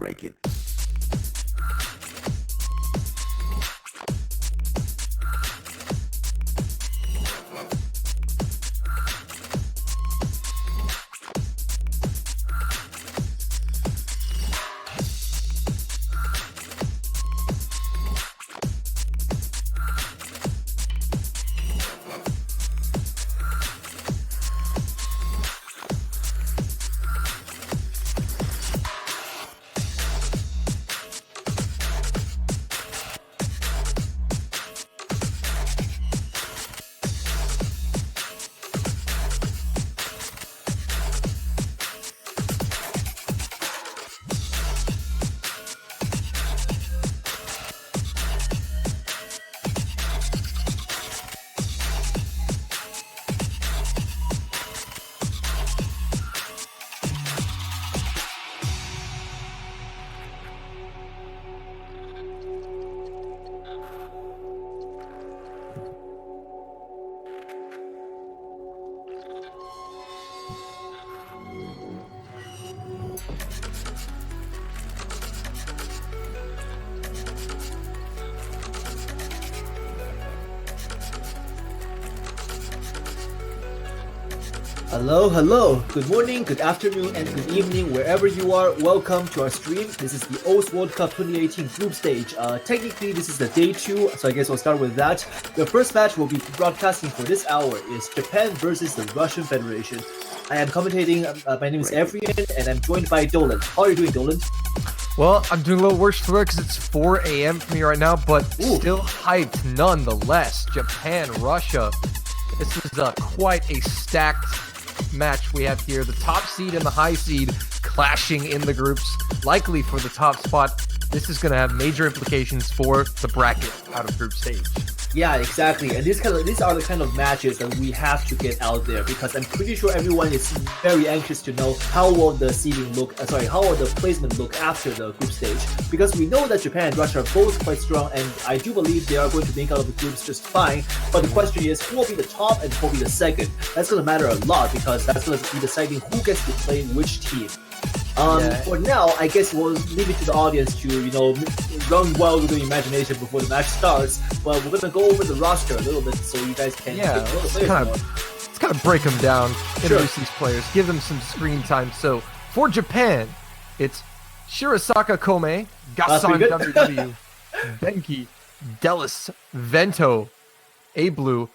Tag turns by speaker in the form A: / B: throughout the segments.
A: ranking.
B: Hello, good morning, good afternoon, and good evening, wherever you are. Welcome to our stream. This is the OS World Cup 2018 group stage. Technically, this is the day 2, so I guess we'll start with that. The first match we'll be broadcasting for this hour is Japan versus the Russian Federation. I am commentating, my name is Evrian, and I'm joined by Dolan. How are you doing, Dolan?
C: Well, I'm doing a little worse for it because it's 4 a.m. for me right now, but still hyped nonetheless. Japan, Russia. This is quite a stacked match we have here. The top seed and the high seed clashing in the groups, likely for the top spot. This is going to have major implications for the bracket out of group stage.
B: Yeah, exactly. And these are the kind of matches that we have to get out there, because I'm pretty sure everyone is very anxious to know how will the seeding look, how will the placement look after the group stage. Because we know that Japan and Russia are both quite strong, and I do believe they are going to make out of the groups just fine. But the question is, who will be the top and who will be the second? That's going to matter a lot, because that's going to be deciding who gets to play which team. For now, I guess we'll leave it to the audience to, run wild with your imagination before the match starts. But we're gonna go over the roster a little bit so you guys can
C: let's kind of break them down, introduce these players, give them some screen time. So for Japan, it's Shirazaka Kome, Gasan WW, Benki, Delis, Vento, Ablu,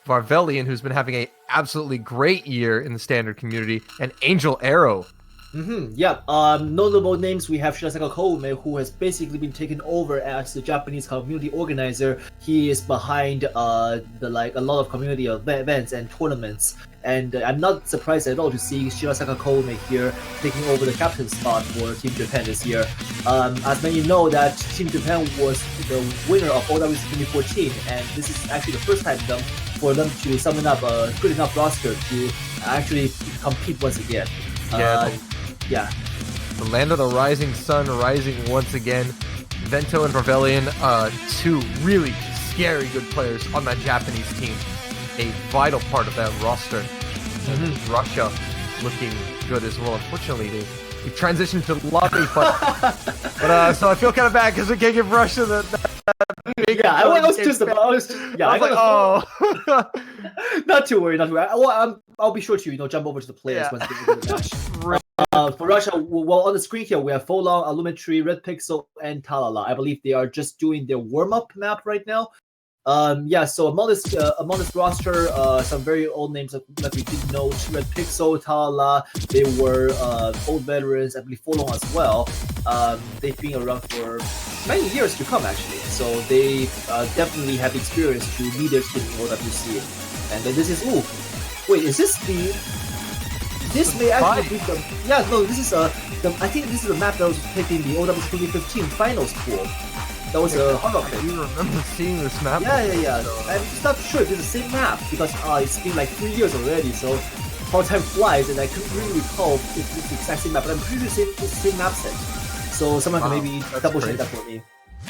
C: Varvelian, who's been having a absolutely great year in the standard community, and Angel Arrow.
B: Notable names, we have Shirazaka Koume, who has basically been taken over as the Japanese community organizer. He is behind a lot of community events and tournaments, and I'm not surprised at all to see Shirazaka Koume here taking over the captain spot for Team Japan this year. As many know that Team Japan was the winner of OWC 2014, and this is actually the first time for them to summon up a good enough roster to actually compete once again.
C: The land of the rising sun rising once again. Vento and Varvelian, two really scary good players on that Japanese team. A vital part of that roster. And Russia looking good as well. Unfortunately, they transitioned to lobby, but so I feel kind of bad because we can't give Russia that big.
B: Yeah, I was just not to worry. I'll be sure to jump over to the players once we get into the match. For Russia, well, on the screen here we have Folong, Alumetry, Red Pixel, and Talala. I believe they are just doing their warm-up map right now. So among this roster, some very old names that we did note: Red Pixel, Talala. They were old veterans. I believe Folong as well. They've been around for many years to come, actually. So they definitely have experience to lead their team in OWC. And then this is is this the? This may actually be this is I think this is the map that was picked in the OWC 2015 finals pool. That was a hard pick.
C: I do remember seeing this map.
B: Yeah. I'm just not sure if it's the same map, because it's been like 3 years already, so how time flies, and I couldn't really recall if it's the exact same map, but I'm pretty sure it's the same map set. So someone can maybe double check that for me.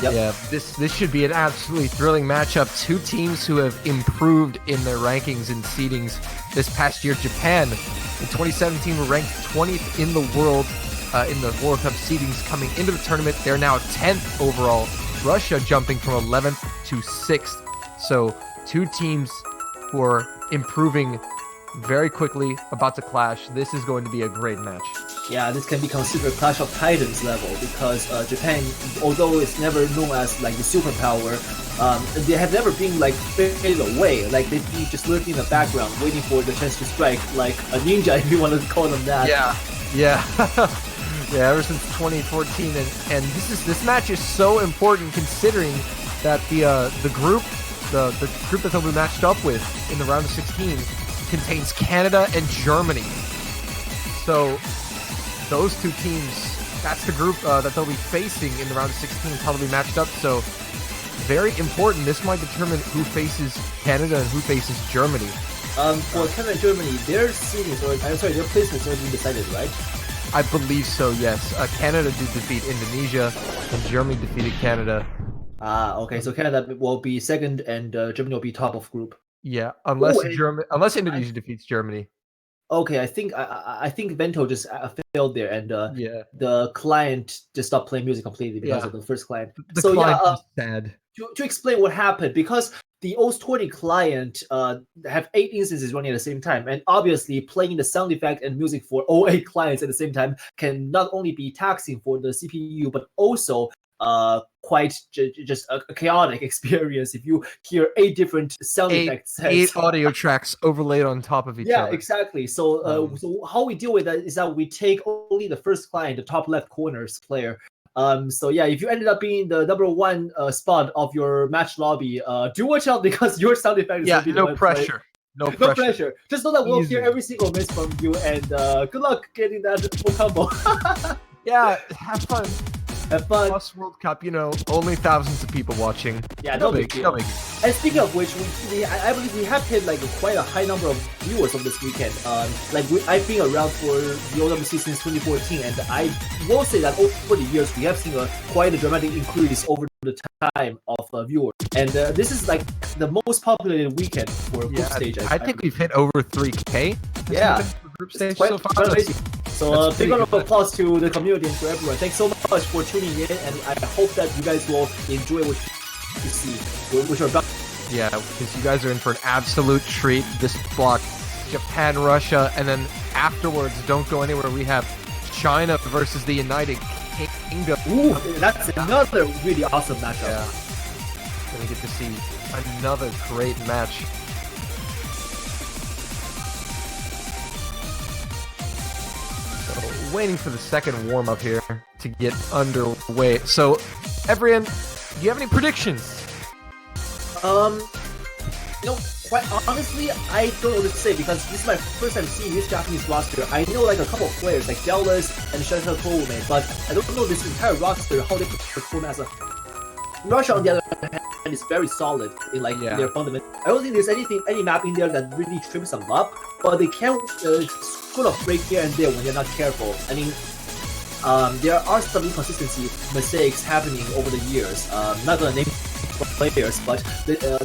B: Yep.
C: Yeah, this should be an absolutely thrilling matchup. Two teams who have improved in their rankings and seedings this past year. Japan in 2017 were ranked 20th in the world. in the World Cup seedings coming into the tournament. They're now 10th overall. Russia jumping from 11th to 6th. So 2 teams who are improving very quickly, about to clash. This is going to be a great match.
B: Yeah, this can be considered Clash of Titans level because Japan, although it's never known as like the superpower, they have never been like faded away. Like they've been just lurking in the background, waiting for the chance to strike, like a ninja, if you want to call them that.
C: Yeah. Yeah, ever since 2014, and this match is so important considering that the group that they'll be matched up with in the round of 16 contains Canada and Germany. So those 2 teams, that's the group that they'll be facing in the round of 16, how they'll be matched up. So very important. This might determine who faces Canada and who faces Germany.
B: For Canada and Germany, their seedings, their placements already been decided, right?
C: I believe so, yes. Canada did defeat Indonesia, and Germany defeated Canada.
B: Okay, so Canada will be second, and Germany will be top of group.
C: Yeah, unless Indonesia defeats Germany.
B: Okay, I think Vento just failed there, and the client just stopped playing music completely because of the first client.
C: The client was sad.
B: To explain what happened, because the OS20 client have 8 instances running at the same time, and obviously playing the sound effect and music for all 8 clients at the same time can not only be taxing for the CPU, but also quite just a chaotic experience if you hear 8 different sound effects.
C: 8 audio tracks overlaid on top of each other.
B: Yeah, exactly. So, so how we deal with that is that we take only the first client, the top left corners player. So yeah, if you ended up being the number 1 spot of your match lobby, do watch out because your sound effect is
C: no pressure. No pressure.
B: Just know that we'll hear every single miss from you, and good luck getting that full combo.
C: Yeah, have fun.
B: Have fun.
C: Plus World Cup, only thousands of people watching.
B: Yeah, no big deal. And speaking of which, I believe we have hit like quite a high number of viewers on this weekend. I've been around for the OWC since 2014, and I will say that over the years we have seen quite a dramatic increase over the time of viewers. And this is like the most populated weekend for group stage.
C: I think we've hit over 3K.
B: Yeah,
C: group stage
B: quite,
C: so far.
B: So big round of applause to the community and to everyone. Thanks so much for tuning in, and I hope that you guys will enjoy what you see, which are about.
C: Yeah, because you guys are in for an absolute treat. This block, Japan, Russia, and then afterwards, don't go anywhere. We have China versus the United Kingdom.
B: Ooh, that's another really awesome matchup.
C: Yeah, gonna get to see another great match. Waiting for the second warm-up here to get underway. So, Evrian, do you have any predictions?
B: Quite honestly, I don't know what to say because this is my first time seeing this Japanese roster. I know like a couple of players like Dallas and Shanta Coleman, but I don't know this entire roster, how they perform as a... Russia, on the other hand, is very solid in like their fundamental. I don't think there's any map in there that really trips them up, but they can sort of break here and there when they're not careful. I mean, there are some inconsistency mistakes happening over the years. Not gonna name players, but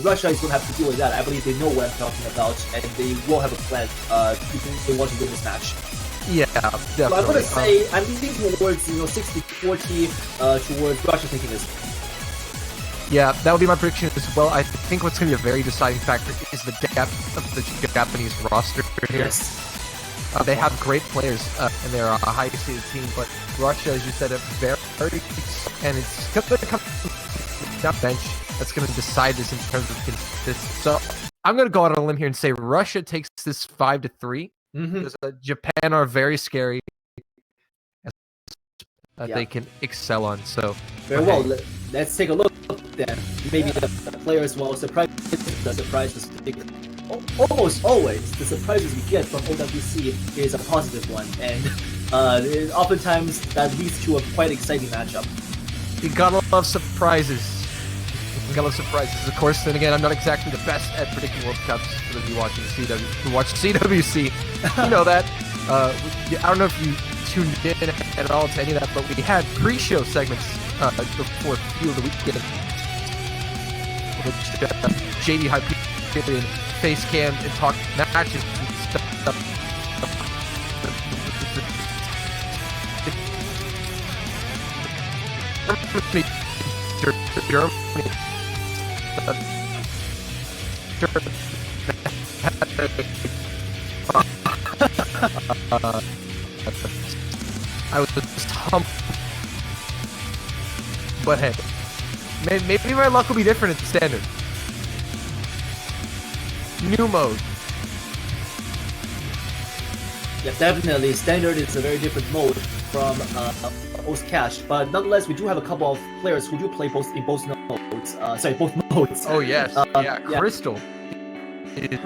B: Russia is going to have to deal with that. I believe they know what I'm talking about, and they will have a plan if they want to win this match.
C: Yeah, definitely.
B: So I'm going to say I'm leaning towards 60-40 towards Russia taking this.
C: Yeah, that would be my prediction as well. I think what's going to be a very deciding factor is the depth of the Japanese roster here.
B: Yes.
C: They have great players, and they're a high-seeded team, but Russia, as you said, a very and it's going to come down bench that's going to decide this in terms of consistency. So I'm going to go out on a limb here and say Russia takes this 5-3 because Japan are very scary. They can excel on. So
B: very well. Let's take a look then. Maybe the players will surprise us. Almost always, the surprises we get from OWC is a positive one, and oftentimes that leads to a quite exciting matchup.
C: You gotta love surprises. Of course, then again, I'm not exactly the best at predicting World Cups for those of you watching CWC. You know that. I don't know if you tuned in at all to any of that, but we had pre-show segments before Field of the Weekend, which JD Hyperion face cam and talk matches and stuff. Germany. I was humbled. But hey, maybe my luck will be different at the standard. New mode.
B: Yeah, definitely. Standard is a very different mode from O's Cash, but nonetheless, we do have a couple of players who do play both in both modes. Both modes.
C: Oh yes, yeah, Crystal.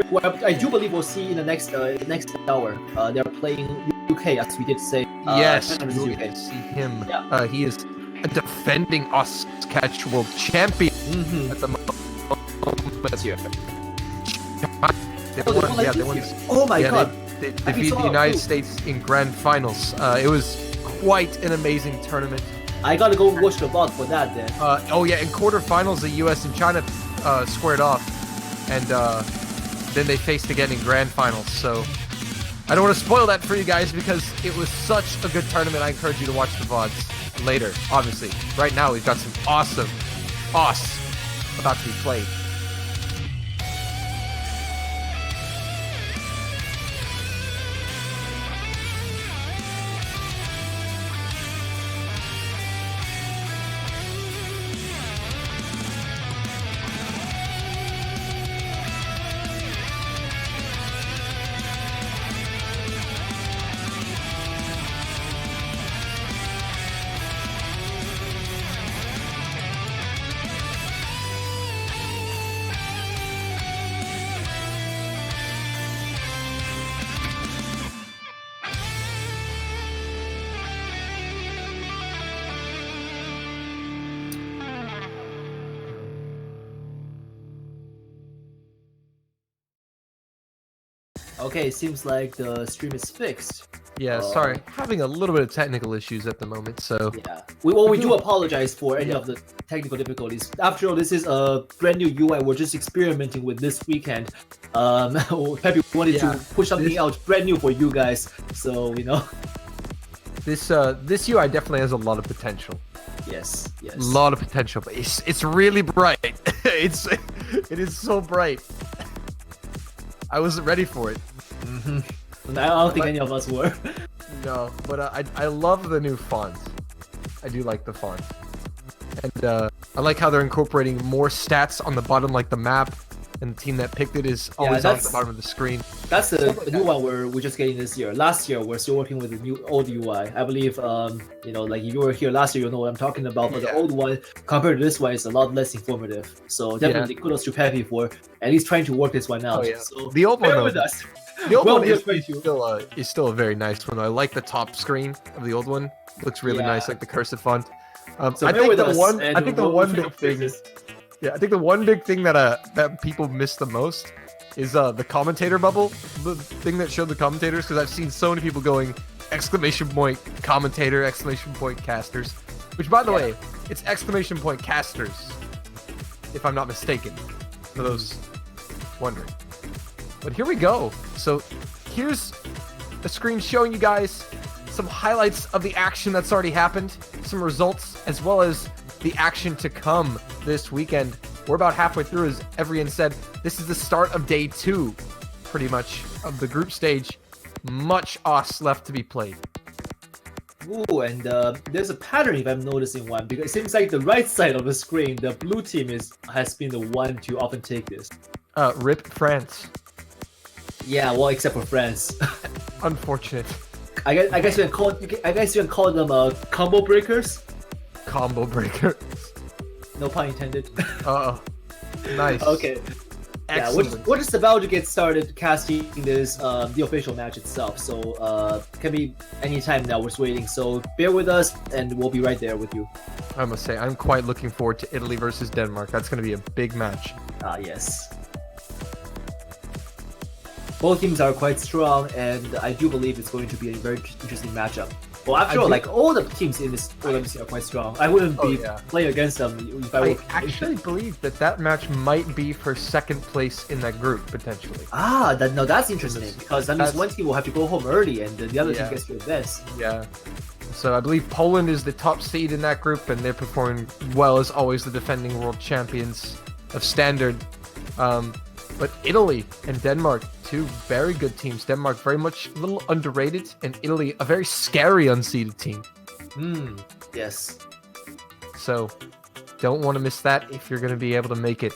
B: Well, I do believe we'll see in the next hour. They're playing UK, as we did say.
C: Yes,
B: we'll
C: UK. See him.
B: Yeah.
C: He is a defending Catch World Champion at the moment.
B: Here.
C: They won, they won.
B: Oh my god!
C: They defeated the United States in grand finals. It was quite an amazing tournament.
B: I gotta go watch the VOD for that then.
C: Oh yeah, in quarterfinals, the U.S. and China squared off, and then they faced again in grand finals. So I don't want to spoil that for you guys because it was such a good tournament. I encourage you to watch the VODs later, obviously. Right now, we've got some awesome about to be played.
B: Okay, seems like the stream is fixed.
C: Yeah, sorry, having a little bit of technical issues at the moment, so...
B: Yeah, we do apologize for any of the technical difficulties. After all, this is a brand new UI we're just experimenting with this weekend. Peppy wanted to push something out brand new for you guys, so, you know.
C: This UI definitely has a lot of potential.
B: Yes.
C: A lot of potential, but it's really bright. It is so bright. I wasn't ready for it.
B: I don't think any of us were.
C: No, but I love the new fonts. I do like the fonts. And I like how they're incorporating more stats on the bottom, like the map, and the team that picked it is always on the bottom of the screen.
B: That's the new one we're just getting this year. Last year, we're still working with the old UI. I believe, you know, like if you were here last year, you know what I'm talking about. But the old one, compared to this one, is a lot less informative. So definitely kudos to Peppy for at least trying to work this one out. So
C: the old one,
B: with us.
C: The old one is still a very nice one. I like the top screen of the old one. Looks really nice, like the cursive font.
B: So
C: I think the one big thing. Yeah, I think the one big thing that people miss the most is the commentator bubble, the thing that showed the commentators, because I've seen so many people going exclamation point commentator, exclamation point casters, which by the way, it's exclamation point casters, if I'm not mistaken, for those wondering. But here we go. So here's a screen showing you guys some highlights of the action that's already happened, some results, as well as the action to come this weekend. We're about halfway through, as Evrian said. This is the start of day 2, pretty much, of the group stage. Much OS left to be played.
B: Ooh, and there's a pattern if I'm noticing one, because it seems like the right side of the screen, the blue team has been the one to often take this.
C: RIP France.
B: Yeah, well, except for France.
C: Unfortunate.
B: I guess you can call them combo breakers.
C: Combo breakers.
B: No pun intended.
C: Nice.
B: Okay.
C: Excellent.
B: Yeah, we're just about to get started casting this the official match itself. So can be any time now. We're just waiting. So bear with us, and we'll be right there with you.
C: I must say, I'm quite looking forward to Italy versus Denmark. That's going to be a big match.
B: Yes. Both teams are quite strong, and I do believe it's going to be a very interesting matchup. Well, after all, like all the teams in this Olympics are quite strong. I wouldn't be playing against them if I were.
C: I actually believe that match might be for second place in that group potentially.
B: That's interesting because that means one team will have to go home early, and the other team gets to advance.
C: Yeah. So I believe Poland is the top seed in that group, and they're performing well as always, the defending world champions of standard. But Italy and Denmark, two very good teams. Denmark very much a little underrated, and Italy a very scary unseeded team.
B: Yes.
C: So don't want to miss that if you're going to be able to make it.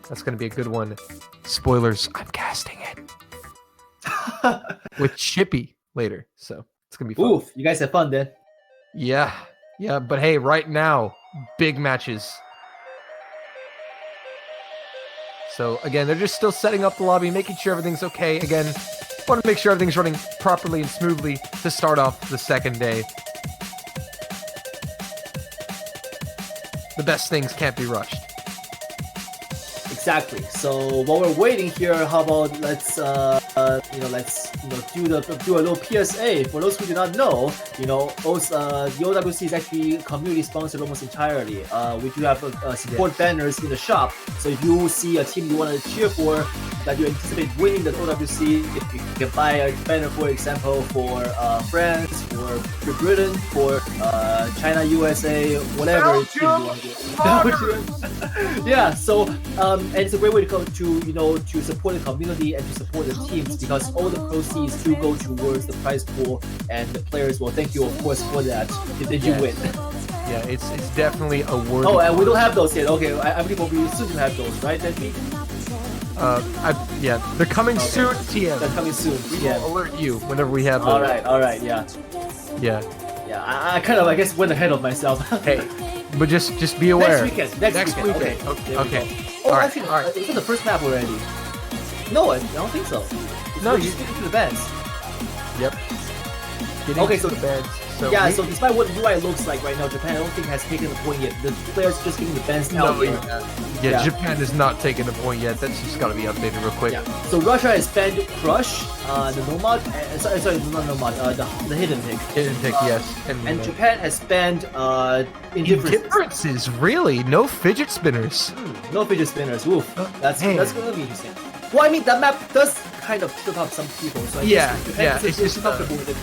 C: That's going to be a good one. Spoilers, I'm casting it. With Chippy later, so it's going to be fun.
B: Oof, you guys have fun then.
C: Yeah, but hey, right now, big matches. So again, they're just still setting up the lobby, making sure everything's okay. Again, want to make sure everything's running properly and smoothly to start off the second day. The best things can't be rushed.
B: Exactly. So while we're waiting here, how about let's do a little PSA for those who do not know. The OWC is actually community sponsored almost entirely. We do have support banners in the shop. So if you see a team you want to cheer for that you anticipate winning the OWC, if you can buy a banner, for example, for France, for Great Britain, for China, USA, whatever team you want to do. Yeah. So and it's a great way to go to support the community and to support the teams, because all the proceeds do go towards the prize pool, and the players will thank you, of course, for that if they do win.
C: Yeah, it's definitely a worthy.
B: Oh, and we don't have those yet. Okay, I believe we'll be soon to have those, right, Deadbeat?
C: They're coming soon, TM.
B: They're coming soon.
C: We'll alert you whenever we have them.
B: All right, yeah.
C: Yeah.
B: Yeah, I kind of, I guess, went ahead of myself.
C: Hey, but just be aware.
B: Next weekend.
C: Okay.
B: Oh,
C: All
B: actually,
C: right.
B: is it the first map already? No, I don't think so.
C: No,
B: you get into the bands.
C: Yep.
B: Okay, so
C: the bands.
B: So despite what UI looks like right now, Japan I don't think has taken the point yet. The players just getting the bands out there.
C: Yeah, Japan has not taken the point yet. That's just got to be updated real quick.
B: Yeah. So Russia has banned Crush, the Nomad, sorry, not Nomad, the Hidden Pick.
C: Hidden Pick, yes.
B: And Japan has banned
C: Indifferences, really? No fidget spinners.
B: No fidget spinners. Oof. That's going to be interesting. Well, I mean, that map does kind of trip up some people. So I guess Japan
C: it's just
B: comfortable with it.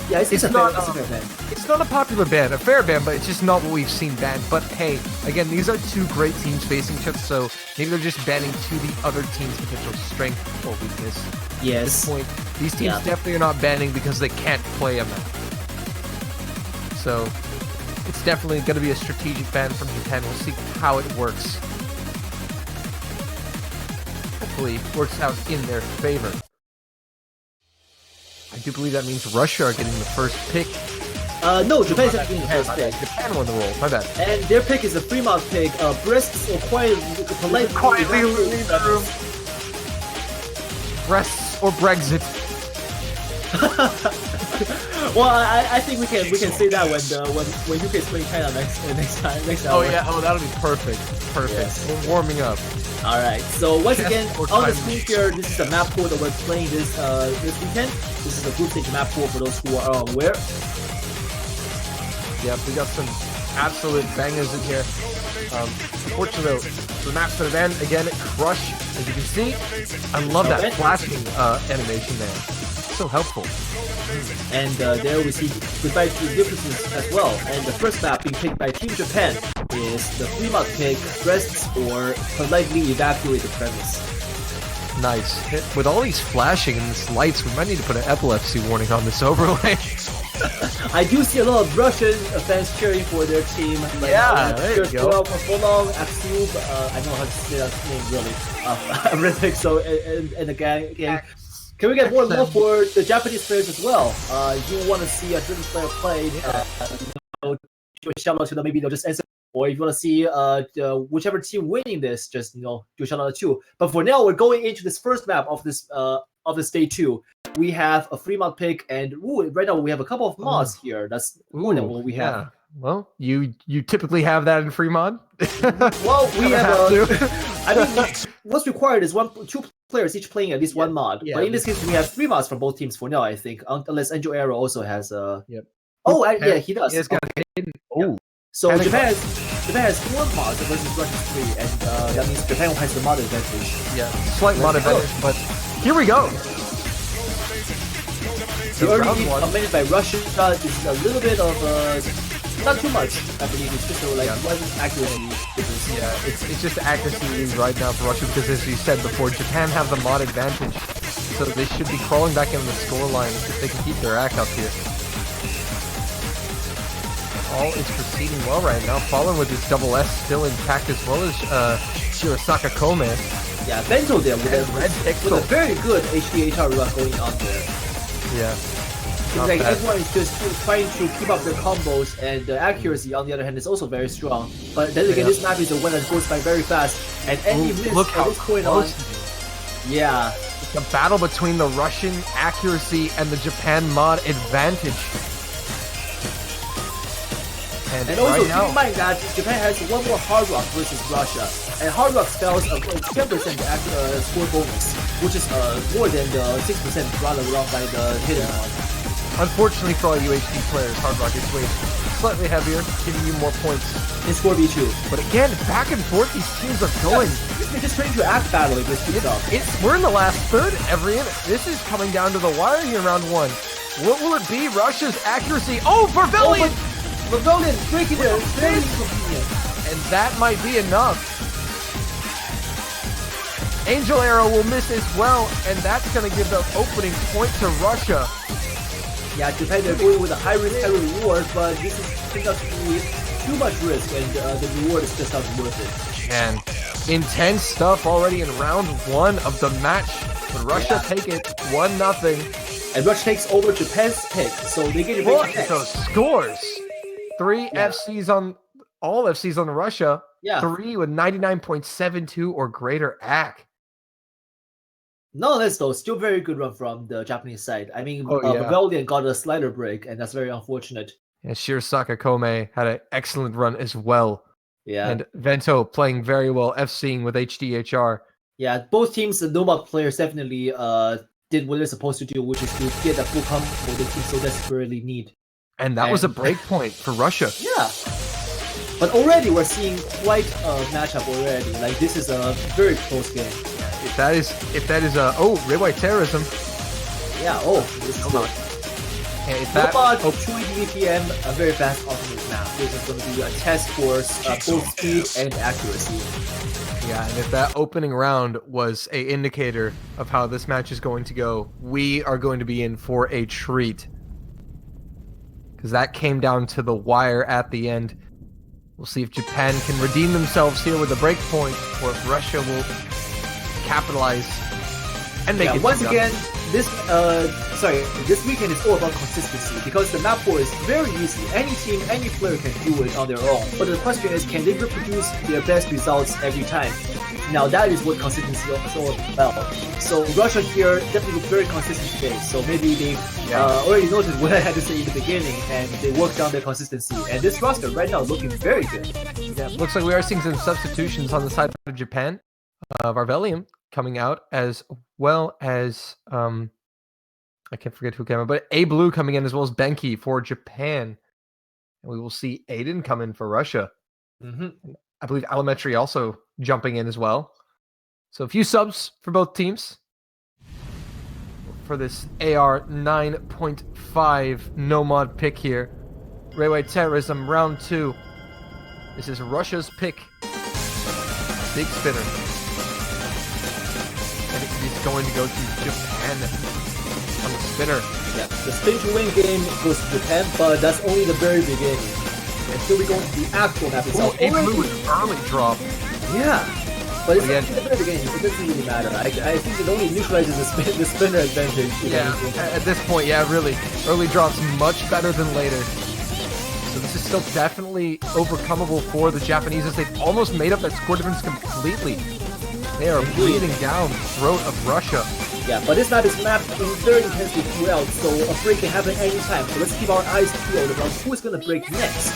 B: Yeah, it's a fair ban.
C: It's not a popular ban, a fair ban, but it's just not what we've seen banned. But hey, again, these are two great teams facing each other, so maybe they're just banning to the other team's potential strength or weakness.
B: Yes.
C: At this point, these teams definitely are not banning because they can't play a map. So it's definitely going to be a strategic ban from Japan. We'll see how it works. Hopefully, it works out in their favor. I do believe that means Russia are getting the first pick.
B: No, Japan is getting the first pick.
C: Japan won the roll, my bad.
B: And their pick is a Fremont pick. Breasts or
C: quietly leave the room. Breasts or Brexit.
B: Well, I think we can say that when UK is playing China next time.
C: Oh yeah, that'll be perfect. Yes. We're warming up.
B: All right. So once again, on the screen here, this is the map pool that we're playing this weekend. This is the group stage map pool for those who are unaware.
C: Yeah, we got some absolute bangers in here. Unfortunately, the maps that have ended again, Crush, as you can see. I love that flashing animation there. So helpful.
B: And there we see goodbye to differences as well. And the first map being picked by Team Japan is the Fremont pick, Breasts or Politely Evacuate the Premise.
C: Nice. With all these flashing and these lights, we might need to put an epilepsy warning on this overlay.
B: I do see a lot of Russian fans cheering for their team.
C: There you go.
B: For long, Aksub, I know how to say that name really. Rhythmic, so and the gang. Can we get more love for the Japanese players as well? You want to see a certain player play, do a shout out to them, maybe they'll just answer. Or if you want to see whichever team winning this, just do a shout out too. But for now, we're going into this first map of this day 2. We have a Fremont pick, and right now we have a couple of mods here. That's more than what we have.
C: Yeah. Well, you typically have that in Fremont.
B: Well, we have. I mean, what's required is 2 players each playing at least one mod. But in this case, we have 3 mods from both teams for now. I think, unless Angel Arrow also has a.
C: Yep.
B: Oh, yeah, he does.
C: He's got hidden. Oh.
B: So Japan has 4 mods versus Russia's 3, and that means Japan has the mod advantage.
C: Yeah, slight mod advantage, but here we go.
B: The early
C: round
B: lead
C: one.
B: commanded by Russia is a little bit of not too much, I believe. It's just like one accuracy difference.
C: Yeah, it's just accuracy lead right now for Russia because, as you said before, Japan have the mod advantage. So they should be crawling back into the scoreline if they can keep their act up here. All is proceeding well right now. Fallen with his double S still intact, as well as Shirasaka Kome.
B: Yeah, Bento there with
C: Red
B: a very good HDHR run going on there.
C: Yeah.
B: It's like everyone is just trying to keep up their combos, and the accuracy on the other hand is also very strong. But then again, this map is the one that goes by very fast, and any miss
C: look
B: at
C: how
B: this point on. Yeah.
C: It's a battle between the Russian accuracy and the Japan mod advantage.
B: And also keep in mind that Japan has one more Hard Rock versus Russia, and Hard Rock spells a 10% score bonus, which is more than the 6% brought along by the hidden one.
C: Unfortunately for all UHD players, Hard Rock is weight slightly heavier, giving you more points
B: in score B2.
C: But again, back and forth these teams are going.
B: They're just trying to act battling this stuff.
C: We're in the last third every inning. This is coming down to the wire here in round one. What will it be? Russia's accuracy. Oh, Vervelian!
B: Vervelian breaking it. Very convenient.
C: And that might be enough. Angel Arrow will miss as well, and that's going to give the opening point to Russia.
B: Yeah, Japan, they're going with a high risk, high reward, but this is turned out to be too much risk, and the reward is just not worth it.
C: And intense stuff already in round one of the match. But Russia take it 1-0.
B: And Russia takes over Japan's pick, so they get it.
C: So scores. 3 FCs on all FCs on Russia.
B: Yeah.
C: 3 with 99.72 or greater AC.
B: Nonetheless, though, still very good run from the Japanese side. I mean, Vervelian got a slider break, and that's very unfortunate.
C: And Shirasaka Kome had an excellent run as well.
B: Yeah.
C: And Vento playing very well, FCing with HDHR.
B: Yeah, both teams, the Nomad players definitely did what they're supposed to do, which is to get that full combo the team so desperately need.
C: And that was a break point for Russia.
B: Yeah. But already we're seeing quite a matchup already. Like, this is a very close game.
C: If that is Red White Terrorism.
B: Yeah, this is good.
C: And if that
B: Chui DPM, a very fast ultimate map. This is going to be a test for both speed and accuracy.
C: Yeah, and if that opening round was an indicator of how this match is going to go, we are going to be in for a treat. Because that came down to the wire at the end. We'll see if Japan can redeem themselves here with a break point, or if Russia will capitalize and make it.
B: Once again, this weekend is all about consistency, because the map 4 is very easy. Any team, any player can do it on their own. But the question is, can they reproduce their best results every time? Now that is what consistency is all about. So Russia here definitely look very consistent today. So maybe they already noted what I had to say in the beginning, and they worked on their consistency. And this roster right now looking very good.
C: Yeah, looks like we are seeing some substitutions on the side of Japan. Vervelian coming out, as well as I can't forget who came out, but A Blue coming in, as well as Benki for Japan. And we will see Aiden come in for Russia. I believe Alimetry also jumping in as well. So a few subs for both teams for this AR 9.5 no mod pick here. Railway Terrorism round 2. This is Russia's pick. Big spinner. And it is going to go to Japan on the spinner.
B: Yeah, the spin to win game goes to Japan, but that's only the very beginning. Until we go into the actual map itself.
C: A Blue with an early drop.
B: Yeah. But it's in the very beginning, it doesn't really matter. I think it only neutralizes the spinner advantage.
C: Yeah, at this point, really. Early drops much better than later. So this is still definitely overcomable for the Japanese, as they've almost made up that score difference completely. They are bleeding down the throat of Russia.
B: Yeah, but this map is mapped very intensely throughout, so a break can happen anytime. So let's keep our eyes peeled about who is going to break next.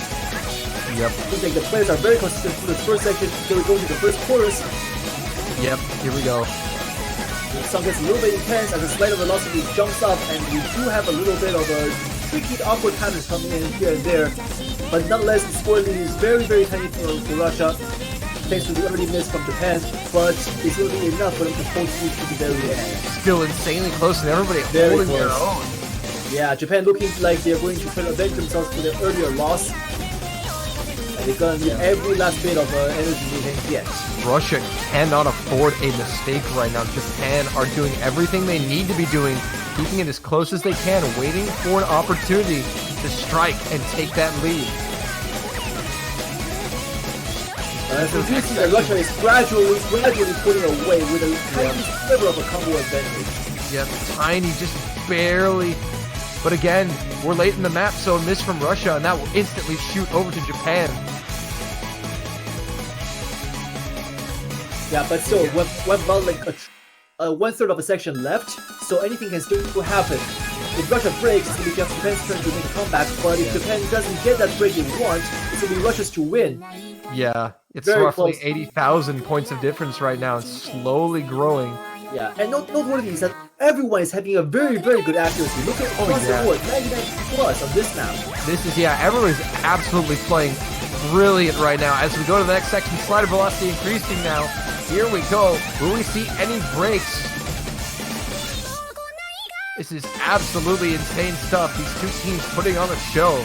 C: Yep.
B: Seems like the players are very consistent through this first section. Here we go to the first chorus.
C: Yep, here we go.
B: The song gets a little bit intense as the slider velocity jumps up, and we do have a little bit of a tricky, awkward patterns coming in here and there. But nonetheless, the score lead is very, very tiny for Russia, thanks to the early miss from Japan, but it's going to be enough for them to hold through to the very end.
C: Still insanely close, and everybody
B: very
C: holding
B: close.
C: their own.
B: Yeah, Japan looking like they're going to try to avenge themselves for their earlier loss. And they're gonna need every last bit of energy they can get.
C: Russia cannot afford a mistake right now. Japan are doing everything they need to be doing, keeping it as close as they can, waiting for an opportunity to strike and take that lead.
B: So you see that Russia is gradually putting away with a tiny sliver of a combo advantage.
C: Yeah, tiny, just barely. But again, we're late in the map, so a miss from Russia, and that will instantly shoot over to Japan.
B: Yeah, but still, with about like a 1/3 of a section left, so anything can still happen. If Russia breaks, it's going to be just Japan's turn to make a comeback, but if Japan doesn't get that break they want, it's going to be Russia's to win.
C: Yeah, it's
B: Very
C: roughly
B: close.
C: 80,000 points of difference right now. It's slowly growing.
B: Yeah, and noteworthy is that everyone is having a very, very good accuracy. Look at across the board, 99 plus on this map.
C: This is, everyone's absolutely playing brilliant right now. As we go to the next section, slider velocity increasing now. Here we go. Will we see any breaks? This is absolutely insane stuff. These two teams putting on a show.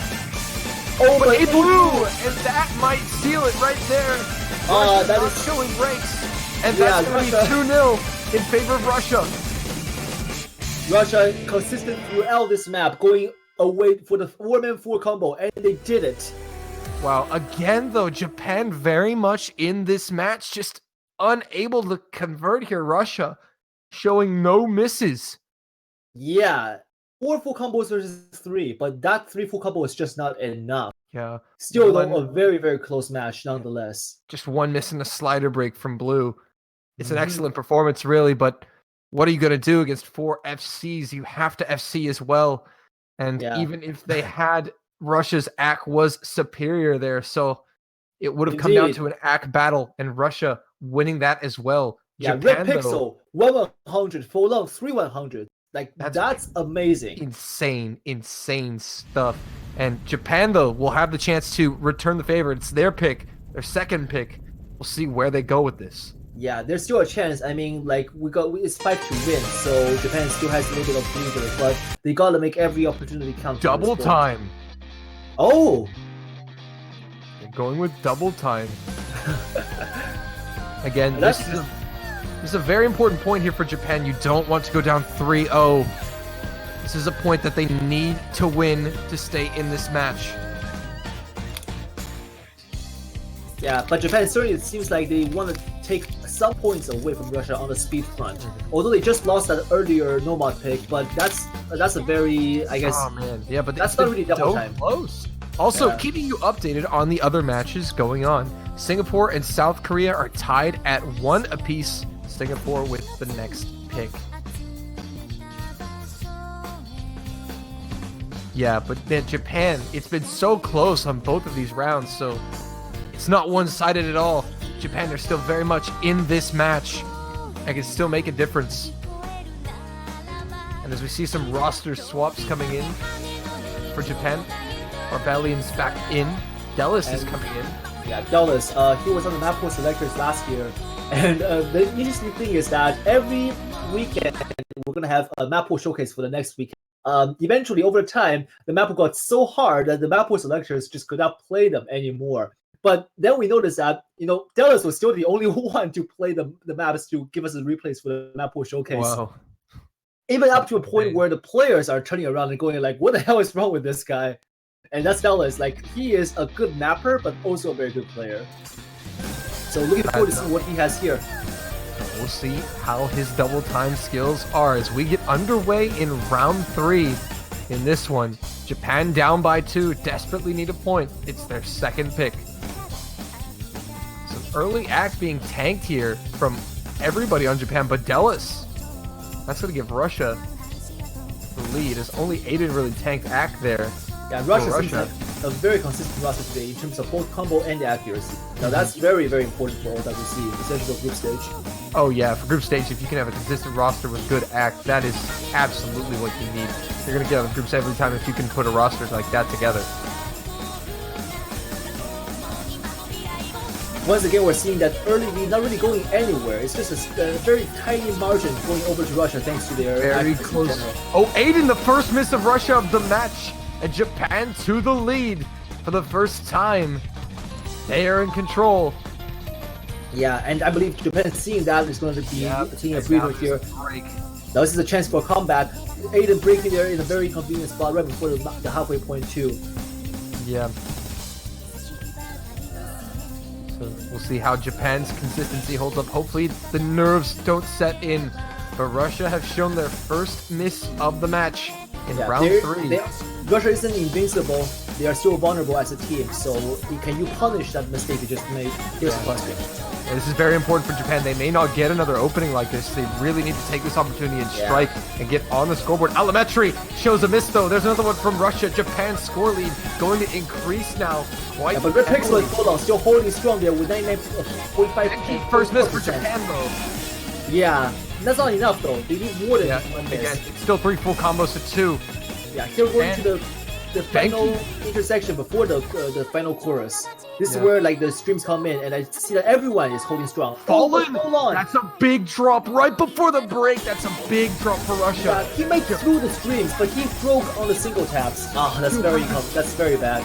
B: Oh,
C: But
B: but
C: it blew, and that might seal it right there. Russia's
B: that
C: not
B: is-
C: showing breaks, and
B: Yeah,
C: that's going to be
B: Russia-
C: 2-0 in favor of Russia.
B: Russia consistent throughout this map, going away for the 4-man-4 combo, and they did it.
C: Wow, again though, Japan very much in this match, just unable to convert here. Russia showing no misses.
B: Yeah, 4 full combos versus 3, but that 3 full combo is just not enough.
C: Yeah,
B: Still,
C: One-
B: though, a very, very close match nonetheless.
C: just one miss and a slider break from Blue. It's an
B: Mhm.
C: excellent performance, really, but what are you going to do against 4 FCs? You have to FC as well. And
B: Yeah.
C: even if they had, Russia's AC was superior there, so it would have come down
B: Indeed.
C: to an AC battle, and Russia winning that as well.
B: Yeah,
C: Japan,
B: Red
C: though,
B: Pixel, 1/100, full long, 3/100. Like,
C: That's-
B: that's amazing.
C: insane stuff. And Japan, though, will have the chance to return the favor. It's their pick, their second pick. We'll see where they go with this.
B: Yeah, there's still a chance. I mean, like, it's 5 to win, so Japan still has a little bit of leeway, but they gotta make every opportunity count. from
C: Double
B: this point.
C: time.
B: Oh!
C: They're going with double time. Again,
B: That's
C: this is a very important point here for Japan. You don't want to go down 3-0. This is a point that they need to win to stay in this match.
B: Yeah, but Japan certainly, it seems like they want to take some points away from Russia on the speed front. Although they just lost that earlier Nomad pick, but that's a very, I guess,
C: Oh man, yeah, but
B: that's
C: it's
B: not
C: been
B: really double
C: so
B: time.
C: close. Also,
B: Yeah.
C: keeping you updated on the other matches going on. Singapore and South Korea are tied at 1 apiece. Singapore with the next pick. Yeah, but then Japan, it's been so close on both of these rounds, so it's not one-sided at all. Japan are still very much in this match and can still make a difference. And as we see some roster swaps coming in for Japan, Arbelian's back in, Dellis is
B: And-
C: coming in.
B: Yeah, Dallas. He was on the map pool selectors last year, and the interesting thing is that every weekend we're gonna have a map pool showcase for the next weekend. Eventually, over time, the map pool got so hard that the map pool selectors just could not play them anymore. But then we noticed that Dallas was still the only one to play the maps to give us the replays for the map pool showcase.
C: Wow.
B: Even up to a point
C: Insane.
B: where the players are turning around and going like, "What the hell is wrong with this guy?" And that's Dallas. Like, he is a good mapper, but also a very good player. So looking forward to seeing what he has here.
C: We'll see how his double time skills are as we get underway in round 3 in this one. Japan down by 2, desperately need a point. It's their second pick. Some early act being tanked here from everybody on Japan, but Dellis. That's going to give Russia the lead, as only Aiden really tanked act there.
B: Yeah, Russia
C: For
B: seems
C: Russia.
B: like a very consistent roster today in terms of both combo and accuracy. Now that's very, very important for OWC, especially for group stage.
C: Oh yeah, for group stage, if you can have a consistent roster with good act, that is absolutely what you need. You're going to get out of groups every time if you can put a roster like that together.
B: once again, we're seeing that early lead not really going anywhere. It's just a very tiny margin going over to Russia thanks to their
C: very
B: accuracy in
C: close.
B: general.
C: Oh, Aiden, the first miss of Russia of the match, and Japan to the lead for the first time. They are in control.
B: Yeah, and I believe Japan seeing that is going to be taking a breather here. Now this is a chance for a comeback. Aiden breaking there in a very convenient spot right before the halfway point too.
C: Yeah. So we'll see how Japan's consistency holds up. Hopefully the nerves don't set in. But Russia have shown their first miss of the match in round 3.
B: Russia isn't invincible. They are still vulnerable as a team. So can you punish that mistake you just made? Here's the question.
C: And this is very important for Japan. They may not get another opening like this. They really need to take this opportunity and strike and get on the scoreboard. Alametri shows a miss though. There's another one from Russia. Japan's score lead going to increase now quite
B: but Red Pixel and Full still holding strong there with 99.5%.
C: First miss for Japan though.
B: Yeah, that's not enough though. They need more than one miss.
C: Again, it's still 3 full combos to 2.
B: Yeah, here we're going to the final intersection before the final chorus. This is where like the streams come in, and I see that everyone is holding strong.
C: Fallen! That's a big drop right before the break. That's a big drop for Russia.
B: Yeah, he made it through the streams, but he broke on the single taps. Ah, that's very bad.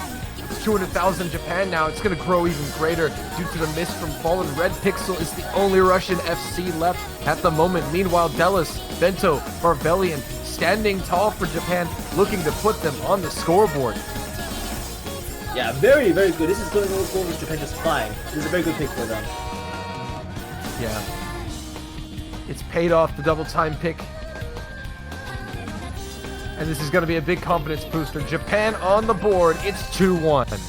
C: It's 200,000 Japan now. It's going to grow even greater due to the miss from Fallen. Red Pixel is the only Russian FC left at the moment. Meanwhile, Delis, Bento, Barbellian standing tall for Japan, looking to put them on the scoreboard.
B: Yeah, very, very good. This is going to go over Japan just fine. This is a very good pick for them.
C: Yeah. It's paid off, the double time pick. And this is going to be a big confidence booster. Japan on the board. It's 2-1.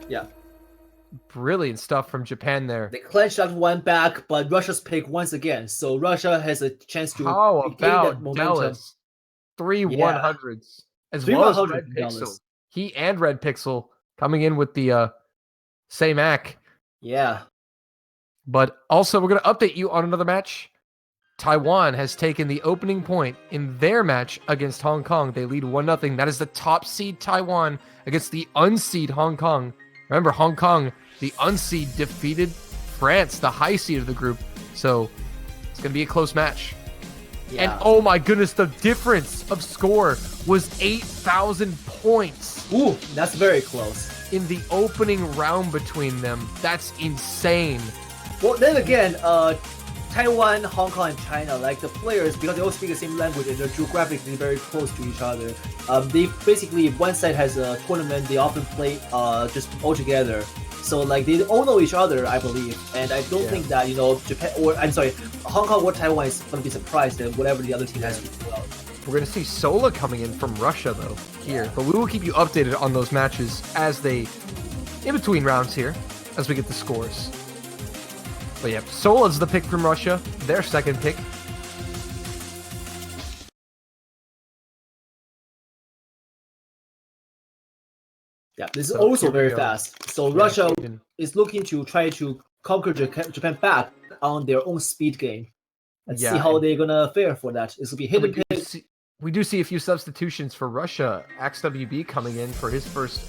B: Yeah.
C: Brilliant stuff from Japan there.
B: They clenched that one back, but Russia's pick once again. So Russia has a chance to
C: regain
B: that momentum.
C: Dallas? 3 100s. As well as Red Pixel. He and Red Pixel coming in with the same act.
B: Yeah.
C: But also, we're going to update you on another match. Taiwan has taken the opening point in their match against Hong Kong. They lead 1-0. That is the top seed Taiwan against the unseed Hong Kong. Remember, Hong Kong, the unseed, defeated France, the high seed of the group. So it's going to be a close match. Yeah. And oh my goodness, the difference of score was 8,000 points.
B: Ooh, that's very close.
C: In the opening round between them. That's insane.
B: Well, then again, Taiwan, Hong Kong, and China, like the players, because they all speak the same language and they're geographically very close to each other, they basically, if one side has a tournament, they often play just all together. So like they all know each other, I believe, and I don't think that Japan Hong Kong or Taiwan is going to be surprised at whatever the other team has to do out.
C: We're going to see Sola coming in from Russia though here, but we will keep you updated on those matches as they in between rounds here as we get the scores. But yeah, Sola's the pick from Russia, their second pick.
B: Yeah, this is also very fast. So Russia is looking to try to conquer Japan back on their own speed game. Let's see how they're gonna fare for that. This will be hidden pick.
C: We do see a few substitutions for Russia. AxeWB coming in for his first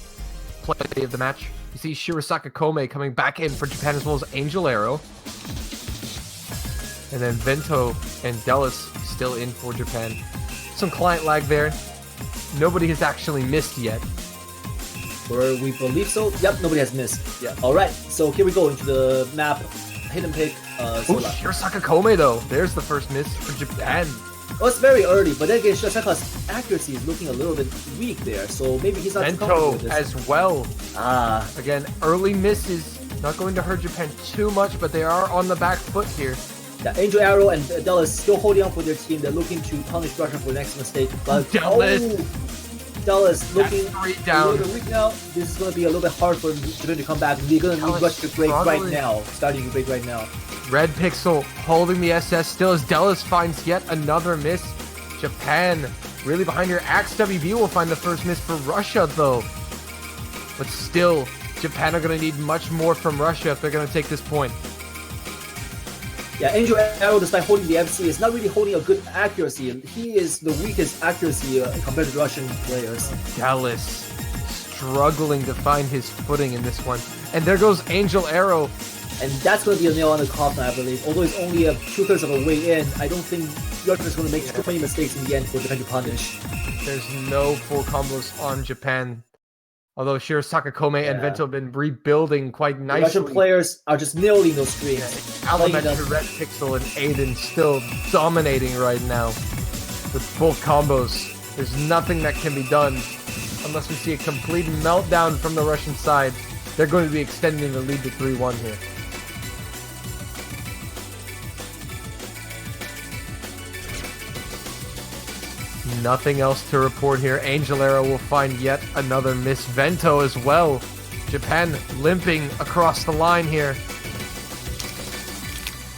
C: play of the match. You see Shirasaka Kome coming back in for Japan as well as Angel Arrow. And then Vento and Delis still in for Japan. Some client lag there. Nobody has actually missed yet.
B: Or we believe so. Yep, nobody has missed. Yeah. All right, so here we go into the map. Hidden pick.
C: Shirasaka Kome though. There's the first miss for Japan.
B: Well, it's very early, but then again, Shirasaka's accuracy is looking a little bit weak there, so maybe he's not
C: Vento
B: with this.
C: as well. Again, early misses not going to hurt Japan too much, but they are on the back foot here.
B: Yeah, Angel Arrow and Dallas still holding on for their team. They're looking to punish Russia for the next mistake. But Dallas looking
C: down.
B: A little bit weak now. This is going to be a little bit hard for Japan to come back. We're going to need Russia to break right now. Starting to break right now.
C: Red Pixel holding the SS still as Dallas finds yet another miss. Japan really behind here. AxeWB will find the first miss for Russia though. But still, Japan are going to need much more from Russia if they're going to take this point.
B: Yeah, Angel Arrow, despite holding the FC, is not really holding a good accuracy. He is the weakest accuracy compared to Russian players.
C: Dallas struggling to find his footing in this one. And there goes Angel Arrow.
B: And that's going to be a nail on the coffin, I believe. Although it's only a 2/3 of a way in, I don't think Russia's going to make too many mistakes in the end for Japan to punish.
C: There's no full combos on Japan. Although Shirosaka Kome and Vento have been rebuilding quite nicely.
B: Russian players are just nailing those streaks.
C: Elementary Red Pixel and Aiden still dominating right now with full combos. There's nothing that can be done unless we see a complete meltdown from the Russian side. They're going to be extending the lead to 3-1 here. Nothing else to report here. Angel Arrow will find yet another miss. Vento as well. Japan limping across the line here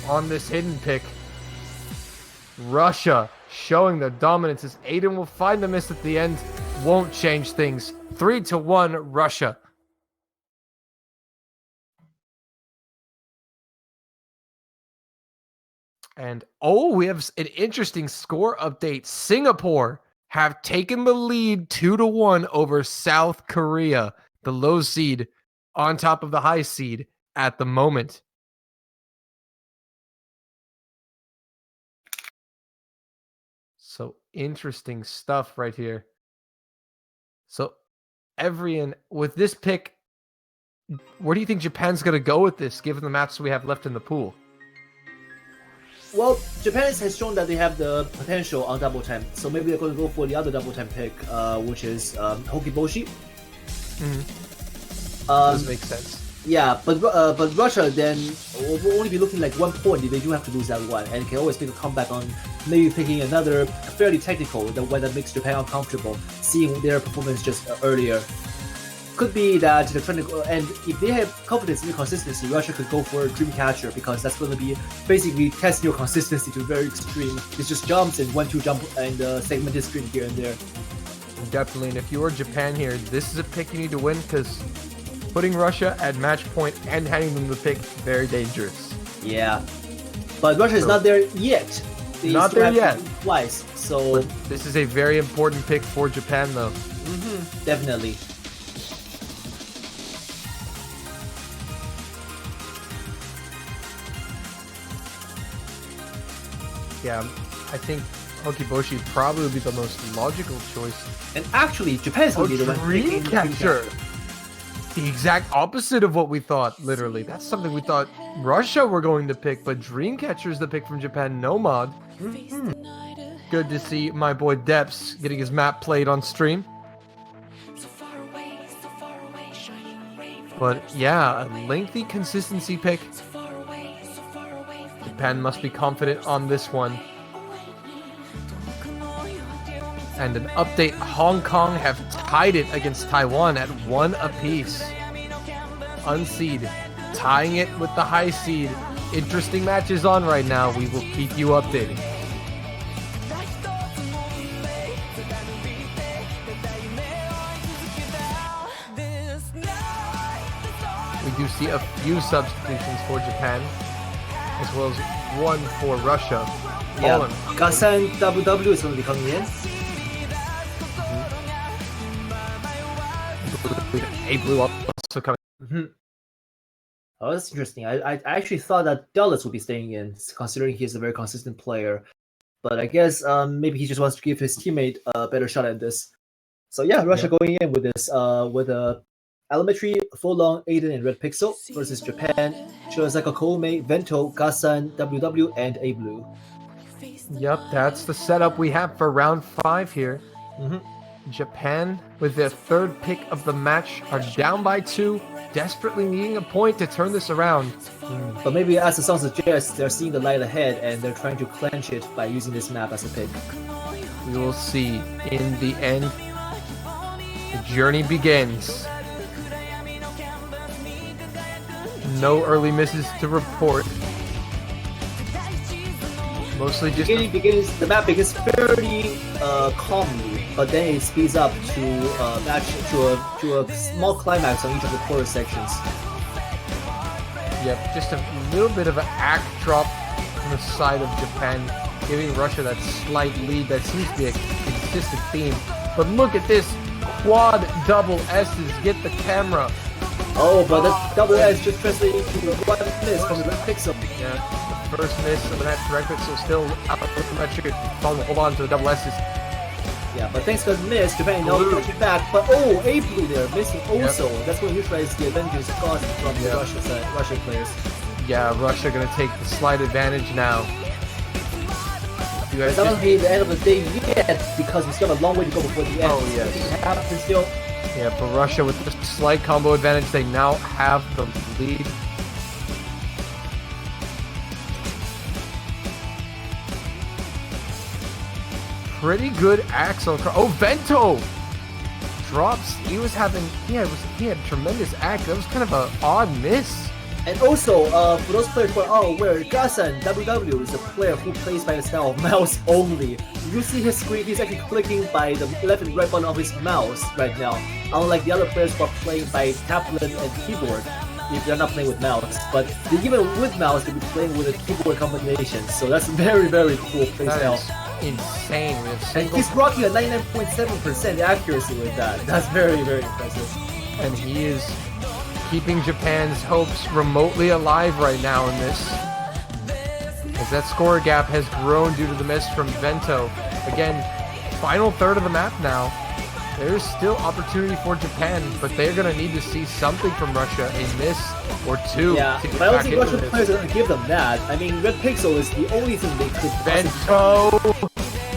C: on this hidden pick. Russia showing their dominance as Aiden will find the miss at the end. Won't change things. 3-1 Russia. And we have an interesting score update. Singapore have taken the lead 2-1 over South Korea, the low seed on top of the high seed at the moment. So interesting stuff right here. So Evrian, with this pick, where do you think Japan's going to go with this, given the matches we have left in the pool?
B: Well, Japan has shown that they have the potential on double time, so maybe they're going to go for the other double time pick, which is Hokiboshi.
C: Does make sense.
B: Yeah, but Russia then will only be looking like 1 point if they do have to lose that one, and can always make a comeback on maybe picking another fairly technical, the one that makes Japan uncomfortable, seeing their performance just earlier. Could be that they're trying to go, and if they have confidence in the consistency, Russia could go for a Dreamcatcher, because that's going to be basically testing your consistency to very extreme. It's just jumps and 1-2 jump and segmented stream here and there.
C: Definitely, and if you are Japan here, this is a pick you need to win, because putting Russia at match point and handing them the pick, very dangerous.
B: Yeah, but Russia is not there yet. They
C: not there yet.
B: Twice, so
C: but this is a very important pick for Japan, though.
B: Definitely.
C: Yeah, I think Hokiboshi probably would be the most logical choice.
B: And actually, Japan is going to be the one picking
C: Dreamcatcher. The exact opposite of what we thought, literally. That's something we thought Russia were going to pick, but Dreamcatcher is the pick from Japan, no mod. Good to see my boy Depps getting his map played on stream. But yeah, a lengthy consistency pick. Japan must be confident on this one. And an update, Hong Kong have tied it against Taiwan at 1 apiece. Unseed, tying it with the high seed. Interesting matches on right now. We will keep you updated. We do see a few substitutions for Japan, as well as one for Russia.
B: Yeah, Gasan WW is going to be coming in.
C: A blue up also coming.
B: Oh, that's interesting. I actually thought that Dulles would be staying in, considering he's a very consistent player. But I guess maybe he just wants to give his teammate a better shot at this. So yeah, Russia going in with this with a Elementary, Full-Long, Aiden, and Red Pixel versus Japan, Shirosaka Kome, Vento, Gasan, WW, and A Blue.
C: Yep, that's the setup we have for round 5 here. Japan, with their 3rd pick of the match, are down by 2, desperately needing a point to turn this around.
B: But maybe, as the song suggests, they're seeing the light ahead and they're trying to clench it by using this map as a pick.
C: We will see. In the end, the journey begins. No early misses to report. Mostly just
B: the map begins fairly calmly, but then it speeds up to a small climax on each of the chorus sections.
C: Yep, just a little bit of an act drop on the side of Japan, giving Russia that slight lead that seems to be a consistent theme. But look at this quad double S's get the camera.
B: Oh, but that double S just translated into one miss from the red pixel.
C: Yeah, the first miss of that red pixel still out of the metric. Hold on to the double S's.
B: Yeah, but thanks to the miss, Japan now catching back. But oh, A blue there, missing also. Yep. That's what neutralizes the advantage caused from the Russian players.
C: Yeah, Russia gonna take the slight advantage now.
B: It's not gonna be the end of the day yet because we still have a long way to go before the end.
C: Oh yes.
B: It happens still.
C: Yeah, for Russia with the slight combo advantage, they now have the lead. Pretty good axle. Oh, Vento drops. He had tremendous act. That was kind of an odd miss.
B: And also, for those players who are unaware, Gasan WW is a player who plays by the style of mouse only. You see his screen, he's actually clicking by the left and right button of his mouse right now. Unlike the other players who are playing by tablet and keyboard, if they're not playing with mouse. But even with mouse, they'll be playing with a keyboard combination. So that's very, very cool playstyle.
C: Insane.
B: And he's rocking a 99.7% accuracy with that. That's very, very impressive.
C: And he is keeping Japan's hopes remotely alive right now in this, as that score gap has grown due to the miss from Vento. Again, final third of the map now. There's still opportunity for Japan, but they're going to need to see something from Russia, a miss or two.
B: Yeah,
C: to get
B: but I don't
C: back
B: think
C: into
B: Russian players are going to give them that. I mean, Red Pixel is the only thing they could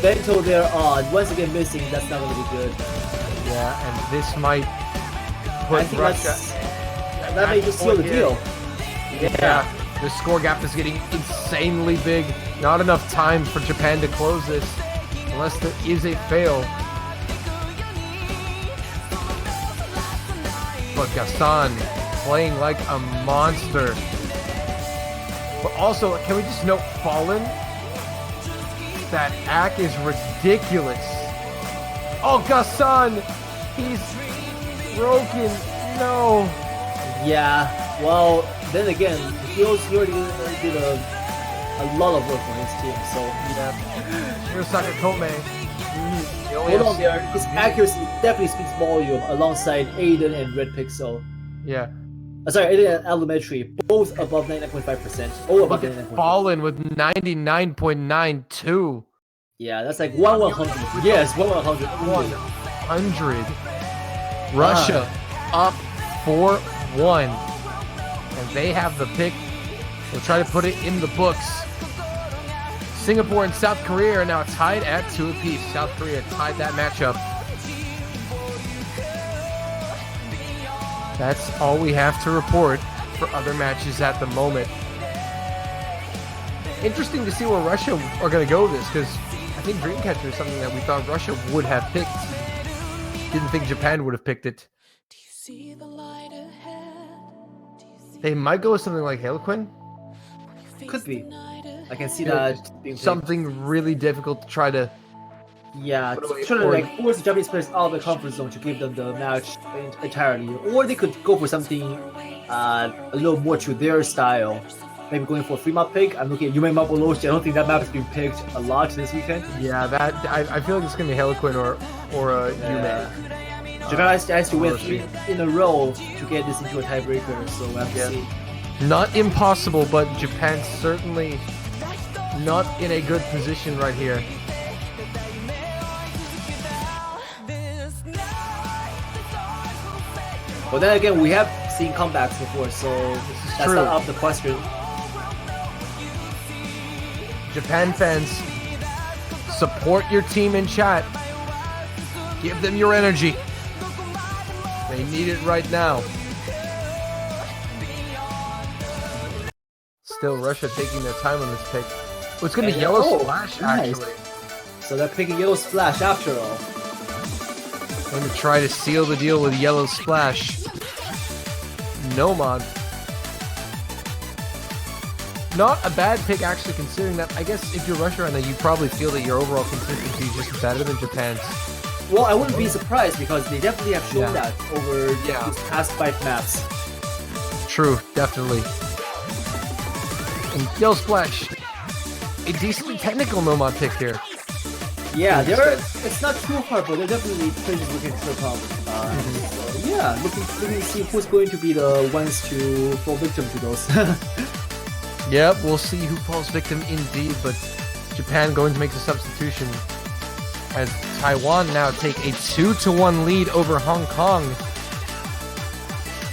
B: Vento there on. Once again missing, that's not going to be good.
C: Yeah, and this might put Russia...
B: That may just seal the deal.
C: Yeah, the score gap is getting insanely big. Not enough time for Japan to close this, unless there is a fail. But Gassan playing like a monster. But also, can we just note Fallen? That act is ridiculous. Oh, Gassan! He's broken. No.
B: Yeah, well, then again, he already did a lot of work for his team, so yeah.
C: Hirosaka Kome.
B: Hold on there, his accuracy definitely speaks volume alongside Aiden and Red Pixel.
C: Yeah.
B: Sorry, Aiden and Elementary, both above 99.5%. Oh, above 99.5%.
C: Fallen with 99.92.
B: Yeah, that's like 1/100. Yes, 1/100.
C: 100. Russia up 4-1. And they have the pick. We'll try to put it in the books. Singapore and South Korea are now tied at 2 apiece. South Korea tied that matchup. That's all we have to report for other matches at the moment. Interesting to see where Russia are going to go this, because I think Dreamcatcher is something that we thought Russia would have picked. Didn't think Japan would have picked it. They might go with something like Harlequin.
B: Could be. I can see that being
C: something really difficult to try to.
B: Yeah, try to like force the Japanese players out of the comfort zone to give them the match entirely, or they could go for something a little more to their style. Maybe going for a free map pick. I'm looking at Yume Mapoloshi. I don't think that map has been picked a lot this weekend.
C: Yeah, that I feel like it's gonna be Harlequin or Yume.
B: Japan has to win 3 in a row to get this into a tiebreaker, so we'll have to see.
C: Not impossible, but Japan's certainly not in a good position right here.
B: But then again, we have seen comebacks before, so that's not out of the question.
C: Japan fans, support your team in chat. Give them your energy. They need it right now. Still, Russia taking their time on this pick. Oh, it's going to be Yellow Splash, actually.
B: So they're picking Yellow Splash after all.
C: Going to try to seal the deal with Yellow Splash. No mod. Not a bad pick, actually, considering that, I guess, if you're Russia right now, you probably feel that your overall consistency is just better than Japan's.
B: Well, I wouldn't be surprised, because they definitely have shown that over these past 5 maps.
C: True, definitely. And Yellow Splash, a decently technical no mod pick here.
B: Yeah, it's not too hard, but they're definitely places we can still come. So yeah, looking to see who's going to be the ones to fall victim to those.
C: Yep, we'll see who falls victim indeed, but Japan going to make the substitution as Taiwan now take a 2-1 lead over Hong Kong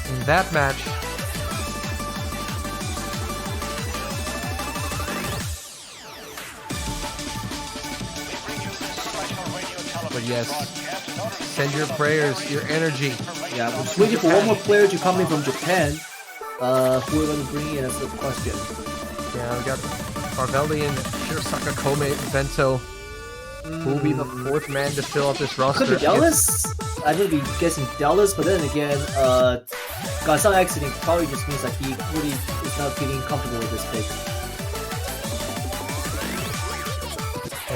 C: in that match. But yes, send your prayers, your energy.
B: Yeah, we're just waiting for one more player to come in from Japan. Who are we going to bring in as the question?
C: Yeah, we got Marvellian, Shirsaka Kome, Vento. Who will be the fourth man to fill out this roster?
B: Could be Dallas? I'm going to be guessing Dallas, but then again, Gasan exiting probably just means that he really is not feeling comfortable with this pick.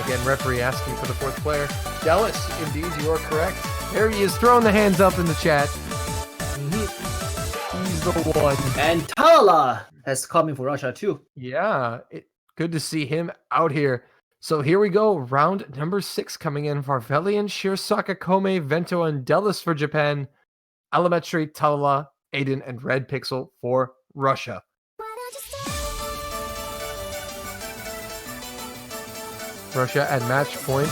C: Again, referee asking for the fourth player. Dallas, indeed, you are correct. There he is, throwing the hands up in the chat. He's the one.
B: And Talala has come in for Russia too.
C: Yeah, good to see him out here. So here we go, round number 6 coming in. Varvelian, Shirsaka Kome, Vento, and Dallas for Japan. Alametri, Talala, Aiden, and Red Pixel for Russia. Russia at match point.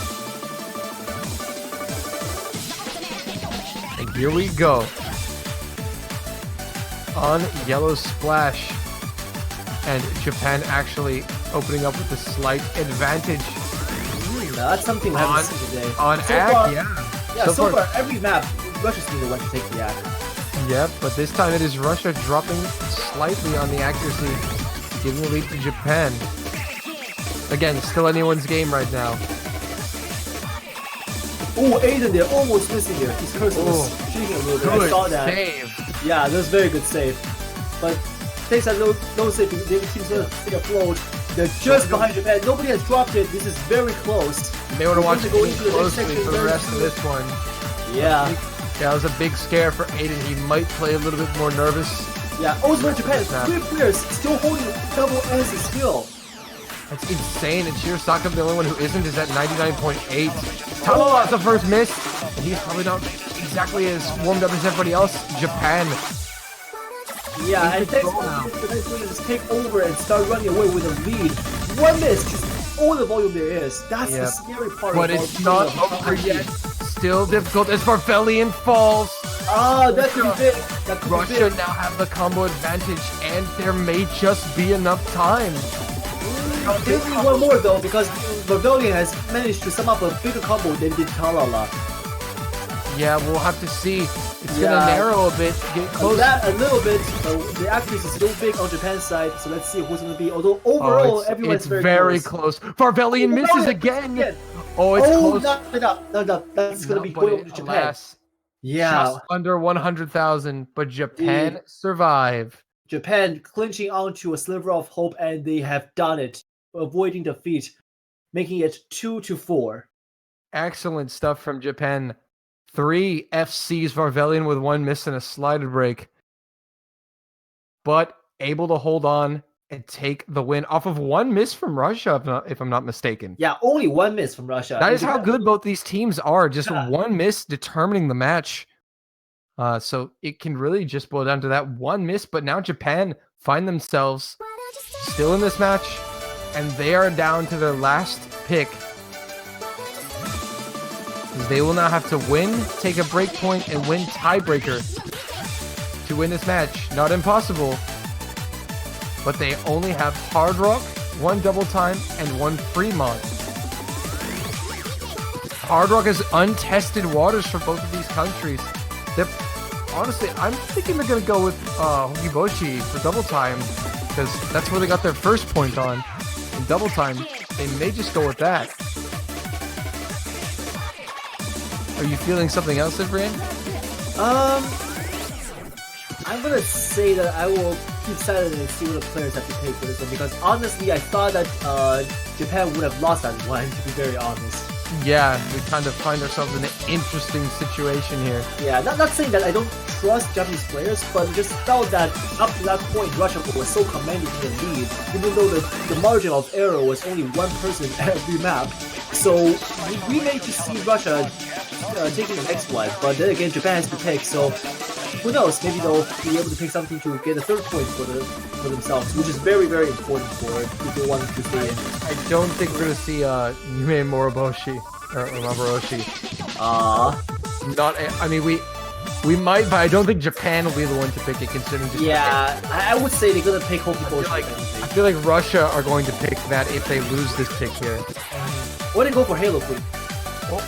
C: And here we go. On yellow splash. And Japan actually opening up with a slight advantage.
B: That's something we haven't seen today.
C: On
B: so
C: Ag,
B: far,
C: yeah.
B: Yeah, so far, every map, Russia's been the one to take the Ag.
C: Yep, but this time it is Russia dropping slightly on the accuracy, giving the lead to Japan. Again, still anyone's game right now.
B: Oh, Aiden there, almost missing here. His cursor was cheating a little bit. I saw that.
C: Save.
B: Yeah, that was very good save. But thanks that no save, the team's gonna stay afloat. They're just behind Japan. Nobody has dropped it. This is very close.
C: They want to watch it closely
B: section
C: for the rest of this one.
B: Yeah.
C: Yeah, it was a big scare for Aiden. He might play a little bit more nervous.
B: Yeah, also Japan, 3 players still holding double as a skill.
C: That's insane, and Shirsaka, the only one who isn't, is at 99.8. Talala's the first miss, and he's probably not exactly as warmed up as everybody else. Japan.
B: Yeah, and thanks for the next one is take over and start running away with a lead. One miss, just all the volume there is. That's the scary part.
C: But it's not over yet. Still difficult as Varvelian falls.
B: Ah, that could be big. That could
C: Russia
B: be big.
C: now have the combo advantage, and there may just be enough time.
B: There's one more though, because Varvelian has managed to sum up a bigger combo than did Talala.
C: Yeah, we'll have to see. It's gonna narrow a bit, get close.
B: A little bit. The accuracy is still big on Japan's side, so let's see who's gonna be. Although overall, everyone's
C: very close. Varvelian misses again. Oh, it's close.
B: No, that's gonna be going over to Japan.
C: Alas,
B: yeah,
C: just under 100,000, but Japan survive.
B: Japan clinching onto a sliver of hope, and they have done it, avoiding defeat, making it 2-4.
C: Excellent stuff from Japan. 3 FCs, Varvelian with 1 miss and a slided break. But able to hold on and take the win off of 1 miss from Russia, if I'm not mistaken.
B: Yeah, only 1 miss from Russia.
C: That is how good both these teams are. Just 1 miss determining the match. So it can really just boil down to that 1 miss. But now Japan find themselves still in this match, and they are down to their last pick. They will now have to win, take a break point, and win tiebreaker to win this match. Not impossible, but they only have Hard Rock, 1 Double Time, and 1 Fremont. Hard Rock is untested waters for both of these countries. Honestly, I'm thinking they're going to go with Hiboshi for Double Time, because that's where they got their first point on. In Double Time, they may just go with that. Are you feeling something else, Ifrian?
B: I'm gonna say that I will keep silent and see what the players have to take for this one, because honestly, I thought that Japan would have lost that one, to be very honest.
C: Yeah, we kind of find ourselves in an interesting situation here.
B: Yeah, not saying that I don't trust Japanese players, but just felt that up to that point, Russia was so commanding in the lead, even though the margin of error was only 1 person every map. So we may just see Russia taking the next one. But then again, Japan has to pick, so who knows? Maybe they'll be able to pick something to get a third point for themselves, which is very, very important for if they want to stay in.
C: I don't think we're gonna see Yume Moroboshi or Maboroshi. Not. I mean, we might, but I don't think Japan will be the one to pick it, considering.
B: Yeah, I would say they're gonna pick Hokiboshi.
C: I feel like Russia are going to pick that if they lose this pick here.
B: Or they go for Halo Queen.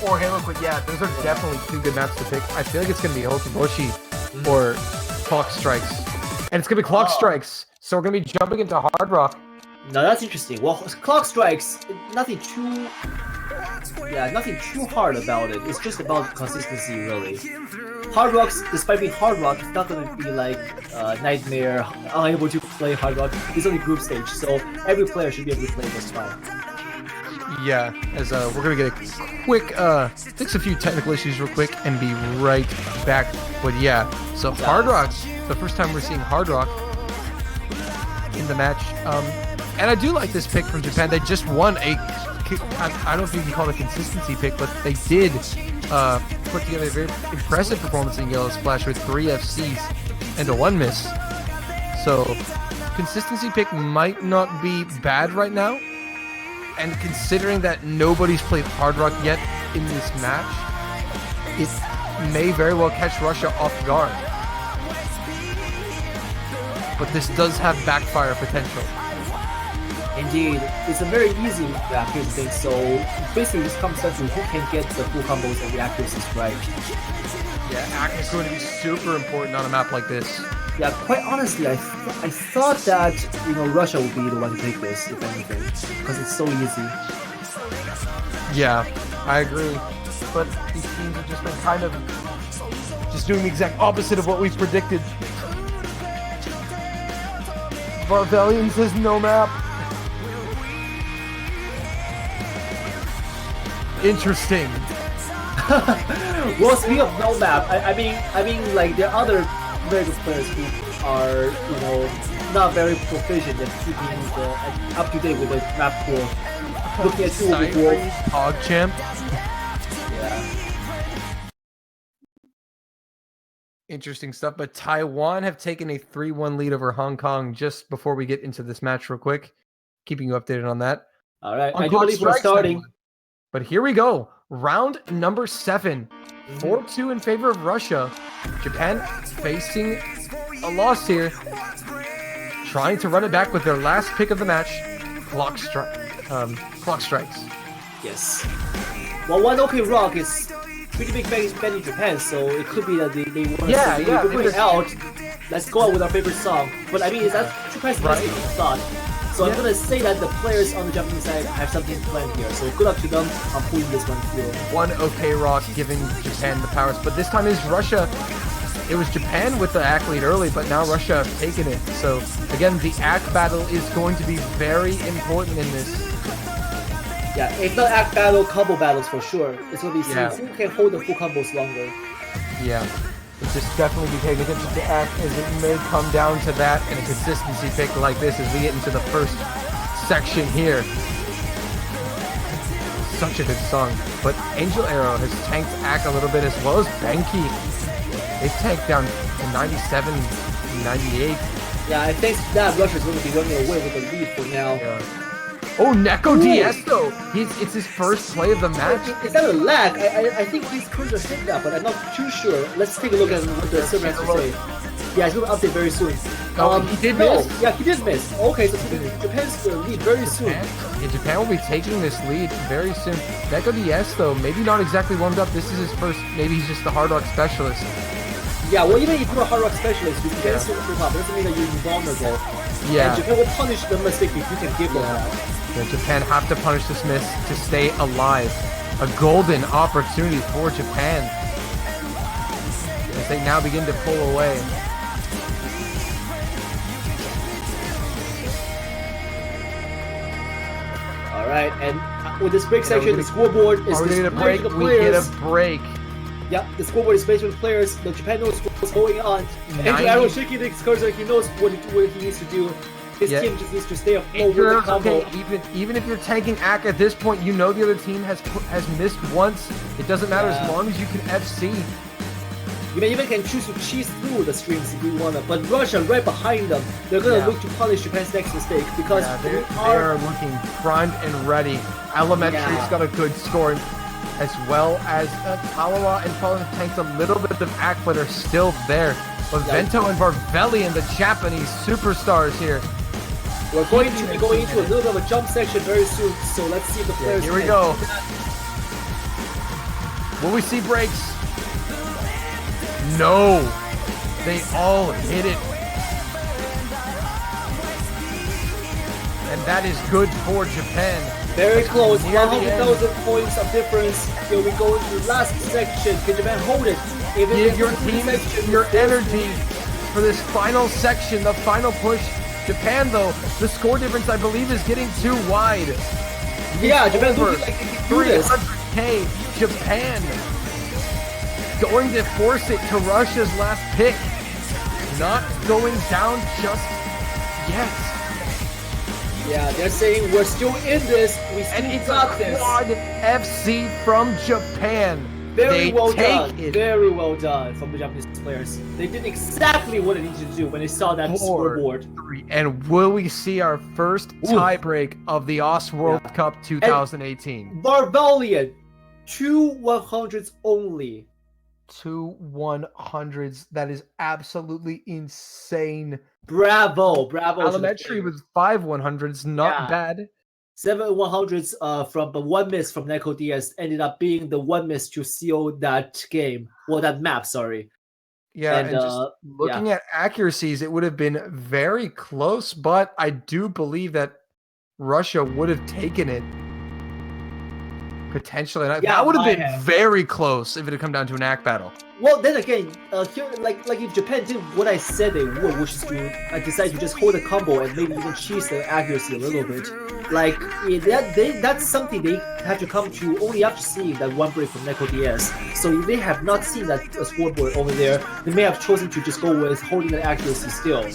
C: Or Halo Queen, yeah, those are definitely two good maps to pick. I feel like it's going to be Hokiboshi or Clock Strikes. And it's going to be Clock Strikes, so we're going to be jumping into Hard Rock.
B: No, that's interesting. Well, Clock Strikes, nothing too hard about it. It's just about consistency, really. Hard Rocks, despite being Hard Rock, it's not going to be like Nightmare, unable to play Hard Rock. It's only group stage, so every player should be able to play this fine.
C: Yeah, as we're gonna get a quick fix a few technical issues real quick and be right back. But yeah, so Hard Rock, the first time we're seeing Hard Rock in the match. And I do like this pick from Japan. They just won a, I don't know if you can call it a consistency pick, but they did put together a very impressive performance in Yellow Splash with 3 FCs and a 1 miss. So consistency pick might not be bad right now. And considering that nobody's played Hard Rock yet in this match, it may very well catch Russia off guard. But this does have backfire potential.
B: Indeed, it's a very easy reactive thing, so basically this comes down to who can get the full combos and the accuracies right.
C: Yeah, accuracy is going to be super important on a map like this.
B: Yeah, quite honestly, I thought that Russia would be the one to take this, if anything, because it's so easy.
C: Yeah, I agree. But these teams have just been kind of just doing the exact opposite of what we predicted. Barbellion says no map. Interesting.
B: Well, speaking of no map, I mean, like there are other very good players who are, not very proficient at keeping up to date with the map pool. Looking at
C: PogChamp.
B: Yeah.
C: Interesting stuff. But Taiwan have taken a 3-1 lead over Hong Kong just before we get into this match real quick. Keeping you updated on that.
B: All right. I do believe we're starting.
C: But here we go. Round number 7. 4-2 in favor of Russia. Japan facing a loss here. Trying to run it back with their last pick of the match. Clock Strikes.
B: Yes. Well, one OK Rock is pretty big fan in Japan, so it could be that they want to put it out. Let's go out with our favorite song. But I mean, is that Japan's thought? So I'm gonna say that the players on the Japanese side have something planned here. So good luck to them on pulling this one through.
C: One OK Rock giving Japan the powers, but this time is Russia. It was Japan with the ACK lead early, but now Russia have taken it. So again, the ACK battle is going to be very important in this.
B: Yeah, if not ACK battle, combo battles for sure. It's gonna be who can hold the full combos longer.
C: Yeah. Just definitely be paying attention to ACK, as it may come down to that in a consistency pick like this as we get into the first section here. Such a good song. But Angel Arrow has tanked ACK a little bit, as well as Benki. They've tanked down to 97, 98.
B: Yeah, I think that Russia's going to be running away with the lead for now.
C: Yeah. Oh, Neko Diesto! It's his first play of the match.
B: Is that a lag? I think these crews are hitting that, but I'm not too sure. Let's take a look at what the server has to say. Yeah, he's going to update very soon.
C: He did miss?
B: Yeah, he did miss. Okay, so Japan's going to lead very soon.
C: Yeah, Japan will be taking this lead very soon. Neko Diesto, maybe not exactly warmed up. This is his first, maybe he's just the Hard Rock specialist.
B: Yeah, well, even if you're a Hard Rock specialist, you can get super top. It doesn't mean that you're invulnerable.
C: Yeah.
B: And Japan will punish the mistake if you can give them that.
C: Yeah, Japan have to punish this miss to stay alive. A golden opportunity for Japan as they now begin to pull away.
B: All right, and with this break section, the scoreboard is
C: displaying the players. We get a break.
B: Yep, the scoreboard is based on the players. The Japan knows what's going on. Angel Arrow shaking the cursor. He knows what he needs to do. His
C: Yeah.
B: team just needs to stay afloat with the
C: Girls,
B: combo.
C: okay, even if you're tanking Ak at this point, you know the other team has missed once. It doesn't matter as long as you can FC.
B: You even can choose to cheese through the strings if you wanna, but Russia right behind them, they're gonna look to punish Japan's next mistake because
C: they are looking primed and ready. Elementary's got a good score, as well as Talawa and Fallen tanked a little bit of Ak, but are still there. But Vento and Varvelian, the Japanese superstars here.
B: We're going to be going into a little bit of a jump section very soon, so let's see if the players.
C: Here we go. Will we see breaks? No, they all hit it. And that is good for Japan.
B: Very close,
C: Near the
B: 100,000 points of difference. Here we go into the last section. Can Japan hold it?
C: Give your team your energy for this final section, the final push. Japan, though, the score difference, I believe, is getting too wide.
B: Yeah, Japan looking like they can do this.
C: 300K. Japan going to force it to Russia's last pick. Not going down just yet.
B: Yeah, they're saying we're still in this. We still
C: And it's
B: got
C: a
B: this.
C: quad FC from Japan.
B: Very well done.
C: It.
B: Very well done from the Japanese players. They did exactly what they needed to do when they saw that scoreboard.
C: And will we see our first tiebreak of the OS World Cup 2018?
B: Varvelian, 2 100s only.
C: 2 100s. That is absolutely insane.
B: Bravo.
C: Elementary was 5 100s. Not bad.
B: 7 100s from the one miss from Neko Diaz ended up being the one miss to seal that game. Well, that map, sorry.
C: Yeah, and just looking at accuracies, it would have been very close, but I do believe that Russia would have taken it. Potentially. That would have been very close if it had come down to an Ak battle.
B: Well, then again, here, like if Japan did what I said they would, which is to decide to just hold the combo and maybe even cheese the accuracy a little bit, like that's something they have to come to only after seeing that one break from Neko Diaz. So if they have not seen that scoreboard over there, they may have chosen to just go with holding the accuracy still.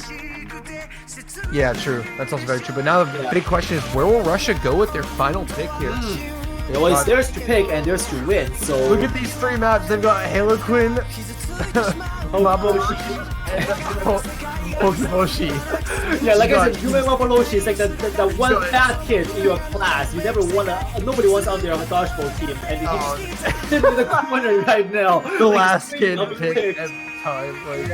C: Yeah, true. That's also very true. But now the big question is, where will Russia go with their final pick here?
B: Well, it's theirs to pick and theirs to win. So
C: look at these three maps. They've got Halo Quinn, Pokiboshi.
B: Yeah, like I said, Yume Mapoloshi is like the one bad kid in your class. You never wanna. Nobody wants out there on a dodgeball team, and he's sitting in the corner right now.
C: The last kid picked every time. Like,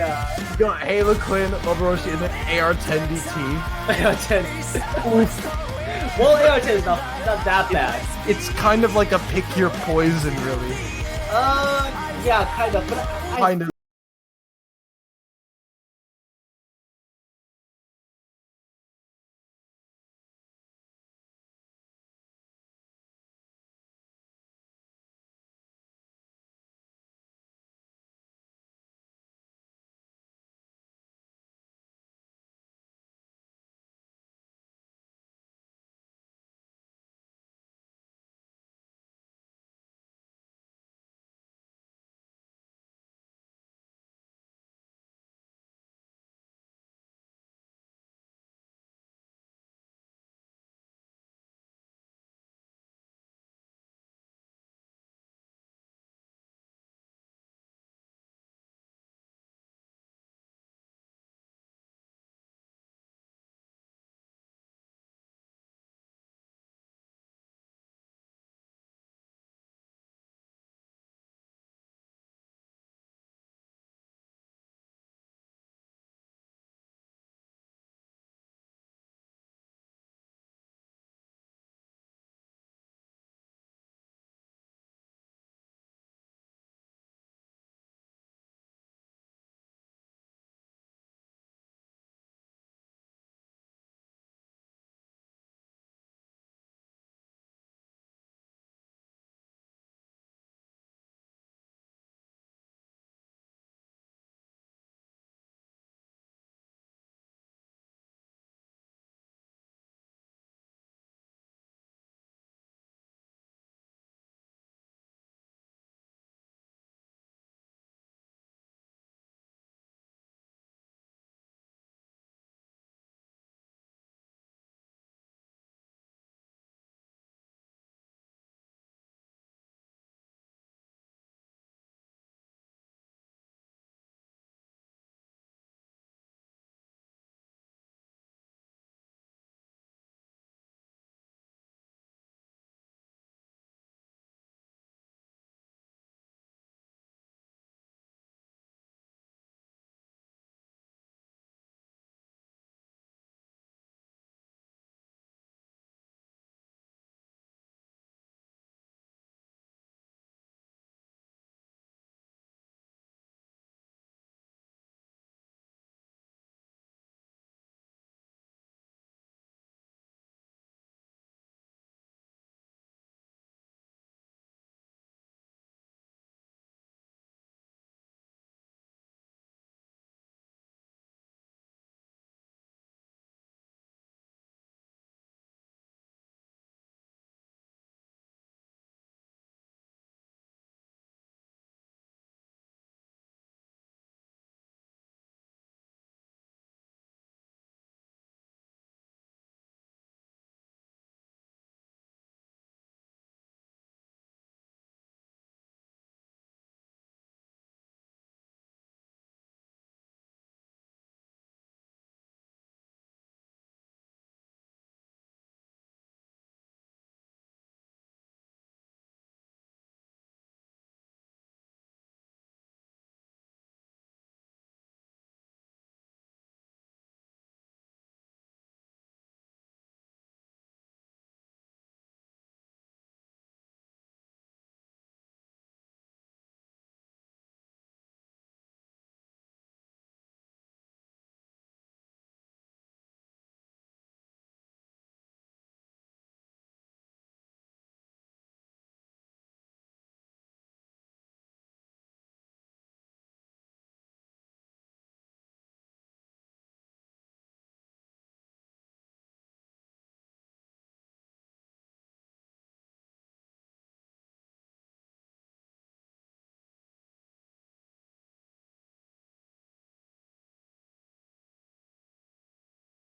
C: you got Halo Quinn, Mapoloshi, and then AR-10DT.
B: AR-10. Oof. Well, AR-10 is not that bad.
C: It's kind of like a pick your poison, really.
B: Yeah, kind of. But
C: Kind of.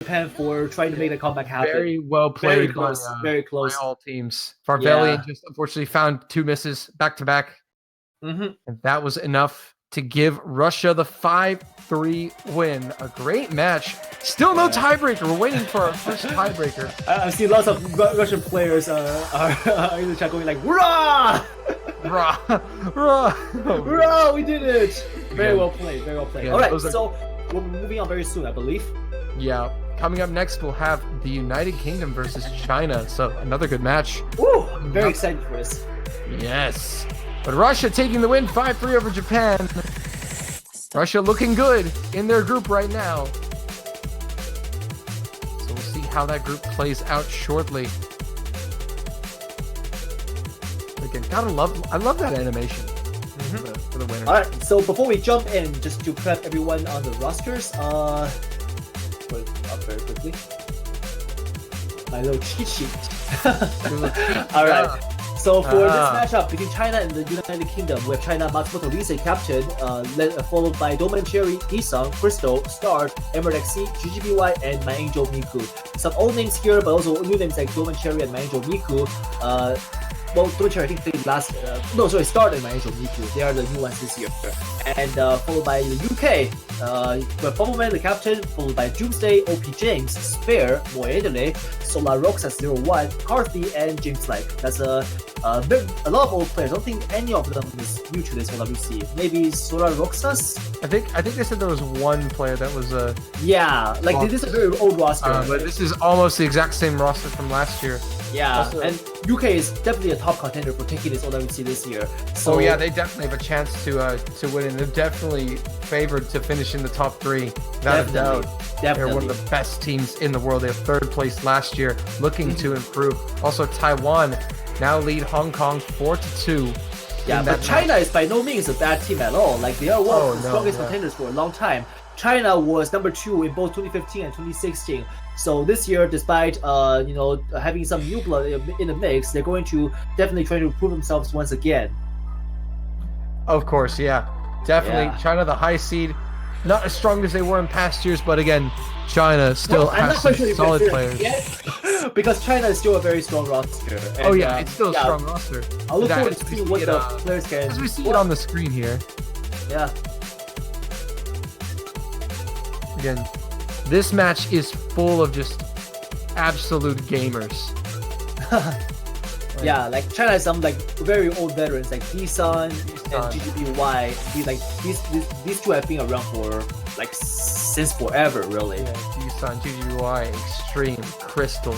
B: Japan for trying to make the comeback happen.
C: Very well played.
B: Very close. Very
C: By
B: close.
C: all teams. Farvellian just unfortunately found 2 misses back to back. And that was enough to give Russia the 5-3 win. A great match. Still no tiebreaker. We're waiting for our first tiebreaker.
B: I've seen lots of Russian players are in the chat going like, "Rah!
C: Rah! Rah!
B: Rah! We did it!" Very well played. Very well played.
C: Yeah,
B: All right, so we're moving on very soon, I believe.
C: Yeah. Coming up next, we'll have the United Kingdom versus China. So another good match.
B: Woo! Very excited for this.
C: Yes. But Russia taking the win 5-3 over Japan. Russia looking good in their group right now. So we'll see how that group plays out shortly. Again, I love that animation for the winner.
B: All right, so before we jump in, just to prep everyone on the rosters, put it up very quickly. My little cheat sheet. All right. So for this matchup between China and the United Kingdom, we have China Matsumoto Rise captain, followed by Doman Cherry, Isang, Crystal, Star, Emerald XC, GGBY, and My Angel Miku. Some old names here, but also new names like Doman Cherry and My Angel Miku. Well, Doman Cherry I think played last. Star and My Angel Miku. They are the new ones this year. And followed by the UK, we have Bubbleman, the captain, followed by Doomsday, OP James, Spare, Moedele, Solar Roxa 01, Carthy, and James Like. That's a lot of old players. I don't think any of them is new to this WC. Maybe Solar Roxas?
C: I think they said there was one player that was
B: yeah, like this is a very old roster.
C: But this is almost the exact same roster from last year.
B: Yeah,
C: also,
B: and UK is definitely a top contender for taking this WC this year. So
C: yeah, they definitely have a chance to win, and they're definitely favored to finish in the top 3. Without a doubt.
B: Definitely.
C: They're one of the best teams in the world. They have 3rd place last year, looking to improve. Also, Taiwan now lead Hong Kong 4-2.
B: Yeah, but China is by no means a bad team at all. Like they are one of the strongest contenders for a long time. China was number 2 in both 2015 and 2016. So this year, despite having some new blood in the mix, they're going to definitely try to prove themselves once again.
C: Of course, yeah, definitely. Yeah. China, the high seed, not as strong as they were in past years, but again, China still has some solid players.
B: Because China is still a very strong roster. And,
C: it's still a strong roster.
B: I'll look forward to see what the players can.
C: As we see it on the screen here.
B: Yeah.
C: Again, this match is full of just absolute gamers.
B: Yeah, like China has some like very old veterans like D-Sun and GGBY. These two have been around for like since forever, really.
C: Yeah, D-Sun, GGBY, Extreme, Crystal.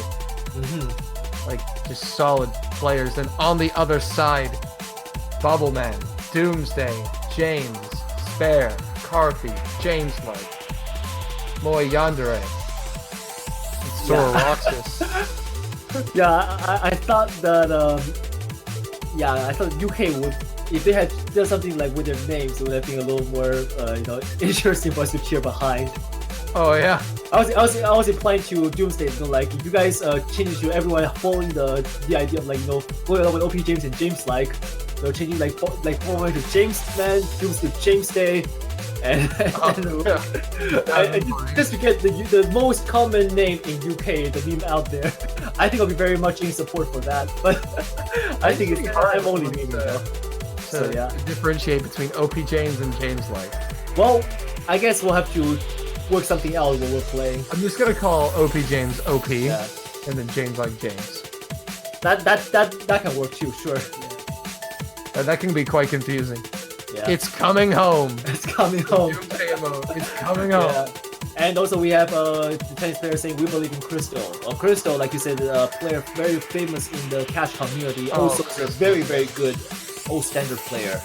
C: Like just solid players. And on the other side, Bubbleman, Doomsday, James, Spare, Carthy, James Like, Moy Yandere, and Sora Roxas.
B: Yeah, I thought that I thought UK would, if they had done something like with their names, it would have been a little more interesting for us to cheer behind.
C: Oh yeah.
B: I was implying to Doomsday, like you guys changing to everyone following the idea of going along with OP James and James changing following to James Man, Doomsday to James Day. And just to get the most common name in UK, the meme out there, I think I'll be very much in support for that. But I think I'm only memeing though. So yeah,
C: differentiate between OP James and James Like.
B: Well, I guess we'll have to work something out when we're playing.
C: I'm just gonna call OP James OP, and then James Like James.
B: That can work too, sure.
C: That can be quite confusing.
B: Yeah.
C: It's coming home.
B: It's coming home.
C: It's coming home.
B: Yeah. And also we have the Chinese player saying we believe in Crystal. Crystal, like you said, a player very famous in the Cash community. Also a very, very good old standard player.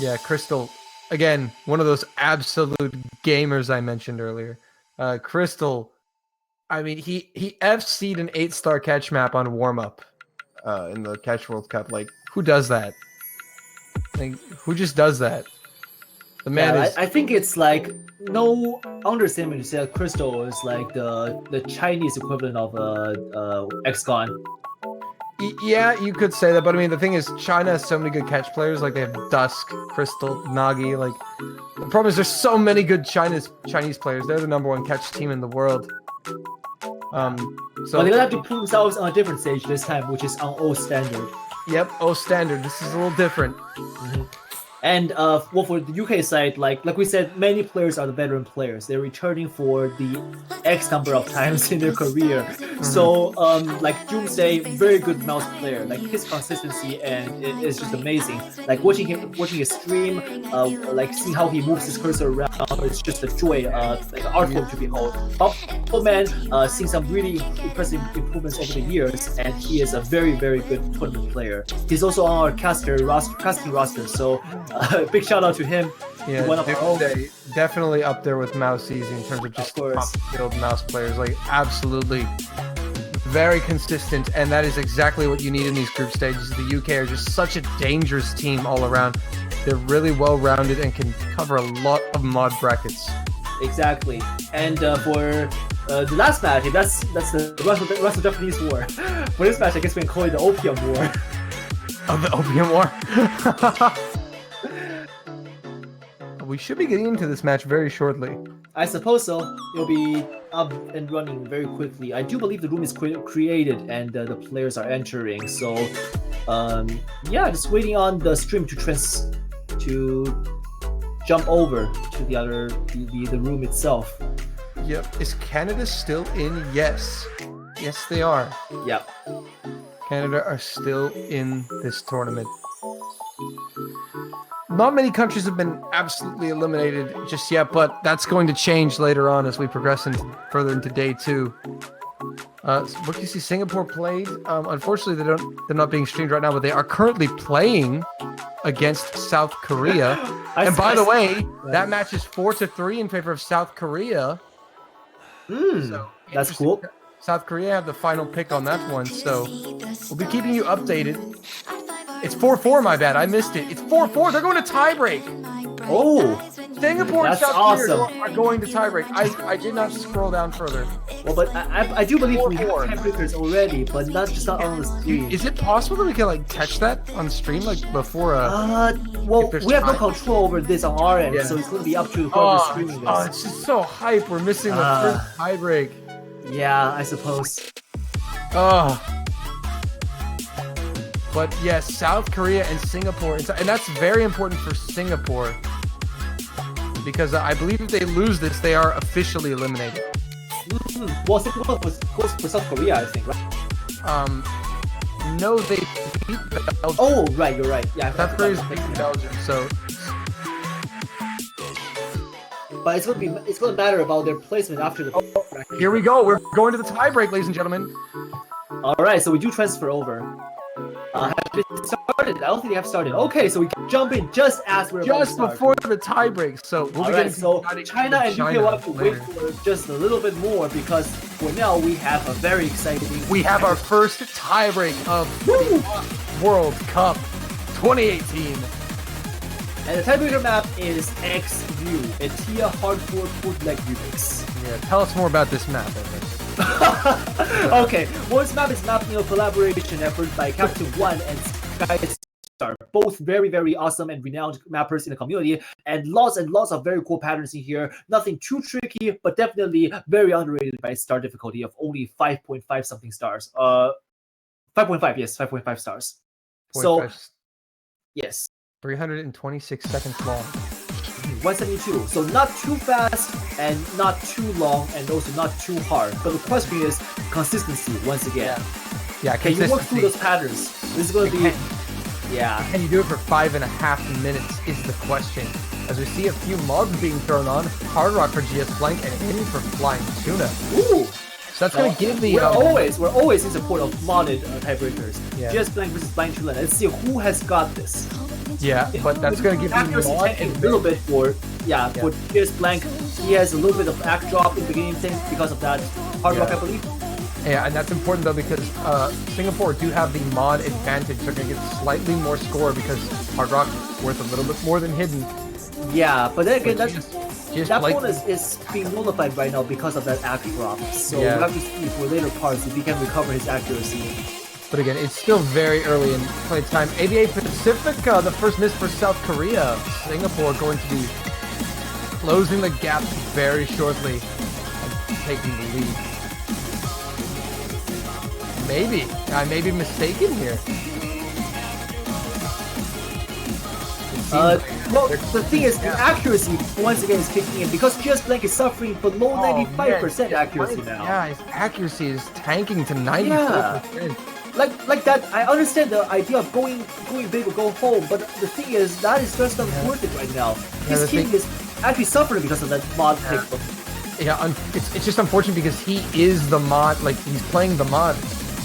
C: Yeah, Crystal, again, one of those absolute gamers I mentioned earlier. Crystal, I mean, he FC'd an 8-star catch map on warm-up in the Catch World Cup. Like, who does that? Like, who just does that? The man is...
B: I think it's like no understatement to say that Crystal is like the Chinese equivalent of XCon.
C: Yeah, you could say that, but I mean, the thing is, China has so many good catch players. Like, they have Dusk, Crystal, Nagi. Like, the problem is there's so many good Chinese players. They're the #1 catch team in the world. So
B: they're gonna have to prove themselves on a different stage this time, which is on O standard.
C: Yep, O standard. This is a little different.
B: And well, for the UK side, like we said, many players are the veteran players. They're returning for the X number of times in their career. So like Doomsday, very good mouse player. Like his consistency and it is just amazing. Like watching his stream, like seeing how he moves his cursor around, it's just a joy, like an art form to behold. Man, seeing some really impressive improvements over the years, and he is a very, very good tournament player. He's also on our casting roster, so big shout out to him.
C: Yeah,
B: one of our own.
C: Definitely up there with Mouse Easy in terms of just top skilled mouse players. Like, absolutely very consistent, and that is exactly what you need in these group stages. The UK are just such a dangerous team all around. They're really well-rounded and can cover a lot of mod brackets. Exactly.
B: And for the last match, that's the Russo-Japanese War. For this match, I guess we can call it the Opium War.
C: Oh, the Opium War? We should be getting into this match very shortly.
B: I suppose so. It'll be up and running very quickly. I do believe the room is created and the players are entering. So, yeah, just waiting on the stream to jump over to the room itself.
C: Yep. Is Canada still in? Yes. Yes, they are.
B: Yep.
C: Canada are still in this tournament. Not many countries have been absolutely eliminated just yet, but that's going to change later on as we progress further into day 2. What do you see? Singapore played. Unfortunately, they're not being streamed right now, but they are currently playing against South Korea. And by the way, that match is 4-3 in favor of South Korea.
B: So, that's cool.
C: South Korea have the final pick on that one, so we'll be keeping you updated. It's 4-4, my bad. I missed it. It's 4-4. They're going to tiebreak.
B: Oh,
C: Singapore and
B: that's
C: South Korea
B: awesome.
C: are going to tiebreak. I did not scroll down further.
B: Well, but I do believe we have tiebreakers already, but not on the stream.
C: Is it possible that we can like catch that on stream like before?
B: Well, we have no control over this on our end, so it's going to be up to whoever's streaming this.
C: Oh, it's just so hype. We're missing the first tiebreak.
B: Yeah, I suppose.
C: Oh. But yes, South Korea and Singapore, and that's very important for Singapore because I believe if they lose this, they are officially eliminated.
B: Well, Singapore goes for South Korea, I think, right?
C: No, they beat Belgium.
B: Oh, right, you're right. Yeah,
C: South Korea's beat Belgium, so.
B: But it's gonna matter about their placement after the.
C: Here we go. We're going to the tiebreak, ladies and gentlemen.
B: All right, so we do transfer over. Have it started? I don't think they have started. Okay, so we can jump in just as we're
C: just before the tiebreak. So we'll be getting
B: so China and UK will have to wait for just a little bit more because for now we have a very exciting.
C: We have our first tiebreak of the World Cup 2018.
B: And the tiebreaker map is X-View, a Tia hardcore bootleg remix.
C: Yeah, tell us more about this map, Evan.
B: Okay, well, this map is mapping a collaboration effort by Captain One and Skystar, both very, very awesome and renowned mappers in the community, and lots of very cool patterns in here. Nothing too tricky, but definitely very underrated by star difficulty of only 5.5 something stars. 5.5, yes, 5.5 stars. So, yes.
C: 326 seconds long.
B: 172. So not too fast and not too long and also not too hard. But the question is consistency once again.
C: Yeah,
B: can you work through those patterns? This is going to be... Yeah.
C: Can you do it for 5.5 minutes is the question. As we see a few mods being thrown on, Hard Rock for GS Blank and Hidden for Flying Tuna.
B: Ooh!
C: So that's going to give the...
B: We're always in support of modded tiebreakers.
C: Yeah.
B: GS Blank versus Flying Tuna. Let's see who has got this.
C: Yeah, but that's going to give you
B: mod a little bit for for GS Blank. He has a little bit of act drop in the beginning thing because of that Hard Rock, I believe.
C: Yeah, and that's important though because Singapore do have the mod advantage. They're going to get slightly more score because Hard Rock is worth a little bit more than Hidden.
B: Yeah, but then again, that bonus is being nullified right now because of that act drop. So we have to see for later parts if he can recover his accuracy.
C: But again, it's still very early in play time. ABA Pacific, the first miss for South Korea. Singapore going to be closing the gap very shortly and taking the lead. Maybe. I may be mistaken here.
B: Well, the thing is, the accuracy once again is kicking in because GS Blank is suffering below 95% accuracy now.
C: Yeah, his accuracy is tanking to 94%.
B: Like that, I understand the idea of going big or go home, but the thing is, that is just not worth it right now. His team is actually suffering because of that mod pick.
C: Yeah, it's just unfortunate because he is the mod, like he's playing the mod.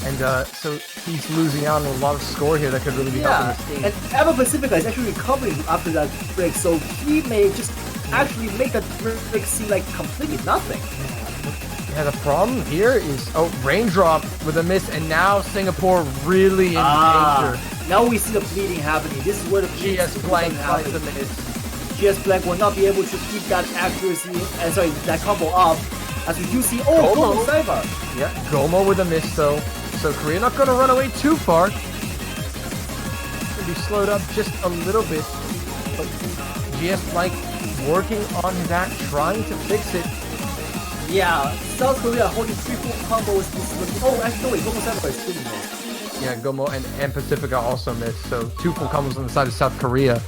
C: And so he's losing out on a lot of score here that could really be helping his team.
B: And Ava Pacifica is actually recovering after that break, so he may just actually make that break seem like completely nothing.
C: Yeah, the problem here is, Raindrop with a miss, and now Singapore really in danger.
B: Now we see the bleeding happening. This is where the
C: GS Blank finds the miss.
B: GS Blank will not be able to keep that accuracy, that combo up, as we do see, Gomo Cyber.
C: Yeah, Gomo with a miss though. So Korea not going to run away too far. Going to be slowed up just a little bit. But GS Blank working on that, trying to fix it.
B: Yeah, South Korea holding 3 full combos. Actually, no, wait, Gomo Cyber is doing this.
C: Yeah, Gomo and Pacifica also missed. So 2 full combos on the side of South Korea.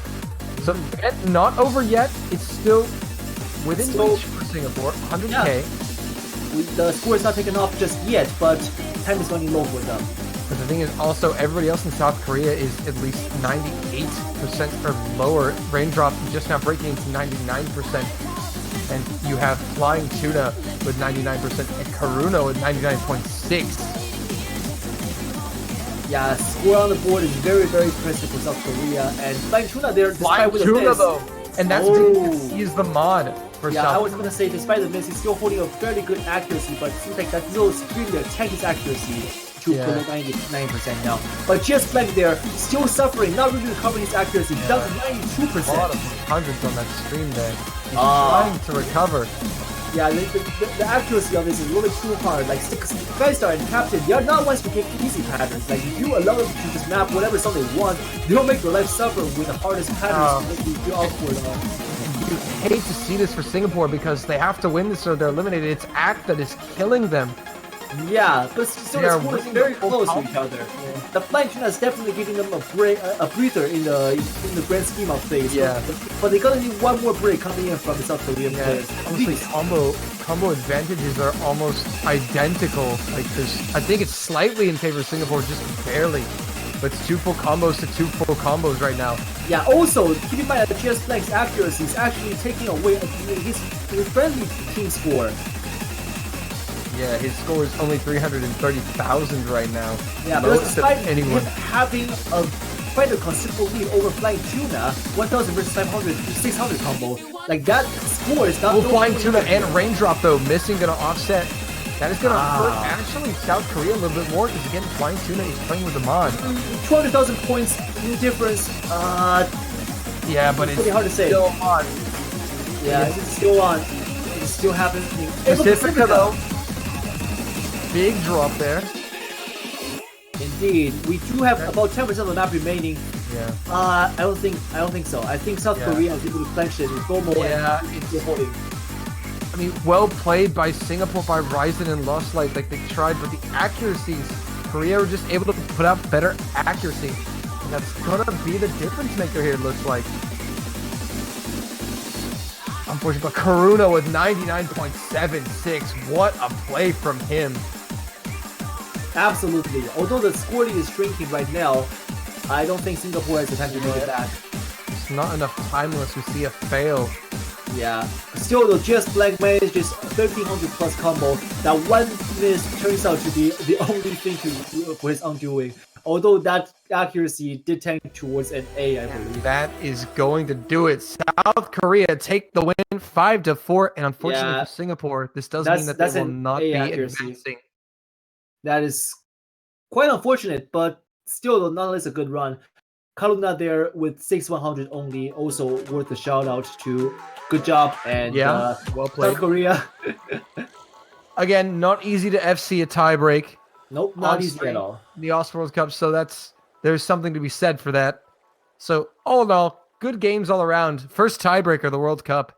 C: So not over yet. It's still within reach for Singapore. 100K.
B: Yeah. The score is not taken off just yet, but time is running low for them.
C: But the thing is also, everybody else in South Korea is at least 98% or lower. Raindrop just now breaking into 99%. And you have Flying Tuna with 99% and Karuno with 99.6.
B: Yeah, score on the board is very, very impressive for South Korea. And Flying Tuna there, despite with
C: Tuna
B: the miss,
C: though. And that's because he's the mod for South Korea.
B: I was going to say, despite the miss, he's still holding a fairly good accuracy, but it seems like that little screen there tanked his accuracy to below 99% now. But GS Blank there, still suffering, not really recovering his accuracy, down to 92%.
C: A lot of hundreds on that stream there. He's trying to recover.
B: Yeah, the accuracy of this is a little bit too hard. Like, Skystar and Captain, they are not ones to pick easy patterns. Like, if you allow them to just map whatever song they want, they'll make your life suffer with the hardest patterns to make you feel awkward on.
C: You hate to see this for Singapore because they have to win this or they're eliminated. It's Act that is killing them.
B: Yeah, but still the score is very close to each other. Yeah. The Flying Tuna is definitely giving them a breather in the grand scheme of things.
C: Yeah.
B: But they're gonna need one more break coming in from the South Korean players.
C: Honestly, combo advantages are almost identical. Like I think it's slightly in favor of Singapore, just barely. But it's 2 full combos to 2 full combos right now.
B: Yeah, also, keep in mind that GS Blank's accuracy is actually taking away his friendly team score.
C: Yeah, his score is only 330,000 right now.
B: Yeah, but despite him having quite a considerable lead over Flying Tuna, 1,000 versus 500, 600 combo, like that score is not...
C: Flying Tuna and Raindrop though, missing, gonna offset. That is gonna hurt actually South Korea a little bit more because again, Flying Tuna is playing with the mod.
B: 200,000 points difference,
C: yeah, but it's
B: pretty hard to say.
C: Still on.
B: Yeah, it's still on. It's still happening.
C: Pacifica though. Big drop there.
B: Indeed, we do have about 10% of the map remaining.
C: Yeah.
B: I don't think so. I think South Korea is able to clench it with Gomo and it's holding.
C: I mean, well played by Singapore, by Ryzen and Lost Light. Like they tried, but the accuracies, Korea were just able to put out better accuracy, and that's gonna be the difference maker here. It looks like. Unfortunately, but Karuno with 99.76. What a play from him.
B: Absolutely. Although the score lead is shrinking right now, I don't think Singapore has the time to make it back.
C: It's not enough time unless we see a fail.
B: Yeah. Still, though, GS Black managed this 1,300 plus combo. That one miss turns out to be the only thing for his undoing. Although that accuracy did tend towards an A, I believe.
C: That is going to do it. South Korea take the win 5-4, and unfortunately for Singapore, this does mean that they will not be advancing.
B: That is quite unfortunate, but still, nonetheless, a good run. Kaluna there with 6,100 only, also worth a shout out to. Good job, and
C: well played.
B: South Korea.
C: Again, not easy to FC a tie break.
B: Nope,
C: on
B: not easy
C: screen
B: at all.
C: in the Austin World Cup. So there's something to be said for that. So all in all, good games all around. First tiebreaker of the World Cup.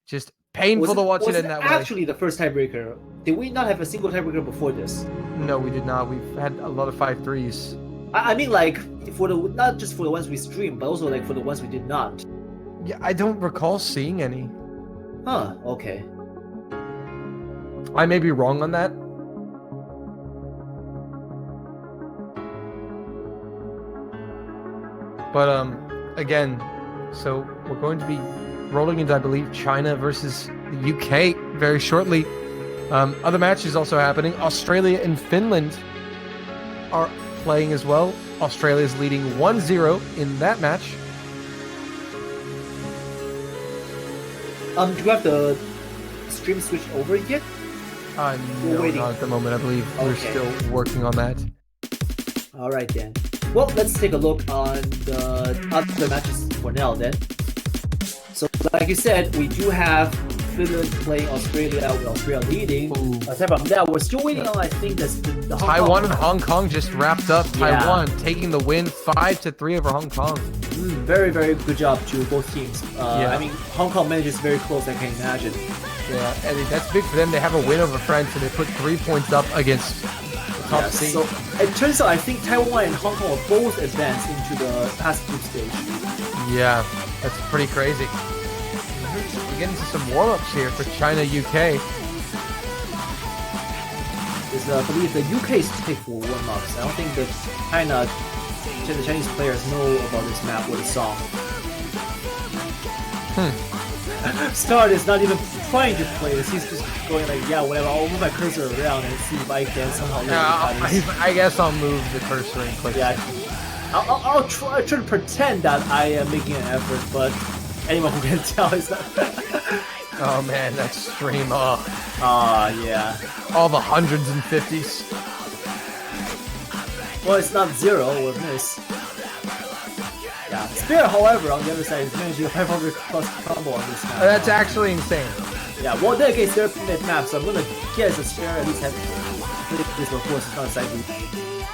C: Just painful to watch it
B: Was
C: in
B: it
C: that way.
B: actually the first tiebreaker? Did we not have a single tiebreaker before this?
C: No, we did not. We've had a lot of 5-3s.
B: I mean, like for the not just for the ones we streamed, but also like for the ones we did not.
C: Yeah, I don't recall seeing any.
B: Huh. Okay.
C: I may be wrong on that. But again, so we're going to be rolling into, I believe, China versus the UK very shortly. Other matches also happening. Australia and Finland are playing as well. Australia is leading 1-0 in that match.
B: Do you have the stream switched over yet?
C: No,
B: waiting.
C: not at the moment. I believe we're
B: Okay.
C: still working on that.
B: All right then. Well, let's take a look on the other matches for now then. So, like you said, we do have Finland playing Australia, with Australia leading.
C: Ooh.
B: Aside from that, we're still waiting on, I think, the Hong
C: Taiwan
B: Kong.
C: and Hong Kong just wrapped up.
B: Yeah.
C: Taiwan taking the win 5-3 over Hong Kong.
B: Very, very good job to both teams.
C: Yeah.
B: I mean, Hong Kong manages very close, I can imagine.
C: Yeah, I mean, that's big for them. They have a win over France, and they put 3 points up against the top
B: Yeah,
C: seed.
B: so it turns out I think Taiwan and Hong Kong are both advanced into the past group stage.
C: Yeah, that's pretty crazy. We get into some warm-ups here for China, UK.
B: Is I believe the UK's pick for warm-ups. I don't think the Chinese players know about this map or the song. Star is not even trying to play this. He's just going like, yeah, whatever. I'll move my cursor around and see if I can somehow learn the patterns.
C: I guess I'll move the cursor and click.
B: Yeah, I'll try to pretend that I am making an effort, but anyone who can tell is not.
C: Oh man, that stream. Oh,
B: Yeah.
C: all the hundreds and 50s.
B: Well, it's not zero or miss. Yeah. Spear, however, on the other side is managing a 500 plus combo on this map.
C: That's actually insane.
B: Yeah, well, then against their mid map, so I'm gonna guess a Spear at least has played this before, so it's not a side loop.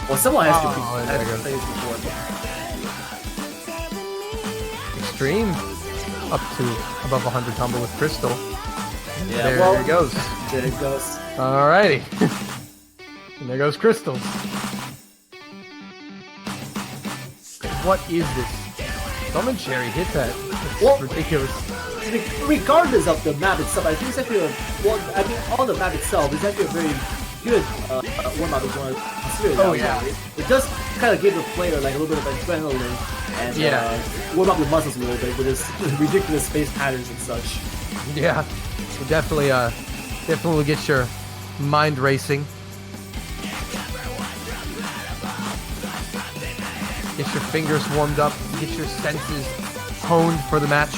B: Well, someone has to
C: there we go.
B: play this before.
C: Extreme. Up to above 100 combo with Crystal.
B: Yeah,
C: There
B: well,
C: it goes.
B: There it goes.
C: Alrighty. And there goes Crystal. What is this? Summon Cherry hit that. It's
B: Well-
C: ridiculous.
B: Regardless of the map itself, I think it's actually on the map itself, it's actually a very good warm-up if you want to consider it that
C: Oh,
B: way.
C: yeah.
B: It does kind of give the player like a little bit of adrenaline and warm up the muscles a little bit with this ridiculous space patterns and such.
C: Yeah. So definitely get your mind racing. Get your fingers warmed up. Get your senses honed for the match.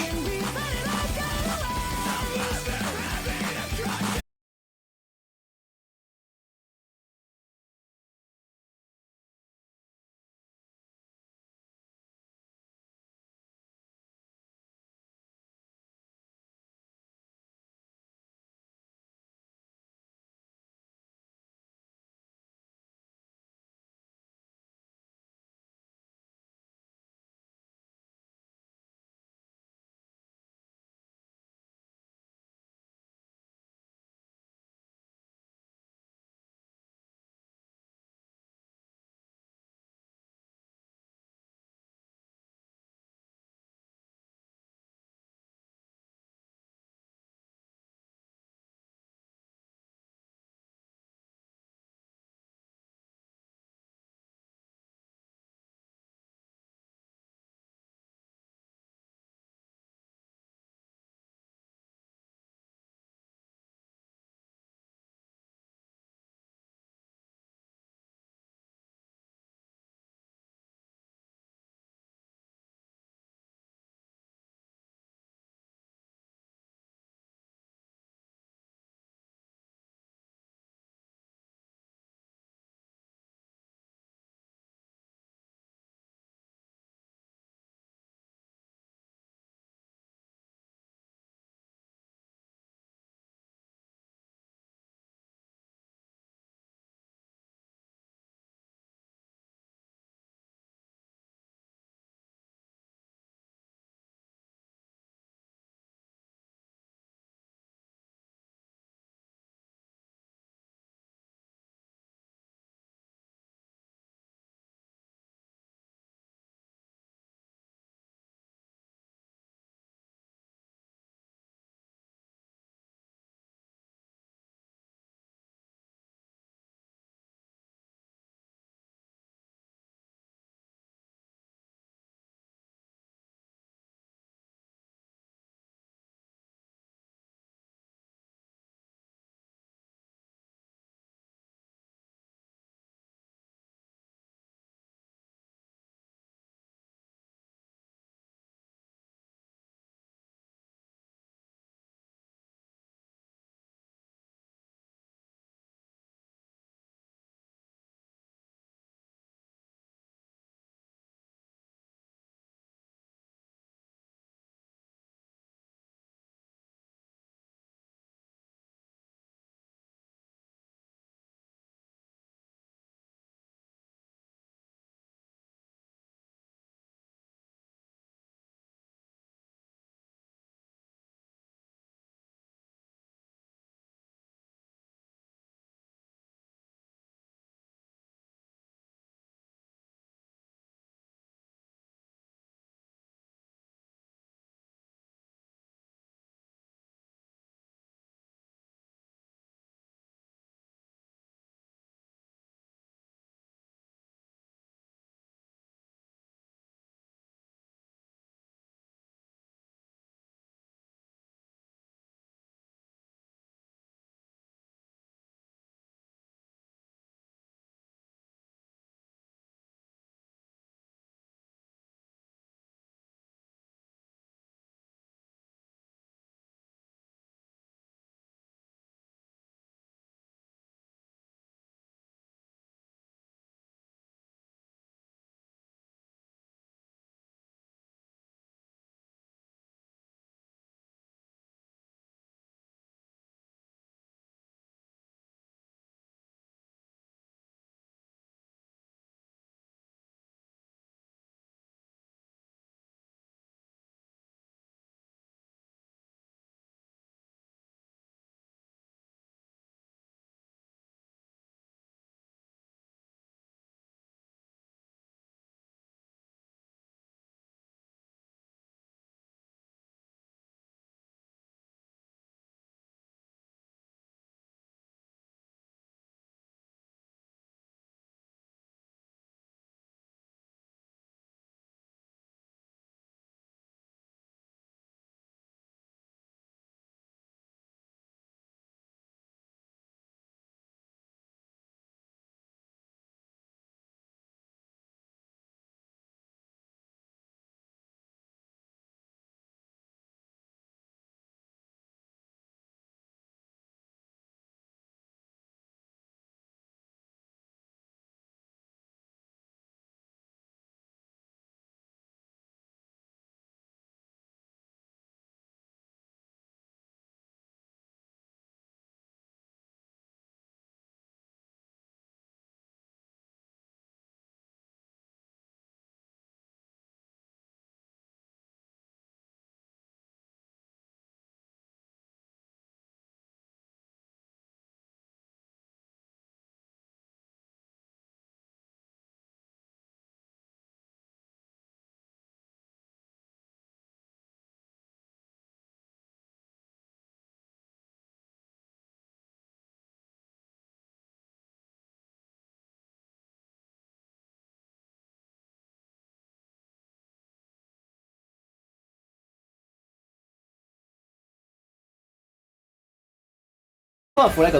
B: on for like a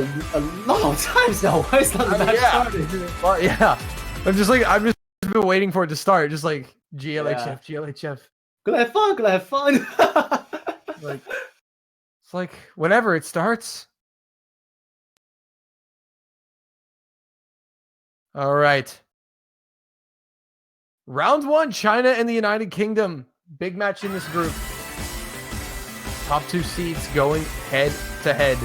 B: lot of times now. Why is not the match started?
C: Well, yeah. I'm just been waiting for it to start. Just like GLHF, GLHF.
B: Gonna have fun. Gonna have fun.
C: Like, it's like whenever it starts. All right. Round 1, China and the United Kingdom. Big match in this group. Top 2 seeds going head to head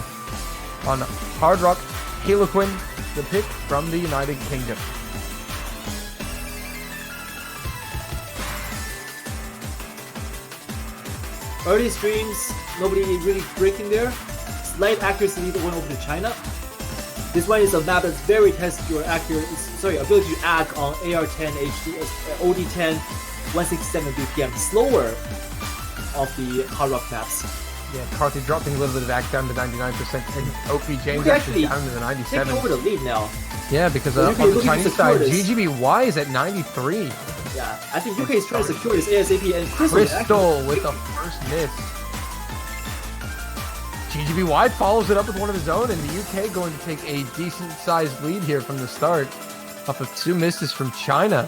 C: on Hard Rock Harlequin, the pick from the United Kingdom.
B: Early streams, nobody really breaking there. Slight accuracy lead went over to China. This one is a map that's very tested your ability to act on AR10, HD, OD10, 167 BPM, slower of the Hard Rock maps.
C: Yeah, Carthy dropping a little bit of act down to 99%, and OP James actually down to the 97.
B: Taking over the lead now.
C: Yeah, because on the Chinese side, GGBY is at 93.
B: Yeah, I think UK is trying to secure this ASAP, and
C: Crystal with the first miss. GGBY follows it up with one of his own, and the UK going to take a decent-sized lead here from the start, off of 2 misses from China.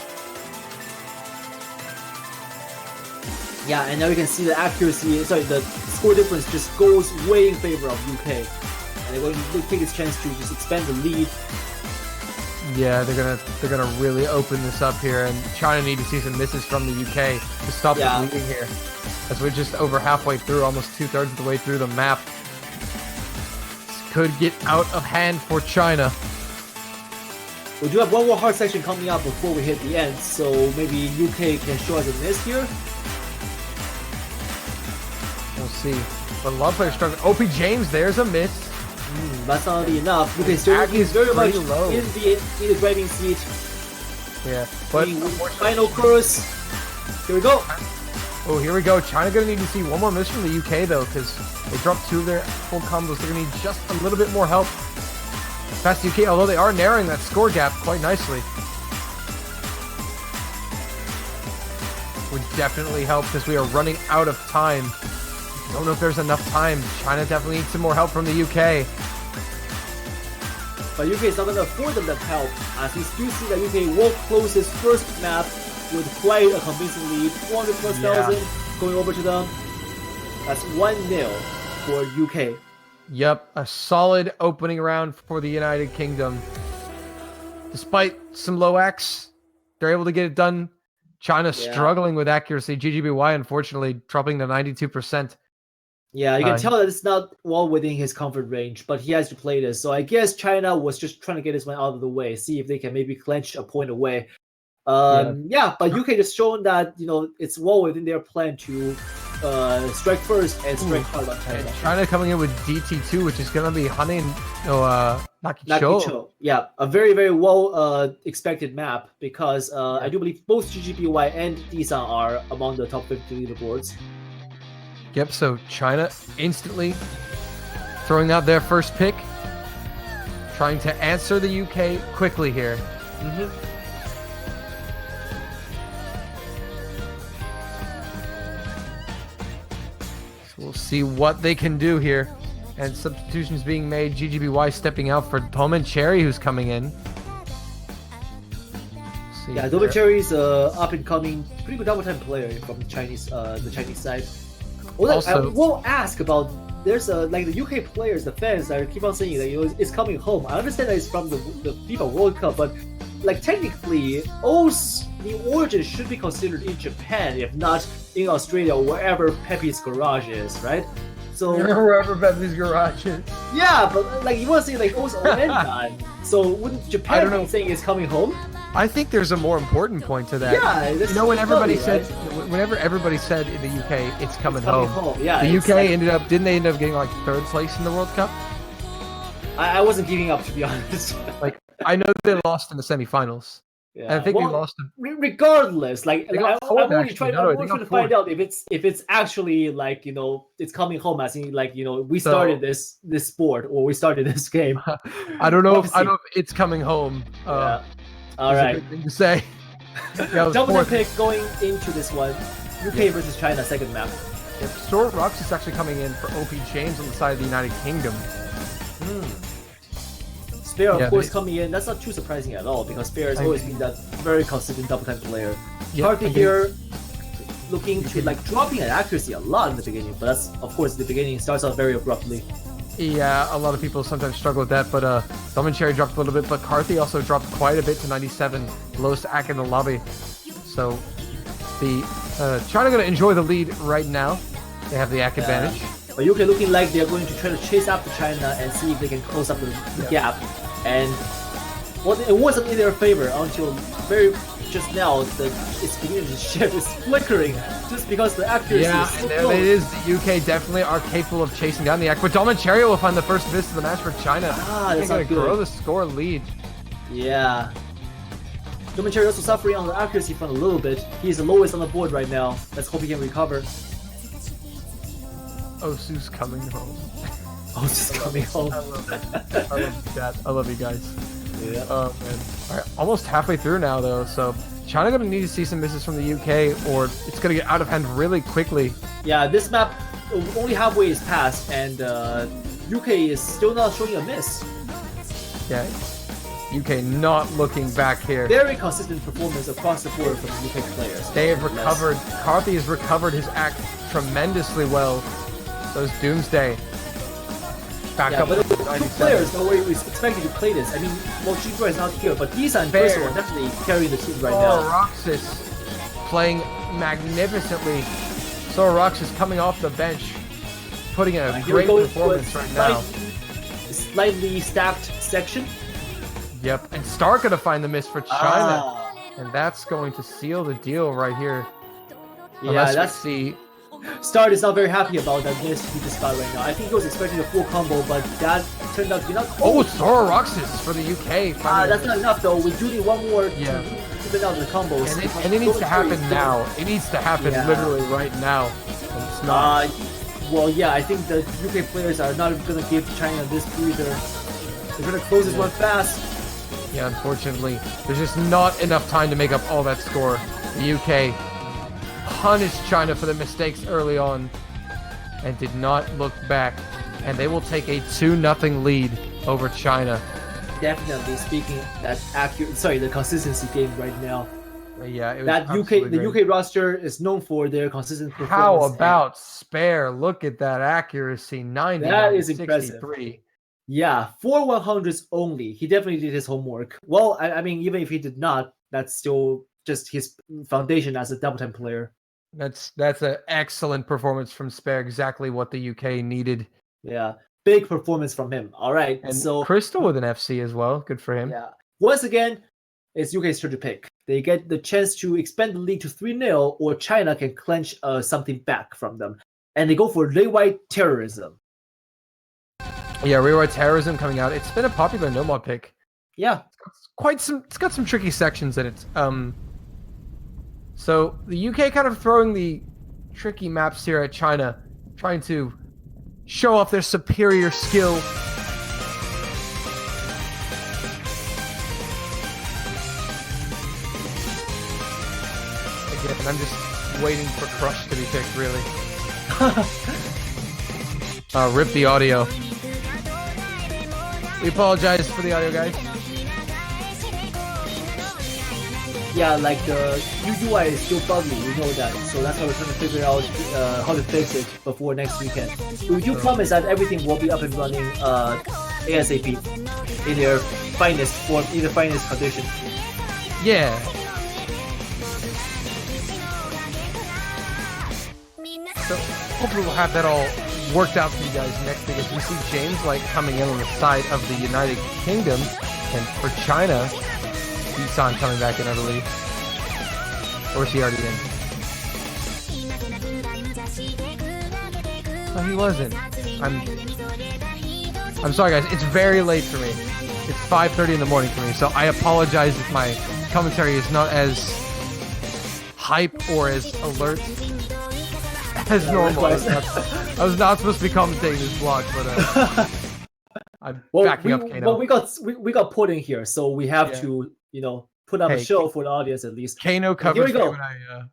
B: Yeah, and now you can see the accuracy, the score difference just goes way in favor of UK. And they're going to take this chance to just expand the lead.
C: Yeah, they're gonna really open this up here, and China need to see some misses from the UK to stop the bleeding here. As we're just over halfway through, almost 2/3 of the way through the map. This could get out of hand for China.
B: We do have one more hard section coming up before we hit the end, so maybe UK can show us a miss here.
C: We'll see. But a lot of players struggling. OP James, there's a miss.
B: That's not enough. You can still is very much low in the driving seat.
C: Yeah, but
B: final course. Here we go.
C: Oh, here we go. China gonna need to see one more miss from the UK though, because they dropped 2 of their full combos. They're gonna need just a little bit more help. Past UK, although they are narrowing that score gap quite nicely. Would definitely help because we are running out of time. Don't know if there's enough time. China definitely needs some more help from the UK.
B: But UK is not going to afford them that help, as we still see that UK will close this first map with quite a convincing lead. 400,000 going over to them. That's 1-0 for UK.
C: Yep, a solid opening round for the United Kingdom. Despite some low X, they're able to get it done. China struggling with accuracy. GGBY, unfortunately, dropping to 92%.
B: Yeah, you can tell that it's not well within his comfort range, but he has to play this. So I guess China was just trying to get this one out of the way, see if they can maybe clench a point away. But UK just shown that it's well within their plan to strike first and strike hard on China.
C: And China coming in with DT2, which is going to be Hanin Nakicho.
B: Yeah, a very, very well expected map because I do believe both GGBY and Disan are among the top 50 leaderboards.
C: Yep, so China instantly throwing out their first pick, trying to answer the UK quickly here. So we'll see what they can do here. And substitutions being made. GGBY stepping out for Toman Cherry, who's coming in.
B: Yeah, Toman Cherry is an up-and-coming, pretty good double-time player from the Chinese side. Also, I will ask about there's like the UK players, the fans that keep on saying that it's coming home. I understand that it's from the FIFA World Cup, but like technically, the origin should be considered in Japan, if not in Australia or wherever Pepe's garage is, right? So
C: wherever Pepe's garage is.
B: Yeah, but like you want to say like Oendan. So wouldn't Japan be saying it's coming home?
C: I think there's a more important point to that.
B: Yeah,
C: when everybody said, whenever everybody said in the UK it's coming home.
B: Yeah,
C: the UK didn't they end up getting like 3rd place in the World Cup?
B: I wasn't giving up, to be honest.
C: Like I know they lost in the semifinals. Yeah. And I think we lost them.
B: Regardless, like I'm only trying to find out if it's actually like it's coming home, as in like we started this sport or we started this game.
C: I don't know if it's coming home.
B: All right.
C: A good thing to say.
B: Double pick going into this one. UK versus China, second map.
C: Yep. Short Rocks is actually coming in for OP James on the side of the United Kingdom.
B: Spare, of course, coming in. That's not too surprising at all because Spare has always been that very consistent double time player. Karthik here looking to like dropping at accuracy a lot in the beginning, but that's of course the beginning starts out very abruptly.
C: Yeah, a lot of people sometimes struggle with that, but Cherry dropped a little bit, but Karthi also dropped quite a bit to 97, lowest AC in the lobby. So the China going to enjoy the lead right now. They have the AC advantage.
B: But UK looking like they're going to try to chase after China and see if they can close up the gap. And well, it wasn't in their favor until very just now. It's beginning to shift. It's flickering just because the accuracy is so
C: there
B: close.
C: it is. The UK definitely are capable of chasing down the AC, but Cherry will find the first miss of the match for China.
B: That's
C: going
B: not
C: to
B: good.
C: grow the score lead.
B: Yeah. Cherry also suffering on the accuracy front a little bit. He's the lowest on the board right now. Let's hope he can recover.
C: Osu's coming home.
B: Osu's coming home.
C: I love it. I love that. I love you guys.
B: Yeah.
C: Oh man. Alright, almost halfway through now though, so China gonna need to see some misses from the UK or it's gonna get out of hand really quickly.
B: Yeah, this map only halfway is passed and UK is still not showing a miss.
C: Yeah. UK not looking back here.
B: Very consistent performance across the board from the UK players.
C: They have recovered. Karthi has recovered his act tremendously well. So is Doomsday. Back up.
B: But the two players that we expected to play this. I mean, well, Jibra is not here, but Disa and Verso are definitely carrying the team right now.
C: Roxas playing magnificently. So Roxas coming off the bench, putting in a great performance right now.
B: Slightly stacked section.
C: Yep, and Star gonna find the miss for China, and that's going to seal the deal right here.
B: Yeah,
C: that's the.
B: Star is not very happy about that miss he just got right now. I think he was expecting a full combo, but that turned out to be not.
C: Oh, Sora Roxas for the UK.
B: That's not enough though. We do need one more to even out the combos.
C: And it needs to happen now. It needs to happen literally right now. And it's not.
B: Well, yeah, I think the UK players are not going to give China this breather. They're going to close this one fast.
C: Yeah, unfortunately, there's just not enough time to make up all that score. The UK punished China for the mistakes early on and did not look back. And they will take a 2-0 lead over China.
B: Definitely speaking, that the consistency game right now.
C: Yeah, it was
B: that the UK roster is known for their consistent performance.
C: How about Spare? Look at that accuracy, 90.
B: That is impressive. Yeah, 4 100s only. He definitely did his homework. Well, I mean, even if he did not, that's still just his foundation as a double time player.
C: That's an excellent performance from Spare. Exactly what the UK needed.
B: Yeah, big performance from him. All right,
C: and
B: so
C: Crystal with an FC as well. Good for him.
B: Yeah. Once again, it's UK's turn to pick. They get the chance to expand the lead to 3-0, or China can clench something back from them, and they go for Ray White Terrorism.
C: Yeah, Ray White Terrorism coming out. It's been a popular no mod pick.
B: Yeah,
C: it's got some tricky sections in it. So the UK kind of throwing the tricky maps here at China, trying to show off their superior skill. Again, I'm just waiting for Crush to be picked, really. Rip the audio. We apologize for the audio, guys.
B: Yeah, like the UI is still buggy, we know that. So that's why we're trying to figure out how to fix it before next weekend. We do promise that everything will be up and running ASAP in their finest form, in the finest condition.
C: Yeah. So hopefully we'll have that all worked out for you guys next week as we see James Light coming in on the side of the United Kingdom, and for China, Isan coming back in, I believe. Or is he already in? No, he wasn't. I'm sorry, guys. It's very late for me. It's 5:30 in the morning for me, so I apologize if my commentary is not as hype or as alert as normal. I was not supposed to be commentating this vlog, but I'm backing up Kano.
B: Well, we got put in here, so we have to, put up a show for the audience at least.
C: Kano covered me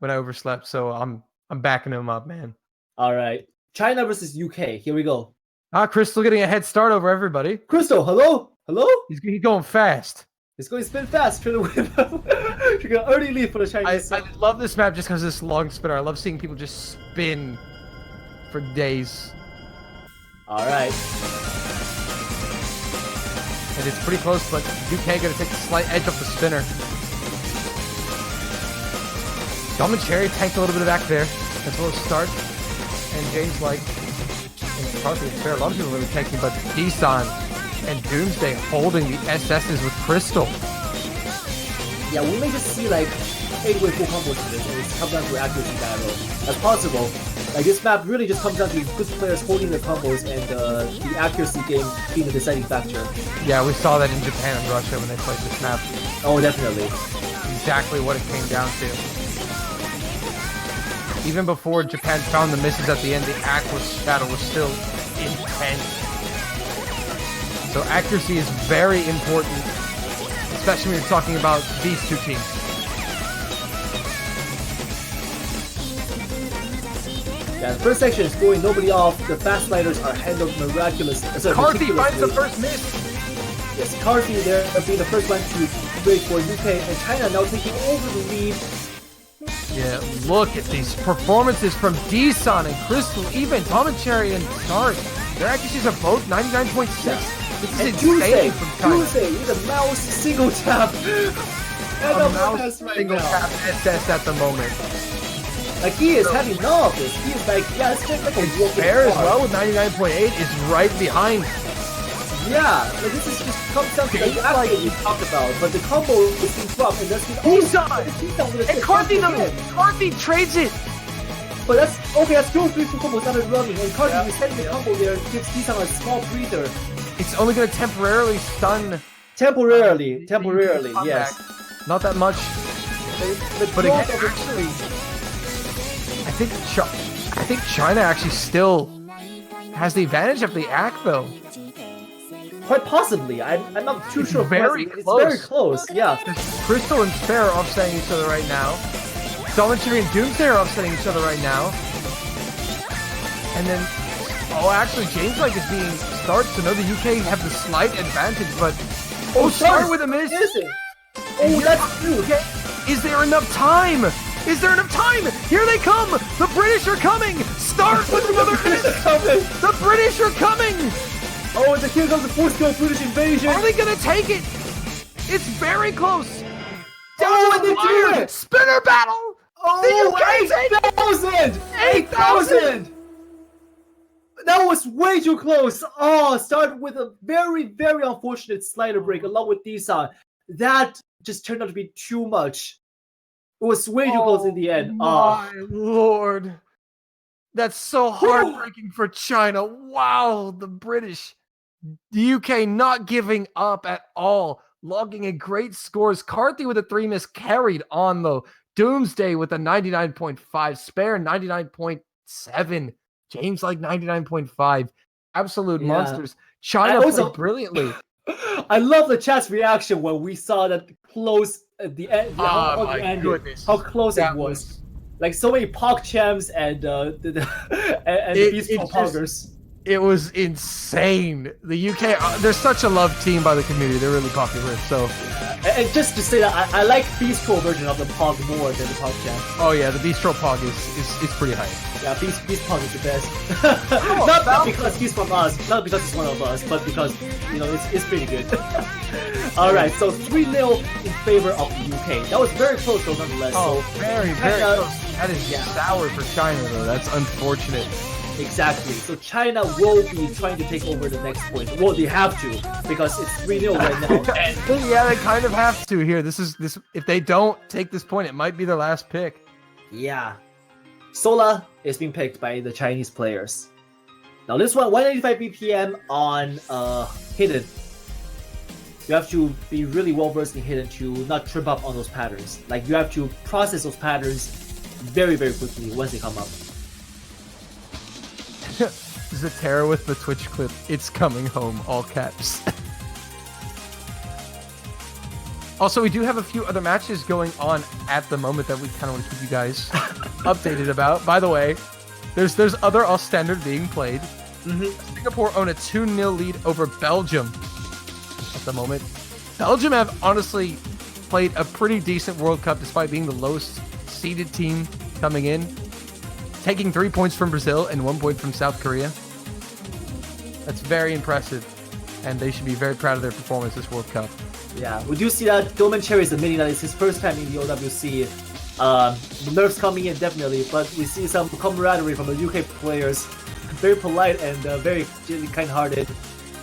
C: when I overslept, so I'm backing him up, man.
B: All right, China versus UK. Here we go.
C: Crystal getting a head start over everybody.
B: Crystal, hello? Hello?
C: He's going fast.
B: He's going to spin fast. Trying to whip up. She got early lead for the Chinese.
C: I love this map just because of this long spinner. I love seeing people just spin for days.
B: All right.
C: And it's pretty close, but UK going to take the slight edge off the spinner. Dom and Cherry tanked a little bit of back there. That's a little start. And James like, and Carthy fair. A lot of people really tanking, but Desan and Doomsday holding the SSs with Crystal.
B: Yeah, we may just see like 8-way full combos in this, and it's come down to accuracy battle. That's possible. Like this map really just comes down to good players holding their combos and the accuracy game being the deciding factor.
C: Yeah, we saw that in Japan and Russia when they played this map.
B: Oh, definitely.
C: Exactly what it came down to. Even before Japan found the misses at the end, the battle was still intense. So accuracy is very important, especially when you're talking about these two teams.
B: Yeah, the first section is going nobody off. The fast sliders are handled miraculously.
C: Carthy finds the first miss.
B: Yes, Carthy there being the first one to break for UK, and China now taking over the lead.
C: Yeah, look at these performances from Desan and Crystal, even Tom and Cherry and Stars. Their accuracies are both 99.6.
B: Yeah.
C: This is
B: and
C: insane from China.
B: Tuesday with a mouse single tap. And
C: a mouse single tap SS at the moment.
B: Like he is having none of this. He is like, yeah, it's just like a walking
C: Fair as
B: car.
C: well with 99.8 is right behind.
B: Yeah, like this is just comes down to the accuracy we talked about, but the combo is being dropped and that's the
C: And Carthy trades it.
B: But that's okay, that's still 3 full combos started running, and Carthy resetting the combo there gives Desan a small breather.
C: It's only gonna temporarily stun.
B: Temporarily, yes.
C: Not that much. But again,
B: drop
C: actually, I think China actually still has the advantage of the act though.
B: Quite possibly. I'm not too sure.
C: Very
B: It's
C: close.
B: very close, yeah.
C: Crystal and Spare are offsetting each other right now. Solitary and Doomsday are offsetting each other right now. And then, oh, actually, James like is being started, so no, the UK have the slight advantage, but start with a miss.
B: Oh, that's true.
C: Okay. Is there enough time? Is there enough time? Here they come! The British are coming! Start with another miss! The British are coming!
B: Oh, and here comes the full-scale British invasion!
C: Are they gonna take it? It's very close!
B: Oh, and they do it!
C: Spinner battle!
B: Oh, 8,000! 8,000! That was way too close! Oh, started with a very, very unfortunate slider break along with Desan. That just turned out to be too much. It was way too close in the end.
C: My lord. That's so heartbreaking for China. Wow, the British. The UK not giving up at all. Logging in great scores. Carthy with a 3 miss carried on though. Doomsday with a 99.5. Spare 99.7. James like 99.5. Absolute monsters. China played brilliantly.
B: I love the chat's reaction when we saw that close at the end. How close it was. Like so many PogChamps and the Beast Poggers.
C: It was insane. The UK, they're such a loved team by the community. They're really popular. So,
B: and just to say that I like Bistro version of the Pog more than the PogChamp.
C: Oh yeah, the Bistro Pog is pretty high.
B: Yeah, Beast Pog is the best. not because he's from us, not because he's one of us, but because it's pretty good. All right, so 3-0 in favor of the UK. That was very close though, nonetheless.
C: Oh,
B: so,
C: very close. That is sour for China though. That's unfortunate.
B: Exactly. So China will be trying to take over the next point. Well, they have to because it's 3-0 right now. And
C: yeah, they kind of have to here. This. If they don't take this point, it might be their last pick.
B: Yeah. Sola is being picked by the Chinese players. Now this one, 185 BPM on Hidden. You have to be really well versed in Hidden to not trip up on those patterns. Like you have to process those patterns very, very quickly once they come up.
C: Zatera with the Twitch clip. It's coming home, all caps. Also, we do have a few other matches going on at the moment that we kind of want to keep you guys updated about. By the way, there's other Ostender being played. Singapore own a 2-0 lead over Belgium at the moment. Belgium have honestly played a pretty decent World Cup despite being the lowest seeded team coming in, taking 3 points from Brazil and 1 point from South Korea. That's very impressive, and they should be very proud of their performance this World Cup.
B: Yeah, we do see that Dolman Cherry is admitting that it's his first time in the OWC. The nerves coming in definitely, but we see some camaraderie from the UK players. Very polite and very kind-hearted.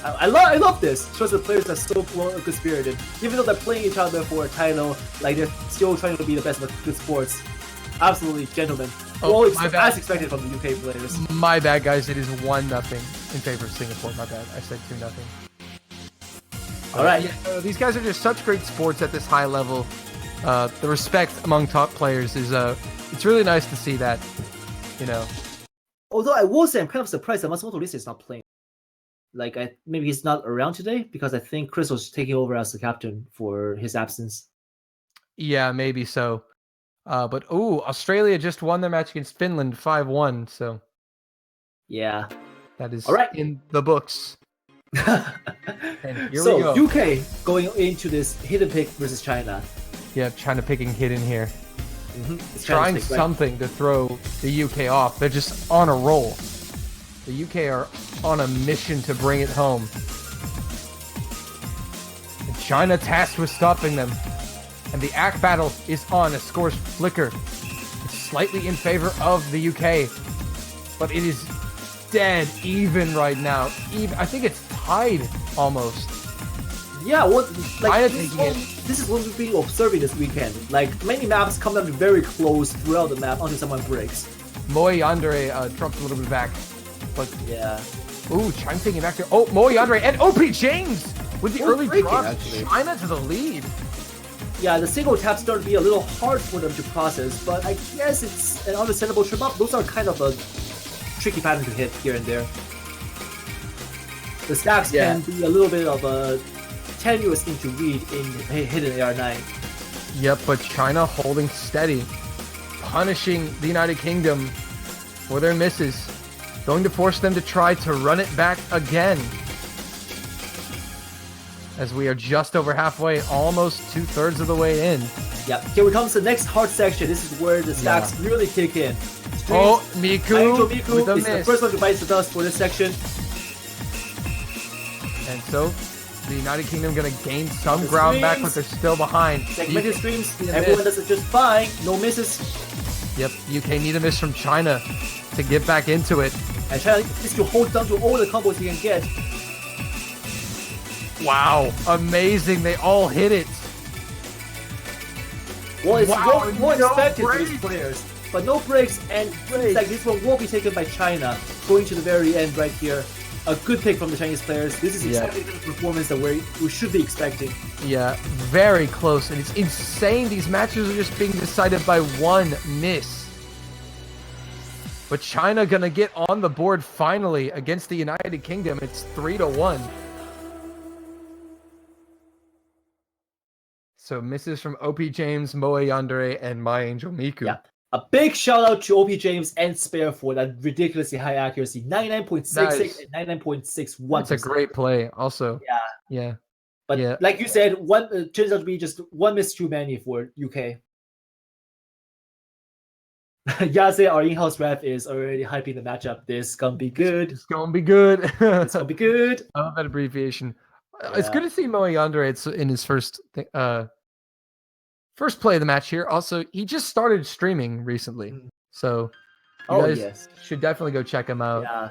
B: I love this. Shows the players are so good-spirited. Even though they're playing each other for a title, like they're still trying to be the best of good sports. Absolutely, gentlemen. As expected from the UK players.
C: My bad, guys. It is 1-0 in favor of Singapore. My bad. I said 2-0.
B: All right.
C: Yeah, these guys are just such great sports at this high level. The respect among top players is it's really nice to see that, you know.
B: Although I will say I'm kind of surprised that Matsumoto Lisa is not playing. Like maybe he's not around today because I think Chris was taking over as the captain for his absence.
C: Yeah, maybe so. But Australia just won their match against Finland 5-1. So
B: yeah,
C: that is
B: all right
C: in the books. And here
B: so
C: we go.
B: UK going into this hidden pick versus China.
C: Yeah, China picking hidden here.
B: It's
C: Trying
B: pick, right?
C: something to throw the UK off. They're just on a roll. The UK are on a mission to bring it home. And China tasked with stopping them. And the act battle is on as scores flicker. It's slightly in favor of the UK. But it is dead even right now. I think it's tied almost.
B: Yeah,
C: China
B: this is what we've been observing this weekend. Like many maps come down to very close throughout the map until someone breaks.
C: Moe Andre dropped a little bit back. But
B: yeah.
C: Ooh, China taking back there. Oh, Moe Andre and OP James with the early drop.
B: Actually.
C: China to the lead.
B: Yeah, the single tap started to be a little hard for them to process, but I guess it's an understandable trip up. Those are kind of a tricky pattern to hit here and there. The stacks can be a little bit of a tenuous thing to read in hidden AR9.
C: Yep, but China holding steady, punishing the United Kingdom for their misses, going to force them to try to run it back again. As we are just over halfway, almost 2/3 of the way in.
B: Yeah, here comes the next hard section. This is where the stacks really kick in.
C: Miku with a
B: is
C: miss.
B: the first one to bite the dust for this section.
C: And so, the United Kingdom going to gain some ground back, but they're still behind.
B: Segmented streams, everyone does it just fine. No misses.
C: Yep, UK need a miss from China to get back into it.
B: And China needs to hold down to all the combos he can get.
C: Wow, amazing. They all hit it.
B: Well, it's more expected for these players. But no breaks, and it's like this one will be taken by China going to the very end right here. A good pick from the Chinese players. This is exactly the performance that we should be expecting.
C: Yeah, very close. And it's insane. These matches are just being decided by one miss. But China gonna get on the board finally against the United Kingdom. It's 3-1. So misses from OP James, Moe Yandere, and My Angel Miku.
B: Yeah. A big shout out to OP James and Spare for that ridiculously high accuracy. 99.66 and 99.61.
C: That's a great play also. Yeah.
B: But like you said, one turns out to be just one miss too many for UK. Yaze, our in-house ref, is already hyping the matchup. This is gonna be good.
C: It's gonna be good.
B: It's gonna be good.
C: I love that abbreviation. It's good to see Moe Yandere in his first play of the match here. Also, he just started streaming recently, so you guys should definitely go check him out.
B: Yeah,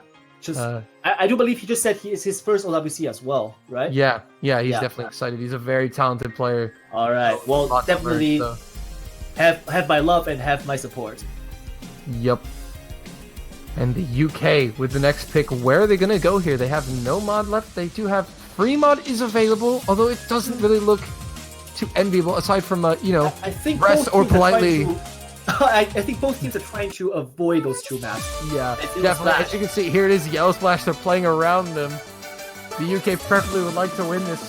B: I do believe he just said he is his first OWC as well, right?
C: Yeah, he's definitely excited. He's a very talented player.
B: All right, well, definitely have my love and have my support.
C: Yep. And the UK with the next pick. Where are they gonna go here? They have no mod left. They do have free mod is available, although it doesn't really look too enviable aside from I think rest or politely.
B: I think both teams are trying to avoid those two maps.
C: Yeah, definitely. As you can see, here it is, Yellow Splash. They're playing around them. The UK preferably would like to win this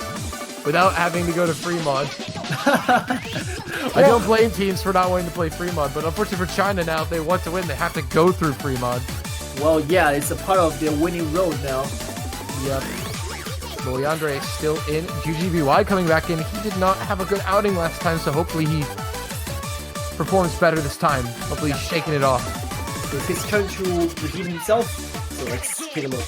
C: without having to go to free mod. I don't blame teams for not wanting to play free mod, but unfortunately for China now, if they want to win, they have to go through free mod.
B: Well, yeah, it's a part of their winning road now.
C: Yep. Well, Yandere is still in. GGBY coming back in. He did not have a good outing last time, so hopefully he performs better this time. Hopefully he's shaking it off.
B: It's his turn to redeem himself, so let's take a look.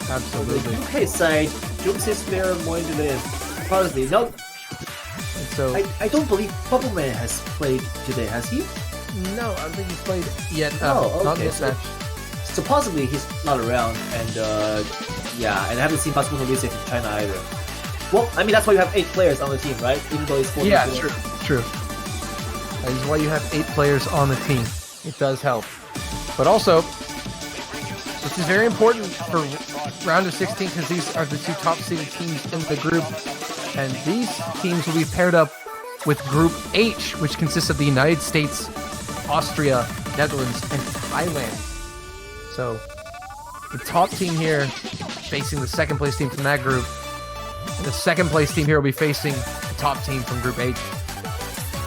C: Absolutely.
B: On the UK side, Jokes is there more into the probably. No,
C: And so,
B: I don't believe Bubbleman has played today, has he?
C: no, I don't think he's played yet.
B: Oh,
C: Not in
B: okay,
C: this match.
B: So possibly he's not around, and yeah, and I haven't seen Pascal Music in China either. Well, I mean that's why you have 8 players on the team, right? Even though it's 4
C: Yeah,
B: people.
C: true. That is why you have 8 players on the team. It does help. But also, this is very important for round of 16 because these are the 2 top seeded teams in the group. And these teams will be paired up with Group H, which consists of the United States, Austria, Netherlands, and Thailand. So, the top team here facing the second place team from that group. And the second place team here will be facing the top team from Group H,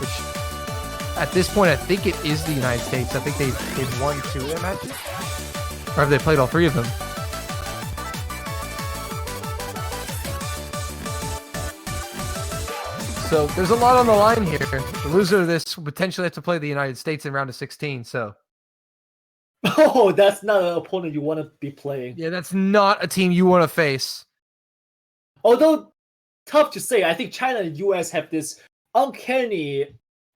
C: which at this point I think it is the United States. I think they've won 2 of their matches, or have they played all 3 of them? So there's a lot on the line here. The loser of this will potentially have to play the United States in round of 16. So
B: Oh, that's not an opponent you want to be playing.
C: yeah, that's not a team you want to face.
B: Although tough to say, I think China and US have this uncanny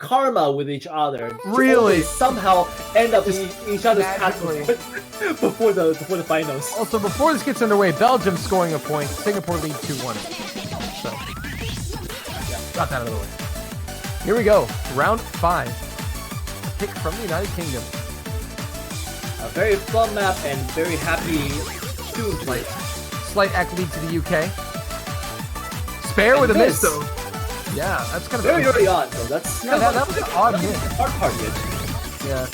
B: karma with each other. to
C: Really?
B: always somehow end up in each other's path
C: magically.
B: before the finals.
C: Also, before this gets underway, Belgium scoring a point. Singapore lead 2-1. So, yeah, got that out of the way. Here we go. Round 5. A pick from the United Kingdom.
B: A very fun map and very happy tune to it.
C: Slight lead to the UK. Spare
B: And
C: with a miss,
B: miss.
C: though. Yeah, that's kind of
B: Very early on, though. That's
C: Yeah, that was an odd
B: that's
C: hit.
B: the hard part of it.
C: Yeah.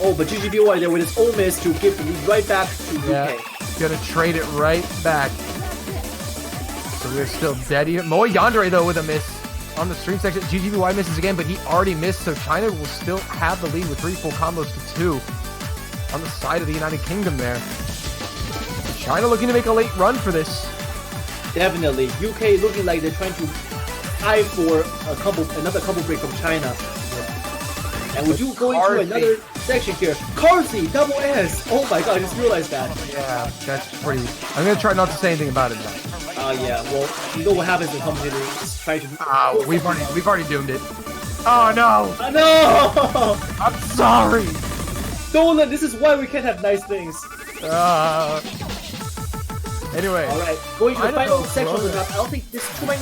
B: Oh, but GGBY there with his own miss to give the lead right back to
C: Yeah.
B: UK.
C: Gonna trade it right back. So we're still dead here. Moe Yandere, though, with a miss on the stream section. GGBY misses again, but he already missed, so China will still have the lead with 3 full combos to 2 on the side of the United Kingdom there. China looking to make a late run for this.
B: Definitely. UK looking like they're trying to tie for another combo break from China. And would you go into
C: Carthy.
B: another section here? Carthy, double S! Oh my god, I just realized that.
C: Yeah, that's pretty... I'm gonna try not to say anything about it, though.
B: Yeah, well, you know what happens when commentators try to...
C: We've already doomed it. Oh, no!
B: No!
C: I'm sorry!
B: Dolan, this is why we can't have nice things.
C: Anyway.
B: Alright, going to the
C: I don't
B: final
C: know,
B: section of the map. I don't think there's too many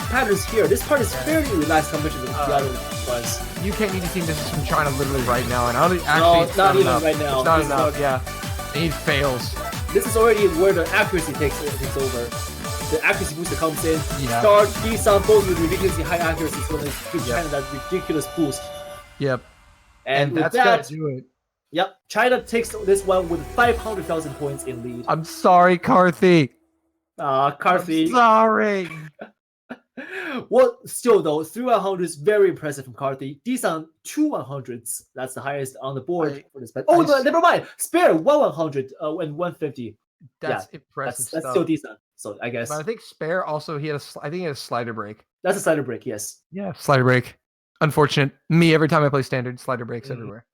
B: patterns here. This part is fairly relaxed compared to the other ones.
C: UK need a team this is from China literally right now, and I don't actually.
B: No,
C: it's
B: not even
C: enough.
B: right now.
C: It's not
B: This is
C: enough.
B: not-
C: Yeah, they need fails.
B: This is already where the accuracy takes over. The accuracy booster comes in.
C: Yeah.
B: Start, D-Sun, both with ridiculously high accuracy, so they give China that ridiculous boost.
C: Yep,
B: And with
C: that's
B: that,
C: gonna do it.
B: yep, China takes this one with 500,000 points in lead.
C: I'm sorry, Carthy.
B: Carthy.
C: Sorry.
B: Well, still though, 3 100 is very impressive from Carthy. D-Sun, 2 100s. That's the highest on the board for this. Oh, no, never mind. Spare 1 100 and 150.
C: That's impressive
B: That's
C: stuff.
B: still decent. So I guess
C: But I think Spare also I think he had a slider break.
B: that's a slider break. Yes.
C: Yeah, slider break. Unfortunate. Me every time I play standard, slider breaks everywhere.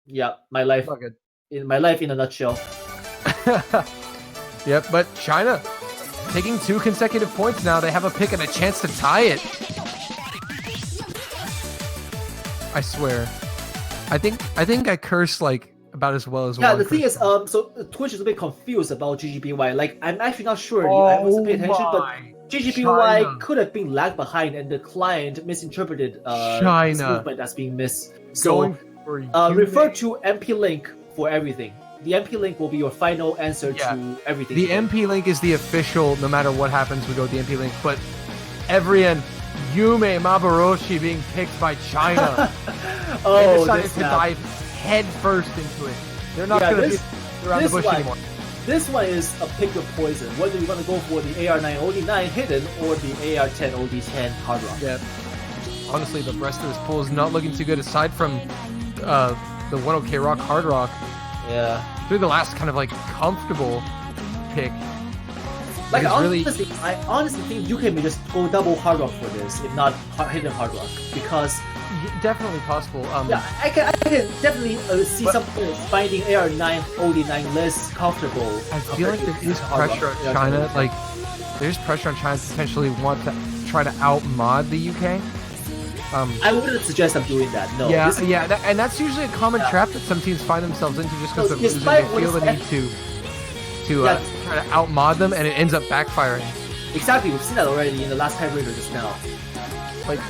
B: Yeah, my life.
C: Not good.
B: In my life in a nutshell.
C: Yep, but China taking 2 consecutive points now. They have a pick and a chance to tie it. I swear. I think I curse like about as well as
B: Yeah,
C: one
B: the thing
C: person.
B: is, so Twitch is a bit confused about GGBY. Like, I'm actually not sure. I wasn't paying attention, but GGBY
C: China.
B: could have been lagged behind, and the client misinterpreted this
C: China.
B: movement as being missed. So,
C: Going for
B: refer to MP Link for everything. The MP Link will be your final answer
C: Yeah.
B: to everything.
C: The MP link is the official, no matter what happens, we go with the MP link. But Evrian, Yume Mabaroshi being picked by China. They
B: Oh,
C: decided
B: this
C: to
B: map.
C: dive head first into it. They're not
B: Yeah,
C: going to
B: this-
C: be around the
B: this
C: bush
B: one-
C: anymore.
B: This one is a pick your poison. Whether you want to go for the AR9 OD9 hidden or the AR10 OD10 hard rock.
C: Yeah. honestly, the rest of this pool is not looking too good aside from the 1OK Rock Hard Rock.
B: Yeah.
C: Through the last kind of like comfortable pick.
B: Like
C: really...
B: I honestly think UK may just go double Hard Rock for this, if not hidden Hard Rock, because
C: definitely possible.
B: Yeah, I can definitely see some players finding AR9 OD9 less comfortable.
C: I feel like there is pressure on China. Like there's pressure on China to potentially want to try to outmod the UK.
B: I wouldn't suggest them doing that. No.
C: Yeah, and that's usually a common trap that some teams find themselves into just because they feel the need to try to outmod them, and it ends up backfiring.
B: Exactly, we've seen that already in the last tiebreaker just now.
C: Like,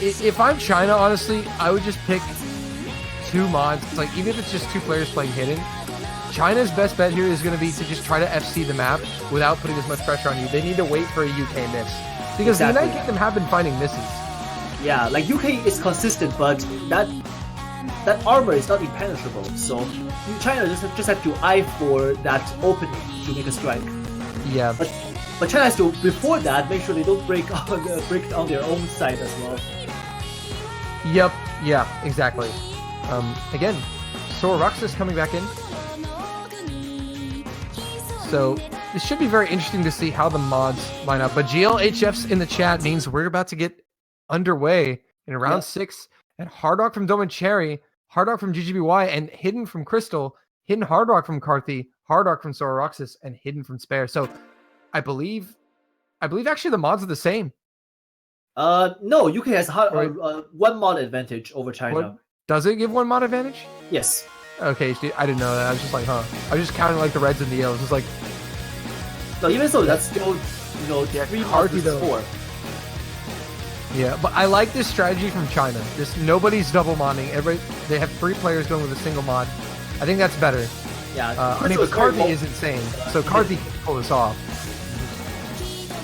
C: if I'm China, honestly, I would just pick 2 mods. Like, even if it's just 2 players playing hidden, China's best bet here is going to be to just try to FC the map without putting as much pressure on you. They need to wait for a UK miss. Because the United Kingdom have been finding misses.
B: Yeah, like UK is consistent, but that armor is not impenetrable. So China just have to eye for that opening to make a strike.
C: Yeah.
B: But China has to, before that, make sure they don't break on their own side as well.
C: Yep. Yeah. Exactly. Again, Soroxis coming back in. So this should be very interesting to see how the mods line up. But GLHFs in the chat means we're about to get underway in round 6, and Hard Rock from Dome and Cherry, Hard Rock from GGBY, and Hidden from Crystal, Hidden Hard Rock from Carthy, Hard Rock from Soroxis, and Hidden from Spare. So I believe actually the mods are the same.
B: No, UK has 1 mod advantage over China.
C: What? Does it give 1 mod advantage?
B: Yes.
C: Okay, I didn't know that. I was just like, huh. I was just counting like the reds and the yellows. It's like,
B: no, even so, that's still 3 mods versus 4.
C: Yeah, but I like this strategy from China. Just nobody's double modding. They have 3 players going with a single mod. I think that's better.
B: Yeah.
C: I mean, but Carthy is insane. So Carthy can pull this off.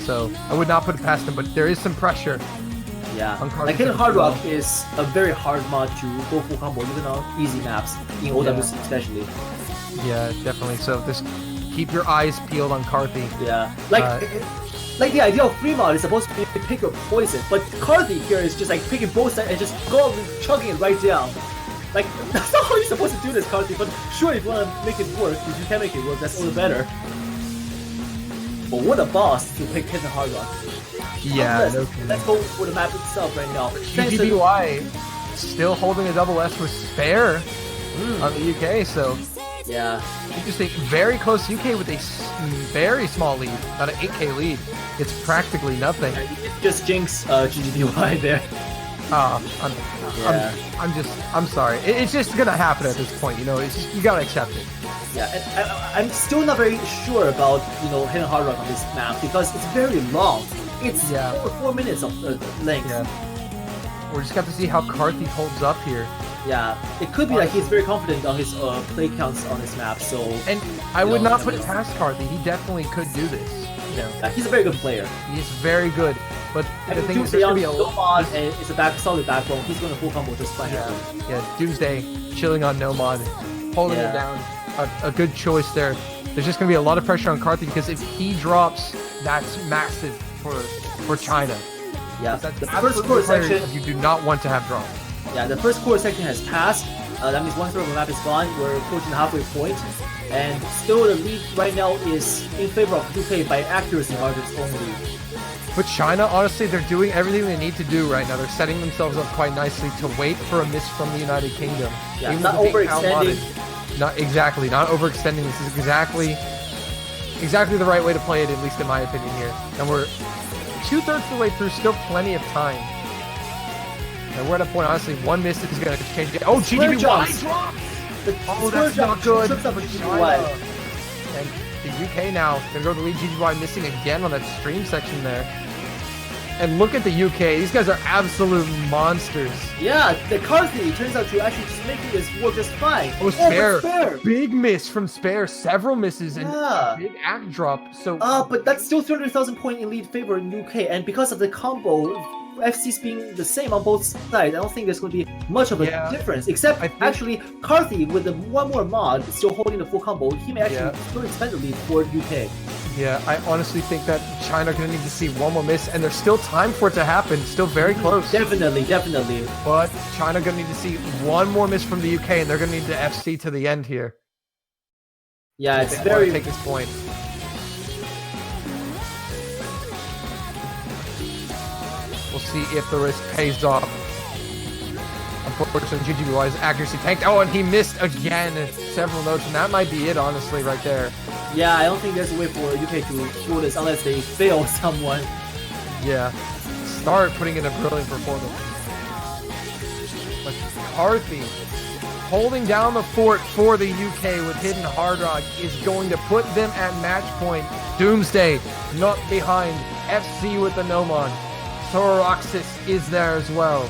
C: So I would not put it past him, but there is some pressure.
B: Yeah. Like Hidden Hard Rock is a very hard mod to go full combo, even on easy maps, in OWC especially.
C: Yeah, definitely. So just keep your eyes peeled on Carthy.
B: Yeah. Like the idea of free mod is supposed to be pick your poison, but Carthy here is just like picking both sides and just chugging it right down. Like, that's not how you're supposed to do this, Carthy, but sure, if you want to make it work, if you can make it work, that's all the better. But what a boss to pick Hidden Hard Rock.
C: Yeah,
B: let's go for the map itself right now.
C: GGBY still holding a double S with Spare on the UK, so
B: yeah,
C: interesting. Very close UK with a very small lead, not an 8K lead. It's practically nothing.
B: Yeah, just jinx GGBY there.
C: I'm sorry. It's just gonna happen at this point, it's just, you gotta accept it.
B: Yeah, and I'm still not very sure about, Hidden Hard Rock on this map because it's very long. It's over 4 minutes of length.
C: Yeah. We're just got to see how Carthy holds up here.
B: Yeah, it could be like he's very confident on his play counts on this map, so...
C: And I would not put it past Carthy. He definitely could do this.
B: Yeah, he's a very good player.
C: He's very good, but the thing is,
B: there's going to be a no mod and it's a solid backbone. He's going to full combo just fine.
C: Yeah, Doomsday chilling on no mod, holding it down. A good choice there. There's just going to be a lot of pressure on Carthy because if he drops, that's massive for China.
B: Yeah,
C: that's
B: the first core section
C: you do not want to have drop.
B: Yeah, the first core section has passed. That means 1/3 of the map is gone. We're approaching the halfway point, and still the lead right now is in favor of UK by accuracy margins only.
C: But China, honestly, they're doing everything they need to do right now. They're setting themselves up quite nicely to wait for a miss from the United Kingdom.
B: Yeah, not overextending.
C: Not overextending. This is exactly the right way to play it, at least in my opinion here. And we're 2/3 of the way through, still plenty of time. And we're at a point, honestly, 1 miss is going to change it. Oh, GGBY drops! Oh, that's not good. And the UK now going to go to the lead. GGBY missing again on that stream section there. And look at the UK. These guys are absolute monsters.
B: Yeah, the Carthy turns out to actually just making this work just fine.
C: Oh, Spare. Big miss from Spare. Several misses and big act drop. So,
B: but that's still 300,000 point in lead favor in UK. And because of the combo, FCs being the same on both sides, I don't think there's going to be much of a difference. Except, actually, Carthy, with the 1 more mod, still holding the full combo, he may actually still expand the lead for UK.
C: Yeah, I honestly think that China are going to need to see one more miss, and there's still time for it to happen. Still very close.
B: Definitely.
C: But China going to need to see one more miss from the UK, and they're going to need to FC to the end here.
B: Yeah, it's
C: They
B: very...
C: want to take this point. We'll see if the risk pays off. Unfortunately, GGBY's accuracy tanked. Oh, and he missed again several notes, and that might be it, honestly, right there.
B: Yeah, I don't think there's a way for UK to kill this unless they fail someone.
C: Yeah. Start putting in a brilliant performance. McCarthy holding down the fort for the UK with hidden hard rock is going to put them at match point. Doomsday not behind. FC with the Nomon. Toroxis is there as well.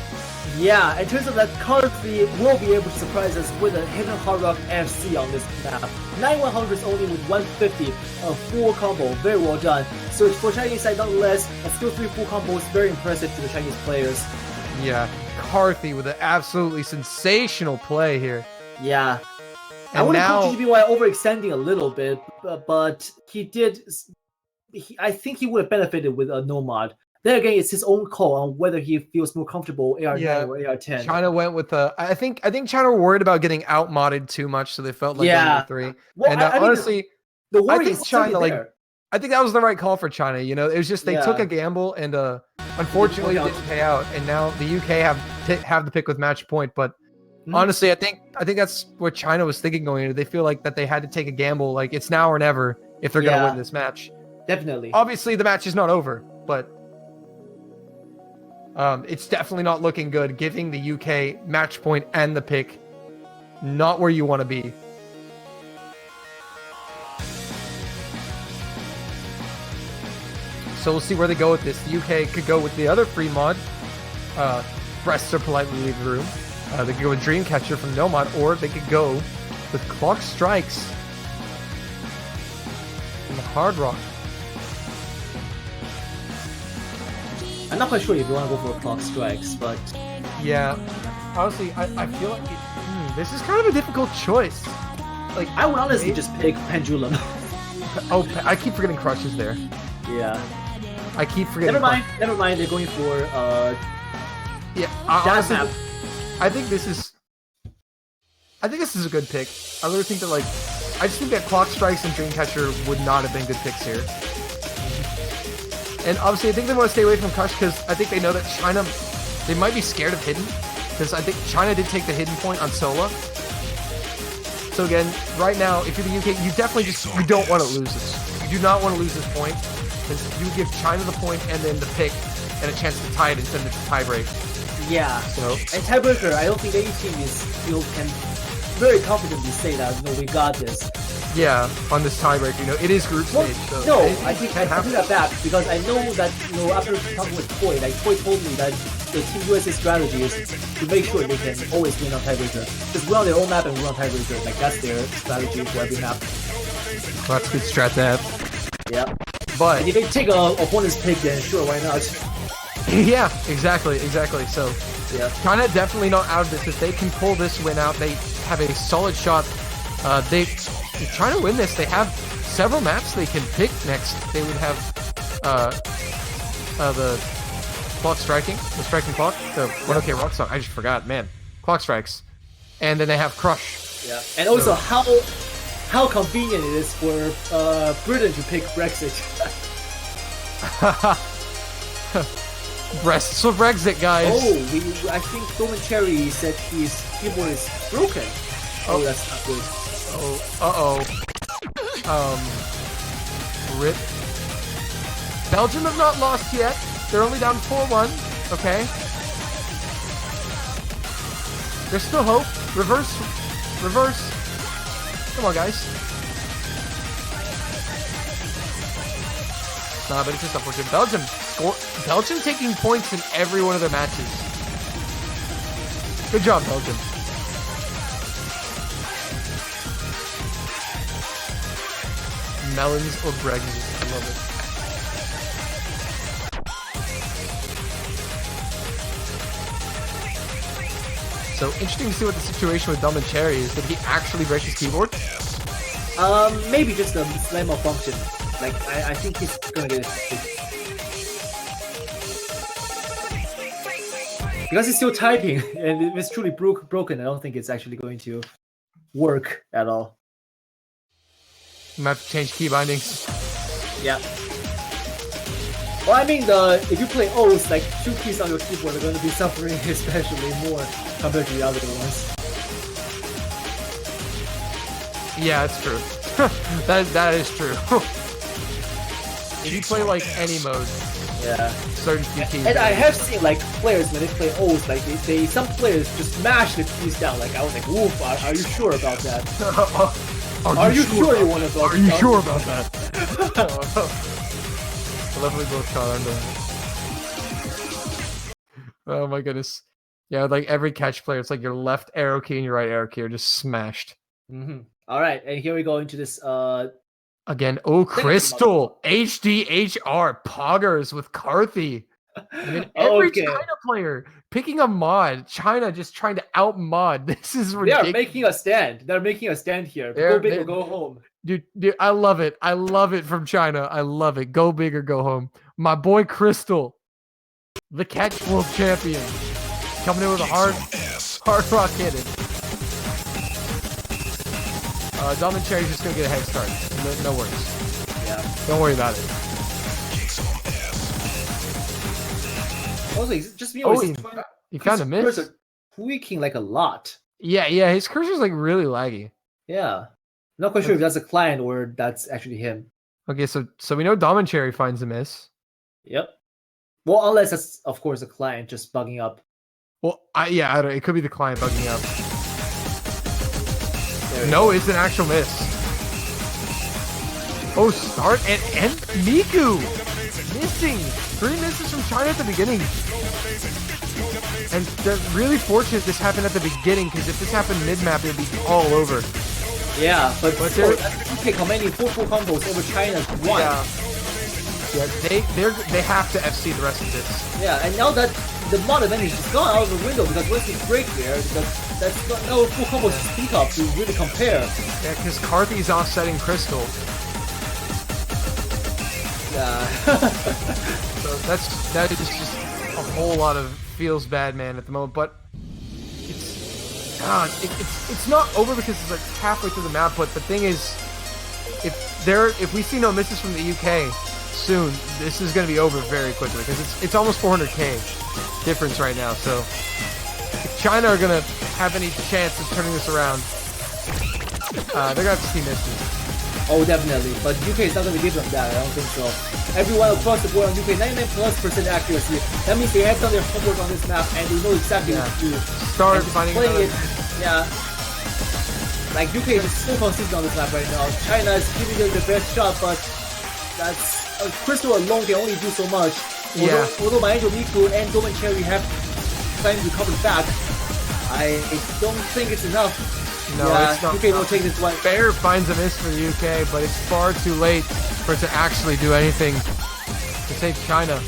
B: Yeah, in terms of that, McCarthy will be able to surprise us with a hidden hard rock FC on this map. 9100s only with 150, a full combo, very well done. So for Chinese side, nonetheless, a skill 3 full combo is very impressive to the Chinese players.
C: Yeah, McCarthy with an absolutely sensational play here.
B: Yeah.
C: And
B: I wouldn't
C: now,
B: call GGBY overextending a little bit, but he did... I think he would have benefited with a no mod. Then again, it's his own call on whether he feels more comfortable AR9 or AR10.
C: China went with the... I think China were worried about getting out-modded too much, so they felt like
B: yeah.
C: three.
B: Well,
C: and
B: I
C: honestly,
B: mean, the
C: I
B: worry
C: think
B: is
C: China, like...
B: there.
C: I think that was the right call for China. You know, it was just they took a gamble, and unfortunately it didn't pay out. And now the UK have the pick with match point. But honestly, I think that's what China was thinking going into. They feel like that they had to take a gamble, like it's now or never if they're gonna win this match.
B: Definitely.
C: Obviously, the match is not over, but it's definitely not looking good. Giving the UK match point and the pick, not where you want to be. So we'll see where they go with this. The UK could go with the other free mod. Breasts are politely leave the room. They could go with Dreamcatcher from no mod, or they could go with Clock Strikes from the Hard Rock.
B: I'm not quite sure if you want to go for Clock Strikes, but...
C: Yeah, honestly, I feel like this is kind of a difficult choice. Like,
B: I would honestly just pick Pendulum.
C: Oh, I keep forgetting Crush is there.
B: Yeah.
C: I keep forgetting.
B: Never mind. They're going for
C: Jazz Map. I think this is a good pick. I really think that I just think that Clock Strikes and Dreamcatcher would not have been good picks here. And obviously, I think they want to stay away from Crush because I think they know that China, they might be scared of Hidden because I think China did take the Hidden point on Sola. So again, right now, if you're the UK, you definitely you don't want to lose this. You do not want to lose this point. Because you give China the point and then the pick and a chance to tie it instead of a tiebreak.
B: Yeah.
C: So,
B: and tiebreaker, I don't think any team can very confidently say that, we got this.
C: Yeah, on this tiebreaker, it is group stage. So
B: no, I think that back because I know that, after talking with Toy, Toy told me that the Team USA strategy is to make sure they can always win on tiebreaker. Just win on their own map and win on tiebreaker. That's their strategy for every map.
C: Well, that's a good strat to have.
B: Yeah.
C: But
B: and if they take a opponent's pick, then sure, why not?
C: Yeah, exactly. So,
B: yeah,
C: China definitely not out of this. If they can pull this win out, they have a solid shot. They trying to win this. They have several maps they can pick next. They would have the clock striking, the striking clock. The 1OK Rock Song. I just forgot, man. Clock strikes, and then they have Crush.
B: Yeah, and also how convenient it is for Britain to pick Brexit.
C: Breasts for Brexit, guys.
B: Oh, I think Roman Cherry said his keyboard is broken. Oh, that's not good.
C: Rip. Belgium have not lost yet. They're only down 4-1. Okay. There's still hope. Reverse. Come on, guys. Nah, but it's just unfortunate. Belgium taking points in every one of their matches. Good job, Belgium. Melons or Brexit. I love it. So interesting to see what the situation with Dumb and Cherry is. Did he actually break his keyboard?
B: Maybe just a slight malfunction. Like, I think he's gonna get it. Because he's still typing, and if it's truly broken, I don't think it's actually going to work at all.
C: You might have to change key bindings.
B: Yeah. Well, I mean, if you play O's, like 2 keys on your keyboard are going to be suffering especially more compared to the other ones.
C: Yeah, it's true. that is true. If you play like any mode,
B: yeah,
C: certain key keys.
B: And I have seen like players when they play O's, like some players just smash the keys down. Like I was like, "Woof, are you sure about that? Are you sure you want to?
C: Are you sure about that?" I love we both caught on that. Oh my goodness. Yeah, like every catch player, it's like your left arrow key and your right arrow key are just smashed.
B: Mm-hmm. All right, and here we go into this.
C: Again, Crystal, HDHR, Poggers with Carthy. I mean, every China player picking a mod. China just trying to out-mod. This is ridiculous.
B: They are making a stand. They're making a stand here. Go big or go home.
C: Dude, I love it. I love it from China. I love it. Go big or go home. My boy Crystal, the catch world champion, coming in with a hard rock hitting. Dom and Cherry's just gonna get a head start. No worries.
B: Yeah.
C: Don't worry about it.
B: Also, just
C: he kind of missed.
B: Tweaking like a lot.
C: Yeah. His cursor's like really laggy.
B: Yeah. Not quite sure if that's a client or that's actually him.
C: Okay, so we know Dom and Cherry finds a miss.
B: Yep. Well, unless that's of course a client just bugging up.
C: Well, I don't. It could be the client bugging up. No, it's an actual miss. Oh, start and Miku missing. 3 misses from China at the beginning. And they're really fortunate this happened at the beginning, because if this happened mid-map, it would be all over.
B: Yeah, but still, UK commanding 4 full combos over China's 1.
C: Yeah, they have to FC the rest of this.
B: Yeah, and now that the mod advantage is gone out of the window, because once you break there, that's not no full combos to speak of to really compare.
C: Yeah, because Carthy's offsetting Crystal.
B: Yeah.
C: So that is just a whole lot of feels bad, man, at the moment. But it's not over because it's like halfway through the map. But the thing is, if we see no misses from the UK soon, this is going to be over very quickly, because it's almost 400k difference right now. So if China are going to have any chance of turning this around, they're going to have to see misses.
B: Oh, definitely. But UK is not going to give them that. I don't think so. Everyone across the board on UK, 99+% accuracy. That means they have done their homework on this map and they know exactly what to do.
C: Start finding
B: it. Yeah. Like UK is just so consistent on this map right now. China is giving them the best shot, but that's Crystal alone can only do so much. Although my Angel Miku and Dome and Cherry have time to recover back, I don't think it's enough.
C: No, it's not.
B: UK will take this one.
C: Fair finds a miss for the UK, but it's far too late for it to actually do anything to save China.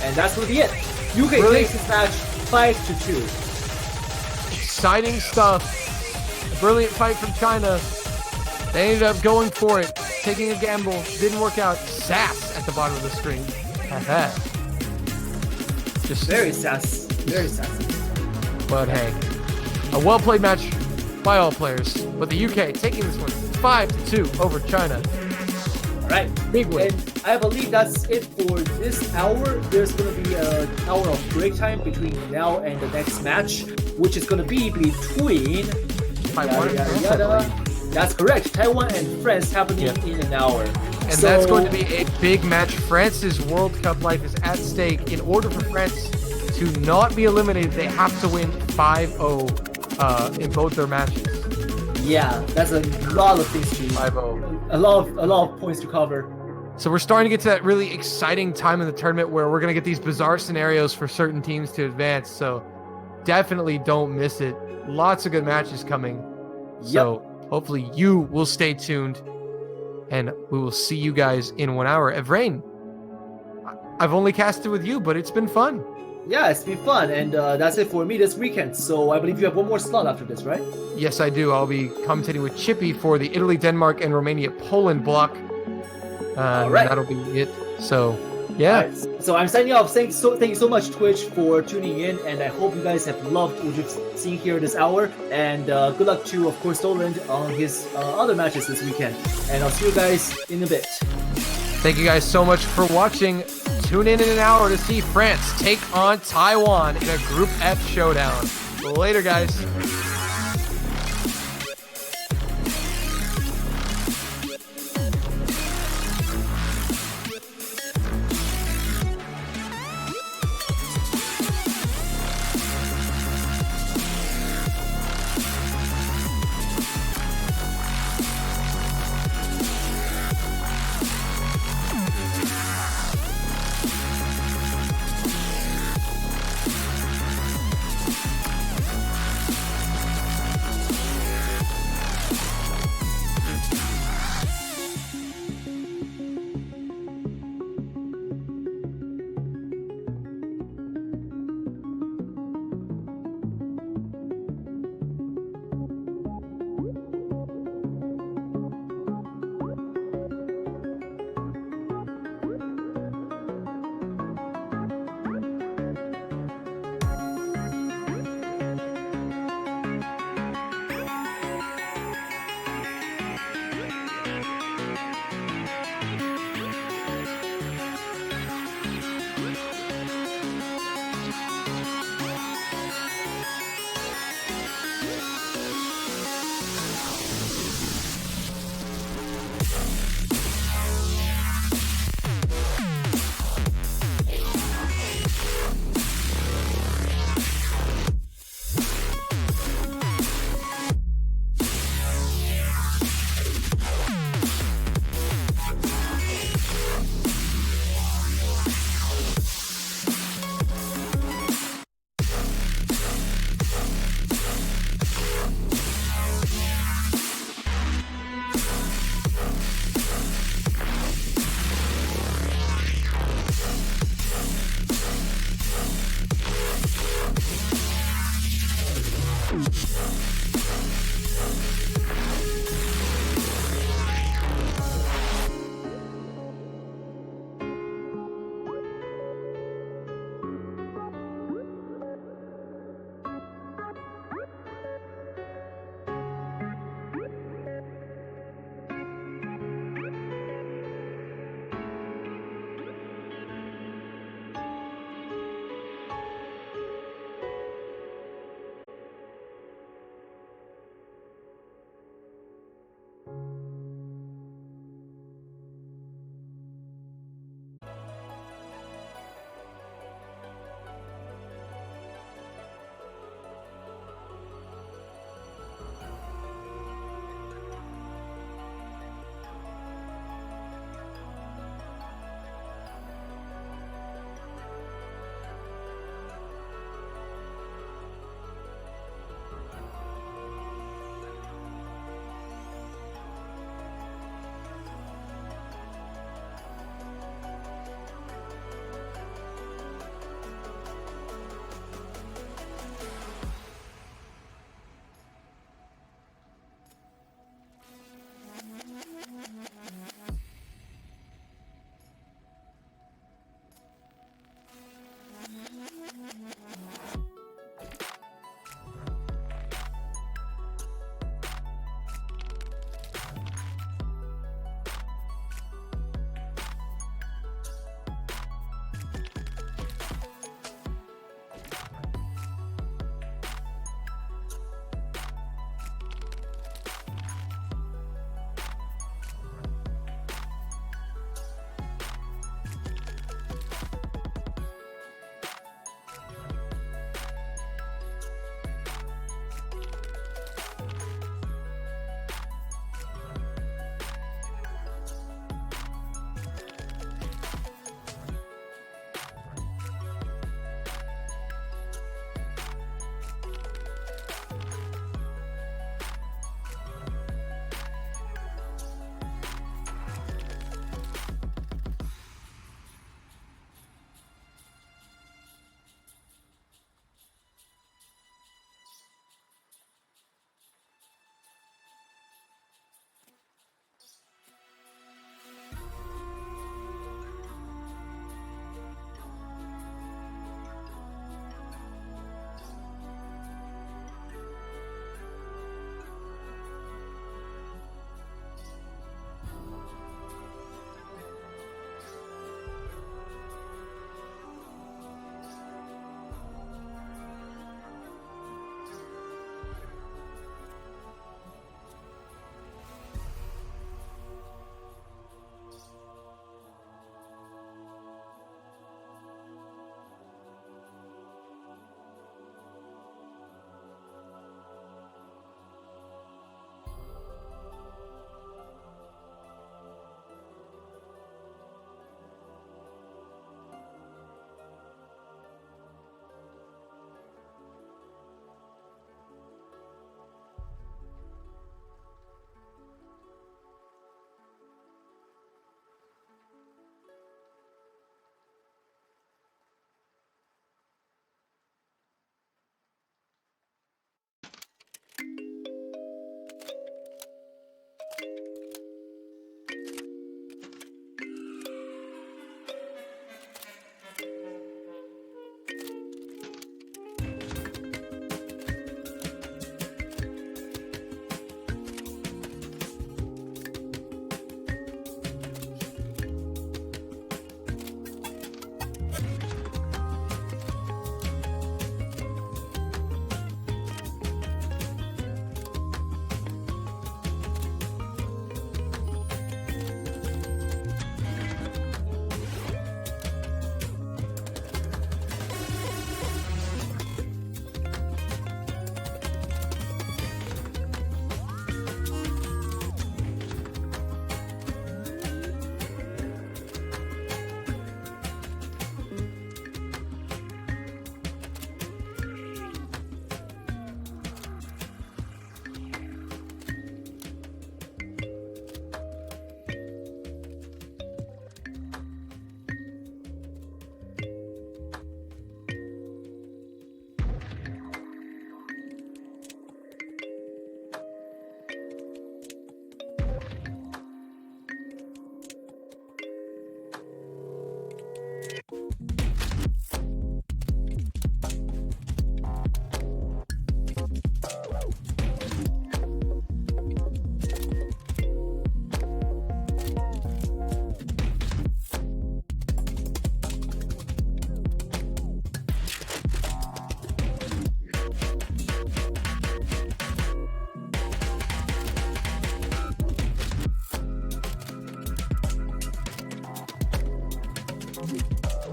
B: And that's going to be it. UK takes this match 5-2.
C: Exciting stuff. A brilliant fight from China. They ended up going for it, taking a gamble. Didn't work out. Sass at the bottom of the screen. Just
B: very sass. Very sassy.
C: But hey, a well-played match by all players. But the UK taking this one 5-2 over China.
B: All right,
C: big win.
B: And I believe that's it for this hour. There's going to be an hour of break time between now and the next match, which is going to be between
C: Taiwan and France.
B: That's correct. Taiwan and France happening in an hour.
C: And that's going to be a big match. France's World Cup life is at stake. In order for France to not be eliminated, they have to win 5-0 in both their matches.
B: Yeah, that's a lot of things to
C: 5-0.
B: A lot of points to cover.
C: So we're starting to get to that really exciting time in the tournament where we're going to get these bizarre scenarios for certain teams to advance. So definitely don't miss it. Lots of good matches coming. So hopefully you will stay tuned, and we will see you guys in 1 hour. Evrain, I've only casted with you, but it's been fun.
B: Yeah, it's been fun, and that's it for me this weekend. So I believe you have one more slot after this, right?
C: Yes, I do. I'll be commentating with Chippy for the Italy, Denmark, and Romania Poland block.
B: All right.
C: That'll be it. So, yeah.
B: Right, so I'm signing off. Thank you so much, Twitch, for tuning in, and I hope you guys have loved what you've seen here this hour. And good luck to, of course, Toland on his other matches this weekend. And I'll see you guys in a bit.
C: Thank you guys so much for watching. Tune in an hour to see France take on Taiwan in a Group F showdown. Later, guys.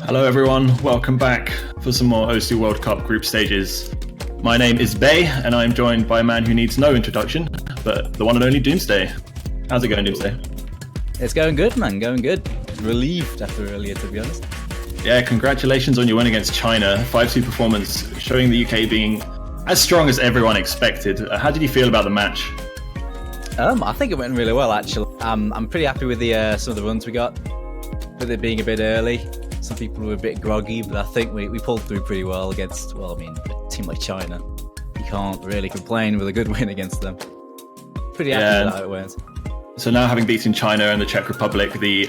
A: Hello everyone, welcome back for some more OC World Cup group stages. My name is Bay, and I'm joined by a man who needs no introduction, but the one and only Doomsday. How's it going, Doomsday?
D: It's going good, man, going good. Relieved after earlier, to be honest.
A: Yeah, congratulations on your win against China. 5-2 performance, showing the UK being as strong as everyone expected. How did you feel about the match?
D: I think it went really well, actually. I'm pretty happy with the some of the runs we got, with it being a bit early. Some people were a bit groggy, but I think we pulled through pretty well against, well, I mean, a team like China. You can't really complain with a good win against them. Pretty happy with how it went.
A: So now, having beaten China and the Czech Republic, the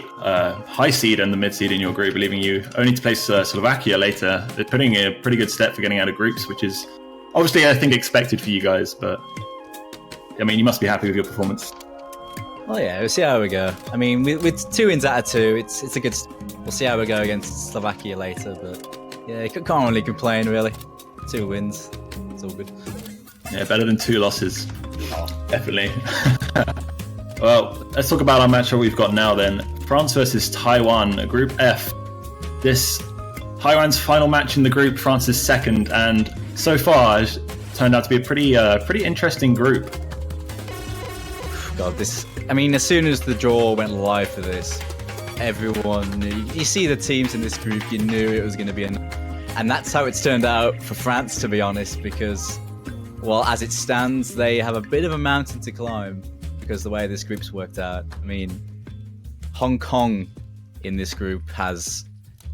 A: high seed and the mid seed in your group, leaving you only to place Slovakia later, they're putting in a pretty good step for getting out of groups, which is obviously, I think, expected for you guys. But I mean, you must be happy with your performance.
D: Well, yeah, we'll see how we go. I mean, with 2 wins out of 2, it's a good. We'll see how we go against Slovakia later, but yeah, you can't really complain, really. 2 wins, it's all good.
A: Yeah, better than 2 losses. Oh, definitely. Well, let's talk about our matchup we've got now then. France versus Taiwan, Group F. This Taiwan's final match in the group, France's second, and so far has turned out to be a pretty interesting group.
D: God, I mean, as soon as the draw went live for this, everyone knew. You see the teams in this group, you knew it was going to be and that's how it's turned out for France, to be honest, because, well, as it stands, they have a bit of a mountain to climb because the way this group's worked out. I mean, Hong Kong in this group has,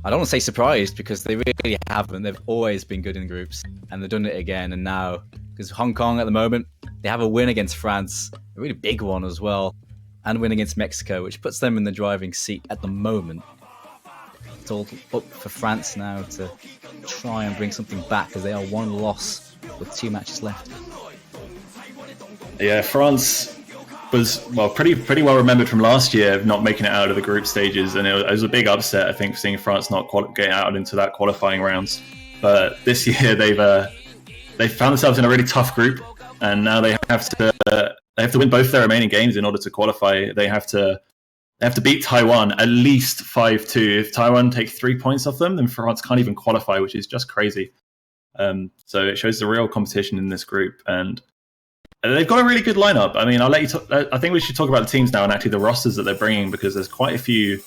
D: I don't want to say surprised, because they really haven't. They've always been good in groups, and they've done it again, and now, because Hong Kong at the moment, they have a win against France, a really big one as well, and a win against Mexico, which puts them in the driving seat at the moment. It's all up for France now to try and bring something back, because they are 1 loss with 2 matches left.
A: Yeah, France was, well, pretty well remembered from last year of not making it out of the group stages, and it was a big upset, I think, seeing France not getting out into that qualifying rounds. But this year they found themselves in a really tough group, and now they have to win both their remaining games in order to qualify. They have to beat Taiwan at least 5-2. If Taiwan take 3 points off them, then France can't even qualify, which is just crazy. So it shows the real competition in this group, and they've got a really good lineup. I mean, I'll let you. I think we should talk about the teams now and actually the rosters that they're bringing, because there's quite a few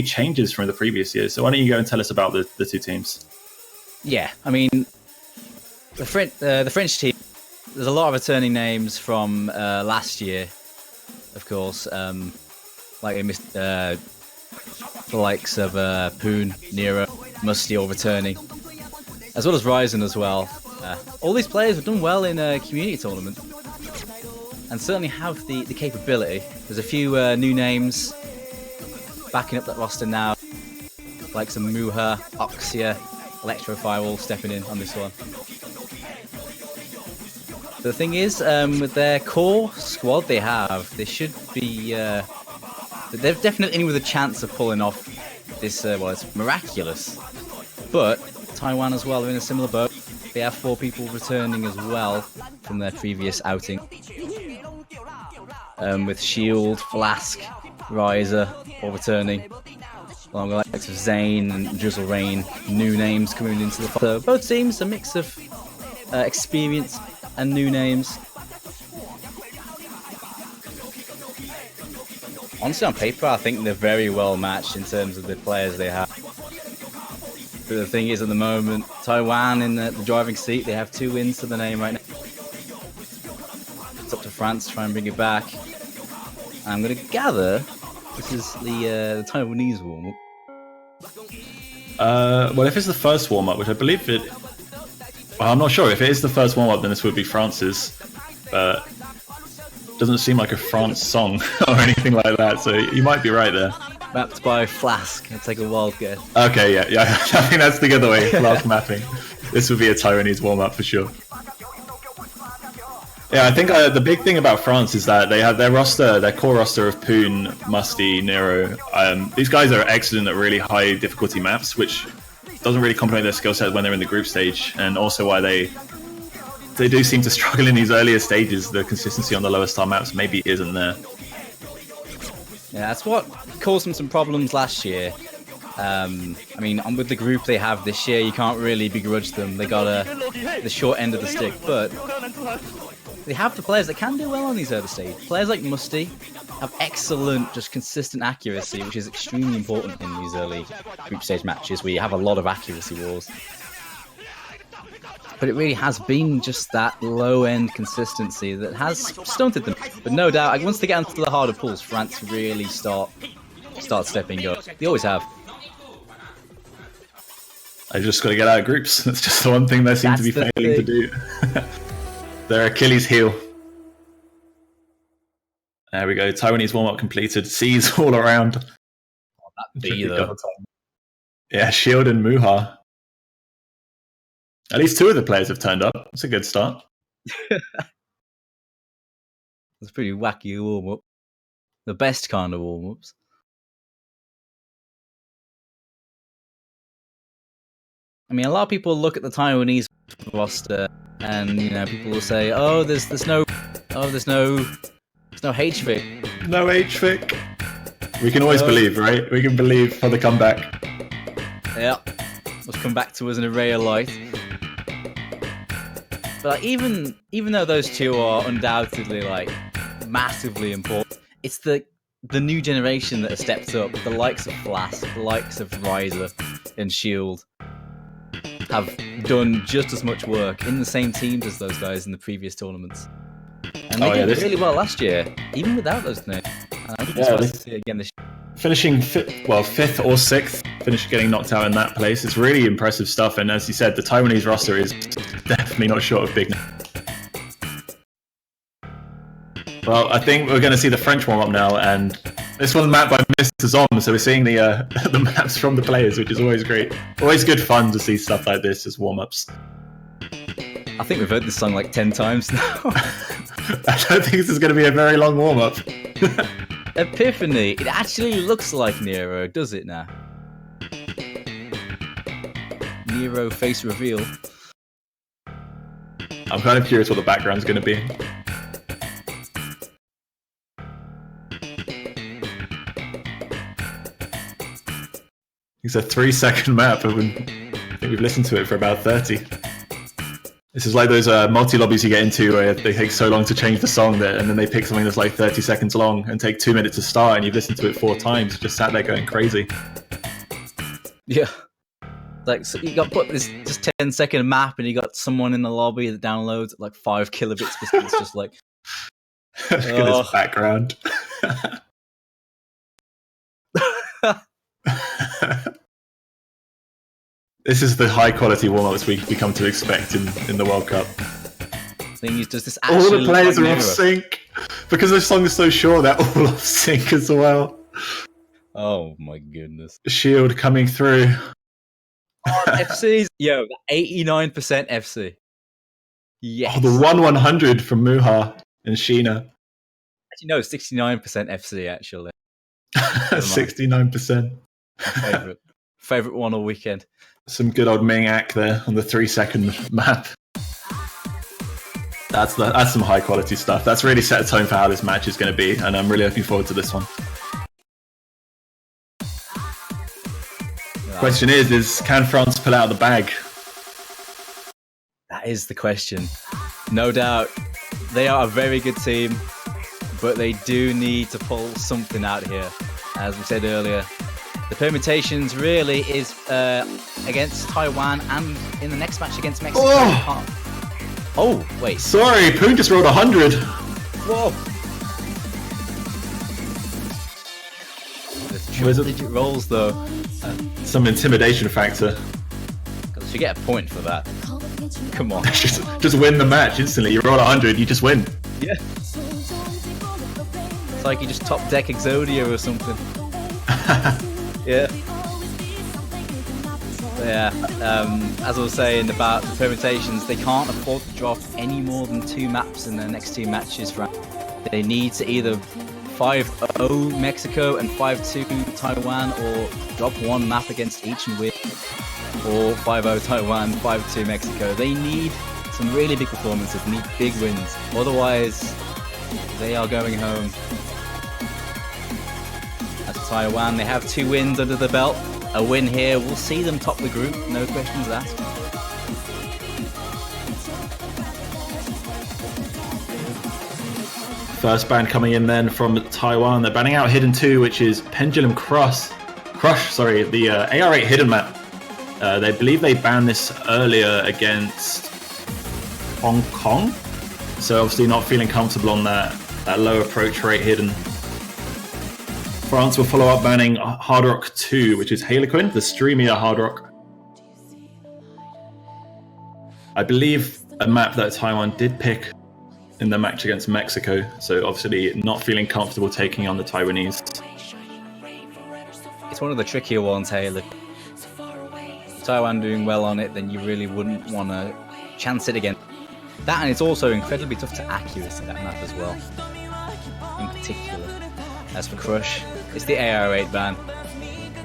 A: changes from the previous years. So why don't you go and tell us about the 2 teams? Yeah,
D: I mean, the French team. There's a lot of returning names from last year, of course. Like the likes of Poon, Nero, Musty all returning, as well as Ryzen as well. All these players have done well in a community tournament, and certainly have the capability. There's a few new names backing up that roster now, like some Muha, Oxia, Electro Firewall stepping in on this one. The thing is, with their core squad they should be, they're definitely in with a chance of pulling off this, well, it's miraculous. But Taiwan as well are in a similar boat. They have 4 people returning as well from their previous outing. With Shield, Flask, Riser all returning, along with the likes of Zane and Drizzle Rain, new names coming into the fight. So both teams, a mix of experience and new names. Honestly, on paper, I think they're very well matched in terms of the players they have. But the thing is, at the moment, Taiwan in the driving seat, they have 2 wins to the name right now. It's up to France to try and bring it back. And I'm going to gather this is the Taiwanese warm-up.
A: Well, if it's the first warm-up, which I believe it... Well, I'm not sure. If it is the first warm-up, then this would be France's. But it doesn't seem like a France song or anything like that, so you might be right there.
D: Mapped by Flask. I'll take a wild guess.
A: Okay, yeah. I think that's the other way. Flask mapping. This would be a Taiwanese warm-up for sure. Yeah, I think the big thing about France is that they have their core roster of Poon, Musty, Nero. These guys are excellent at really high difficulty maps, which doesn't really complement their skill set when they're in the group stage, and also why they do seem to struggle in these earlier stages. The consistency on the lower star maps maybe isn't there.
D: Yeah, that's what caused them some problems last year. I mean, with the group they have this year, you can't really begrudge them. They got the short end of the stick, but they have the players that can do well on these early stage. Players like Musty have excellent, just consistent accuracy, which is extremely important in these early group stage matches where you have a lot of accuracy wars. But it really has been just that low-end consistency that has stunted them. But no doubt, once they get into the harder pools, France really start stepping up. They always have.
A: I just got to get out of groups. That's just the one thing they seem to be failing to do. Their Achilles heel. There we go. Taiwanese warm-up completed. C's all around.
D: Oh, that B, though.
A: Yeah, Shield and Muha. At least 2 of the players have turned up. That's a good start.
D: That's a pretty wacky warm-up. The best kind of warm-ups. I mean, a lot of people look at the Taiwanese roster, and people will say, "Oh, there's no H-Vic."
A: No H-Vic. We can always believe, right? We can believe for the comeback.
D: Yeah, let's come back to us in a ray of light. But even though those 2 are undoubtedly massively important, it's the new generation that have stepped up. The likes of Flask, the likes of Riser and Shield have done just as much work in the same teams as those guys in the previous tournaments. And they did really well last year, even without those names. And I'm just to see it again this year.
A: Finishing 5th or 6th, getting knocked out in that place. It's really impressive stuff. And as you said, the Taiwanese roster is definitely not short of big names. Well, I think we're going to see the French warm-up now, and this one's mapped by Mr. Zom, so we're seeing the the maps from the players, which is always great. Always good fun to see stuff like this as warm-ups.
D: I think we've heard this song 10 times now.
A: I don't think this is going to be a very long warm-up.
D: Epiphany. It actually looks like Nero, does it now? Nero face reveal.
A: I'm kind of curious what the background's going to be. It's a 3-second map, and I think we've listened to it for about 30. This is like those multi-lobbies you get into where they take so long to change the song and then they pick something that's 30 seconds long and take 2 minutes to start, and you've listened to it 4 times, just sat there going crazy.
D: Yeah. So you got put this just 10-second map, and you got someone in the lobby that downloads at 5 kilobits per second. It's just
A: Look at this background. This is the high-quality warm-ups we come to expect in the World Cup.
D: Thing is, does this
A: all the players are off sync because this song is so short. They're all off sync as well.
D: Oh my goodness!
A: Shield coming through.
D: FC's 89% FC. Yes.
A: Oh, the 1/100 from Muha and Sheena.
D: Actually, no, 69% FC. Actually,
A: 69%.
D: Favorite one all weekend.
A: Some good old Ming Ak there on the 3-second map. That's some high quality stuff. That's really set a tone for how this match is going to be, and I'm really looking forward to this one. Question is can France pull out of the bag?
D: That is the question. No doubt, they are a very good team, but they do need to pull something out here. As we said earlier, the permutations really is against Taiwan and in the next match against Mexico. Oh, wait.
A: Sorry, Poon just rolled 100.
D: Whoa. There's triple-digit rolls, though.
A: Some intimidation factor.
D: You get a point for that. Come on.
A: just win the match instantly. You roll 100, you just win.
D: Yeah. It's like you just top deck Exodia or something. Yeah. Yeah. As I was saying about the permutations, they can't afford to drop any more than 2 maps in their next 2 matches. They need to either 5-0 Mexico and 5-2 Taiwan, or drop 1 map against each and win, or 5-0 Taiwan, 5-2 Mexico. They need some really big performances, they need big wins. Otherwise, they are going home. As for Taiwan, they have 2 wins under the belt. a win here will see them top the group, no questions asked.
A: First ban coming in then from Taiwan. They're banning out Hidden 2, which is Pendulum Crush, the AR8 Hidden map. They believe they banned this earlier against Hong Kong, so obviously not feeling comfortable on that low approach rate Hidden. France will follow up banning Hard Rock 2, which is Harlequin, the streamier Hard Rock. I believe a map that Taiwan did pick in the match against Mexico, so obviously not feeling comfortable taking on the Taiwanese.
D: It's one of the trickier ones, Haley. Taiwan doing well on it, then you really wouldn't want to chance it again. That, and it's also incredibly tough to accuracy, that map as well, in particular. As for Crush, it's the AR8 ban.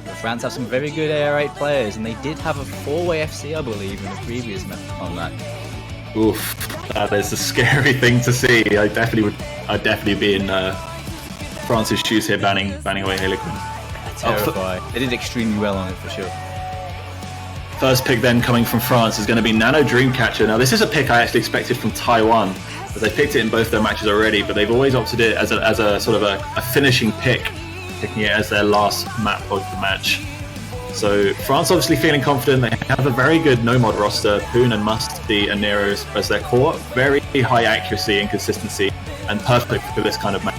D: But France have some very good AR8 players, and they did have a 4-way FC, I believe, in the previous map on that.
A: Oof, that is a scary thing to see. I'd definitely be in France's shoes here, banning away Harlequin.
D: Terrifying. They did extremely well on it for sure.
A: First pick then coming from France is going to be Nano Dreamcatcher. Now this is a pick I actually expected from Taiwan, but they picked it in both their matches already, but they've always opted it as a sort of a finishing pick, picking it as their last map of the match. So France obviously feeling confident. They have a very good no-mod roster, Poon and Musty and Nero as their core. Very high accuracy and consistency, and perfect for this kind of match.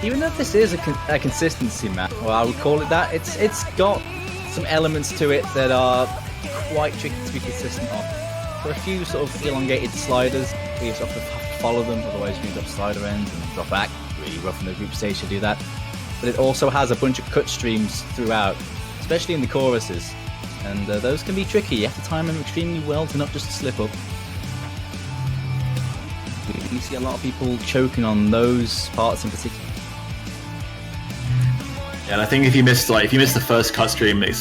D: Even though this is a consistency map, well, I would call it that, it's got some elements to it that are quite tricky to be consistent on. There are a few sort of elongated sliders where you sort of have to follow them, otherwise you end up slider ends and drop back. Really rough in the group stage to do that. But it also has a bunch of cut streams throughout, especially in the choruses, and those can be tricky. You have to time them extremely well to not just slip up. You see a lot of people choking on those parts in particular.
A: Yeah, and I think if you miss the first cut stream, it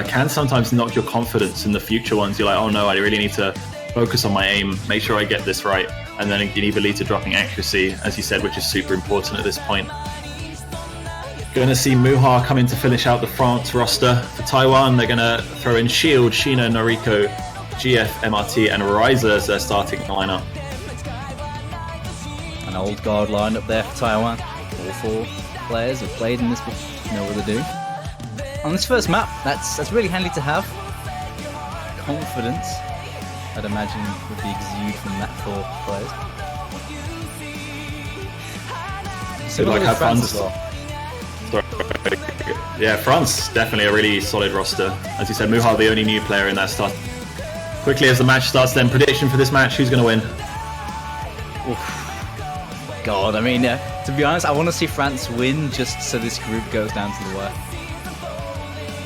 A: can sometimes knock your confidence in the future ones. You're like, oh no, I really need to focus on my aim, make sure I get this right, and then it can either lead to dropping accuracy, as you said, which is super important at this point. Going to see Muha come in to finish out the France roster. For Taiwan, they're going to throw in Shield, Sheena, Noriko, GF, MRT, and Ryza as their starting lineup.
D: An old guard lineup there for Taiwan. All 4 players have played in this before, know what to do. On this first map, that's really handy to have. Confidence, I'd imagine, would be exuded from that 4 players. So
A: like how
D: France as well.
A: Yeah, France, definitely a really solid roster. As you said, Muha the only new player in that start. Quickly as the match starts then, prediction for this match, who's going to win?
D: Oof. God, I mean, to be honest, I want to see France win just so this group goes down to the wire.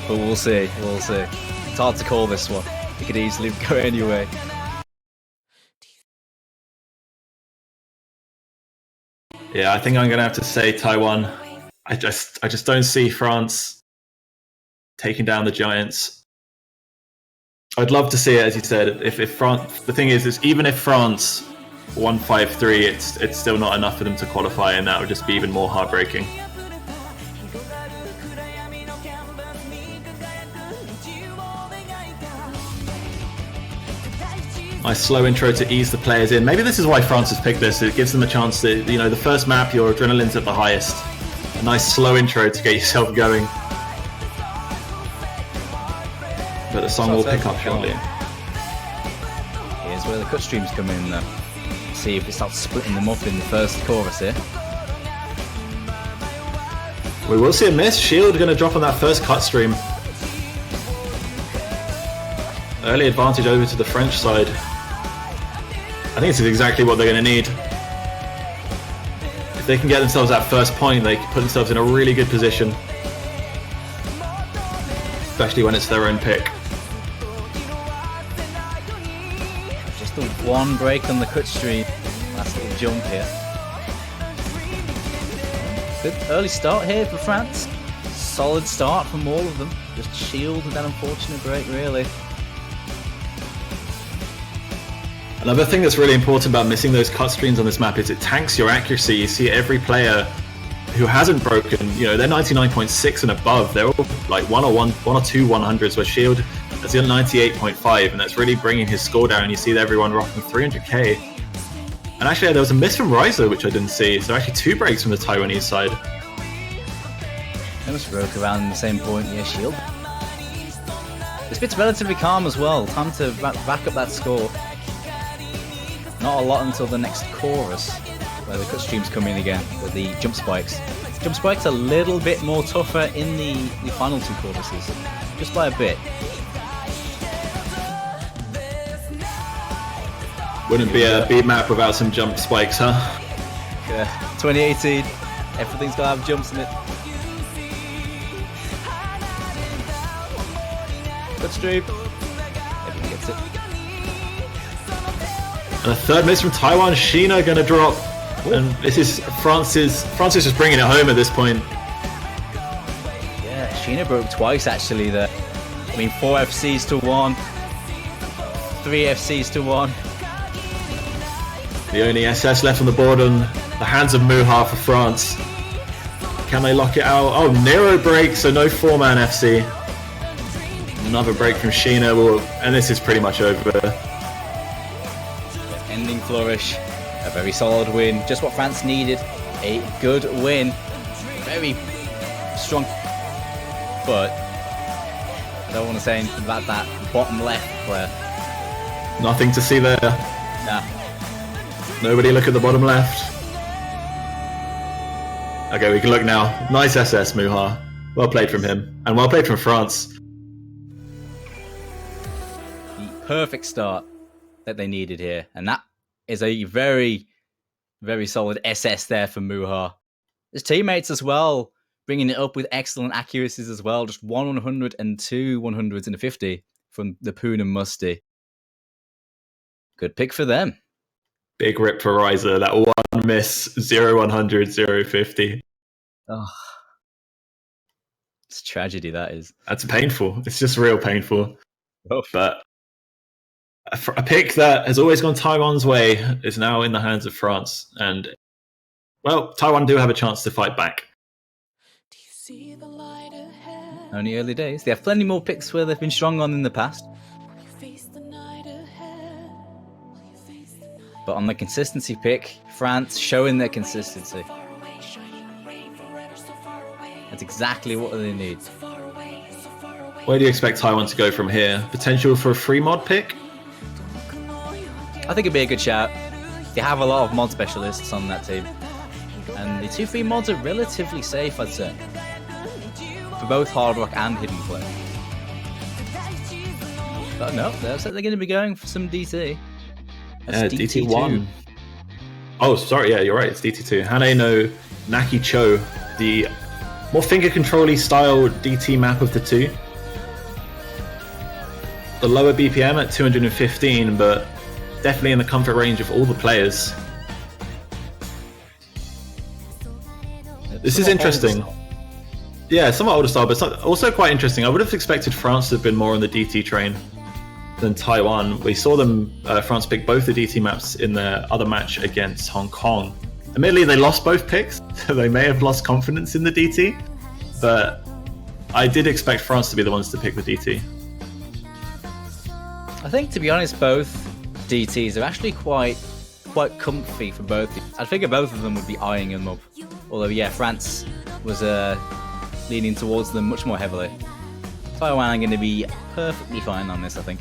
D: But we'll see. It's hard to call this one. It could easily go anyway.
A: Yeah, I think I'm going to have to say Taiwan. I just don't see France taking down the Giants. I'd love to see it, as you said. If France, the thing is even if France won 5-3, it's still not enough for them to qualify, and that would just be even more heartbreaking. Nice slow intro to ease the players in. Maybe this is why France has picked this. It gives them a chance to, the first map, your adrenaline's at the highest. A nice slow intro to get yourself going. But the song will pick up shortly.
D: Here's where the cut streams come in though. See if it starts splitting them up in the first chorus here.
A: We will see a miss. Shield going to drop on that first cut stream. Early advantage over to the French side. I think this is exactly what they're going to need. If they can get themselves that first point, they can put themselves in a really good position. Especially when it's their own pick.
D: Just the one break on the cut stream. Last little jump here. Good early start here for France. Solid start from all of them. Just shielded that unfortunate break, really.
A: Another thing that's really important about missing those cut streams on this map is it tanks your accuracy. You see every player who hasn't broken, they're 99.6 and above. They're all like one or two 100s, where Shield is in 98.5, and that's really bringing his score down. You see everyone rocking 300k. And actually, there was a miss from Riser, which I didn't see. So actually 2 breaks from the Taiwanese side.
D: They must have broke around the same point. Yeah, Shield. This bit's relatively calm as well. Time to back up that score. Not a lot until the next chorus, where the cut streams come in again with the jump spikes. Jump spikes a little bit more tougher in the final 2 choruses, just by a bit.
A: Wouldn't be a beat map without some jump spikes, huh?
D: Yeah, 2018, everything's gotta have jumps in it. Good stream. Everyone gets it.
A: And a 3rd miss from Taiwan. Sheena gonna drop. And this is Francis just bringing it home at this point.
D: Yeah, Sheena broke twice actually there. 4 FCs to 1. 3 FCs to 1.
A: The only SS left on the board on the hands of Muha for France. Can they lock it out? Oh, Nero breaks, so no 4-man FC. Another break from Sheena, and this is pretty much over.
D: Ending flourish. A very solid win. Just what France needed. A good win. Very strong. But I don't want to say anything about that bottom left player.
A: Nothing to see there.
D: Nah.
A: Nobody look at the bottom left. Okay, we can look now. Nice SS, Muha. Well played from him. And well played from France.
D: The perfect start that they needed here. And that is a very, very solid SS there for Muha. His teammates as well, bringing it up with excellent accuracies as well. Just 100 and 2 100s in a 50 from the Poon and Musty. Good pick for them.
A: Big rip for Riser. That 1 miss, 0 100, 0 50.
D: Oh, it's a tragedy, that is.
A: That's painful. It's just real painful.
D: Oh.
A: But a pick that has always gone Taiwan's way is now in the hands of France. And, well, Taiwan do have a chance to fight back.
D: Only early days. They have plenty more picks where they've been strong on in the past. But on the consistency pick, France showing their consistency. That's exactly what they need.
A: Where do you expect Taiwan to go from here? Potential for a free mod pick?
D: I think it'd be a good shout. They have a lot of mod specialists on that team. And the 2 free mods are relatively safe, I'd say. For both Hard Rock and Hidden Play. But no, they're going to be going for some DT. That's
A: DT1. Oh, sorry, yeah, you're right, it's DT2. Hane no Naki Cho, the more finger control-y style DT map of the 2. The lower BPM at 215, but definitely in the comfort range of all the players. This is interesting. Yeah, somewhat older style, but it's also quite interesting. I would have expected France to have been more on the DT train than Taiwan. We saw them, France pick both the DT maps in their other match against Hong Kong. Admittedly, they lost both picks, so they may have lost confidence in the DT, but I did expect France to be the ones to pick the DT.
D: I think, to be honest, both DTs are actually quite comfy for both. I figure both of them would be eyeing them up. Although, yeah, France was leaning towards them much more heavily. Taiwan are going to be perfectly fine on this, I think.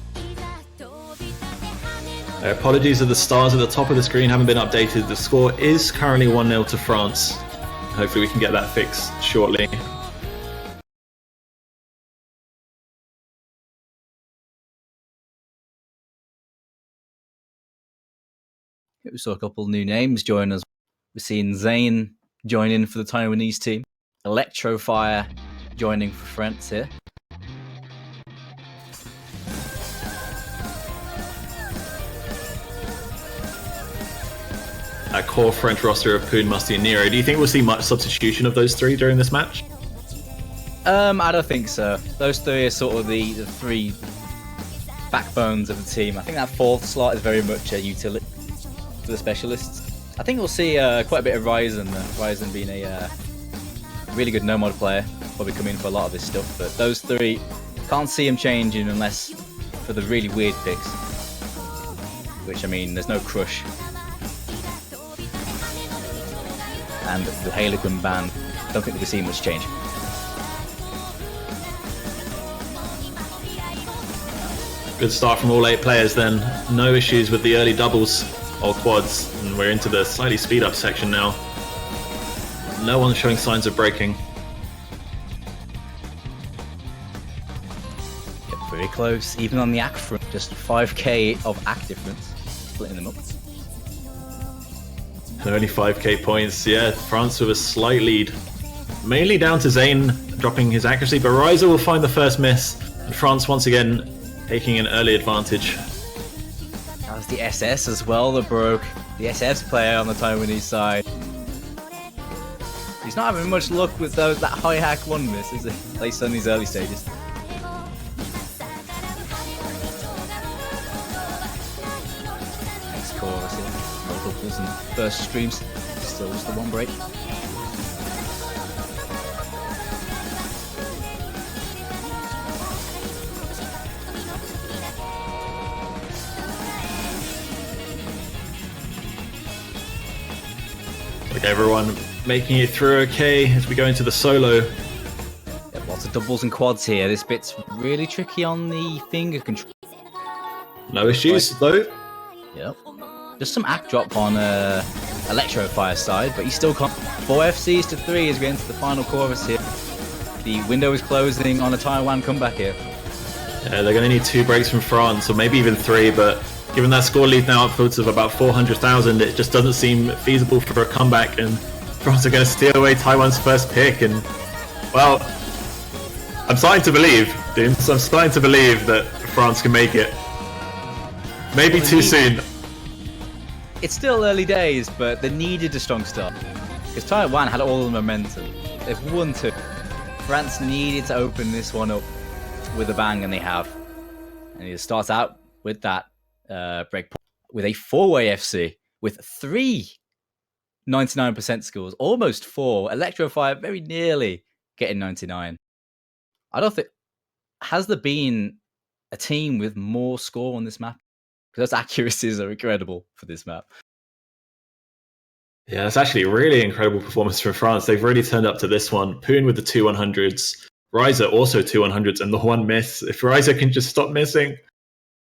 A: Apologies that the stars at the top of the screen haven't been updated. The score is currently 1-0 to France. Hopefully we can get that fixed shortly.
D: We saw a couple new names join us. We're seeing Zane join in for the Taiwanese team. Electrofire joining for France here.
A: That core French roster of Poon, Musty and Nero. Do you think we'll see much substitution of those 3 during this match?
D: I don't think so. Those 3 are sort of the 3 backbones of the team. I think that 4th slot is very much a utility for the specialists. I think we'll see quite a bit of Ryzen, Ryzen being a Really good no-mod player. Probably come in for a lot of this stuff. But those three, can't see him changing unless for the really weird picks. Which, I mean, there's no Crush. And the Harlequin ban, don't think we'll see much change.
A: Good start from all 8 players then. No issues with the early doubles or quads. And we're into the slightly speed up section now. No one showing signs of breaking.
D: Yep, very close. Even on the ACK front, just 5k of ACK difference. Splitting them up.
A: Only 5k points. Yeah, France with a slight lead. Mainly down to Zayn dropping his accuracy, but Ryza will find the first miss. And France once again taking an early advantage.
D: That was the SS as well that broke. The SS player on the Taiwanese side. He's not having much luck with that high hack one miss, is he? At least on these early stages. Next chorus here. Multiples and first streams. Still just the one break.
A: Like everyone making it through okay as we go into the solo.
D: Yep, lots of doubles and quads here. This bit's really tricky on the finger control.
A: No issues though.
D: Yep. Just some ACK drop on Electrofire side, but you still can't. 4 FCs to 3 as we enter the final chorus here. The window is closing on a Taiwan comeback here.
A: Yeah, they're going to need 2 breaks from France, or maybe even 3, but given that score lead now upwards of about 400,000, it just doesn't seem feasible for a comeback, and France are going to steal away Taiwan's first pick. And, well, I'm starting to believe, Dooms, I'm starting to believe that France can make it. Maybe too soon.
D: It's still early days, but they needed a strong start. Because Taiwan had all the momentum. They've won 2. France needed to open this one up with a bang, and they have. And it starts out with that break with a 4-way FC with 3 99% scores, almost 4. Electrofire very nearly getting 99. I don't think, has there been a team with more score on this map? Because those accuracies are incredible for this map.
A: Yeah, it's actually a really incredible performance from France. They've really turned up to this one. Poon with the 2 100s. Ryza also 2 100s and the 1 miss. If Ryza can just stop missing,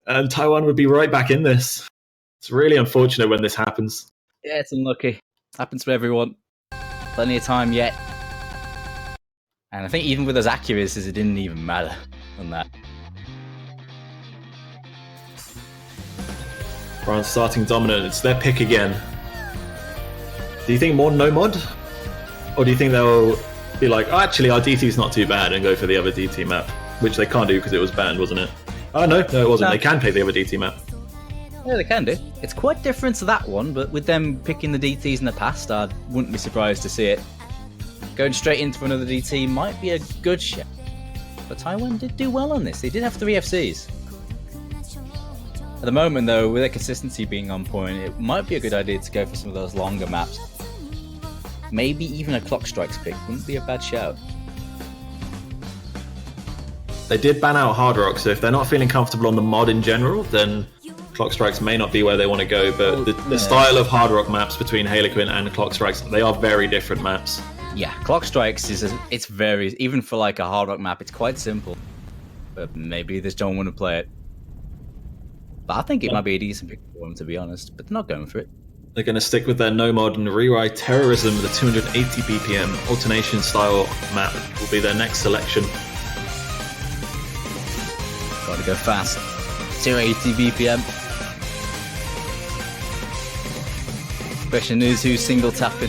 A: and Taiwan would be right back in this. It's really unfortunate when this happens.
D: Yeah, it's unlucky. Happens to everyone. Plenty of time yet. And I think even with those accuracies, it didn't even matter on that.
A: France starting dominant. It's their pick again. Do you think more no mod? Or do you think they'll be like, oh, actually, our DT's not too bad, and go for the other DT map? Which they can't do because it was banned, wasn't it? Oh, no, it wasn't. No. They can play the other DT map.
D: Yeah, they can do. It's quite different to that one, but with them picking the DTs in the past, I wouldn't be surprised to see it. Going straight into another DT might be a good shot. But Taiwan did do well on this. They did have 3 FCs. At the moment, though, with their consistency being on point, it might be a good idea to go for some of those longer maps. Maybe even a Clock Strikes pick wouldn't be a bad shout.
A: They did ban out Hard Rock, so if they're not feeling comfortable on the mod in general, then Clock Strikes may not be where they want to go. But the style of Hard Rock maps between Harlequin and Clock Strikes, they are very different maps.
D: Yeah, Clock Strikes it's very, even for like a Hard Rock map, it's quite simple. But maybe they just don't want to play it. But I think it might be a decent pick for them, to be honest. But they're not going for it.
A: They're going to stick with their no mod and rewrite Terrorism with a 280 BPM alternation style map will be their next selection.
D: Gotta go fast. 280 BPM. Question is, who's single tapping?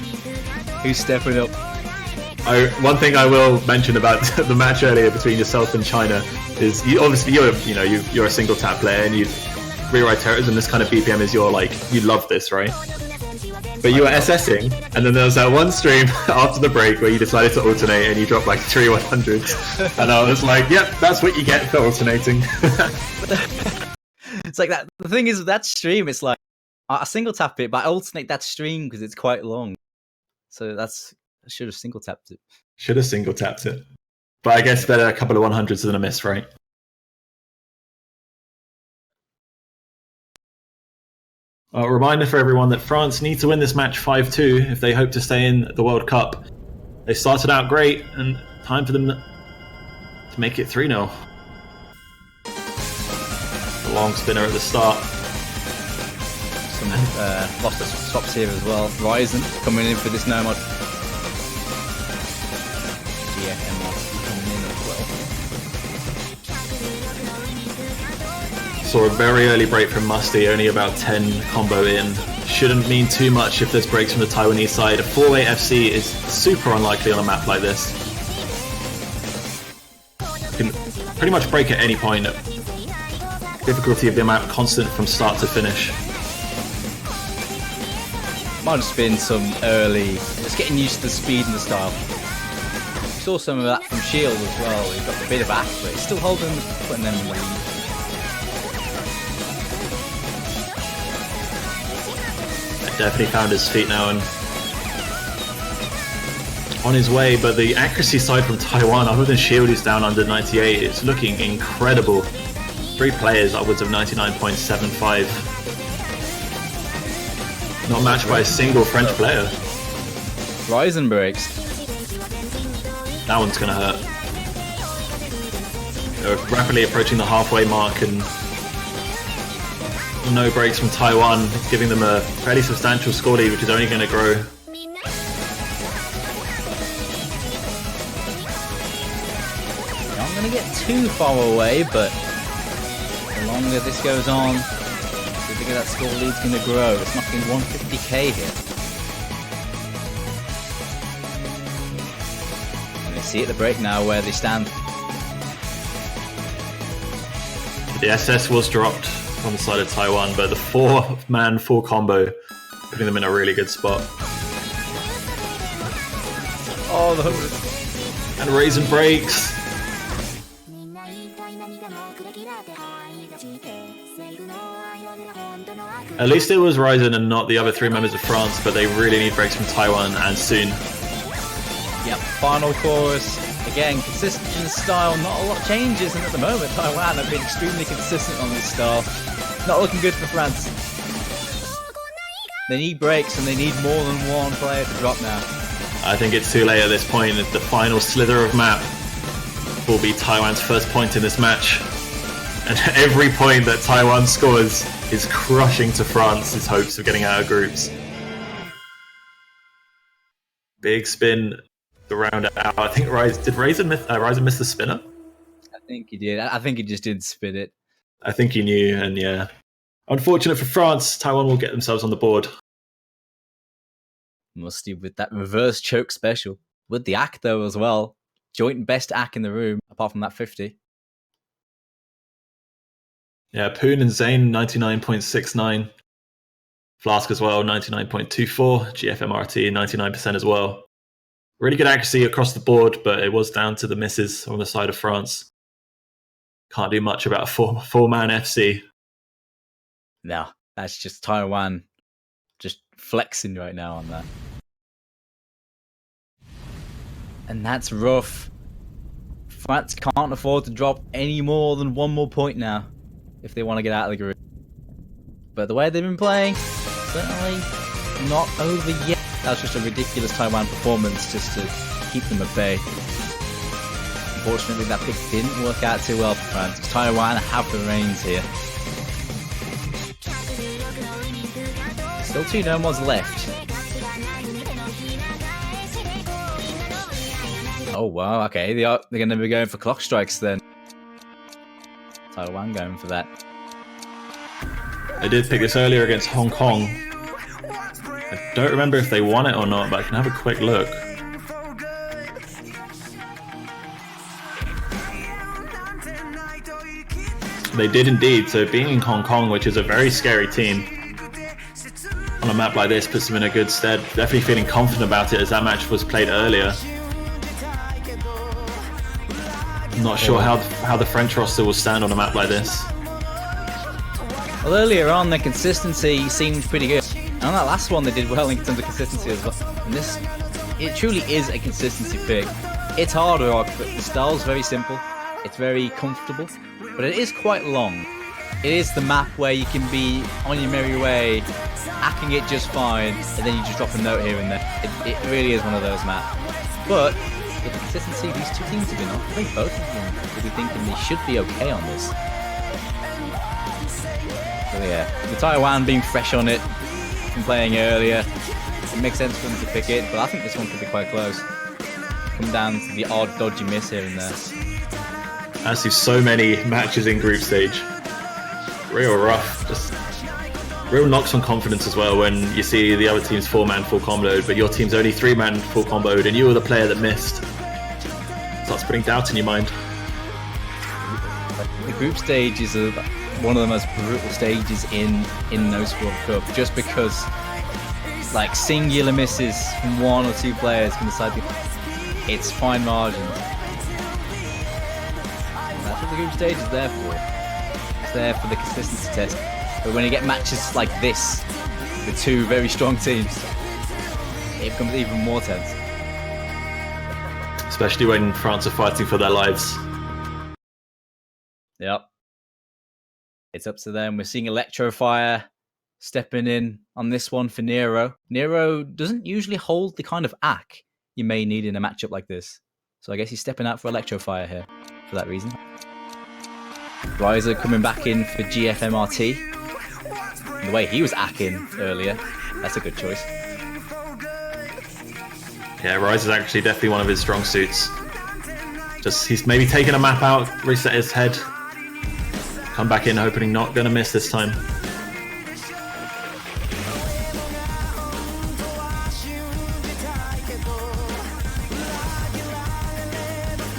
D: Who's stepping up?
A: One thing I will mention about the match earlier between yourself and China is obviously you're a single tap player and you rewrite Terrorism. This kind of BPM is you love this, right? But you were SSing, and then there was that one stream after the break where you decided to alternate and you dropped like 3 100s. And I was like, yep, that's what you get for alternating.
D: It's like that. The thing is, that stream, it's like, I single tap it, but I alternate that stream because it's quite long. So that's should have single tapped it.
A: Should have single tapped it. But I guess better a couple of 100s than a miss, right? A reminder for everyone that France need to win this match 5-2 if they hope to stay in the World Cup. They started out great, and time for them to make it 3-0. A long spinner at the start.
D: Some lost the stops here as well. Ryzen coming in for this Nomad. GFM coming in as well.
A: Saw a very early break from Musty, only about 10 combo in. Shouldn't mean too much if there's breaks from the Taiwanese side. A 4-way FC is super unlikely on a map like this. You can pretty much break at any point. Difficulty of the map constant from start to finish.
D: Might have just been some early, just getting used to the speed and the style. Saw some of that from Shield as well. He's got a bit of back, but he's still putting them in the lead.
A: Definitely found his feet now and on his way, but the accuracy side from Taiwan, other than Shield who's down under 98, it's looking incredible. 3 players upwards of 99.75. Not matched by a single French player.
D: Ryzen breaks.
A: That one's gonna hurt. They're rapidly approaching the halfway mark and no breaks from Taiwan, giving them a fairly substantial score lead, which is only going to grow.
D: Not going to get too far away, but the longer this goes on, the bigger that score lead's going to grow. It's knocking 150k here. And they see at the break now where they stand.
A: The SS was dropped on the side of Taiwan, but the 4-man full combo putting them in a really good spot.
D: Oh, the 100.
A: And Raisin breaks. At least it was Ryzen and not the other 3 members of France, but they really need breaks from Taiwan and soon.
D: Yep, final chorus. Again, consistent in the style, not a lot changes, and at the moment Taiwan have been extremely consistent on this style. Not looking good for France. They need breaks and they need more than one player to drop now.
A: I think it's too late at this point. The final slither of map will be Taiwan's first point in this match. And every point that Taiwan scores is crushing to France's hopes of getting out of groups. Big spin to round it out. I think Ryzen miss the spinner?
D: I think he did. I think he just did spin it.
A: I think he knew, and yeah. Unfortunate for France, Taiwan will get themselves on the board.
D: Musty with that reverse choke special. With the act though as well. Joint best act in the room, apart from that 50.
A: Yeah, Poon and Zane, 99.69. Flask as well, 99.24. GFMRT, 99% as well. Really good accuracy across the board, but it was down to the misses on the side of France. Can't do much about a four-man FC.
D: No, that's just Taiwan just flexing right now on that. And that's rough. France can't afford to drop any more than 1 more point now if they want to get out of the group. But the way they've been playing, certainly not over yet. That's just a ridiculous Taiwan performance just to keep them at bay. Unfortunately, that pick didn't work out too well for France. Taiwan have the reins here. Still 2 no-mods left. Oh wow, okay, they're going to be going for clock strikes then. Taiwan going for that.
A: I did pick this earlier against Hong Kong. I don't remember if they won it or not, but I can have a quick look. They did indeed, so being in Hong Kong, which is a very scary team, on a map like this puts them in a good stead. Definitely feeling confident about it as that match was played earlier. I'm not sure how the French roster will stand on a map like this.
D: Well, earlier on, the consistency seemed pretty good. And on that last one, they did well in terms of consistency as well. And this it truly is a consistency pick. It's hard rock, but the style's very simple. It's very comfortable, but it is quite long. It is the map where you can be on your merry way, hacking it just fine, and then you just drop a note here and there. It really is one of those maps. But with the consistency these two teams have been on, I think both of them will be thinking they should be okay on this. So yeah, the Taiwan being fresh on it from playing earlier, it makes sense for them to pick it, but I think this one could be quite close. Come down to the odd dodgy miss here and there.
A: As do so many matches in group stage. Real rough, just real knocks on confidence as well when you see the other team's 4-man full comboed, but your team's only 3-man full comboed and you were the player that missed. Starts putting doubt in your mind.
D: The group stage is one of the most brutal stages in NOS World Cup, just because like singular misses from 1 or 2 players can decide it's fine margins. And that's what the group stage is there for. It's there for the consistency test. But when you get matches like this with 2 very strong teams, it becomes even more tense.
A: Especially when France are fighting for their lives.
D: Yep. It's up to them. We're seeing Electrofire stepping in on this one for Nero. Nero doesn't usually hold the kind of ack you may need in a matchup like this. So I guess he's stepping out for Electrofire here for that reason. Riser coming back in for GFMRT. And the way he was acking earlier, that's a good choice.
A: Yeah, Rise is actually definitely one of his strong suits. Just he's maybe taken a map out, reset his head, come back in hoping not going to miss this time.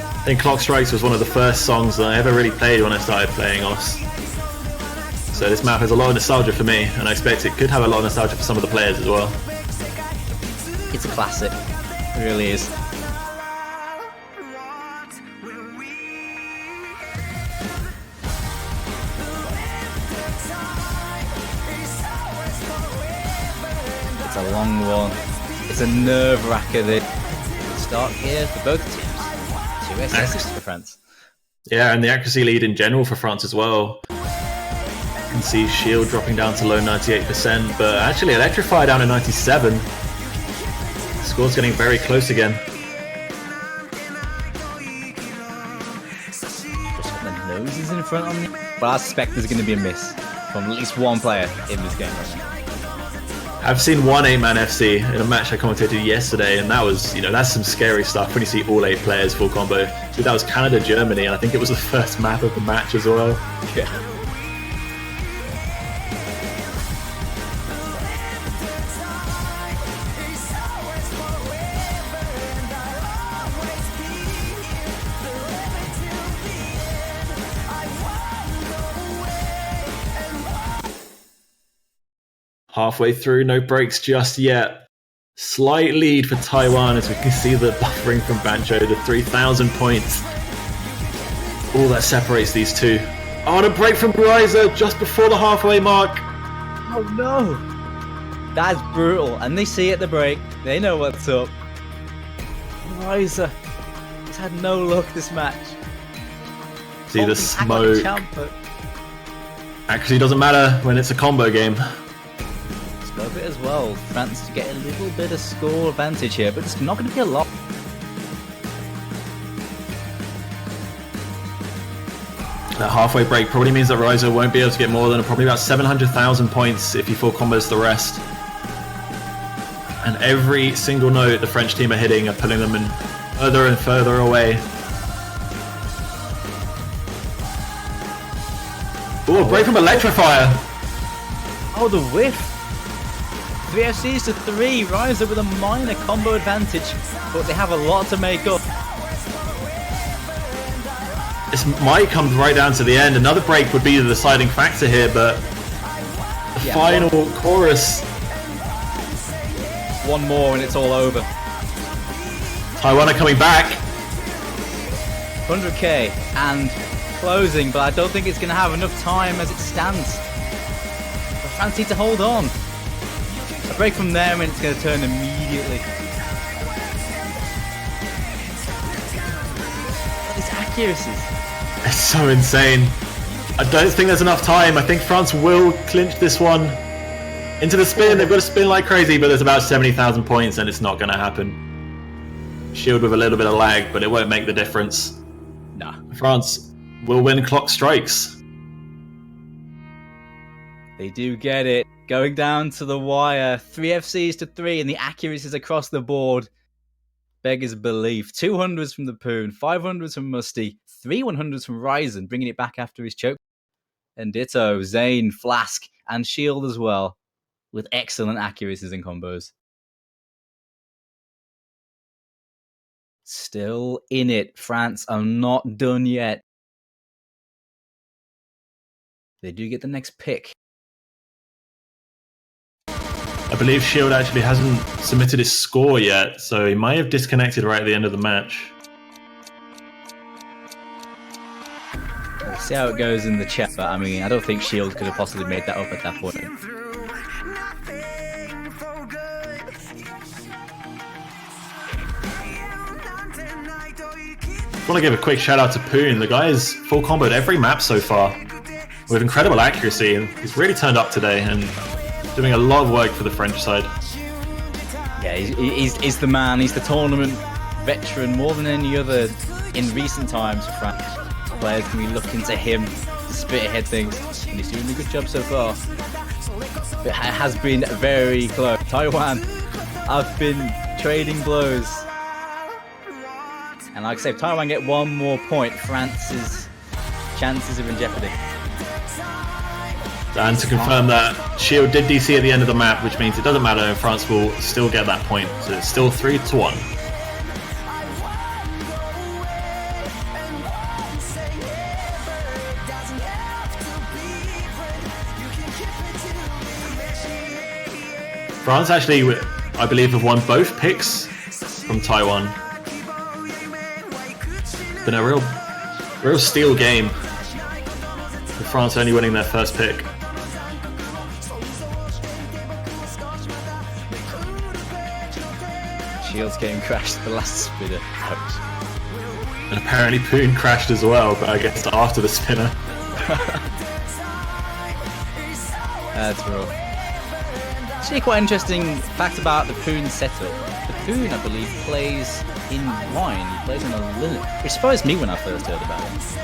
A: I think Clock Strikes was one of the first songs that I ever really played when I started playing OS. So this map has a lot of nostalgia for me, and I expect it could have a lot of nostalgia for some of the players as well.
D: It's a classic. It really is. It's a long one. It's a nerve-wracker this start here for both teams. 2 SSs for France.
A: Yeah, and the accuracy lead in general for France as well. You can see Shield dropping down to low 98%, but actually Electrify down to 97. Score's getting very close again.
D: Just got the noses in front of me. But I suspect there's going to be a miss from at least one player in this game right now.
A: I've seen one 8-man FC in a match I commentated yesterday, and that was, that's some scary stuff when you see all 8 players full combo. So that was Canada-Germany, and I think it was the first map of the match as well.
D: Yeah.
A: Halfway through, no breaks just yet. Slight lead for Taiwan as we can see the buffering from Bancho, the 3,000 points. All that separates these two. Oh, and a break from Riser just before the halfway mark.
D: Oh no! That's brutal, and they see at the break. They know what's up. Riser has had no luck this match.
A: See the smoke. Actually doesn't matter when it's a combo game.
D: Slow bit as well. France to get a little bit of score advantage here, but it's not going to be a lot.
A: That halfway break probably means that Riser won't be able to get more than probably about 700,000 points if he full combos the rest. And every single note the French team are hitting are pulling them in further and further away. Ooh, a break from Electrofire!
D: Oh, the whiff! 3 FCs to 3, Riser with a minor combo advantage, but they have a lot to make up.
A: This might come right down to the end. Another break would be the deciding factor here, but the final chorus.
D: One more and it's all over.
A: Taiwan are coming back.
D: 100k and closing, but I don't think it's going to have enough time as it stands. But France need to hold on. A break from there and it's going to turn immediately. accuracies.
A: It's so insane. I don't think there's enough time. I think France will clinch this one. Into the spin, they've got to spin like crazy, but there's about 70,000 points and it's not going to happen. Shield with a little bit of lag, but it won't make the difference.
D: Nah.
A: France will win clock strikes.
D: They do get it. Going down to the wire. 3 FCs to 3, and the accuracies across the board. Beggars belief. 200s from the Poon, 500s from Musty, 3 100s from Ryzen, bringing it back after his choke. And ditto, Zane, Flask, and Shield as well, with excellent accuracies and combos. Still in it. France are not done yet. They do get the next pick.
A: I believe Shield actually hasn't submitted his score yet, so he might have disconnected right at the end of the match.
D: We'll see how it goes in the chat, but I mean, I don't think Shield could have possibly made that up at that point.
A: I want to give a quick shout out to Poon. The guy has full comboed every map so far with incredible accuracy, and he's really turned up today and doing a lot of work for the French side.
D: Yeah, he's the man. He's the tournament veteran more than any other in recent times for France. Players can be looking to him to spearhead things, and he's doing a good job so far. It has been very close. Taiwan, I've been trading blows. And like I said, if Taiwan get one more point, France's chances are in jeopardy.
A: And to confirm that, Shield did DC at the end of the map, which means it doesn't matter, and France will still get that point. So it's still 3-1. France actually, I believe, have won both picks from Taiwan. Been a real steal game, with France only winning their first pick.
D: Shield's game crashed the last spinner. Ouch.
A: And apparently Poon crashed as well, but I guess after the spinner.
D: That's rough. Actually, quite interesting fact about the Poon setup. The Poon, I believe, plays in Wine. He plays on a Linux, which surprised me when I first heard about it.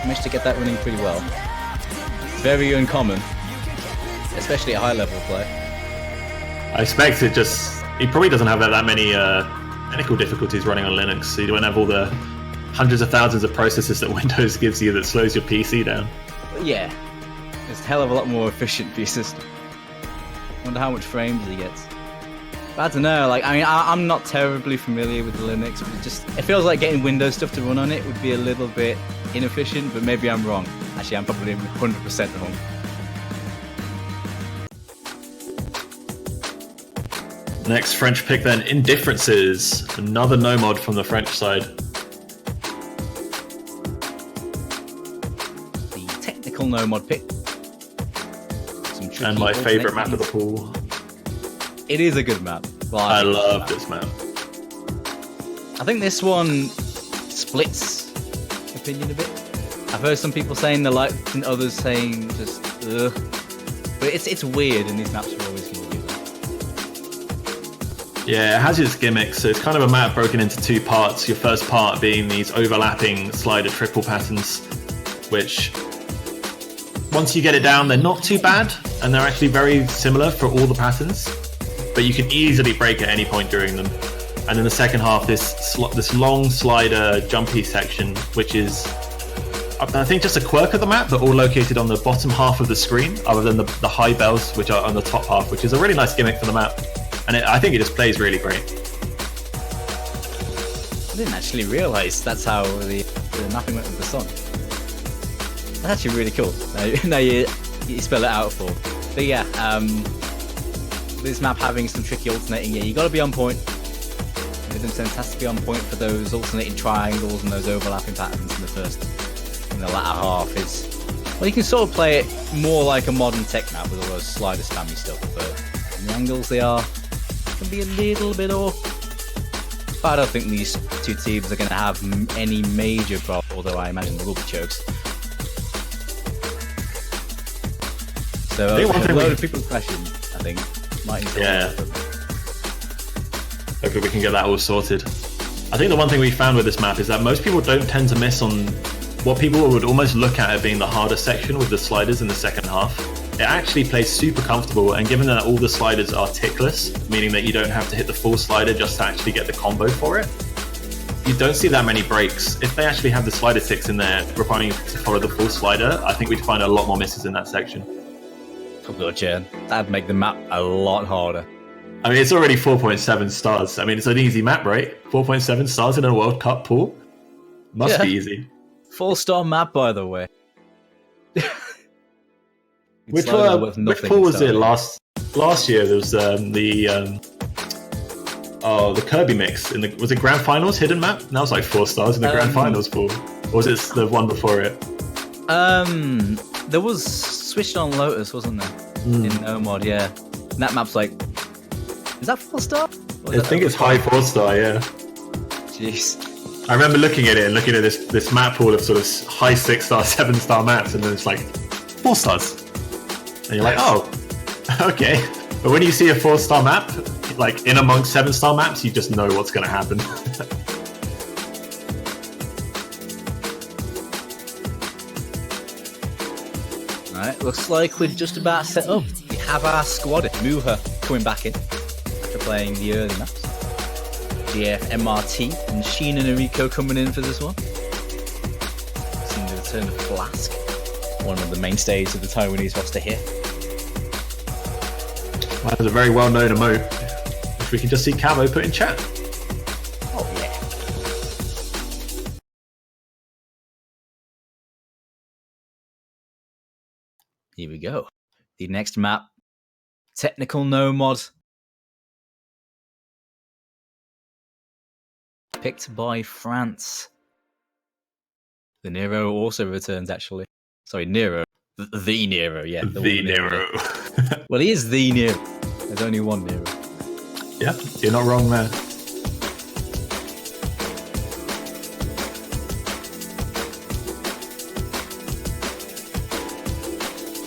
D: Managed to get that running pretty well. Very uncommon, especially at high level play.
A: I expect it just... He probably doesn't have that many technical difficulties running on Linux, so you don't have all the hundreds of thousands of processes that Windows gives you that slows your PC down.
D: Yeah, it's a hell of a lot more efficient for your system. Wonder how much frames he gets. But I don't know, like, I mean, I'm not terribly familiar with Linux, but it feels like getting Windows stuff to run on it would be a little bit inefficient, but maybe I'm wrong. Actually, I'm probably 100% wrong.
A: Next French pick then, Indifferences. Another no mod from the French side.
D: The technical no mod pick.
A: And my favourite map of the pool.
D: It is a good map. Well,
A: I love this map.
D: I think this one splits opinion a bit. I've heard some people saying they like it and others saying just ugh. But it's weird, and these maps are always going to do that.
A: Yeah, it has its gimmicks. So it's kind of a map broken into two parts. Your first part being these overlapping slider triple patterns, which once you get it down, they're not too bad, and they're actually very similar for all the patterns. But you can easily break at any point during them. And in the second half, this long slider jumpy section, which is, I think, just a quirk of the map, but all located on the bottom half of the screen, other than the high bells, which are on the top half, which is a really nice gimmick for the map. And I think it just plays really great.
D: I didn't actually realise that's how the mapping went with the sun. That's actually really cool. Now you spell it out for. But yeah, this map having some tricky alternating, yeah, you got to be on point. Rhythm Sense has to be on point for those alternating triangles and those overlapping patterns in the latter half. Well, you can sort of play it more like a modern tech map with all those slider spammy stuff, but the angles can be a little bit off. But I don't think these two teams are going to have any major problem, although I imagine there will be chokes. So
A: I think one
D: a
A: thing
D: load of people's questions, I think, might need to
A: Yeah. Hopefully we can get that all sorted. I think the one thing we found with this map is that most people don't tend to miss on what people would almost look at as being the harder section with the sliders in the second half. It actually plays super comfortable, and given that all the sliders are tickless, meaning that you don't have to hit the full slider just to actually get the combo for it, you don't see that many breaks. If they actually have the slider ticks in there requiring you to follow the full slider, I think we'd find a lot more misses in that section.
D: Oh god, yeah. That'd make the map a lot harder.
A: I mean, it's already 4.7 stars. I mean, it's an easy map, right? 4.7 stars in a World Cup pool? Must be easy.
D: 4-star map, by the way.
A: Which pool was it last year? There was the Kirby mix. Was it Grand Finals hidden map? That was like 4 stars in the Grand Finals pool. Or was it the one before it?
D: There was Switched on Lotus, wasn't there? In Nomod, yeah. And that map's like, is that 4-star?
A: I think it's high 4-star, yeah.
D: Jeez.
A: I remember looking at it and looking at this map pool of sort of high 6-star, 7-star maps, and then it's like 4 stars. And you're like, oh, okay. But when you see a 4-star map, like in amongst 7-star maps, you just know what's going to happen.
D: Alright, looks like we're just about set up. We have our squad. Muha coming back in after playing the early maps. GF, MRT, and Sheen and Enrico coming in for this one. Seeing the return of Flask, one of the mainstays of the Taiwanese roster here.
A: Well, that was a very well-known emote, which we can just see Camo put in chat.
D: Oh yeah. Here we go. The next map, Technical Nomod. Picked by France. The Nero also returns, actually. Sorry, Nero. The Nero, yeah.
A: The Nero.
D: Well, he is the Nero. There's only one Nero.
A: Yeah, you're not wrong there.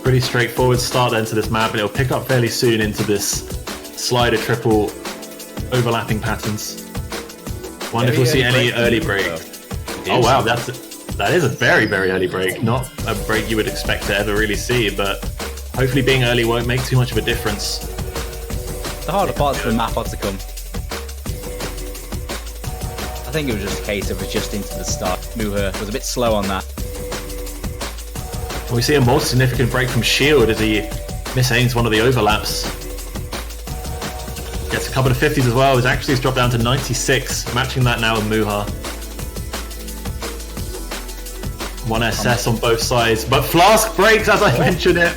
A: Pretty straightforward start then to this map, and it'll pick up fairly soon into this slider triple overlapping patterns. Wonder if we'll see any early break. Oh wow, that is a very, very early break. Not a break you would expect to ever really see, but hopefully being early won't make too much of a difference.
D: The harder parts of the map are to come. I think it was just a case of adjusting to the start. Muha was a bit slow on that.
A: We see a more significant break from Shield as he misaims one of the overlaps. Gets a couple of 50s as well. His actually has dropped down to 96, matching that now with Muha. 1 SS on both sides, but Flask breaks as I mentioned it,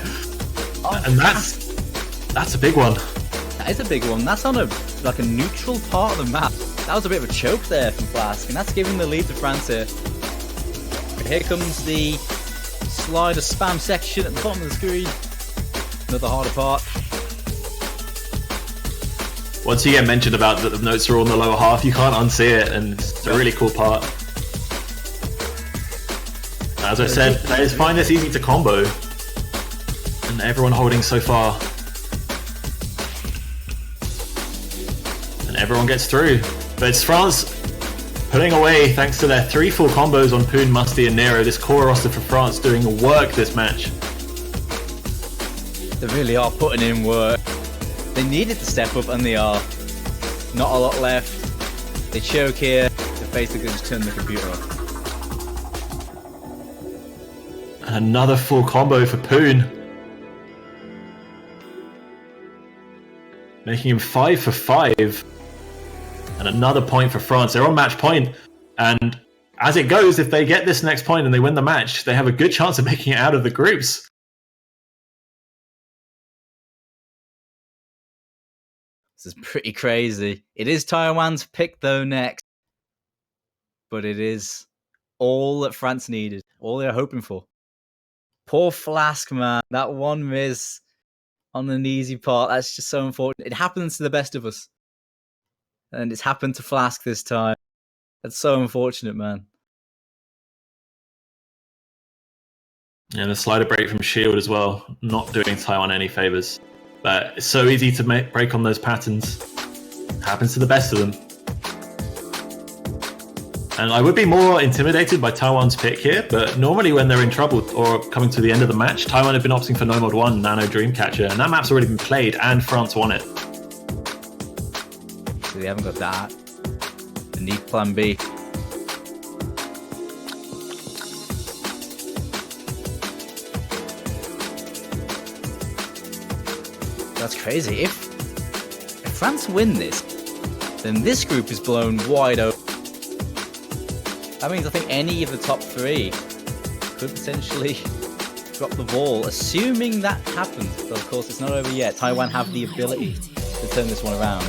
A: and that's a big one.
D: That is a big one. That's on a neutral part of the map. That was a bit of a choke there from Flask, and that's giving the lead to France here. But here comes the slider spam section at the bottom of the screen. Another harder part.
A: Once you get mentioned about that the notes are all in the lower half, you can't unsee it, and it's a really cool part. As I said, players find this easy to combo, and everyone holding so far. And everyone gets through. But it's France pulling away thanks to their 3 full combos on Poon, Musty, and Nero. This core roster for France doing work this match.
D: They really are putting in work. They needed to step up, and they are. Not a lot left. They choke here. They basically just turn the computer off.
A: And another full combo for Poon. Making him 5 for 5. And another point for France. They're on match point. And as it goes, if they get this next point and they win the match, they have a good chance of making it out of the groups.
D: This is pretty crazy. It is Taiwan's pick, though, next. But it is all that France needed. All they're hoping for. Poor Flask, man. That one miss on an easy part. That's just so unfortunate. It happens to the best of us. And it's happened to Flask this time. That's so unfortunate, man.
A: And a slider break from Shield as well, not doing Taiwan any favors. But it's so easy to break on those patterns. Happens to the best of them. And I would be more intimidated by Taiwan's pick here, but normally when they're in trouble or coming to the end of the match, Taiwan have been opting for No Mod 1 Nano Dreamcatcher, and that map's already been played and France won it.
D: So they haven't got that. They need plan B. That's crazy. If France win this, then this group is blown wide open. That means I think any of the top 3 could potentially drop the ball, assuming that happens. But of course, it's not over yet. Taiwan have the ability to turn this one around.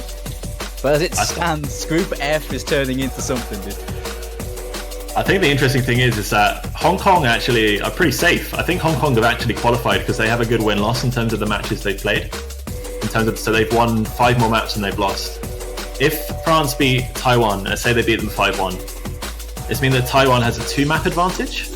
D: But as it stands, Group F is turning into something, dude.
A: I think the interesting thing is that Hong Kong actually are pretty safe. I think Hong Kong have actually qualified because they have a good win-loss in terms of the matches they've played. So they've won 5 more maps than they've lost. If France beat Taiwan, let's say they beat them 5-1, this means that Taiwan has a 2-map advantage,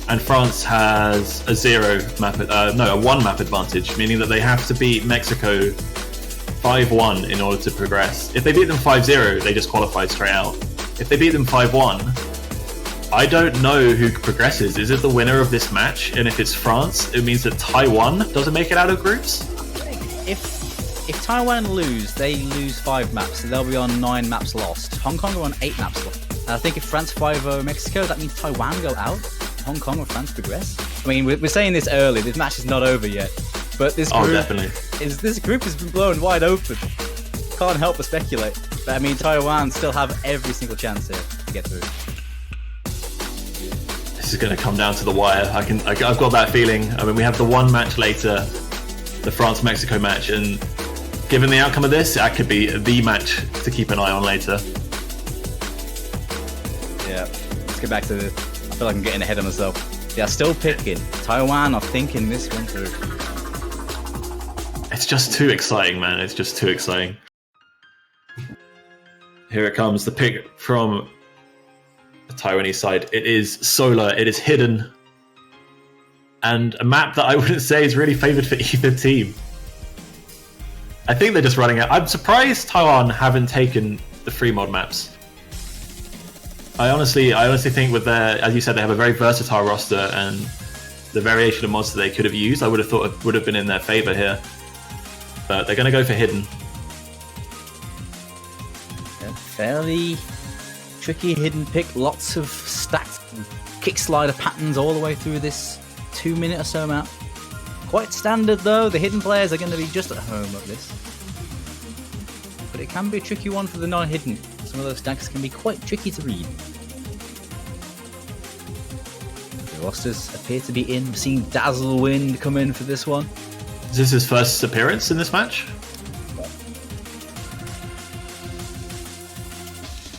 A: and France has a 1-map advantage, meaning that they have to beat Mexico 5-1 in order to progress. If they beat them 5-0, they just qualify straight out. If they beat them 5-1, I don't know who progresses. Is it the winner of this match? And if it's France, it means that Taiwan doesn't make it out of groups?
D: If Taiwan lose, they lose 5 maps, so they'll be on 9 maps lost. Hong Kong are on 8 maps lost. And I think if France 5-0 Mexico, that means Taiwan go out, Hong Kong or France progress. I mean, we're saying this early, this match is not over yet, but this group has been blown wide open. Can't help but speculate. But I mean, Taiwan still have every single chance here to get through.
A: This is going to come down to the wire. I've got that feeling. I mean, we have the one match later, the France-Mexico match, and given the outcome of this, that could be the match to keep an eye on later.
D: Yeah, let's get back to this. I feel like I'm getting ahead of myself. Yeah, still picking. Taiwan are thinking this one through.
A: It's just too exciting, man. It's just too exciting. Here it comes, the pick from the Taiwanese side. It is Solar, it is hidden, and a map that I wouldn't say is really favoured for either team. I think they're just running out. I'm surprised Taiwan haven't taken the free mod maps. I honestly think with their, as you said, they have a very versatile roster, and the variation of mods that they could have used, I would have thought it would have been in their favour here. But they're going to go for hidden.
D: Yeah, fairly tricky hidden pick. Lots of stacked kick slider patterns all the way through this 2-minute or so map. Quite standard though. The hidden players are going to be just at home at this. But it can be a tricky one for the non-hidden. Some of those stacks can be quite tricky to read. The rosters appear to be in. We're seeing Dazzlewind come in for this one.
A: Is this his first appearance in this match?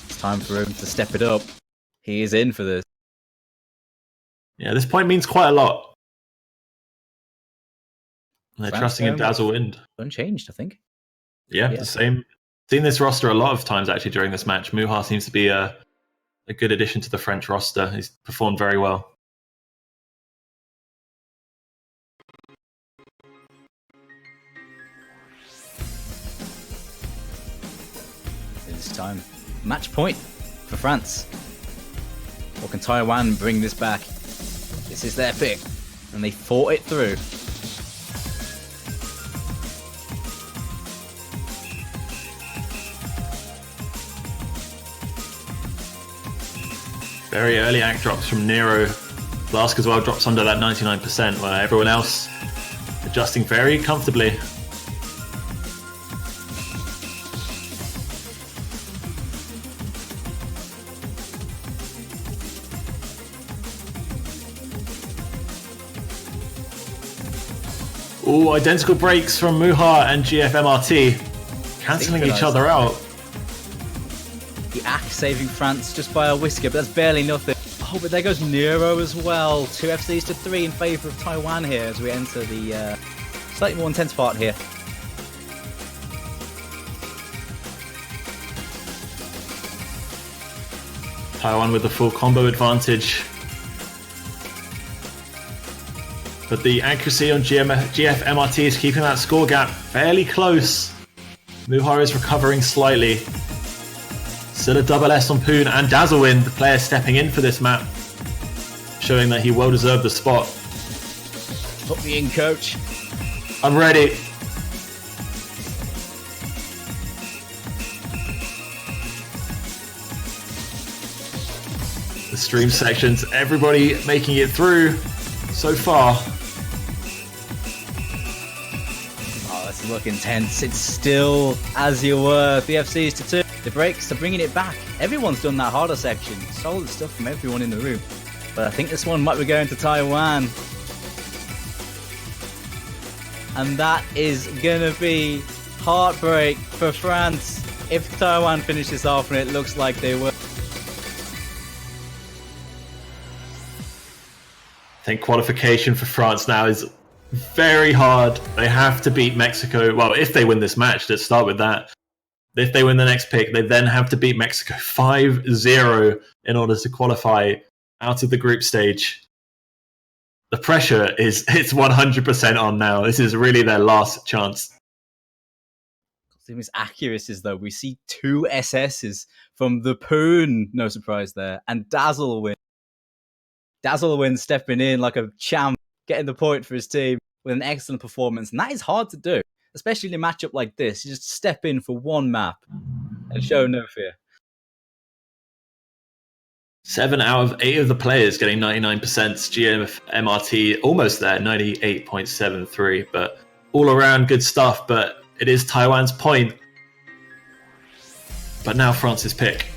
D: It's time for him to step it up. He is in for this.
A: Yeah, this point means quite a lot. They're trusting in Dazzlewind.
D: Unchanged, I think.
A: Yeah, the same. Seen this roster a lot of times actually during this match. Muha seems to be a good addition to the French roster. He's performed very well.
D: This time, match point for France. Or can Taiwan bring this back? This is their pick, and they fought it through.
A: Very early act drops from Nero. Flask as well drops under that 99%, where everyone else adjusting very comfortably. Ooh, identical breaks from Muha and GFMRT, cancelling each other out.
D: The axe saving France just by a whisker, but that's barely nothing. Oh, but there goes Nero as well. 2 FCs to 3 in favour of Taiwan here as we enter the slightly more intense part here.
A: Taiwan with the full combo advantage. But the accuracy on GF MRT is keeping that score gap fairly close. Muhar is recovering slightly. Still a double S on Poon and Dazzlewind, the player stepping in for this map, showing that he well deserved the spot.
D: Put me in, coach.
A: I'm ready. The stream sections, everybody making it through so far.
D: Oh, this is looking tense. It's still as you were. BFCs to 2. The breaks are bringing it back. Everyone's done that harder section. Solid stuff from everyone in the room. But I think this one might be going to Taiwan. And that is going to be heartbreak for France if Taiwan finishes off, and it looks like they will.
A: I think qualification for France now is very hard. They have to beat Mexico. Well, if they win this match, let's start with that. If they win the next pick, they then have to beat Mexico 5-0 in order to qualify out of the group stage. The pressure it's 100% on now. This is really their last chance.
D: His accuracies, though, we see 2 SSs from the Poon, no surprise there, and Dazzlewind. Dazzlewind stepping in like a champ, getting the point for his team with an excellent performance, and that is hard to do, especially in a matchup like this. You just step in for one map and show no fear.
A: 7 out of 8 of the players getting 99%. GF MRT almost there, 98.73. But all around good stuff. But it is Taiwan's point. But now France's pick.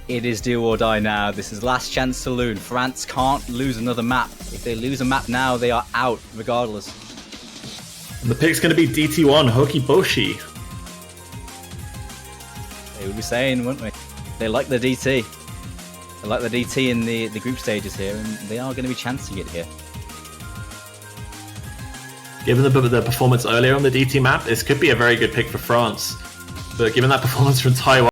D: It is do or die now. This is last chance saloon. France can't lose another map. If they lose a map now, they are out regardless.
A: And the pick's going to be DT1, Hokiboshi.
D: They would be saying, wouldn't we? They like the DT. They like the DT in the group stages here, and they are going to be chancing it here.
A: Given the performance earlier on the DT map, this could be a very good pick for France. But given that performance from Taiwan,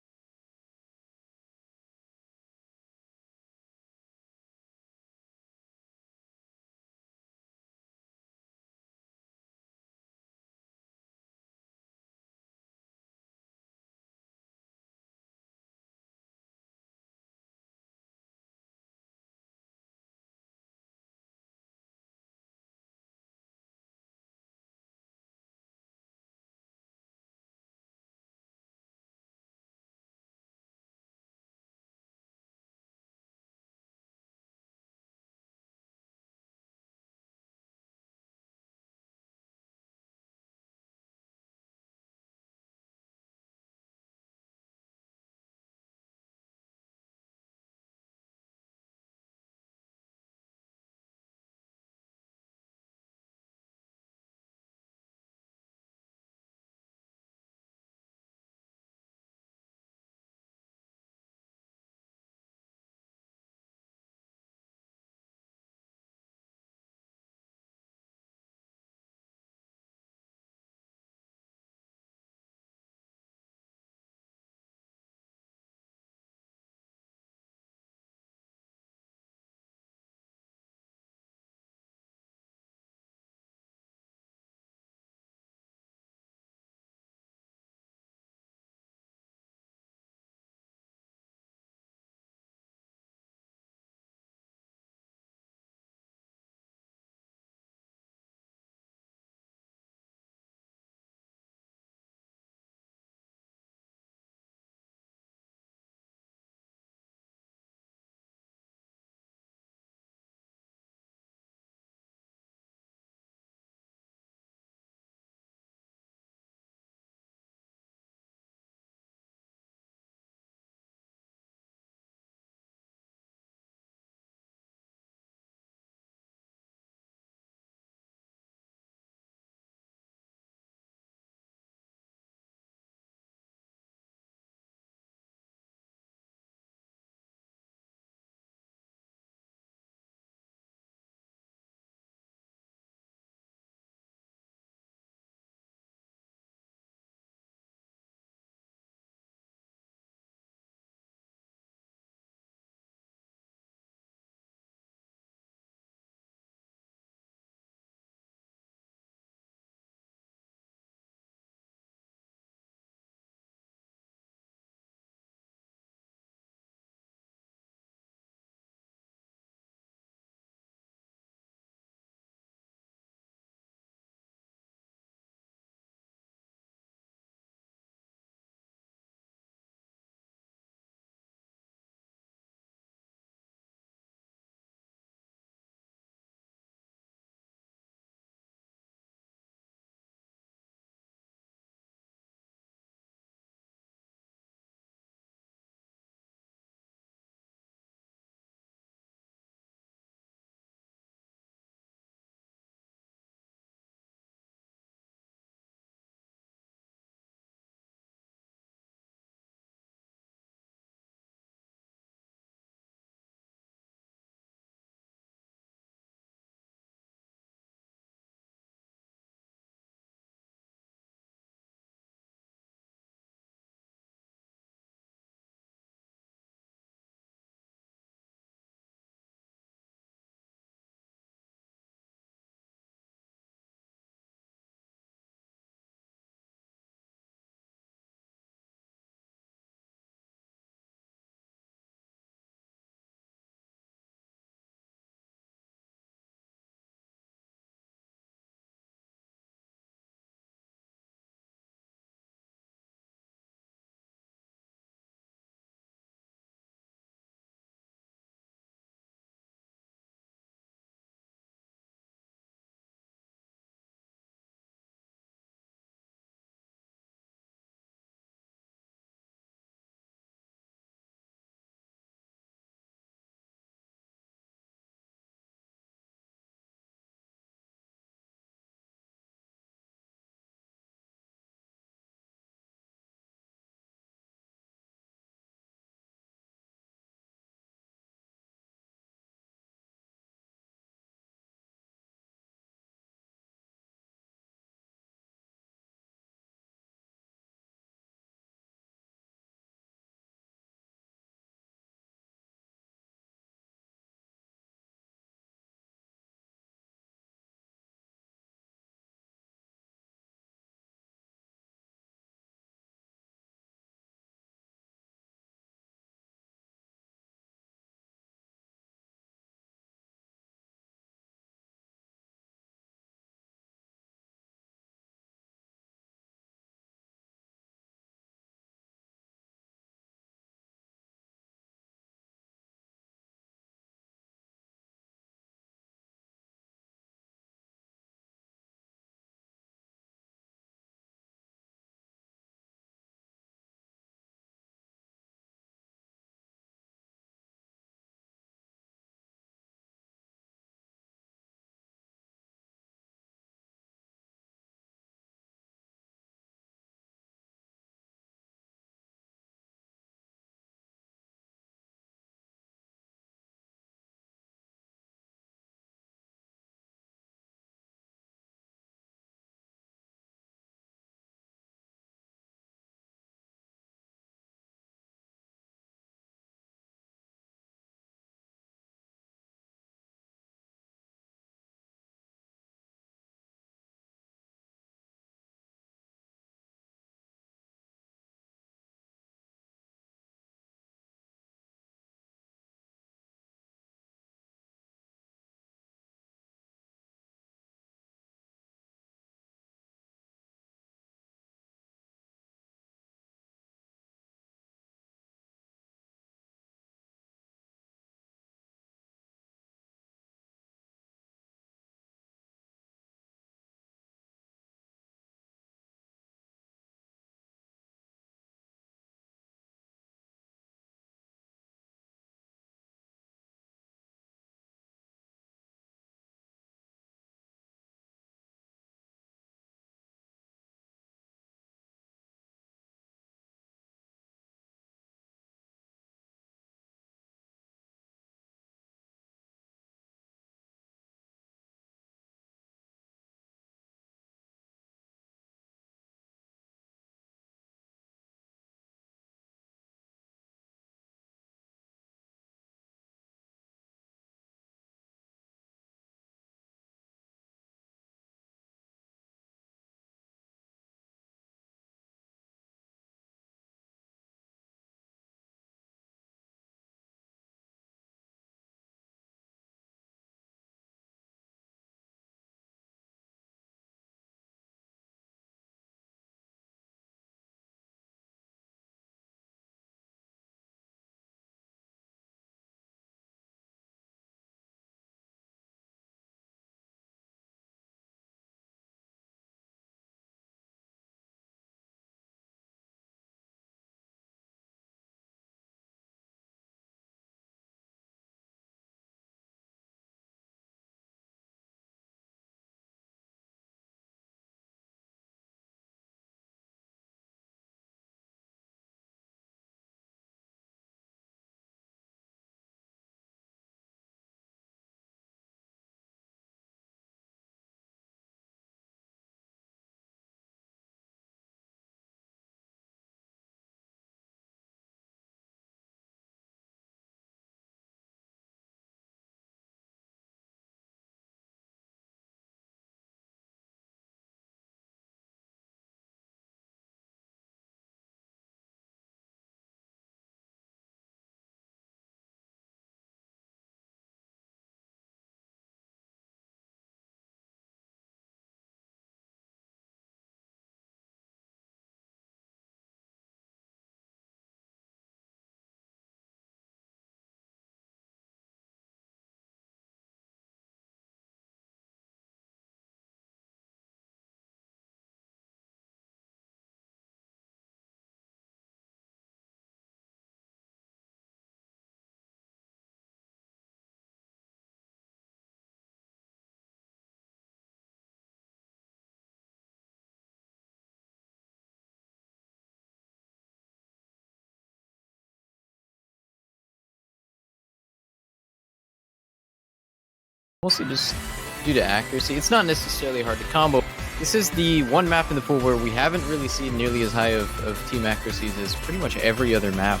E: mostly just due to accuracy. It's not necessarily hard to combo. This is the one map in the pool where we haven't really seen nearly as high of team accuracies as pretty much every other map.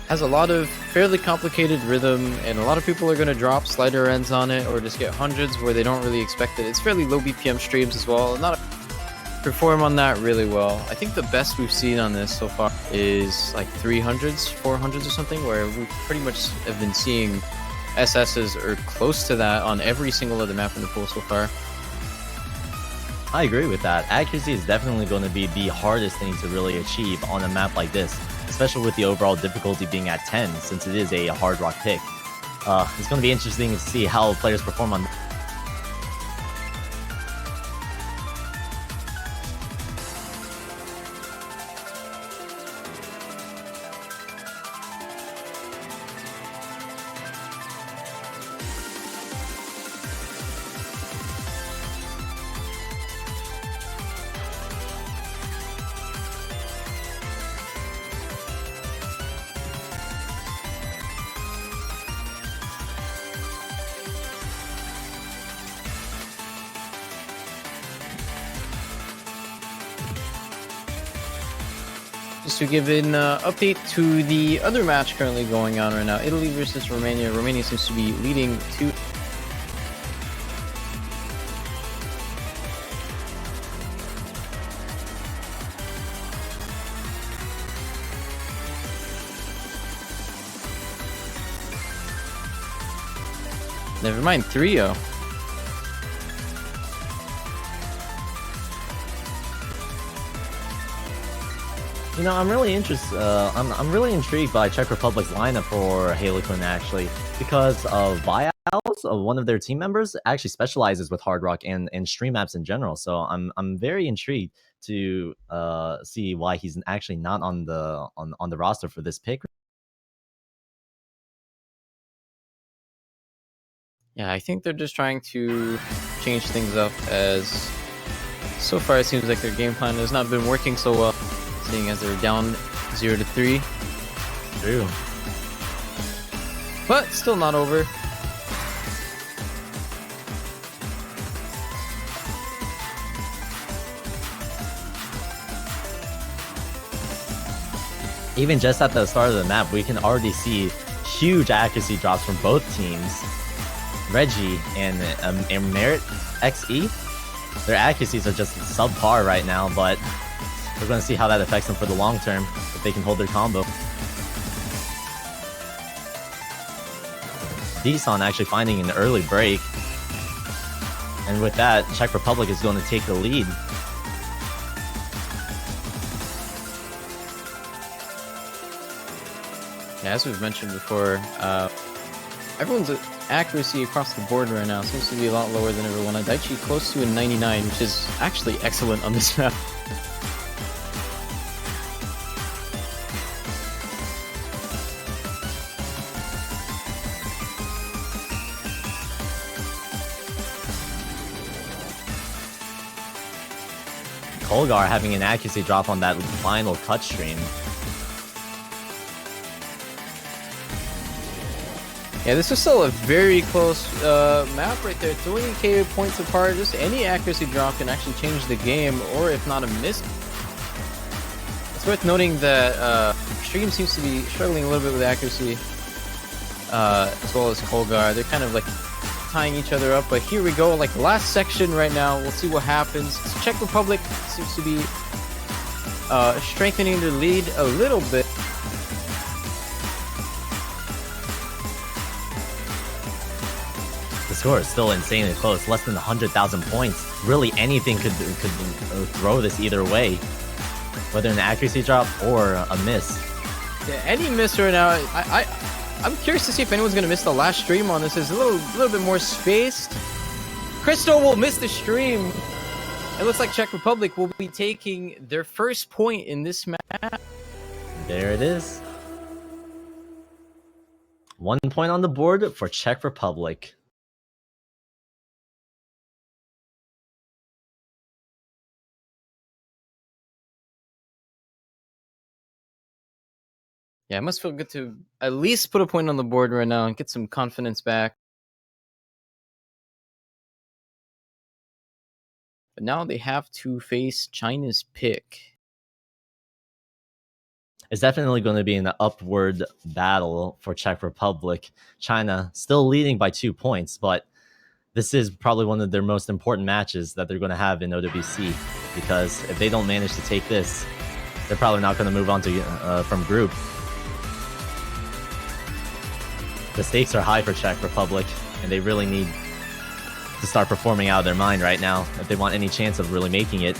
E: Has a lot of fairly complicated rhythm, and a lot of people are going to drop slider ends on it or just get hundreds where they don't really expect it. It's fairly low BPM streams as well. Not perform on that really well. I think the best we've seen on this so far is like 300s, 400s or something, where we pretty much have been seeing SSs or close to that on every single other map in the pool so far.
F: I agree with that. Accuracy is definitely going to be the hardest thing to really achieve on a map like this, especially with the overall difficulty being at 10, since it is a hard rock pick. It's going to be interesting to see how players perform on.
E: Just to give an update to the other match currently going on right now, Italy versus Romania. Romania seems to be leading 2. Never mind, 3-0.
F: You know, I'm really interested. I'm really intrigued by Czech Republic's lineup for Halo Quinn actually, because Vials, one of their team members, actually specializes with hard rock and stream maps in general. So I'm very intrigued to see why he's actually not on the roster for this pick.
E: Yeah, I think they're just trying to change things up, as so far it seems like their game plan has not been working so well, seeing as they're down 0-3.
F: True.
E: But still not over.
F: Even just at the start of the map, we can already see huge accuracy drops from both teams. Reggie and Merit XE, their accuracies are just subpar right now, but we're going to see how that affects them for the long term, if they can hold their combo. Deson actually finding an early break. And with that, Czech Republic is going to take the lead.
E: Yeah, as we've mentioned before, everyone's accuracy across the board right now seems to be a lot lower than everyone. Daichi close to a 99, which is actually excellent on this map.
F: Kolgar having an accuracy drop on that final cut stream.
E: Yeah, this is still a very close map right there. 20k points apart. Just any accuracy drop can actually change the game, or if not a miss. It's worth noting that Stream seems to be struggling a little bit with accuracy, as well as Kolgar. They're kind of like tying each other up, but here we go, like the last section right now. We'll see what happens. Czech Republic seems to be strengthening their lead a little bit.
F: The score is still insanely close, less than 100,000 points. Really anything could throw this either way, whether an accuracy drop or a miss.
E: Yeah, any miss right now, I'm curious to see if anyone's gonna miss the last stream on this. It's a little bit more spaced. Cristo will miss the stream. It looks like Czech Republic will be taking their first point in this match.
F: There it is. 1 point on the board for Czech Republic.
E: Yeah, it must feel good to at least put a point on the board right now and get some confidence back. but now they have to face China's pick.
F: It's definitely going to be an upward battle for Czech Republic. China still leading by 2 points, but this is probably one of their most important matches that they're going to have in OWC, because if they don't manage to take this, they're probably not going to move on to from group. The stakes are high for Czech Republic, and they really need to start performing out of their mind right now if they want any chance of really making it.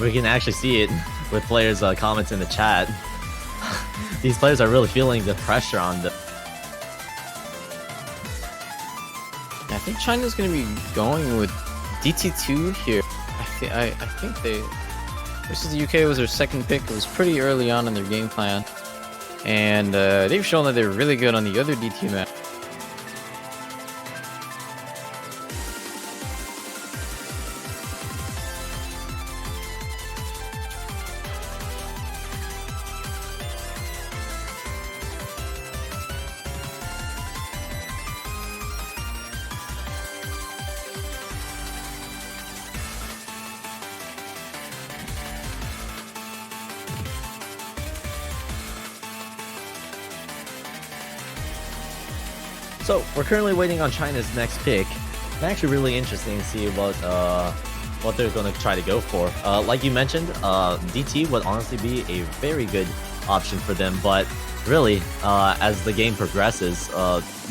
F: We can actually see it with players' comments in the chat. These players are really feeling the pressure on them.
E: I think China's going to be going with DT2 here. I think they... Versus the UK was their second pick. It was pretty early on in their game plan. And they've shown that they're really good on the other DT map.
F: So we're currently waiting on China's next pick. It's actually really interesting to see what they're going to try to go for. Like you mentioned, DT would honestly be a very good option for them, but really, as the game progresses,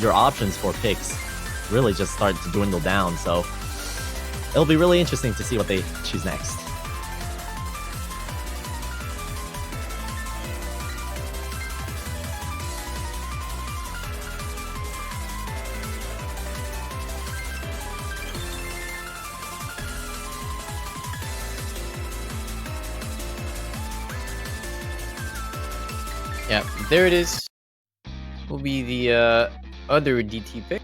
F: your options for picks really just start to dwindle down. So it'll be really interesting to see what they choose next.
E: Yeah, there it is. Will be the other DT pick.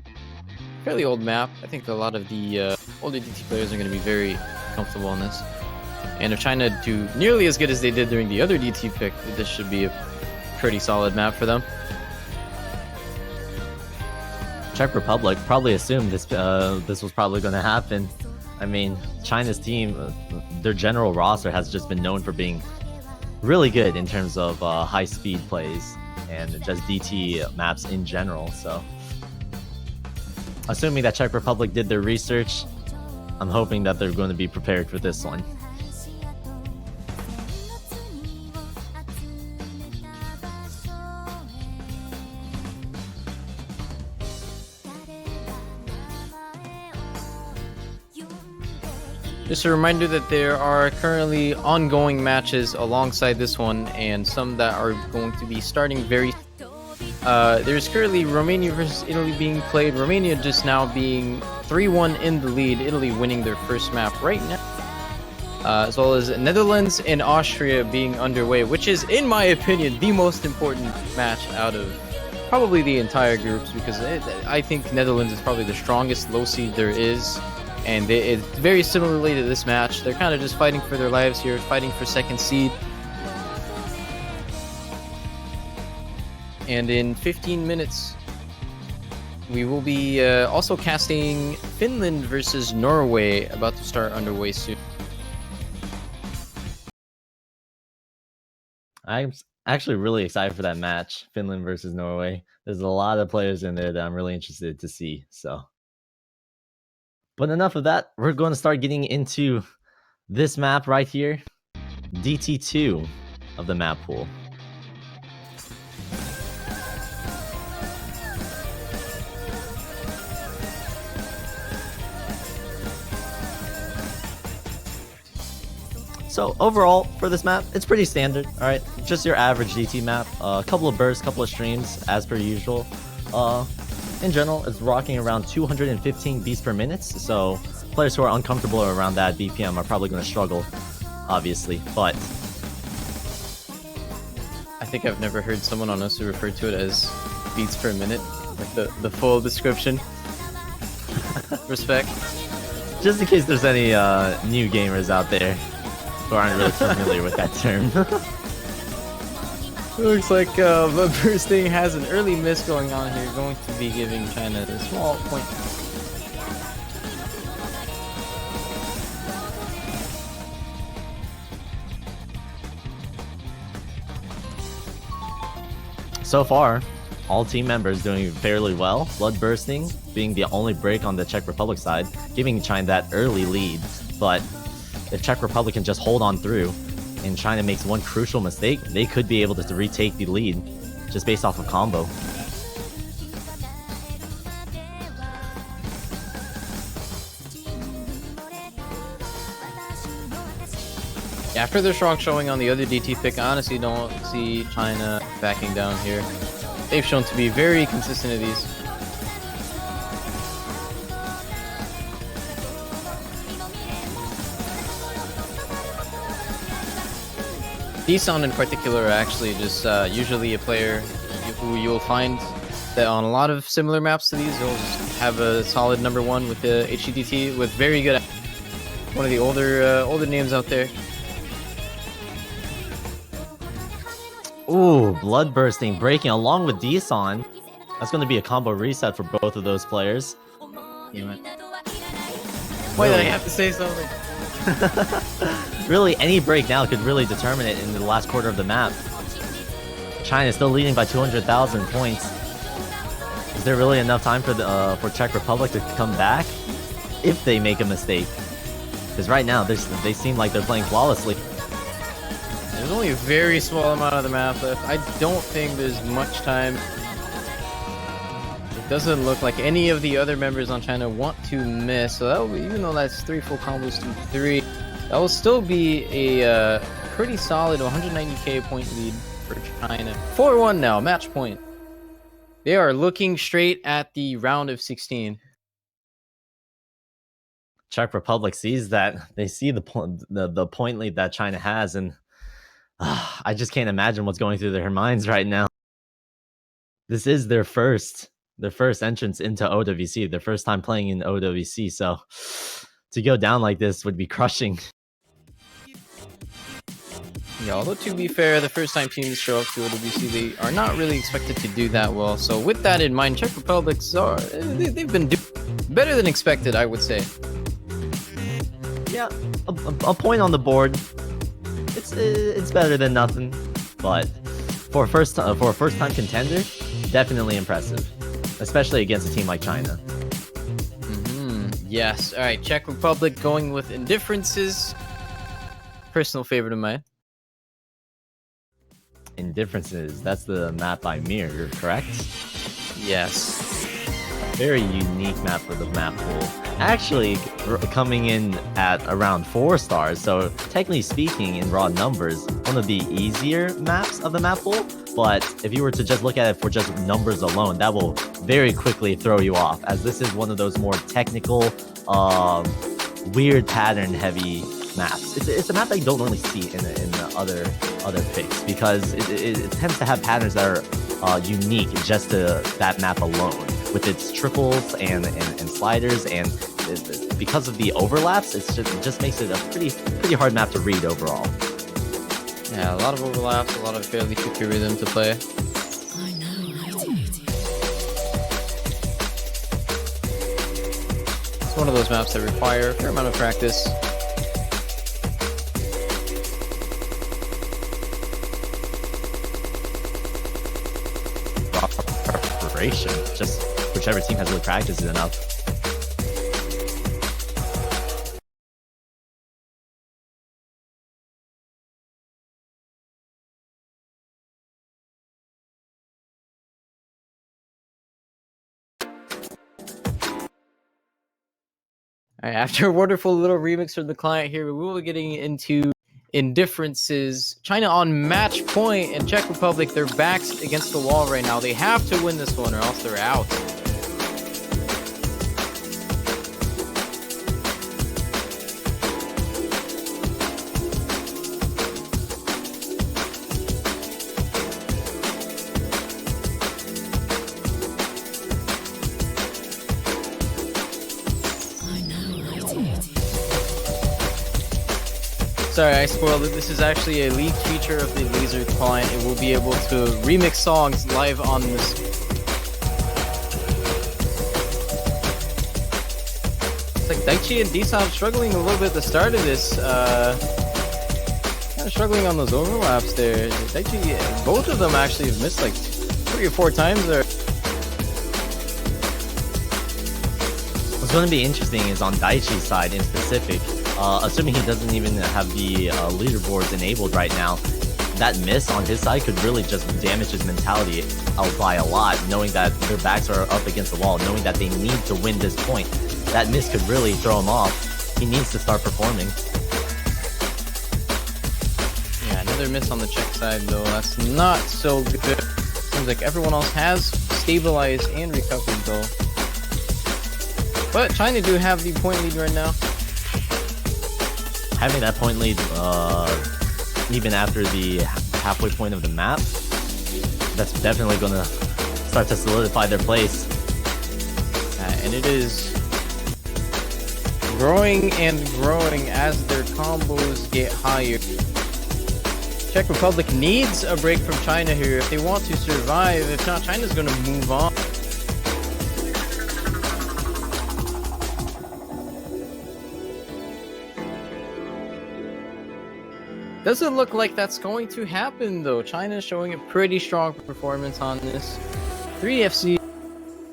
E: Fairly old map. I think a lot of the older DT players are going to be very comfortable on this. And if China do nearly as good as they did during the other DT pick, this should be a pretty solid map for them.
F: Czech Republic probably assumed this was probably going to happen. I mean, China's team, their general roster has just been known for being really good in terms of high-speed plays and just DT maps in general. So, assuming that Czech Republic did their research, I'm hoping that they're going to be prepared for this one.
E: Just a reminder that there are currently ongoing matches alongside this one, and some that are going to be starting very. There's currently Romania versus Italy being played. Romania just now being 3-1 in the lead. Italy winning their first map right now, as well as Netherlands and Austria being underway, which is, in my opinion, the most important match out of probably the entire groups, because I think Netherlands is probably the strongest low seed there is. And it's very similarly to this match. They're kind of just fighting for their lives here, fighting for second seed. And in 15 minutes, we will be also casting Finland versus Norway, about to start underway soon.
F: I'm actually really excited for that match, Finland versus Norway. There's a lot of players in there that I'm really interested to see. So. But enough of that. We're going to start getting into this map right here, DT2 of the map pool. So overall for this map, it's pretty standard. All right, just your average DT map. A couple of bursts, couple of streams, as per usual. In general, it's rocking around 215 beats per minute, so players who are uncomfortable around that BPM are probably going to struggle, obviously, but...
E: I think I've never heard someone on us refer to it as beats per minute, like the full description. Respect.
F: Just in case there's any new gamers out there who aren't really familiar with that term.
E: Looks like Bursting has an early miss going on here, going to be giving China a small point.
F: So far, all team members doing fairly well. Blood Bursting being the only break on the Czech Republic side, giving China that early lead. But if Czech Republic can just hold on through, and China makes one crucial mistake, they could be able to retake the lead just based off of combo.
E: After their strong showing on the other DT pick, I honestly don't see China backing down here. They've shown to be very consistent at these. Deson in particular are actually just usually a player who you'll find that on a lot of similar maps to these, you'll just have a solid number one with the HDT with very good, one of the older names out there.
F: Ooh, Blood Bursting breaking along with Deson. That's going to be a combo reset for both of those players.
E: Why did I have to say something?
F: Really, any break now could really determine it in the last quarter of the map. China is still leading by 200,000 points. Is there really enough time for Czech Republic to come back if they make a mistake? Because right now, they seem like they're playing flawlessly.
E: There's only a very small amount of the map left. I don't think there's much time. It doesn't look like any of the other members on China want to miss. So that will be, even though that's 3 full combos to 3, that will still be a pretty solid 190k point lead for China. 4-1 now, match point. They are looking straight at the round of 16.
F: Czech Republic sees that. They see the point lead that China has, and I just can't imagine what's going through their minds right now. This is their first entrance into OWC, their first time playing in OWC, so to go down like this would be crushing.
E: Yeah, although to be fair, the first time teams show up to OWC, they are not really expected to do that well. So with that in mind, Czech Republic's they've been doing better than expected, I would say.
F: Yeah, a point on the board. It's better than nothing, but for a first time contender, definitely impressive, especially against a team like China.
E: Yes. All right, Czech Republic going with Indifferences. Personal favorite of mine.
F: Indifferences. That's the map by Mirror, correct?
E: Yes.
F: Very unique map for the map pool. Actually, coming in at around 4 stars, so technically speaking, in raw numbers, one of the easier maps of the map pool. But if you were to just look at it for just numbers alone, that will very quickly throw you off, as this is one of those more technical, weird pattern-heavy maps. It's a map that you don't normally see in the other picks, because it tends to have patterns that are unique just to that map alone, with its triples and sliders, and because of the overlaps, it just makes it a pretty hard map to read overall.
E: Yeah, a lot of overlaps, a lot of fairly tricky rhythm to play. It's one of those maps that require a fair amount of practice.
F: Preparation, just whichever team has really practiced it enough.
E: All right, after a wonderful little remix from the client here, we will be getting into Indifferences. China on match point, and Czech Republic, their backs against the wall right now. They have to win this one or else they're out. Sorry, I spoiled it. This is actually a leaked feature of the Laser client. It will be able to remix songs live on this. It's like Daichi and Disan struggling a little bit at the start of this. Kind of struggling on those overlaps there. Daichi, both of them actually have missed like 3 or 4 times there.
F: What's going to be interesting is on Daichi's side in specific, assuming he doesn't even have the leaderboards enabled right now, that miss on his side could really just damage his mentality out by a lot, knowing that their backs are up against the wall, knowing that they need to win this point. That miss could really throw him off. He needs to start performing.
E: Yeah, another miss on the check side though. That's not so good. Seems like everyone else has stabilized and recovered though. But China do have the point lead right now.
F: Having that point lead, even after the halfway point of the map, that's definitely going to start to solidify their place.
E: And it is growing and growing as their combos get higher. Czech Republic needs a break from China here if they want to survive. If not, China's going to move on. Doesn't look like that's going to happen though. China is showing a pretty strong performance on this. 3FC,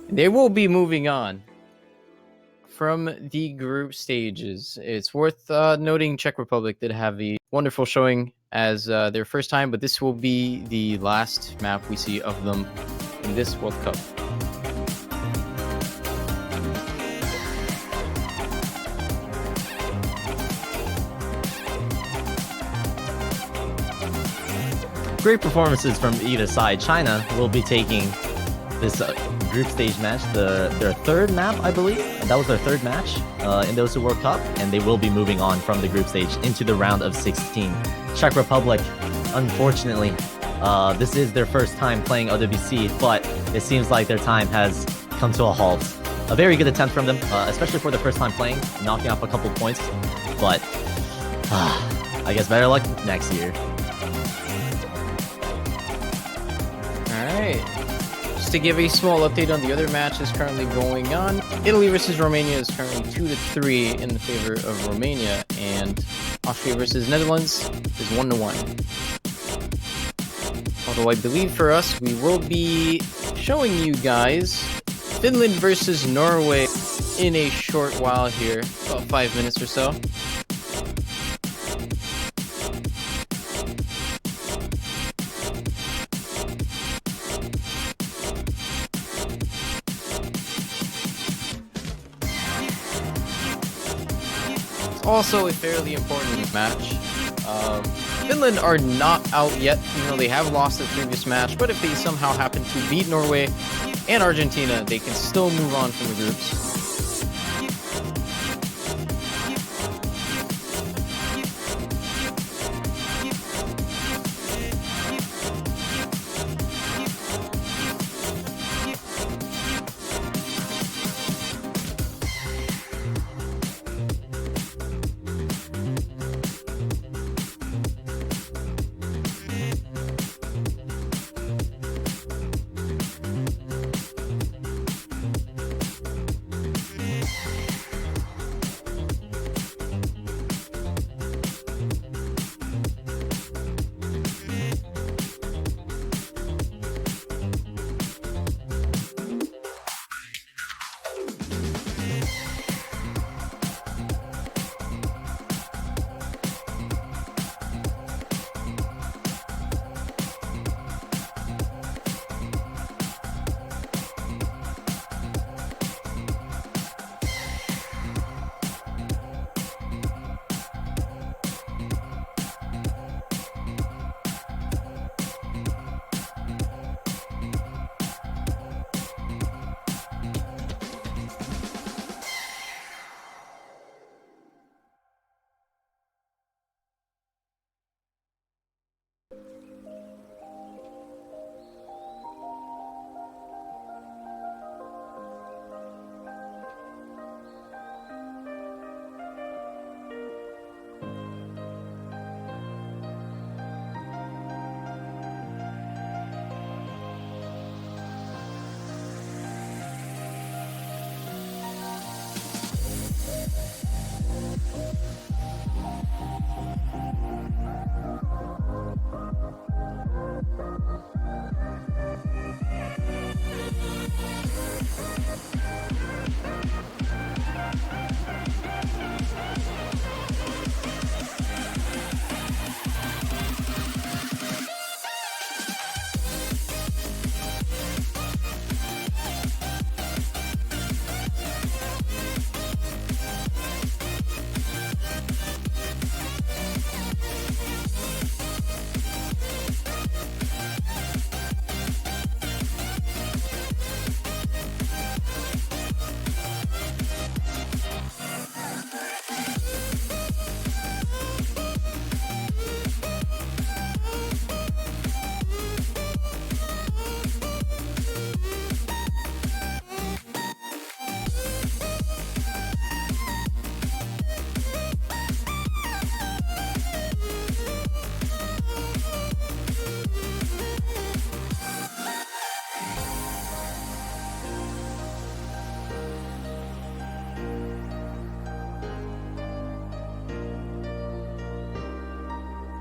E: they will be moving on from the group stages. It's worth noting Czech Republic did have a wonderful showing as their first time, but this will be the last map we see of them in this World Cup.
F: Great performances from either side. China will be taking this group stage match, their third map, I believe. That was their third match in the World Cup, and they will be moving on from the group stage into the round of 16. Czech Republic, unfortunately, this is their first time playing OWC, but it seems like their time has come to a halt. A very good attempt from them, especially for the first time playing, knocking off a couple points, but I guess better luck next year.
E: Alright, just to give a small update on the other matches currently going on, Italy versus Romania is currently 2-3 in the favor of Romania, and Austria versus Netherlands is 1-1. Although I believe for us, we will be showing you guys Finland versus Norway in a short while here, about 5 minutes or so. Also a fairly important match. Finland are not out yet, even though they have lost their previous match, but if they somehow happen to beat Norway and Argentina, they can still move on from the groups.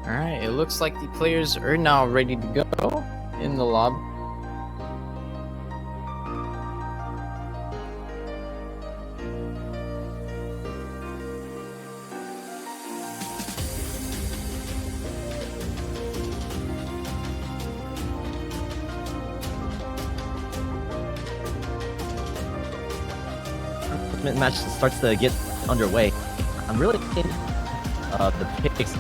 E: All right, it looks like the players are now ready to go in the lobby.
F: Match starts to get underway. I'm really thinking the picks.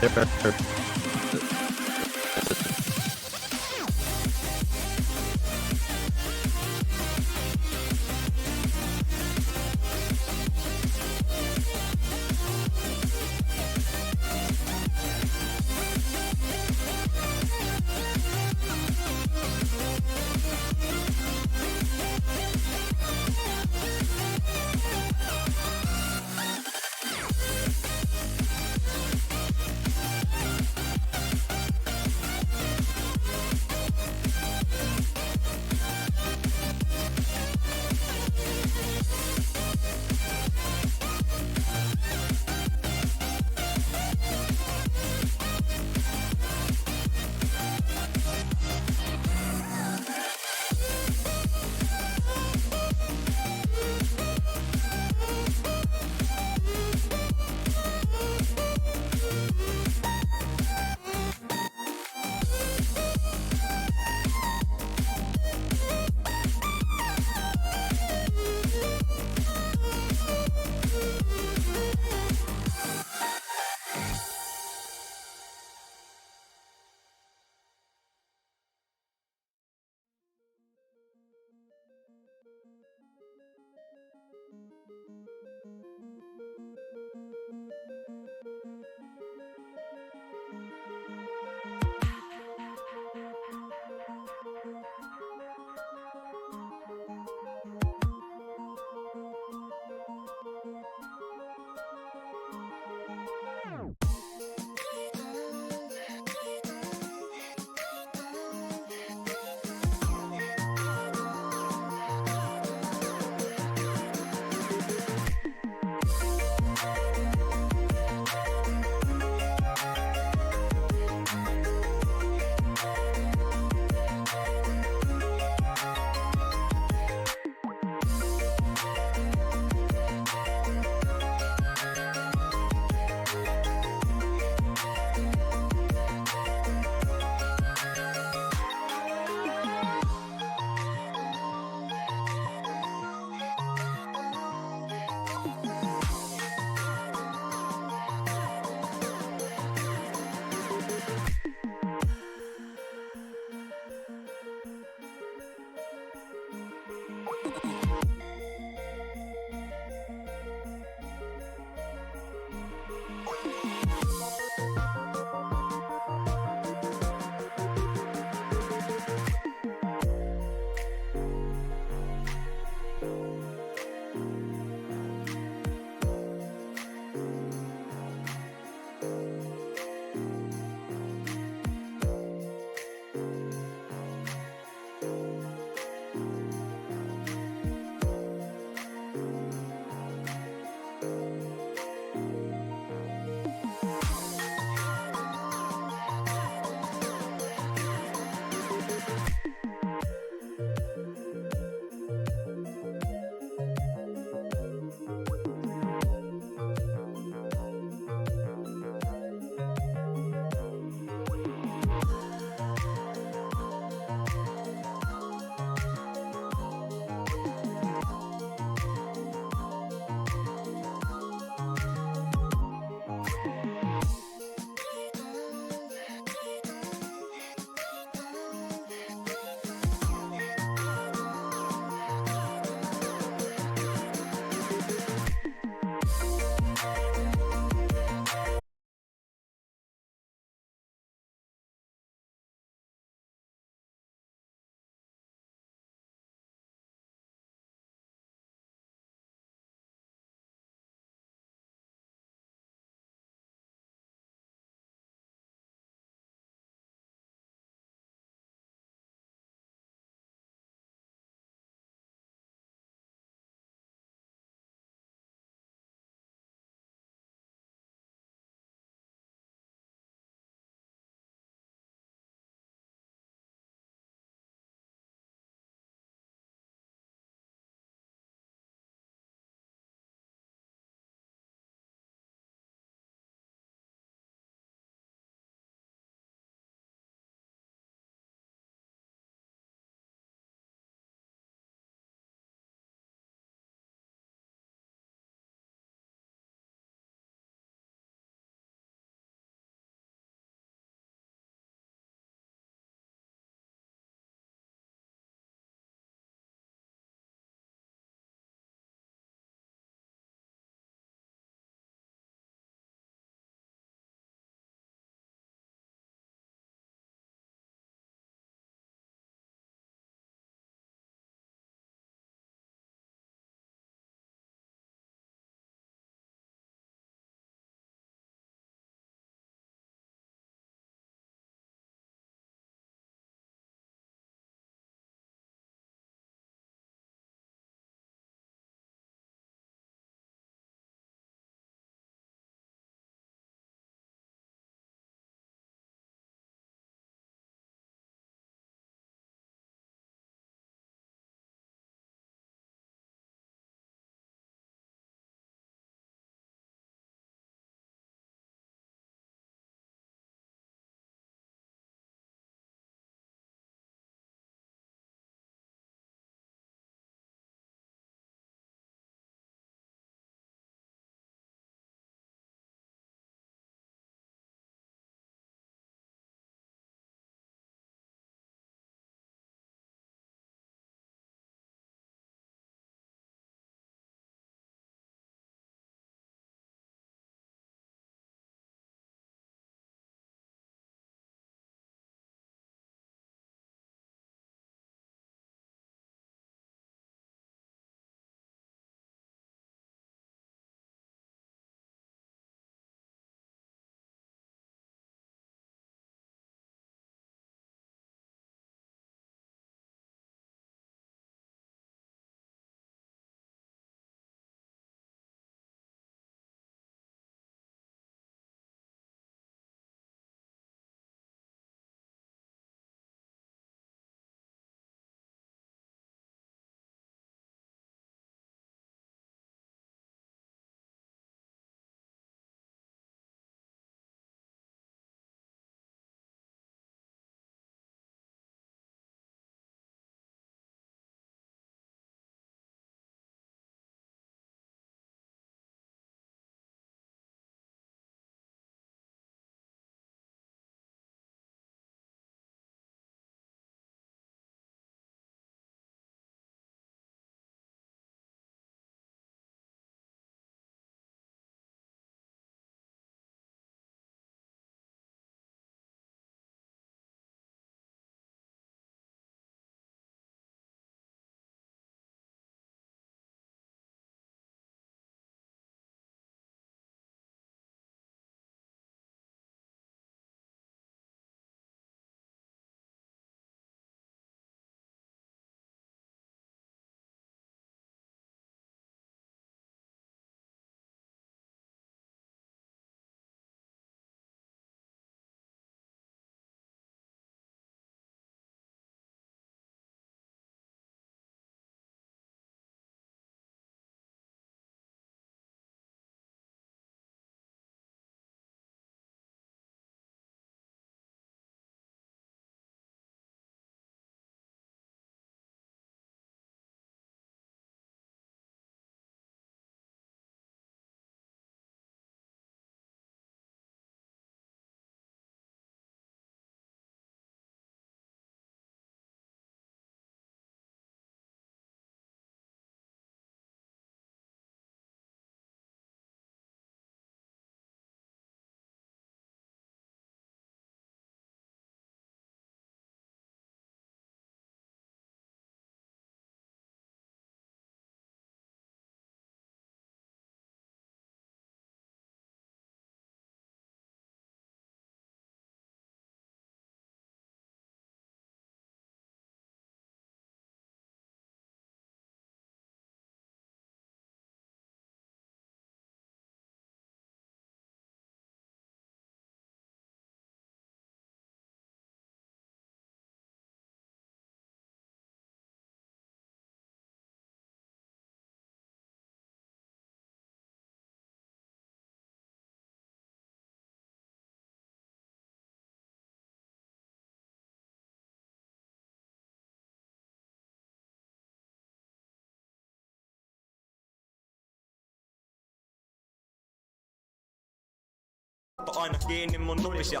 G: aina kiinni mun nupis ja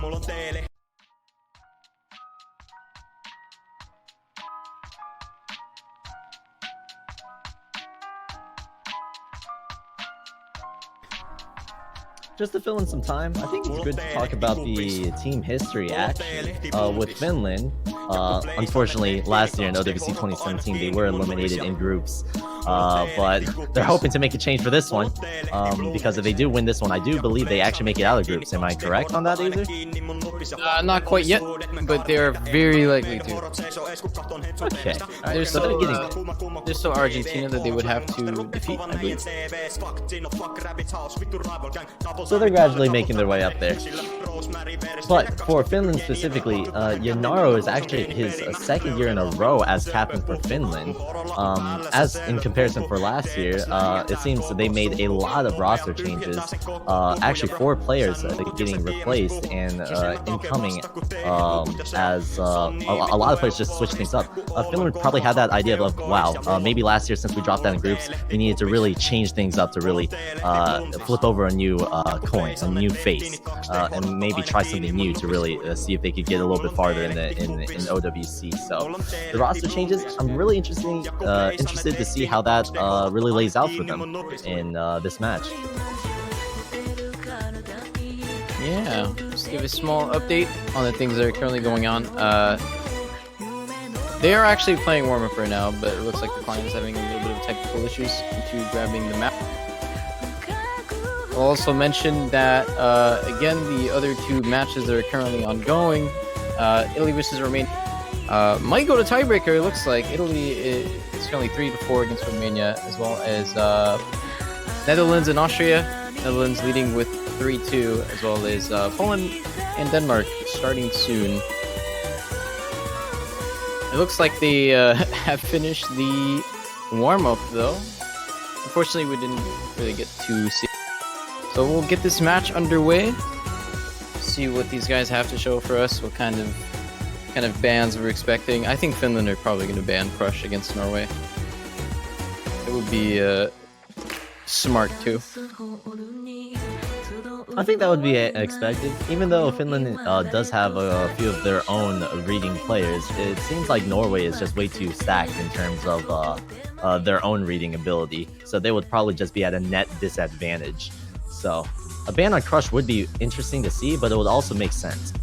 G: mulla on teille.
F: Just to fill in some time, I think it's good to talk about the team history actually. With Finland, unfortunately last year in OWC 2017 they were eliminated in groups, but they're hoping to make a change for this one, because if they do win this one, I do believe they actually make it out of groups. Am I correct on that, either?
E: Not quite yet, but they're very likely to.
F: Okay.
E: There's still Argentina that they would have to defeat, I believe.
F: So they're gradually making their way up there. But for Finland specifically, Yanaro is actually his second year in a row as captain for Finland. As in comparison for last year, it seems that they made a lot of roster changes. Actually, 4 players getting replaced and incoming, as a lot of players just switched things up. Finland probably had that idea of, wow, maybe last year since we dropped down in groups, we needed to really change things up to really flip over a new coin, a new face, and maybe try something new to really see if they could get a little bit farther in OWC. So the roster changes, I'm really interested to see how that really lays out for them in this match.
E: Yeah, just give a small update on the things that are currently going on. They are actually playing warm-up right now, but it looks like the client is having a little bit of technical issues into grabbing the map. I'll also mention that, again, the other 2 matches that are currently ongoing, Italy versus Romania, might go to tiebreaker, it looks like. Italy is currently 3-4 against Romania, as well as Netherlands and Austria. Netherlands leading with 3-2, as well as Poland and Denmark starting soon. It looks like they have finished the warm-up, though. Unfortunately, we didn't really get to see. So we'll get this match underway. See what these guys have to show for us. What kind of bans we're expecting. I think Finland are probably going to ban Crush against Norway. It would be smart too.
F: I think that would be expected. Even though Finland does have a few of their own reading players, it seems like Norway is just way too stacked in terms of their own reading ability. So they would probably just be at a net disadvantage. So a ban on Crush would be interesting to see, but it would also make sense.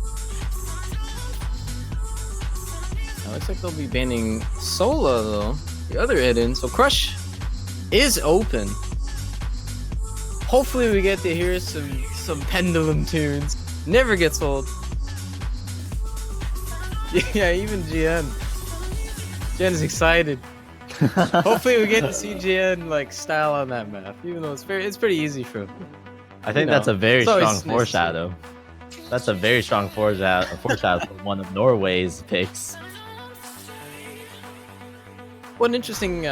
E: It looks like they'll be banning Sola, though. The other hidden. So Crush is open. Hopefully we get to hear some Pendulum tunes. Never gets old. Yeah, even GN. GN is excited. Hopefully we get to see GN like style on that map, even though it's pretty easy for him.
F: I think that's a very strong foreshadow. That's a very strong foreshadow for one of Norway's picks.
E: One interesting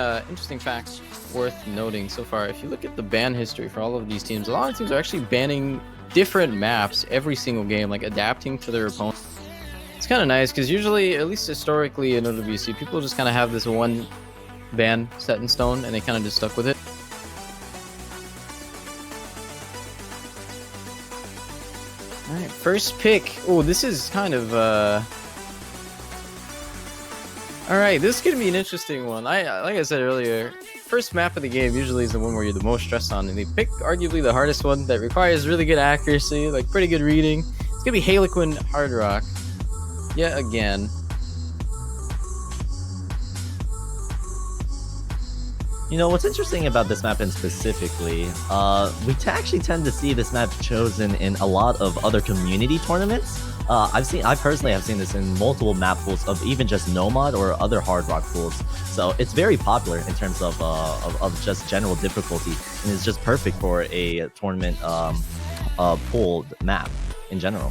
E: fact worth noting so far, if you look at the ban history for all of these teams, a lot of teams are actually banning different maps every single game, like adapting to their opponent. It's kind of nice because usually, at least historically in OWC, people just kind of have this one ban set in stone and they kind of just stuck with it. Alright, first pick. Oh, this is kind of alright, this is gonna be an interesting one. Like I said earlier, first map of the game usually is the one where you're the most stressed on, and they pick arguably the hardest one that requires really good accuracy, like pretty good reading. It's gonna be Harlequin Hard Rock. Yet again.
F: You know, what's interesting about this map in specifically, we actually tend to see this map chosen in a lot of other community tournaments. I personally have seen this in multiple map pools of even just Nomad or other Hard Rock pools. So it's very popular in terms of just general difficulty, and it's just perfect for a tournament pooled map in general.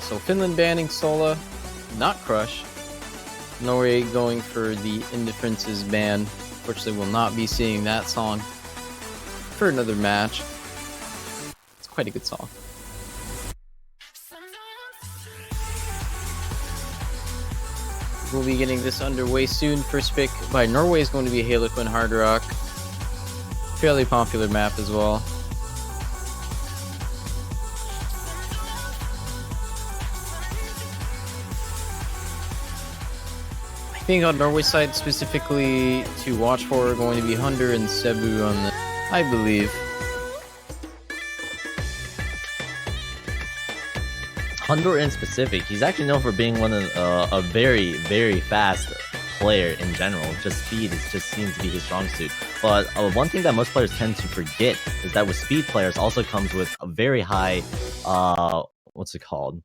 E: So Finland banning Sola, not Crush. Norway going for the Indifferences ban. Unfortunately, we'll not be seeing that song for another match. It's quite a good song. We'll be getting this underway soon. First pick by Norway is going to be Harlequin Hard Rock. Fairly popular map as well. I think on Norway side specifically to watch for are going to be Hunter and Cebu on the, I believe.
F: Hunter in specific, he's actually known for being one of a very, very fast player in general. Just speed just seems to be his strong suit. But one thing that most players tend to forget is that with speed players also comes with a very high, what's it called?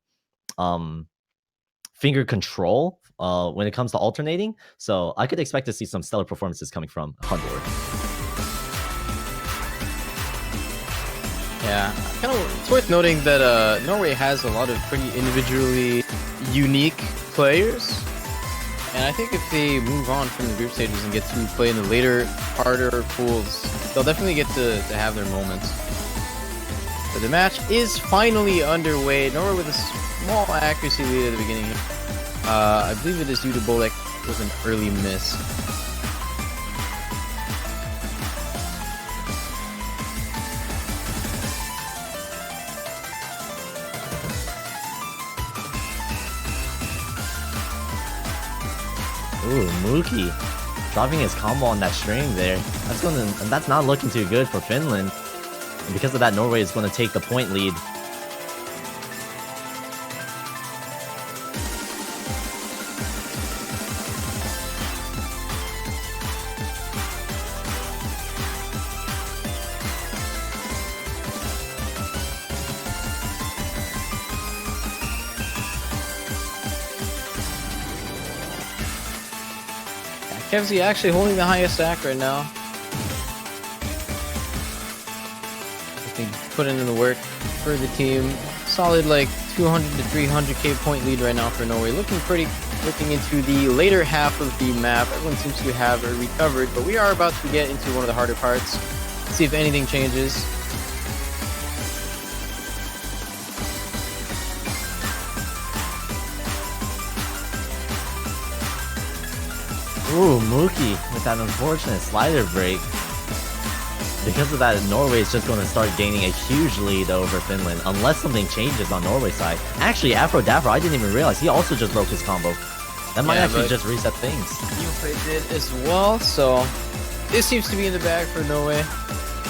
F: Finger control when it comes to alternating. So I could expect to see some stellar performances coming from Hunter.
E: Yeah, it's worth noting that Norway has a lot of pretty individually unique players, and I think if they move on from the group stages and get to play in the later, harder pools, they'll definitely get to have their moments. But the match is finally underway. Norway with a small accuracy lead at the beginning. I believe it is due to Bolek with an early miss.
F: Ooh, Mookie dropping his combo on that string there. That's not looking too good for Finland. And because of that, Norway is going to take the point lead.
E: Kevzy actually holding the highest stack right now. I think putting in the work for the team. Solid like 200 to 300k point lead right now for Norway. Looking into the later half of the map. Everyone seems to have recovered, but we are about to get into one of the harder parts. Let's see if anything changes.
F: Ooh, Mookie with that unfortunate slider break. Because of that, Norway is just going to start gaining a huge lead over Finland, unless something changes on Norway's side. Actually, Afro Dapper, I didn't even realize, he also just broke his combo. That might actually just reset things.
E: Uplay did as well, so this seems to be in the bag for Norway.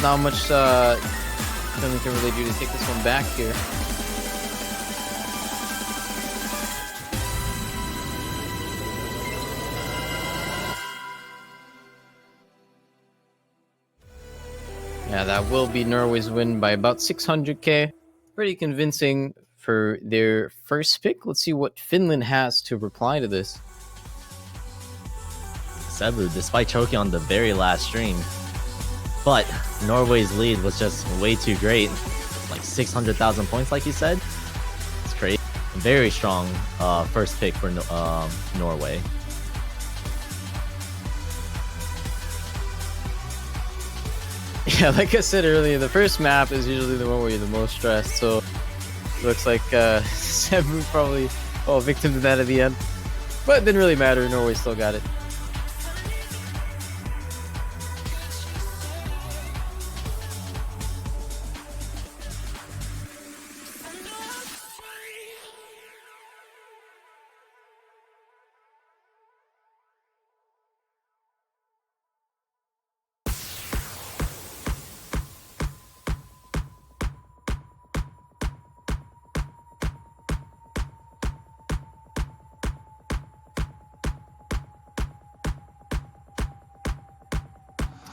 E: Not much Finland can really do to take this one back here. Yeah, that will be Norway's win by about 600k. Pretty convincing for their first pick. Let's see what Finland has to reply to this.
F: Cebu, despite choking on the very last stream, but Norway's lead was just way too great. Like 600,000 points, like you said. It's crazy. Very strong first pick for Norway.
E: Yeah, like I said earlier, the first map is usually the one where you're the most stressed, so it looks like Cebu probably fall victim to that at the end. But it didn't really matter, Norway still got it.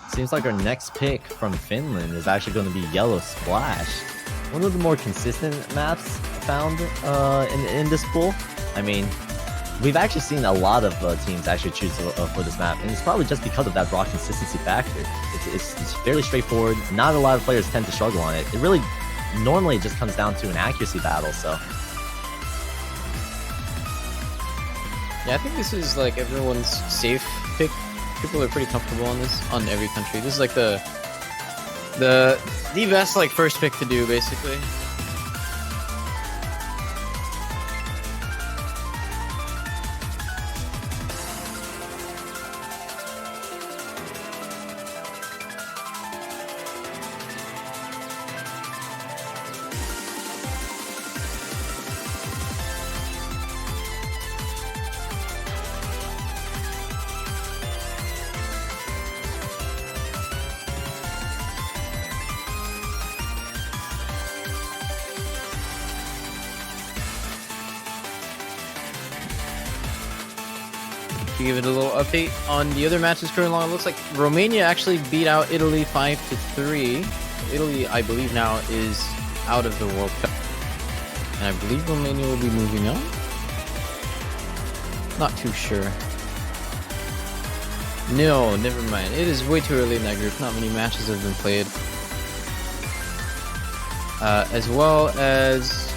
F: Seems like our next pick from Finland is actually going to be Yellow Splash. One of the more consistent maps found in this pool. I mean, we've actually seen a lot of teams actually choose for this map, and it's probably just because of that raw consistency factor. It's fairly straightforward. Not a lot of players tend to struggle on it. It really normally just comes down to an accuracy battle, so
E: Yeah, I think this is like everyone's safe pick. People are pretty comfortable on this on every country. This is like the best like first pick to do basically. To give it a little update on the other matches currently along, it looks like Romania actually beat out Italy 5-3. Italy, I believe now, is out of the World Cup. And I believe Romania will be moving on. Not too sure. No, never mind. It is way too early in that group. Not many matches have been played. As well as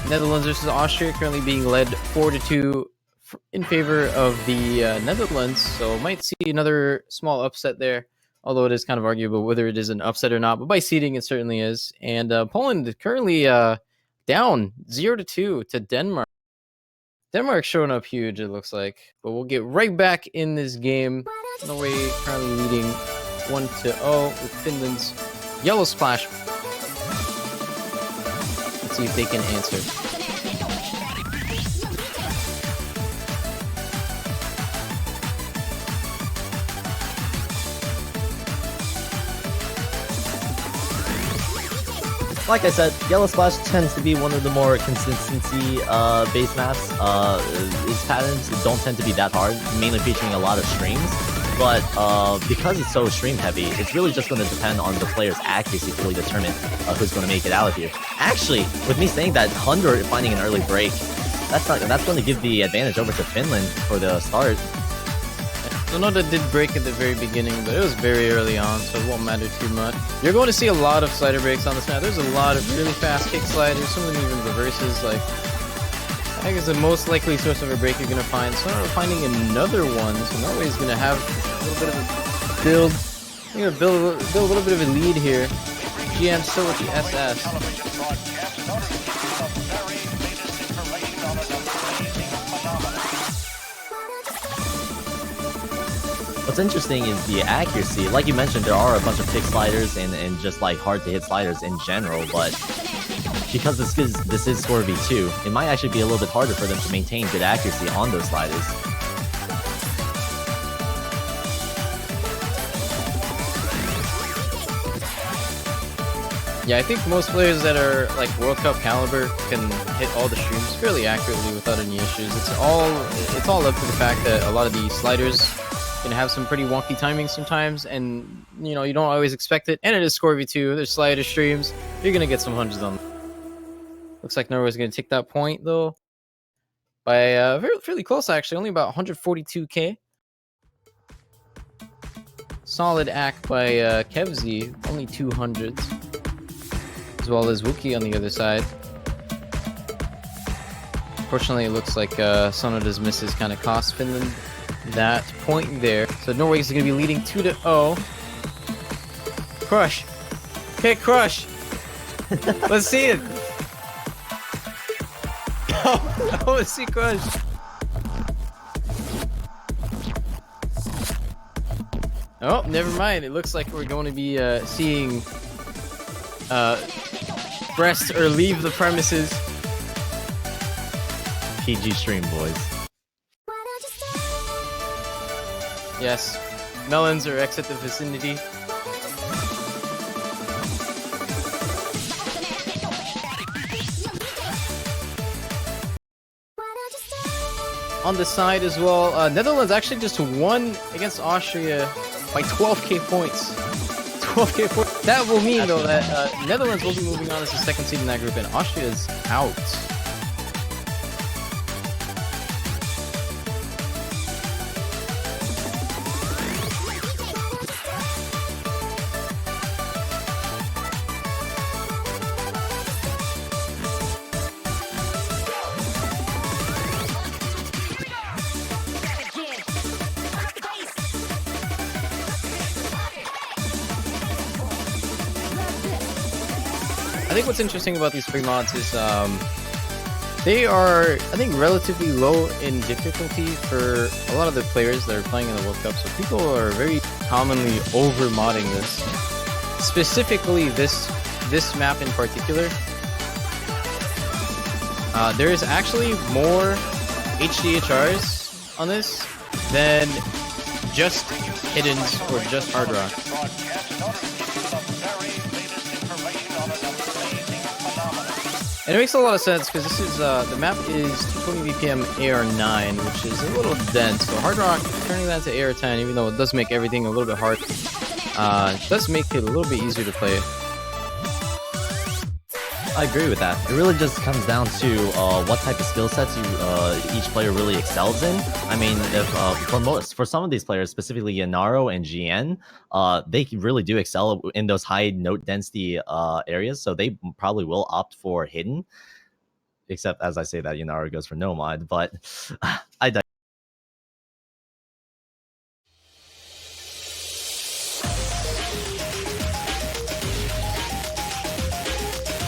E: Netherlands versus Austria currently being led 4-2 in favor of the Netherlands, so might see another small upset there, although it is kind of arguable whether it is an upset or not, but by seeding it certainly is. And Poland currently down 0-2 to Denmark. Denmark showing up huge, it looks like, but we'll get right back in this game. Norway currently leading 1-0 with Finland's Yellow Splash. Let's see if they can answer.
F: Like I said, Yellow Splash tends to be one of the more consistency based maps. Its patterns don't tend to be that hard, mainly featuring a lot of streams. But because it's so stream heavy, it's really just going to depend on the player's accuracy to really determine who's going to make it out of here. Actually, with me saying that 100 finding an early break, that's going to give the advantage over to Finland for the start.
E: Sonoda did break at the very beginning, but it was very early on, so it won't matter too much. You're going to see a lot of slider breaks on this map. There's a lot of really fast kick sliders, some of them even reverses. Like, I think it's the most likely source of a break you're going to find. Sonoda finding another one, so Norway's going to have a little bit of a build. They're going to build a little bit of a lead here. GM still with the SS.
F: What's interesting is the accuracy. Like you mentioned, there are a bunch of kick sliders and just like hard to hit sliders in general, but because this is score v2, it might actually be a little bit harder for them to maintain good accuracy on those sliders.
E: Yeah, I think most players that are like World Cup caliber can hit all the streams fairly accurately without any issues. It's all up to the fact that a lot of the sliders can have some pretty wonky timing sometimes, and you know, you don't always expect it. And it is score v2. There's slider streams. You're gonna get some hundreds on. Looks like Norway's gonna take that point though by fairly close actually, only about 142k. Solid act by Kevzi, only 200s, as well as Wookie on the other side. Fortunately, it looks like Sonoda's misses kind of cost Finland that point there. So Norway is going to be leading 2-0. Crush. Okay, Crush. Let's see it. Oh, let's see Crush. Oh, never mind. It looks like we're going to be seeing Breast or leave the premises.
F: PG stream, boys.
E: Yes, melons or exit the vicinity. On the side as well, Netherlands actually just won against Austria by 12k points. 12k points. That will mean though that Netherlands will be moving on as the second seed in that group, and Austria is out. I think what's interesting about these free mods is they are, I think, relatively low in difficulty for a lot of the players that are playing in the World Cup. So people are very commonly over modding this. Specifically, this map in particular. There is actually more HDHRs on this than just hiddens or just hard rock. And it makes a lot of sense because this is the map is 220 BPM AR9, which is a little dense. So hard rock turning that to AR10, even though it does make everything a little bit hard, it does make it a little bit easier to play.
F: I agree with that. It really just comes down to what type of skill sets each player really excels in. I mean, if for some of these players, specifically Yanaro and GN, they really do excel in those high note density areas, so they probably will opt for hidden. Except, as I say that, Yanaro goes for no mod, but I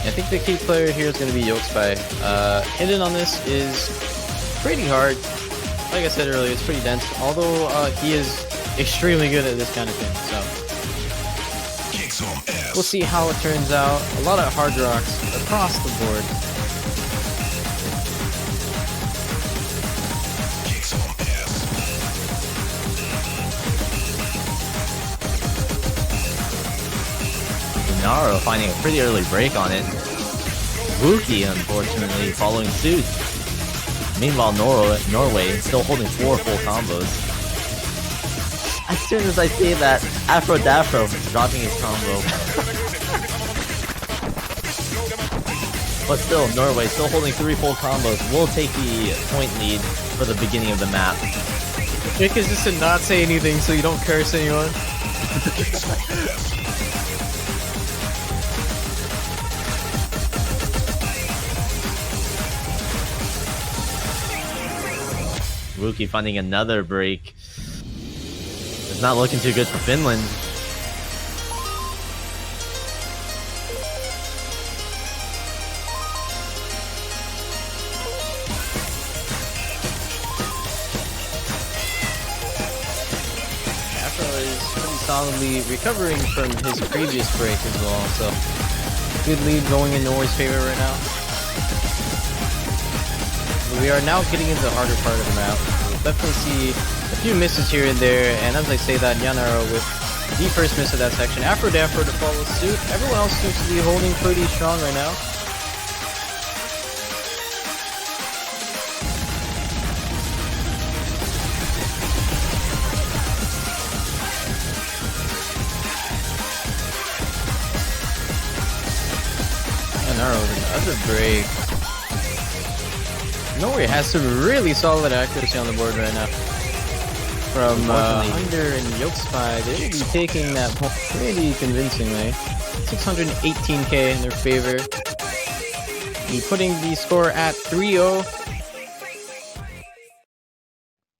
E: I think the key player here is going to be Yolkspy. Hidden on this is pretty hard. Like I said earlier, it's pretty dense. Although he is extremely good at this kind of thing. So we'll see how it turns out. A lot of hard rocks across the board.
F: Naro finding a pretty early break on it. Wookie, unfortunately, following suit. Meanwhile, Norway still holding 4 full combos. As soon as I see that, Afro Dafro dropping his combo. But still, Norway still holding 3 full combos. Will take the point lead for the beginning of the map.
E: Trick is just to not say anything so you don't curse anyone.
F: Wookie finding another break. It's not looking too good for Finland.
E: Afro is pretty solidly recovering from his previous break as well, so good lead going in Norway's favor right now. We are now getting into the harder part of the map. We'll definitely see a few misses here and there, and as I say that, Yanaro with the first miss of that section. Afro Dafro to follow suit. Everyone else seems to be holding pretty strong right now. Yanaro with another break. Norway has some really solid accuracy on the board right now. From Under and Yolkspy, they will be taking that point pretty convincingly. 618k in their favor. Be putting the score at 3-0.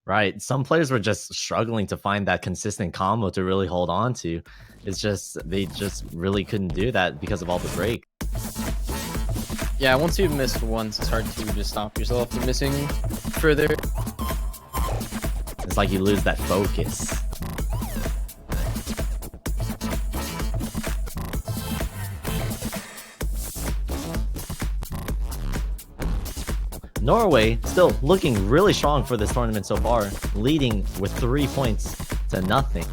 F: Right, some players were just struggling to find that consistent combo to really hold on to. It's just, they just really couldn't do that because of all the break.
E: Yeah, once you've missed once, it's hard to just stop yourself from missing further.
F: It's like you lose that focus. Norway still looking really strong for this tournament so far, leading with 3 points to nothing.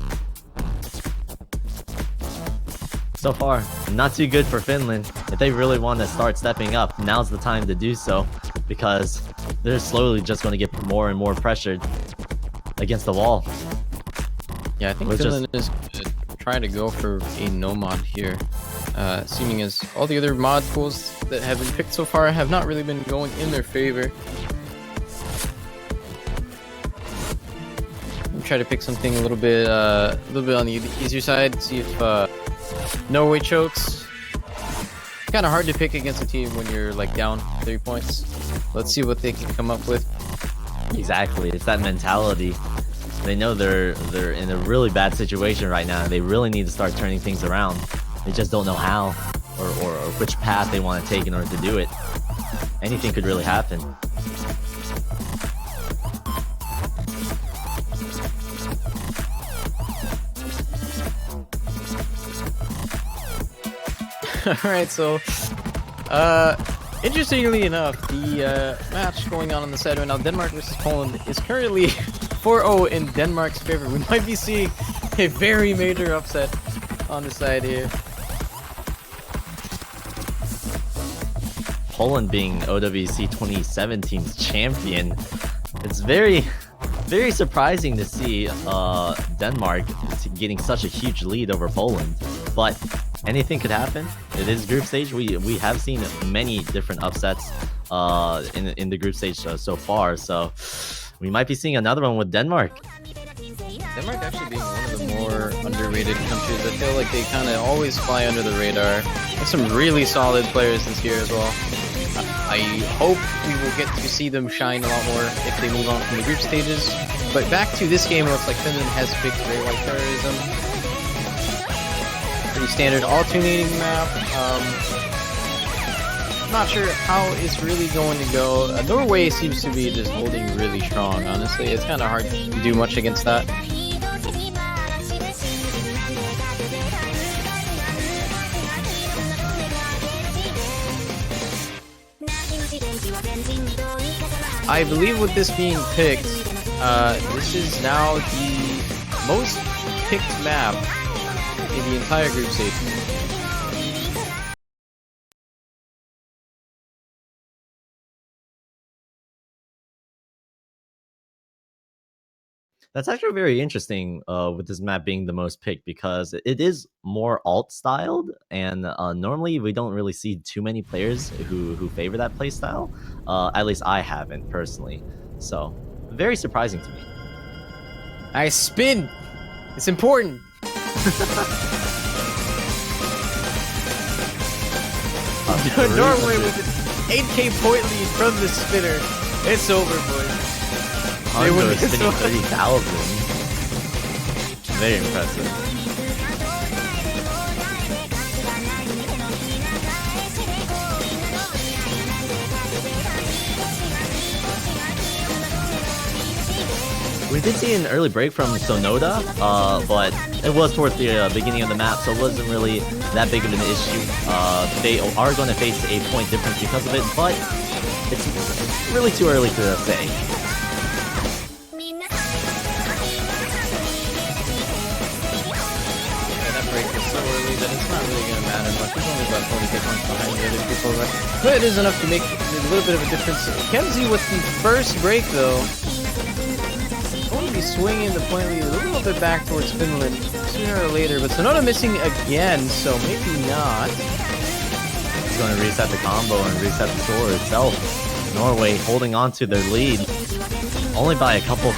F: So far, not too good for Finland. If they really want to start stepping up, now's the time to do so, because they're slowly just going to get more and more pressured against the wall.
E: Yeah, I think Finland is trying to go for a no mod here, seeming as all the other mod pools that have been picked so far have not really been going in their favor. I'm trying to pick something a little bit on the easier side, see if Norway chokes. Kind of hard to pick against a team when you're like down 3 points. Let's see what they can come up with.
F: Exactly, it's that mentality. They know they're in a really bad situation right now. They really need to start turning things around. They just don't know how. or which path they want to take in order to do it. Anything could really happen.
E: Alright, so interestingly enough, the match going on the side right now, Denmark versus Poland, is currently 4-0 in Denmark's favor. We might be seeing a very major upset on the side here.
F: Poland being OWC 2017's champion, it's very surprising to see Denmark getting such a huge lead over Poland, but anything could happen. It is group stage. We have seen many different upsets in the group stage so far, so we might be seeing another one with Denmark.
E: Denmark actually being one of the more underrated countries. I feel like they kind of always fly under the radar. There's some really solid players this year as well. I hope we will get to see them shine a lot more if they move on from the group stages. But back to this game, it looks like Finland has picked Great White Terrorism. Pretty standard alternating map. Not sure how it's really going to go. Norway seems to be just holding really strong, honestly. It's kind of hard to do much against that. I believe with this being picked, this is now the most picked map in the entire group stage.
F: That's actually very interesting with this map being the most picked, because it is more alt styled, and normally we don't really see too many players who favor that play style. At least I haven't personally, so very surprising to me.
E: I spin. It's important. Norway with an 8k point lead from the spinner. It's over, boys. They win this
F: spinning 30,000. Very impressive. We did see an early break from Sonoda, but it was towards the beginning of the map, so it wasn't really that big of an issue. They are going to face a point difference because of it, but it's really too early to say.
E: That it's not really going to matter much. He's only about 40 points behind the other people, but it is enough to make a little bit of a difference. Kenzie with the first break, though, going to be swinging the point lead a little bit back towards Finland sooner or later, but Sonoda missing again, so maybe not.
F: He's going to reset the combo and reset the score itself. Norway holding on to their lead only by a couple of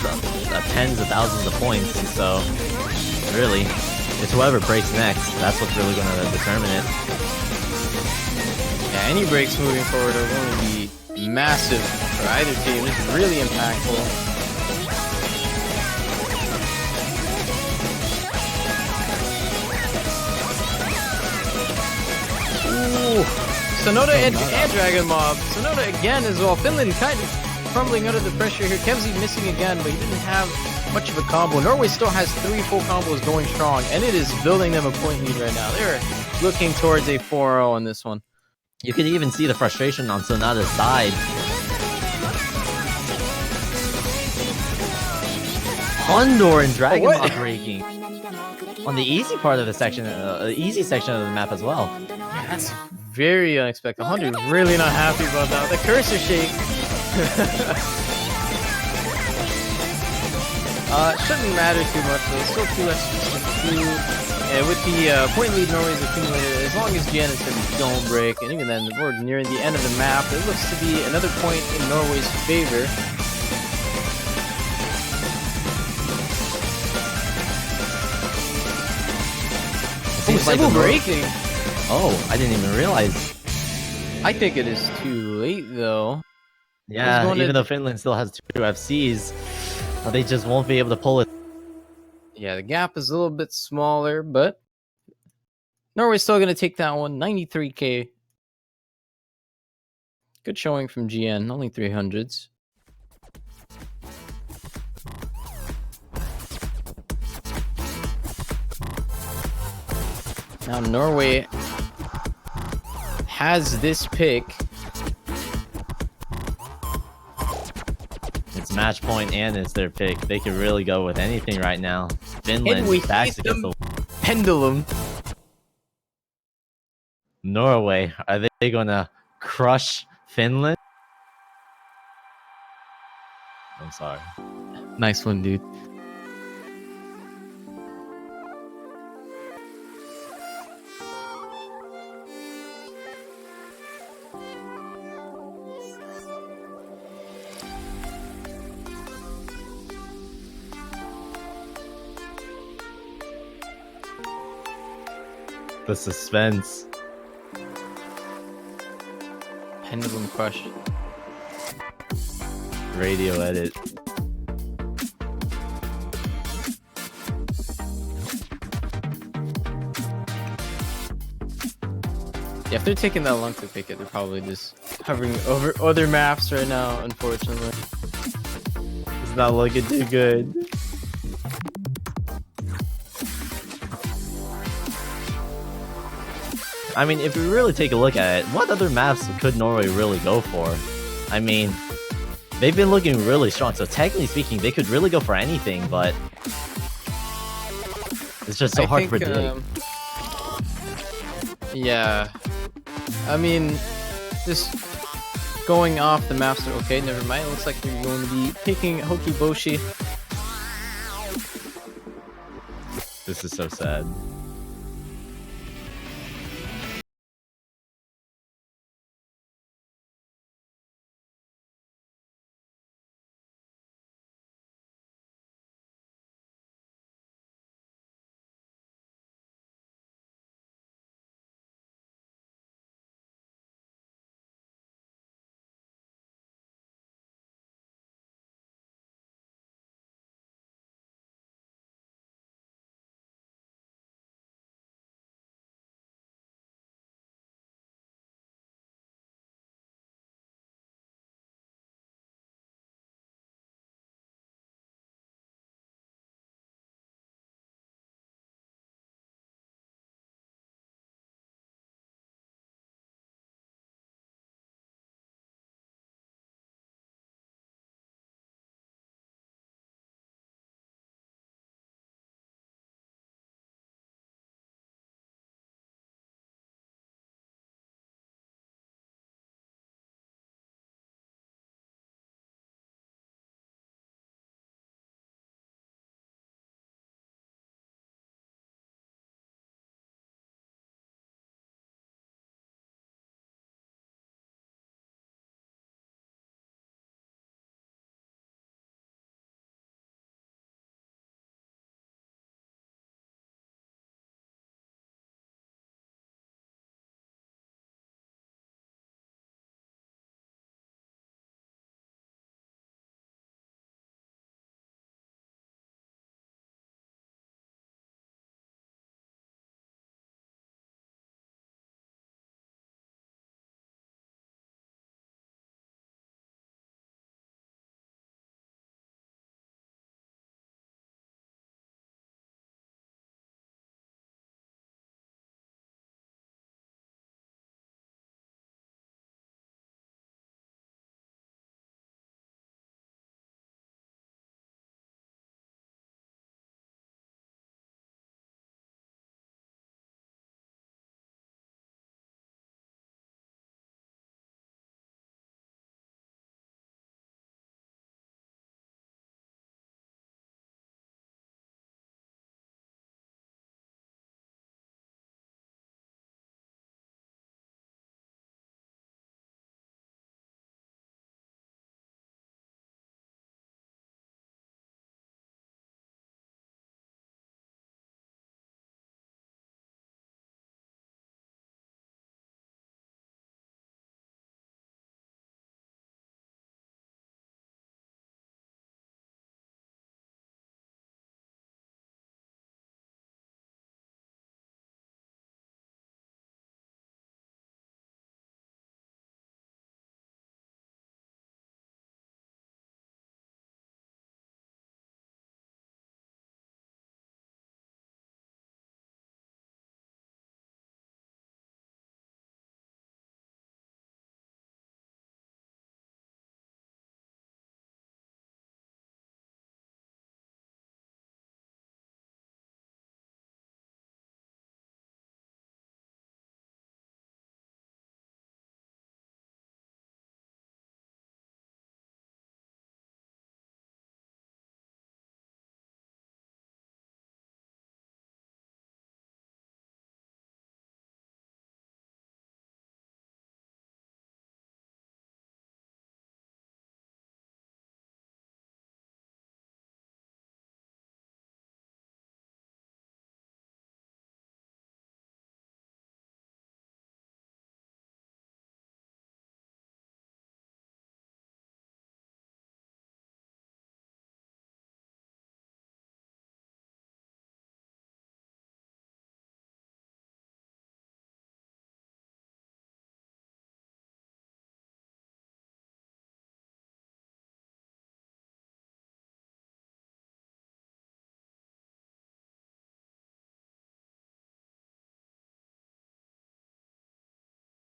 F: tens of thousands of points, so really, it's whoever breaks next. That's what's really going to determine it.
E: Yeah, any breaks moving forward are going to be massive for either team. It's really impactful. Ooh, Sonoda and Dragon Mob. Sonoda again as well. Finland kind of crumbling under the pressure here. Kemsey missing again, but he didn't have much of a combo. Norway still has 3 full combos going strong, and it is building them a point lead right now. They're looking towards a 4-0 on this one.
F: You can even see the frustration on Sonoda's side. Condor and Dragon Mob breaking on the easy part of the section, easy section of the map as well.
E: Yeah, that's very unexpected. Hunter is really not happy about that. The cursor shake. Shouldn't matter too much though. Still 2 extras to 2. And with the point lead Norway's accumulated, as long as Gen and don't break, and even then we're nearing the end of the map, it looks to be another point in Norway's favor.
F: Seems like
E: breaking.
F: Oh, I didn't even realize.
E: I think it is too late though.
F: Yeah, even though Finland still has 2 FCs, they just won't be able to pull it.
E: Yeah, the gap is a little bit smaller, but Norway's still going to take that one. 93k. Good showing from GN. Only 300s. Now Norway has this pick.
F: It's match point and it's their pick. They can really go with anything right now. Finland
E: And we
F: backs
E: hate
F: against
E: them.
F: the
E: Pendulum.
F: Norway. Are they gonna crush Finland? I'm sorry.
E: Nice one, dude.
F: The suspense.
E: Pendulum crush.
F: Radio edit.
E: Yeah, if they're taking that long to pick it, they're probably just hovering over other maps right now, unfortunately.
F: It's not looking too good. I mean, if we really take a look at it, what other maps could Norway really go for? I mean, they've been looking really strong, so technically speaking, they could really go for anything, but it's just so hard to predict.
E: Yeah. I mean, just going off the maps. Okay, never mind. It looks like they're going to be picking Hokiboshi.
F: This is so sad.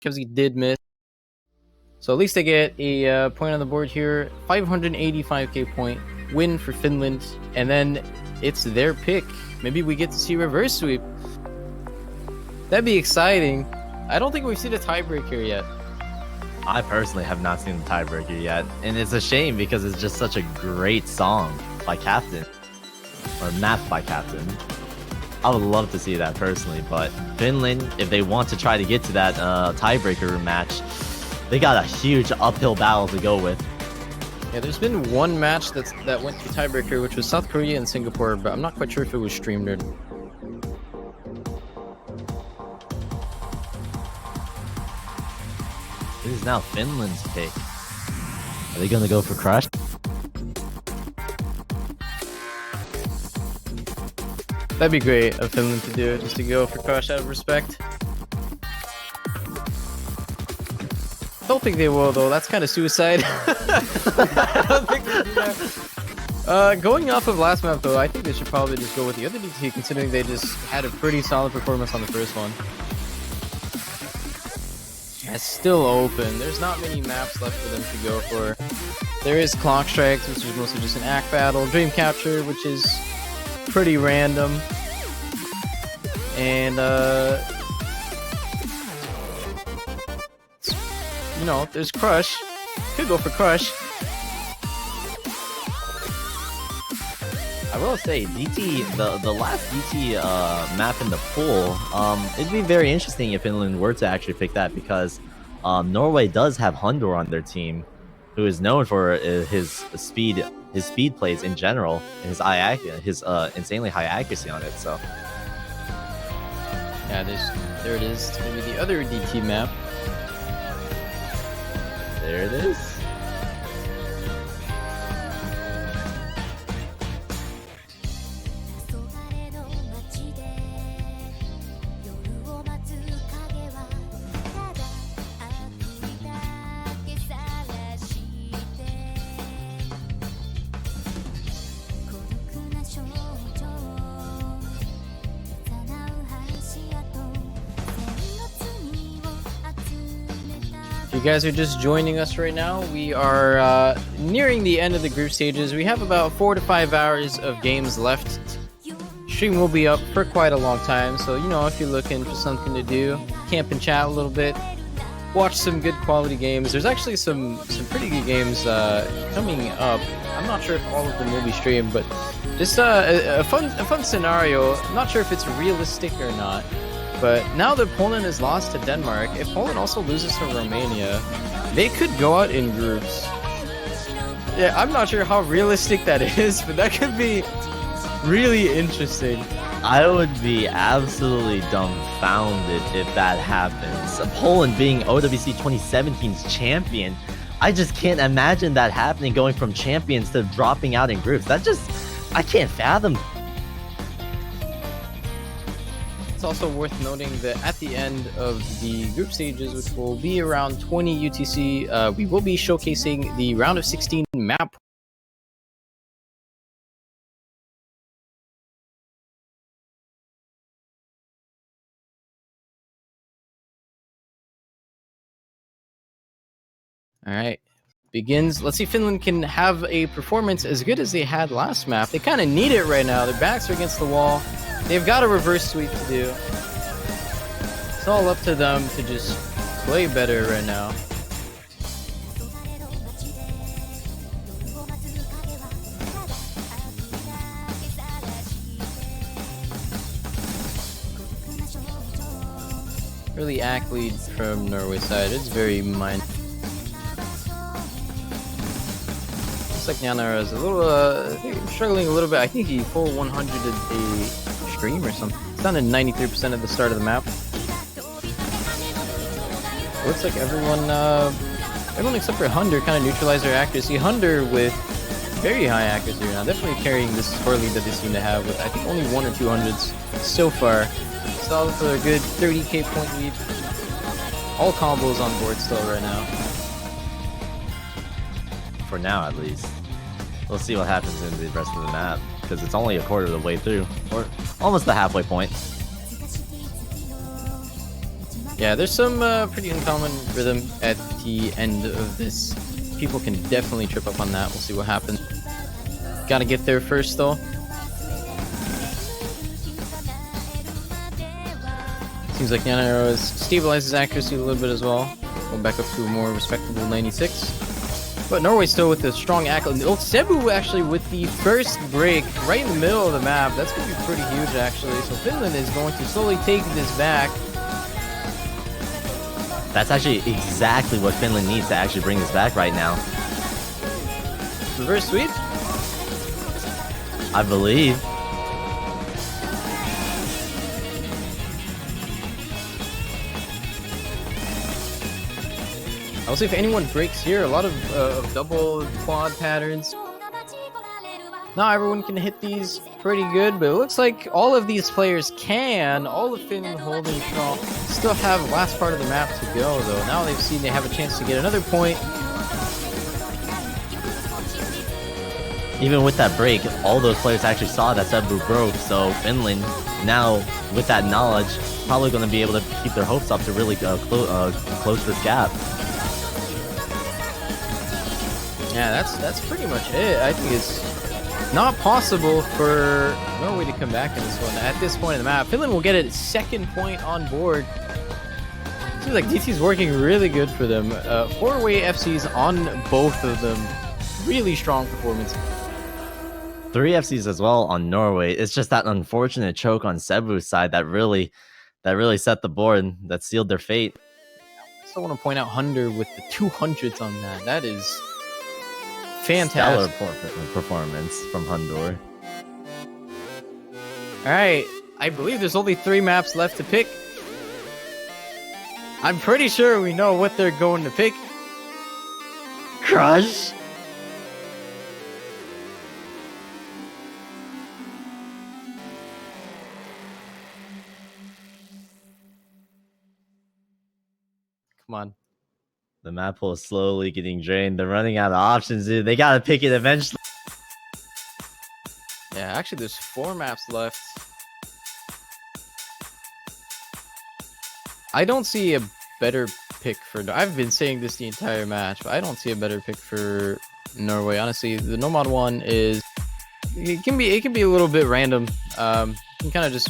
E: because he did miss. So at least they get a point on the board here. 585k point win for Finland. And then it's their pick. Maybe we get to see reverse sweep. That'd be exciting. I don't think we've seen a tiebreaker yet.
F: I personally have not seen the tiebreaker yet, and it's a shame because it's just such a great song by Captain, or map by Captain. I would love to see that personally, but Finland, if they want to try to get to that tiebreaker match, they got a huge uphill battle to go with.
E: Yeah, there's been one match that went to tiebreaker, which was South Korea and Singapore, but I'm not quite sure if it was streamed or not.
F: This is now Finland's pick. Are they gonna go for Crush?
E: That'd be great of Finland to do it, just to go for Crush out of respect. Don't think they will though, that's kind of suicide. I don't think they do that. Going off of last map though, I think they should probably just go with the other DT, considering they just had a pretty solid performance on the first one. It's still open. There's not many maps left for them to go for. There is Clock Strikes, which is mostly just an act battle. Dream Capture, which is pretty random. And, you know, there's Crush. Could go for Crush.
F: I will say, DT, the last DT map in the pool, it'd be very interesting if Finland were to actually pick that, because Norway does have Hundor on their team, who is known for his speed plays in general, and his insanely high accuracy on it. So
E: yeah, there it is. It's gonna be the other DT map.
F: there it is.
E: If you guys are just joining us right now, we are nearing the end of the group stages. We have about 4 to 5 hours of games left. Stream will be up for quite a long time, so you know, if you're looking for something to do, camp and chat a little bit, watch some good quality games. There's actually some pretty good games coming up. I'm not sure if all of them will be streamed, but just a fun scenario. I'm not sure if it's realistic or not. But now that Poland has lost to Denmark, if Poland also loses to Romania, they could go out in groups. Yeah, I'm not sure how realistic that is, but that could be really interesting.
F: I would be absolutely dumbfounded if that happens. Poland being OWC 2017's champion, I just can't imagine that happening, going from champions to dropping out in groups. I can't fathom.
E: It's also worth noting that at the end of the group stages, which will be around 20 UTC, we will be showcasing the round of 16 map. All right, begins. Let's see if Finland can have a performance as good as they had last map. They kind of need it right now. Their backs are against the wall. They've got a reverse sweep to do. It's all up to them to just play better right now. Really act lead from Norway side. It's very minor. Looks like Nyanara is a little struggling a little bit. I think he full 100 a stream or something. It's down to 93% at the start of the map. Looks like everyone except for Hunder kind of neutralized their accuracy. Hunder with very high accuracy right now, definitely carrying this score lead that they seem to have with I think only 1 or 200s so far. Solid for a good 30k point lead. All combos on board still right now.
F: For now, at least. We'll see what happens in the rest of the map, because it's only a quarter of the way through, or almost the halfway point.
E: Yeah, there's some pretty uncommon rhythm at the end of this. People can definitely trip up on that. We'll see what happens. Gotta get there first, though. Seems like Nyanaro stabilizes accuracy a little bit as well. Going back up to a more respectable 96. But Norway still with a strong ankle. Oh, Cebu actually with the first break right in the middle of the map. That's going to be pretty huge, actually. So Finland is going to slowly take this back.
F: That's actually exactly what Finland needs to actually bring this back right now.
E: Reverse sweep?
F: I believe.
E: I'll see if anyone breaks here. A lot of double quad patterns. Not everyone can hit these pretty good, but it looks like all of these players can. All of Finland holding strong. Still have the last part of the map to go, though. Now they've seen they have a chance to get another point.
F: Even with that break, all those players actually saw that Cebu broke, so Finland, now with that knowledge, probably going to be able to keep their hopes up to really close this gap.
E: Yeah, that's pretty much it. I think it's not possible for Norway to come back in this one. At this point in the map, Finland will get a second point on board. Seems like DT's working really good for them. 4-way FCs on both of them. Really strong performance.
F: 3 FCs as well on Norway. It's just that unfortunate choke on Cebu's side that really set the board, that sealed their fate.
E: I still want to point out Hunder with the 200s on that. That is fantastic.
F: Stellar performance from Hundur.
E: Alright, I believe there's only 3 maps left to pick. I'm pretty sure we know what they're going to pick.
F: Crush!
E: Come on.
F: The map pool is slowly getting drained. They're running out of options, dude. They gotta pick it eventually.
E: Yeah, actually there's 4 maps left. I don't see a better pick for... I've been saying this the entire match, but I don't see a better pick for Norway. Honestly, the Nomad one is... It can be a little bit random. You can kind of just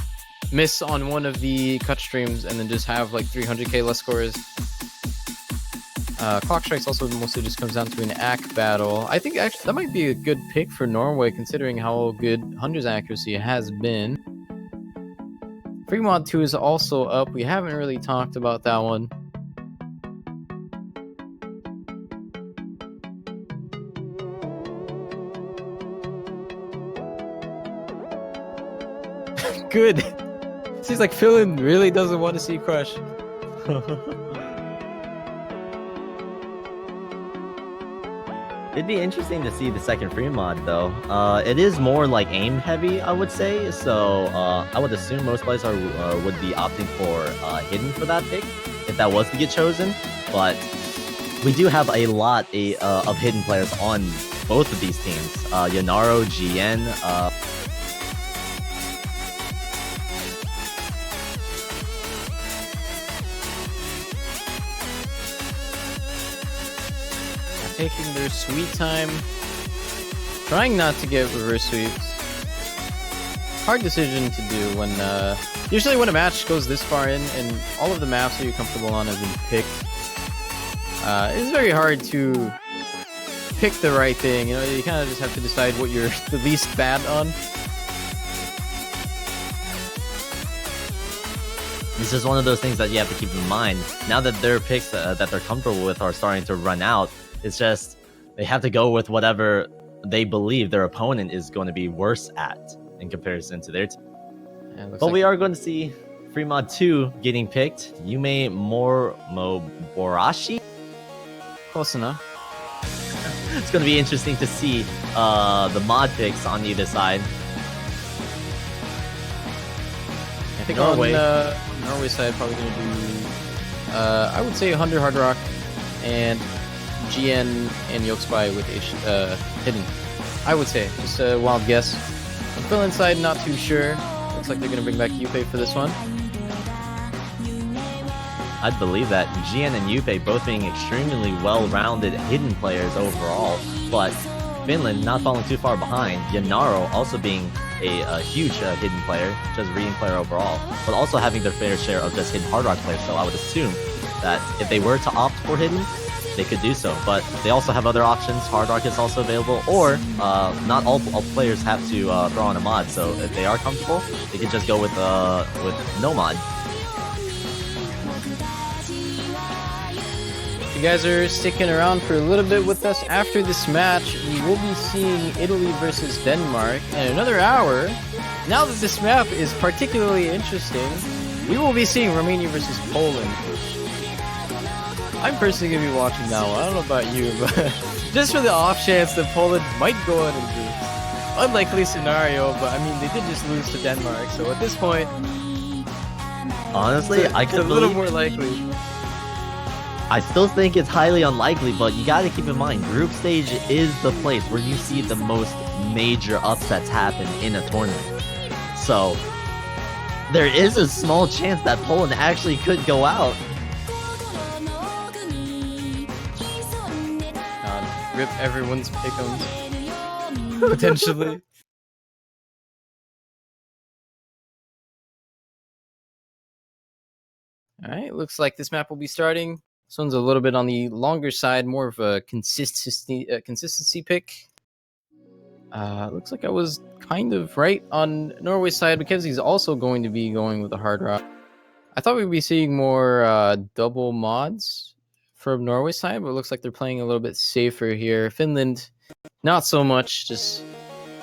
E: miss on one of the cut streams and then just have like 300k less scores. Clock Strikes also mostly just comes down to an AC battle. I think actually that might be a good pick for Norway considering how good Hunter's accuracy has been. Free Mod 2 is also up. We haven't really talked about that one. Good. Seems like Finland really doesn't want to see Crush.
F: It'd be interesting to see the second free mod though. It is more like aim heavy, I would say. So I would assume most players would be opting for hidden for that pick if that was to get chosen. But we do have a lot of hidden players on both of these teams. Yanaro, GN.
E: Taking their sweet time, trying not to get reverse sweeps. Hard decision to do when usually when a match goes this far in and all of the maps that you're comfortable on have been picked, it's very hard to pick the right thing. You know, you kind of just have to decide what you're the least bad on.
F: It's just one of those things that you have to keep in mind. Now that their picks that they're comfortable with are starting to run out, it's just they have to go with whatever they believe their opponent is going to be worse at in comparison to their team.
E: Yeah,
F: but we are going to see Free Mod 2 getting picked. Yume Moborashi?
E: Close enough.
F: It's going to be interesting to see the mod picks on either side.
E: I think Norway. On Norway's side, probably going to do, I would say Hunter Hard Rock and GN and Yokespy with hidden. I would say, just a wild guess. On Finland's side, not too sure. Looks like they're going to bring back Yupe for this one.
F: I'd believe that. Jian and Yuppei both being extremely well-rounded hidden players overall, but Finland not falling too far behind. Yanaro also being a huge hidden player, just reading player overall, but also having their fair share of just hidden hard rock players. So I would assume that if they were to opt for hidden, they could do so. But they also have other options. Hard rock is also available, or not all players have to throw on a mod. So if they are comfortable, they could just go with no mod.
E: If you guys are sticking around for a little bit with us after this match, we will be seeing Italy versus Denmark in another hour. Now that this map is particularly interesting, we will be seeing Romania versus Poland. I'm personally going to be watching that one. I don't know about you, but just for the off chance that Poland might go on and lose. Unlikely scenario, but I mean, they did just lose to Denmark, so at this point,
F: honestly, I could
E: it's a little more likely.
F: I still think it's highly unlikely, but you gotta keep in mind, group stage is the place where you see the most major upsets happen in a tournament. So, there is a small chance that Poland actually could go out.
E: Rip everyone's pick'ems. Potentially. Alright, looks like this map will be starting. This one's a little bit on the longer side, more of a consistency pick. Looks like I was kind of right on Norway's side. Mackenzie's also going to be going with a hard rock. I thought we'd be seeing more double mods from Norway's side, but it looks like they're playing a little bit safer here. Finland, not so much. Just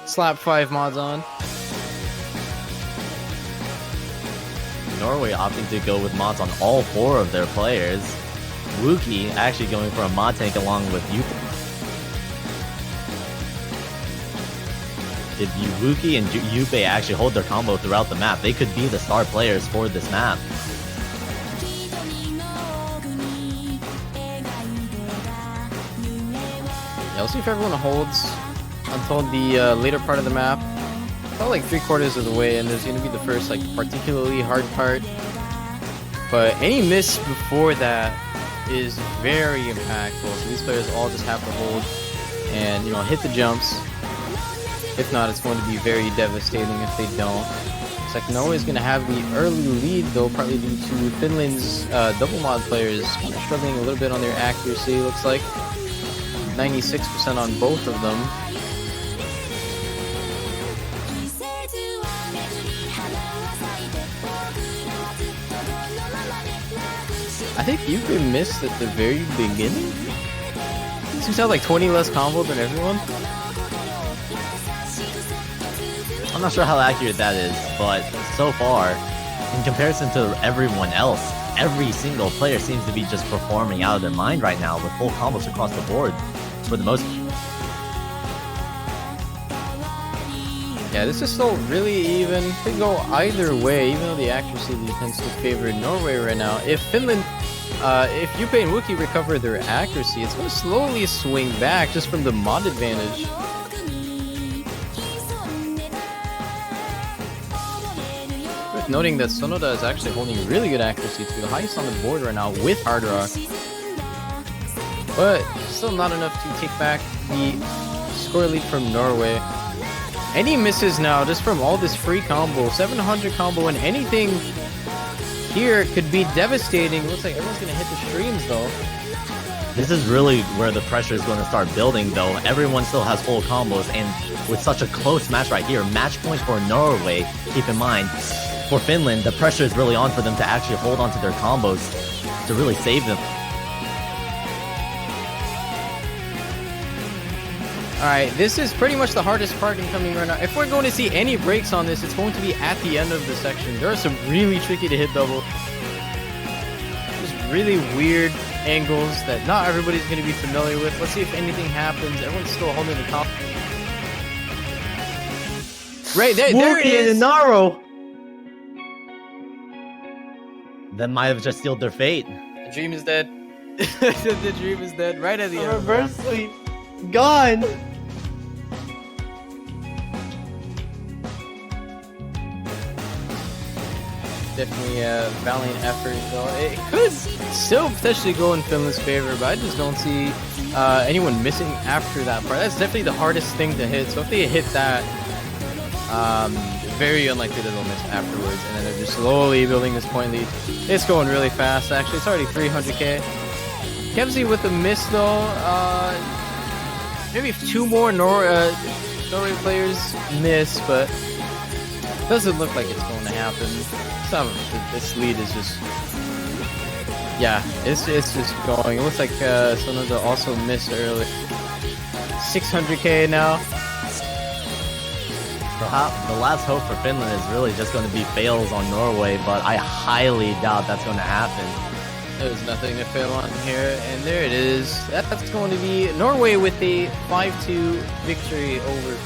E: slap 5 mods on.
F: Norway opting to go with mods on all 4 of their players. Wookie actually going for a mod tank along with Yuppei. If Wookie and Yuppei actually hold their combo throughout the map, they could be the star players for this map.
E: Yeah, we'll see if everyone holds until the later part of the map. About like 3/4 of the way, and there's going to be the first like particularly hard part. But any miss before that is very impactful. So these players all just have to hold and, you know, hit the jumps. If not, it's going to be very devastating if they don't. Looks like Norway's going to have the early lead, though, partly due to Finland's double mod players kind of struggling a little bit on their accuracy. Looks like 96% on both of them. I think Yuppei missed at the very beginning. Seems to have like 20 less combo than everyone.
F: I'm not sure how accurate that is, but so far, in comparison to everyone else, every single player seems to be just performing out of their mind right now with full combos across the board, for the most part.
E: Yeah, this is still really even. Could go either way, even though the accuracy tends to favor Norway right now. If Finland, if Yuppei and Wookie recover their accuracy, it's going to slowly swing back just from the mod advantage. Worth noting that Sonoda is actually holding really good accuracy too, the highest on the board right now with Hard Rock. But still not enough to take back the score lead from Norway. Any misses now just from all this free combo, 700 combo, and anything here could be devastating. Looks like everyone's going to hit the streams though.
F: This is really where the pressure is going to start building though. Everyone still has full combos, and with such a close match right here, match point for Norway, keep in mind, for Finland, the pressure is really on for them to actually hold on to their combos to really save them.
E: Alright, this is pretty much the hardest part incoming right now. If we're going to see any breaks on this, it's going to be at the end of the section. There are some really tricky to hit double. Just really weird angles that not everybody's going to be familiar with. Let's see if anything happens. Everyone's still holding the combo. Right, there it is!
F: And Naro! That might have just sealed their fate.
E: The dream is dead. The dream is dead right at the end.
H: Reverse sweep. Gone!
E: definitely a valiant effort. Though it could still potentially go in Finland's favor, but I just don't see anyone missing after that part. That's definitely the hardest thing to hit. So if they hit that, very unlikely that they'll miss afterwards. And then they're just slowly building this point lead. It's going really fast, actually. It's already 300k. Kevzy with a miss, though. Maybe 2 more Norway players miss, but doesn't look like it's going to happen. This lead is just, yeah, it's just going. It looks like Sonoda also missed early. 600k now.
F: The last hope for Finland is really just going to be fails on Norway, but I highly doubt that's going to happen.
E: There's nothing to fail on here, and there it is. That's going to be Norway with a 5-2 victory over.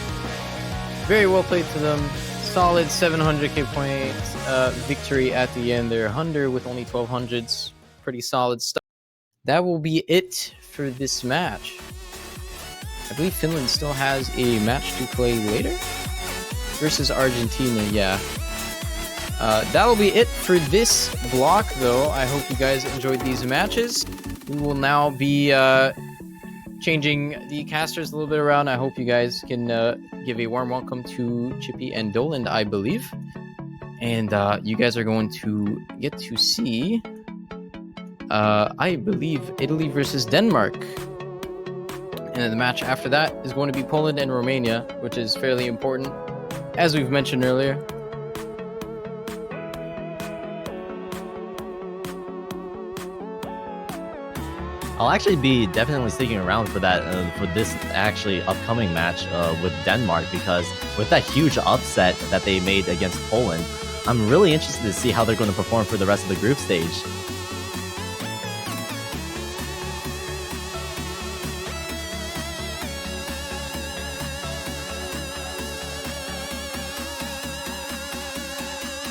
E: Very well played to them. Solid 700k points victory at the end there. 100 with only 1200s. Pretty solid stuff. That will be it for this match. I believe Finland still has a match to play later versus Argentina. Yeah. That'll be it for this block, though. I hope you guys enjoyed these matches. We will now be changing the casters a little bit around. I hope you guys can give a warm welcome to Chippy and Doland, I believe. And you guys are going to get to see, I believe, Italy versus Denmark. And then the match after that is going to be Poland and Romania, which is fairly important, as we've mentioned earlier.
F: I'll actually be definitely sticking around for that for this actually upcoming match with Denmark, because with that huge upset that they made against Poland, I'm really interested to see how they're going to perform for the rest of the group stage.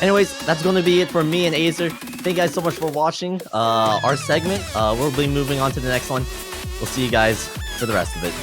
F: Anyways, that's going to be it for me and Azer. Thank you guys so much for watching our segment. We'll be moving on to the next one. We'll see you guys for the rest of it.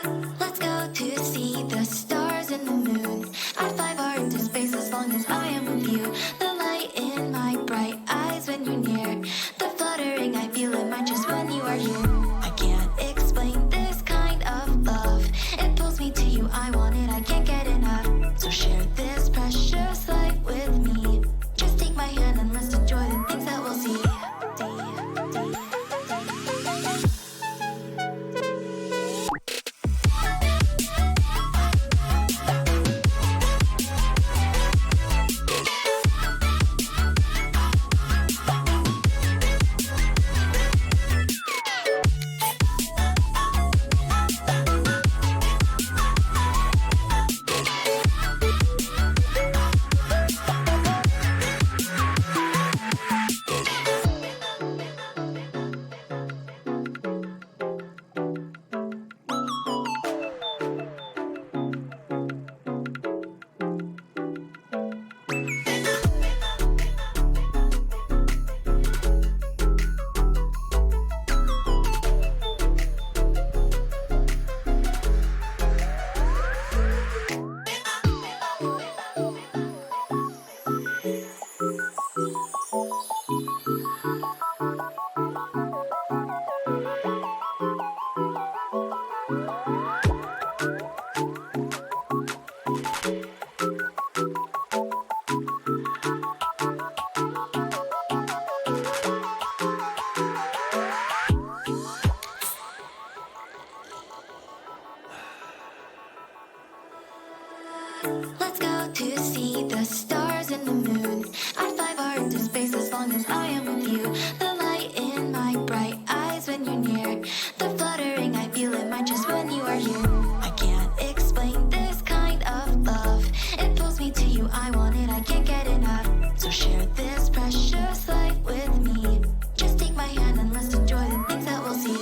I: Let's go to see the stars and the moon. I'd fly far into space as long as I am with you. The light in my bright eyes when you're near. The fluttering I feel in my chest when you are here. I can't explain this kind of love. It pulls me to you, I want it, I can't get enough. So share this precious life with me. Just take my hand and let's enjoy the things that we'll see. Let's go to see the stars and the moon. I'd fly far into space as long as I am with you. The light in my bright eyes when you're near. The fluttering I feel in my chest when you are here. I can't explain this kind of love. It pulls me to you, I want it, I can't get enough. So share this precious life with me. Just take my hand and let's enjoy the things that we'll see.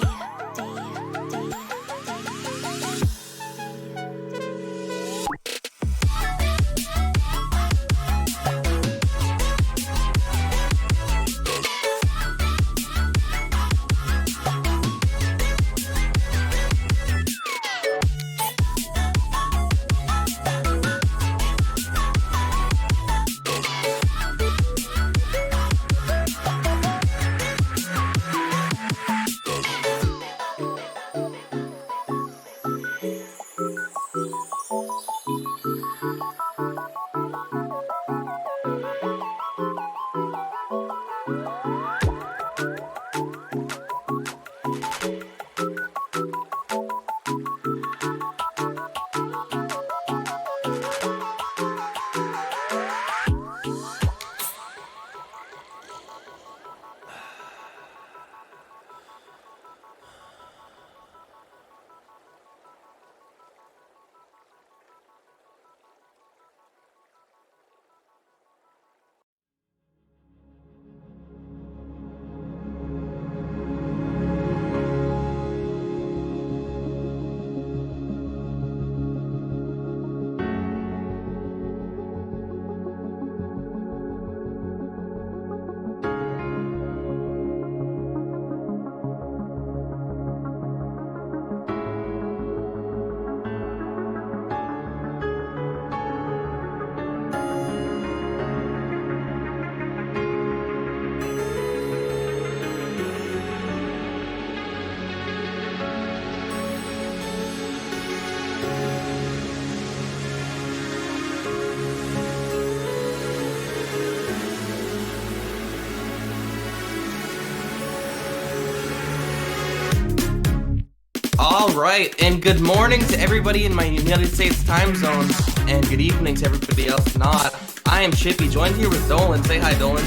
J: All right, and good morning to everybody in my United States time zone, and good evening to everybody else not. I am Chippy, joined here with Dolan. Say hi, Dolan.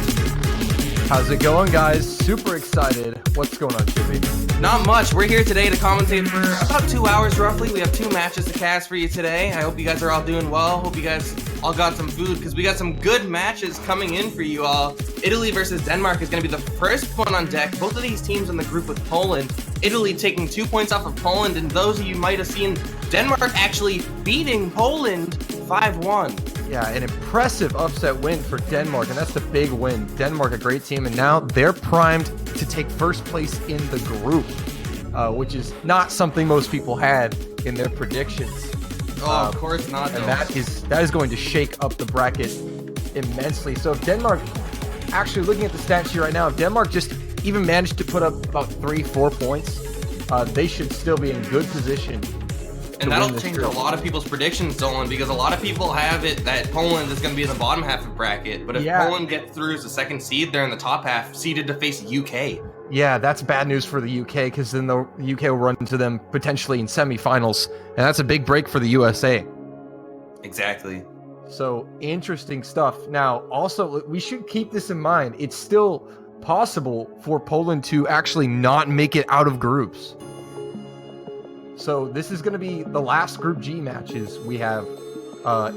C: How's it going, guys? Super excited. What's going on, Chippy?
J: Not much. We're here today to commentate for about 2 hours roughly. We have 2 matches to cast for you today. I hope you guys are all doing well. Hope you guys all got some food, because we got some good matches coming in for you all. Italy versus Denmark is going to be the first one on deck. Both of these teams in the group with Poland. Italy taking 2 points off of Poland, and those of you might have seen Denmark actually beating Poland 5-1.
C: Yeah, an impressive upset win for Denmark, and that's the big win. Denmark, a great team, and now they're primed to take first place in the group. which is not something most people had in their predictions.
J: Oh, of course not.
C: And that is going to shake up the bracket immensely. So if Denmark, actually looking at the stats here right now, if Denmark just even managed to put up about 3-4 points, they should still be in good position.
J: And that'll change a lot of people's predictions, Dolan, because a lot of people have it that Poland is going to be in the bottom half of bracket. But if Poland gets through as the second seed, they're in the top half, seeded to face UK.
C: Yeah, that's bad news for the UK, because then the UK will run into them potentially in semifinals, and that's a big break for the USA.
J: Exactly.
C: So, interesting stuff. Now, also, we should keep this in mind. It's still possible for Poland to actually not make it out of groups. So, this is going to be the last Group G matches. We have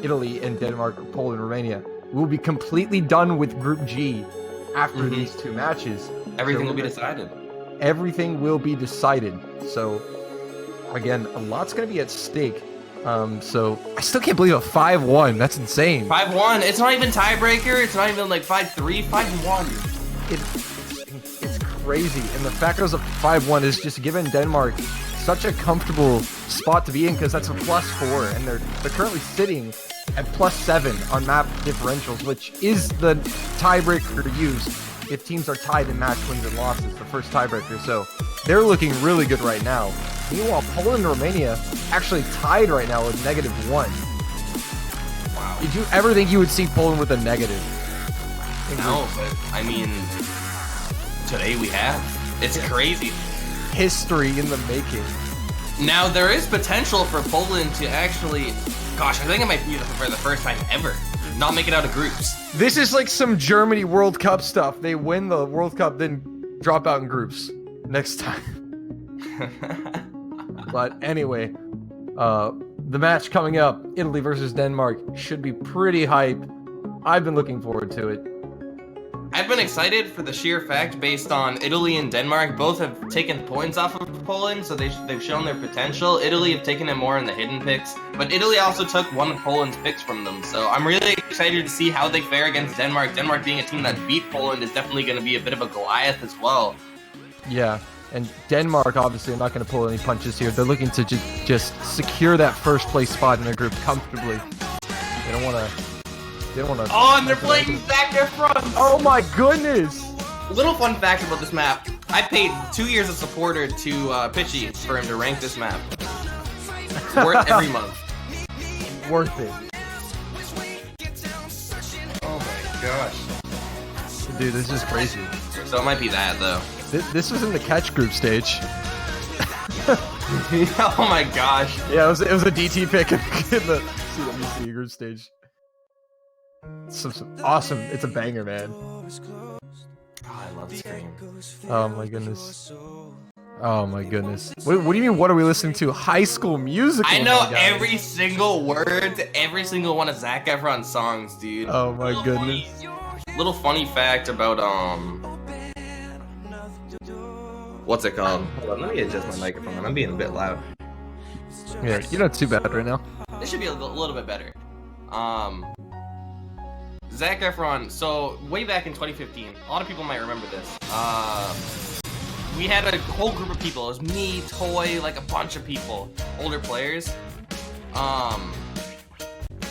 C: Italy and Denmark, Poland, Romania. We'll be completely done with Group G after these two matches.
J: Everything will be decided.
C: Everything will be decided. So, again, a lot's going to be at stake. So, I still can't believe a 5-1. That's insane.
J: 5-1. It's not even tiebreaker. It's not even like 5-3. 5-1.
C: It's crazy. And the fact that it was a 5-1 is just giving Denmark such a comfortable spot to be in, because that's a +4, and they're currently sitting at +7 on map differentials, which is the tiebreaker used if teams are tied in match wins and losses, the first tiebreaker. So they're looking really good right now. Meanwhile, Poland and Romania actually tied right now with -1.
J: Wow.
C: Did you ever think you would see Poland with a negative?
J: No, but I mean, today we have. It's crazy.
C: History in the making.
J: Now, there is potential for Poland to actually, gosh, I think it might be for the first time ever, not make it out of groups.
C: This is like some Germany World Cup stuff. They win the World Cup, then drop out in groups next time. But anyway, the match coming up, Italy versus Denmark, should be pretty hype. I've been looking forward to it.
J: I've been excited for the sheer fact based on Italy and Denmark both have taken points off of Poland, so they've shown their potential. Italy have taken it more in the hidden picks, but Italy also took one of Poland's picks from them, so I'm really excited to see how they fare against Denmark. Denmark being a team that beat Poland is definitely going to be a bit of a Goliath as well.
C: Yeah, and Denmark obviously are not going to pull any punches here. They're looking to just secure that first place spot in their group comfortably. They don't want to...
J: Oh, and they're playing Zac Efron!
C: Oh my goodness!
J: Little fun fact about this map. I paid 2 years of supporter to Pitchy for him to rank this map. Worth every month.
C: Worth it.
J: Oh my gosh.
C: Dude, this is crazy.
J: So it might be that, though.
C: This was in the catch group stage.
J: Oh my gosh.
C: Yeah, it was a DT pick in the CWC group stage. Some awesome. It's a banger, man.
J: Oh, I love Scream.
C: Oh my goodness. Oh my goodness. What do you mean, what are we listening to? High School Musical.
J: I know every single word to every single one of Zac Efron's songs, dude.
C: Oh my goodness.
J: Little funny fact about, what's it called? Hold on, let me adjust my microphone. I'm being a bit loud.
C: Yeah, you're not too bad right now.
J: This should be a little bit better. Zac Efron, so way back in 2015, a lot of people might remember this. We had a whole group of people. It was me, Toy, like a bunch of people, older players.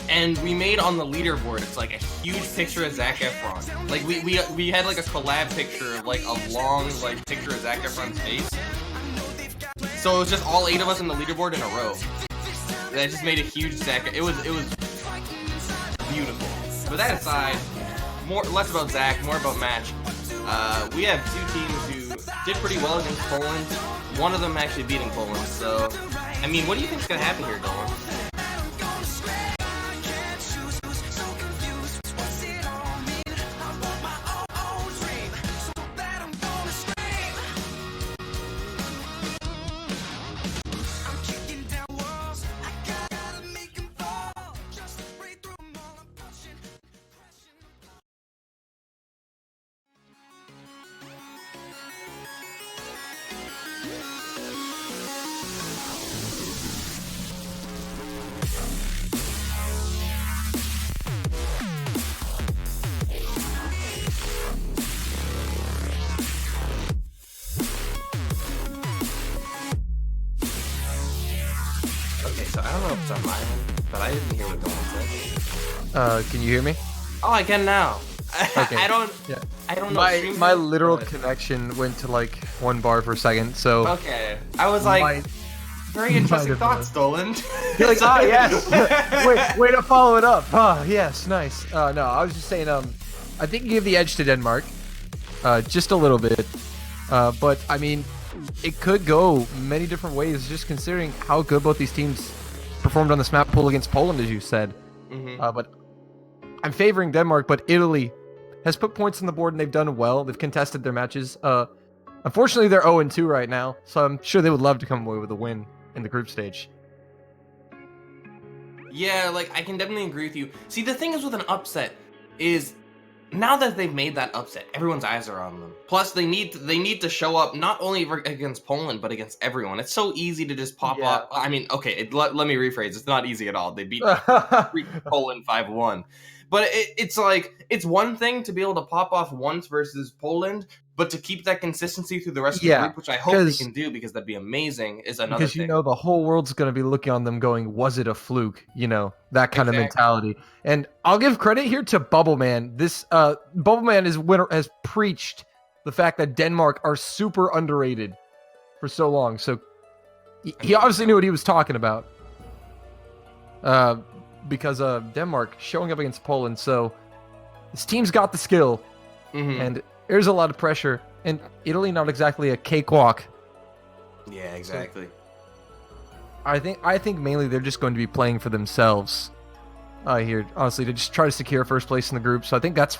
J: And we made on the leaderboard, it's like a huge picture of Zac Efron. Like we had like a collab picture of like a long like picture of Zac Efron's face. So it was just all 8 of us in the leaderboard in a row. And I just made a huge Zac. It was beautiful. But that aside, less about Zac, more about match. We have 2 teams who did pretty well against Poland. One of them actually beating Poland. So, I mean, what do you think's gonna happen here, Dolan? so I don't know if it's on my end, but I didn't hear what Dolan said.
C: Can you hear me?
J: Oh, I can now.
C: Okay.
J: I don't know.
C: My
J: Stream-
C: literal
J: but-
C: connection went to like 1 bar per second, so
J: Okay, I was like,
C: Might-
J: very interesting
C: have
J: thoughts, Dolan.
C: you're like, oh yes, way to follow it up. Oh yes, nice. No, I was just saying, I think you give the edge to Denmark, just a little bit, but I mean, it could go many different ways, just considering how good both these teams performed on this map pool against Poland, as you said. But I'm favoring Denmark, but Italy has put points on the board and they've done well. They've contested their matches. Unfortunately, they're 0-2 right now, so I'm sure they would love to come away with a win in the group stage.
J: Yeah, like I can definitely agree with you. See, the thing is with an upset is now that they've made that upset, everyone's eyes are on them. Plus, they need to show up not only against Poland but against everyone. It's so easy to just pop up. I mean, okay, let me rephrase. It's not easy at all. They beat Poland 5-1. But it's like, it's one thing to be able to pop off once versus Poland, but to keep that consistency through the rest of the group, which I hope they can do because that'd be amazing, is another
C: because
J: thing.
C: you know the whole world's going to be looking on them going, was it a fluke? You know, that kind of mentality. And I'll give credit here to Bubbleman. This Bubbleman has preached the fact that Denmark are super underrated for so long. So he obviously knew what he was talking about. Because Denmark showing up against Poland. So this team's got the skill, and there's a lot of pressure. And Italy, not exactly a cakewalk.
J: Yeah, exactly.
C: So I think mainly they're just going to be playing for themselves here, honestly, to just try to secure first place in the group. So I think that's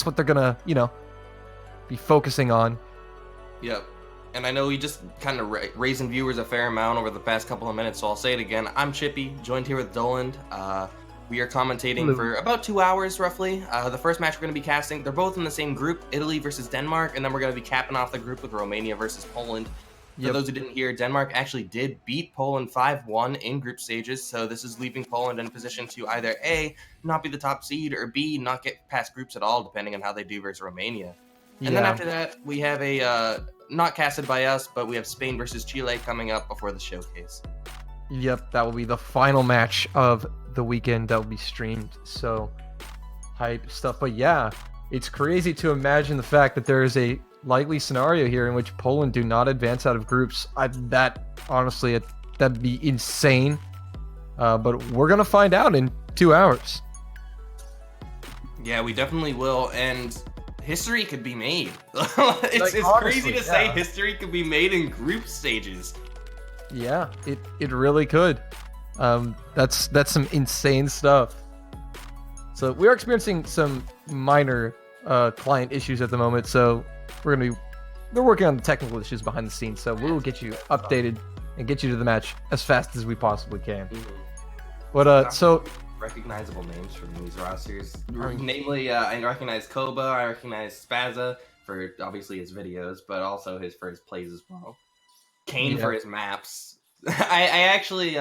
C: what they're gonna, be focusing on.
J: Yep. And I know we just kind of raising viewers a fair amount over the past couple of minutes, so I'll say it again. I'm Chippy, joined here with Dolan. We are commentating for about 2 hours, roughly. The first match we're going to be casting, they're both in the same group, Italy versus Denmark, and then we're going to be capping off the group with Romania versus Poland. For those who didn't hear, Denmark actually did beat Poland 5-1 in group stages, so this is leaving Poland in a position to either A, not be the top seed, or B, not get past groups at all, depending on how they do versus Romania. And then after that, we have a... not casted by us, but we have Spain versus Chile coming up before the showcase.
C: Yep, that will be the final match of the weekend that will be streamed. So, hype stuff. But yeah, it's crazy to imagine the fact that there is a likely scenario here in which Poland do not advance out of groups. Honestly, that'd be insane. But we're going to find out in 2 hours.
J: Yeah, we definitely will. And... history could be made. It's crazy to say history could be made in group stages.
C: Yeah, it really could. That's some insane stuff. So we're experiencing some minor client issues at the moment. So they're working on the technical issues behind the scenes. So we will get you updated and get you to the match as fast as we possibly can. But so.
J: Recognizable names from these rosters. Namely, I recognize Koba, I recognize Spaza for obviously his videos, but also for his plays as well. Kane for his maps. I actually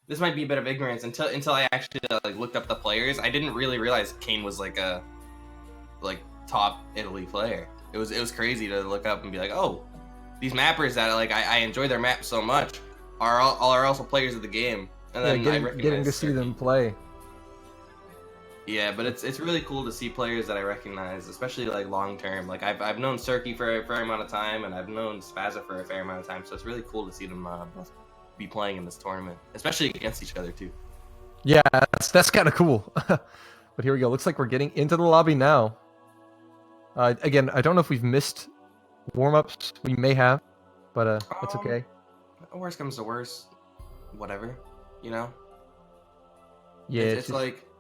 J: this might be a bit of ignorance until I actually looked up the players. I didn't really realize Kane was a top Italy player. It was crazy to look up and be like, oh, these mappers that I enjoy their maps so much are also players of the game. And then
C: getting to see them play.
J: Yeah, but it's really cool to see players that I recognize, especially long term. I've known Serki for a fair amount of time, and I've known Spaza for a fair amount of time. So it's really cool to see them both be playing in this tournament, especially against each other too.
C: Yeah, that's kind of cool. But here we go. Looks like we're getting into the lobby now. Again, I don't know if we've missed warm-ups. We may have, but that's okay.
J: Worst comes to worst, whatever. Yeah, it's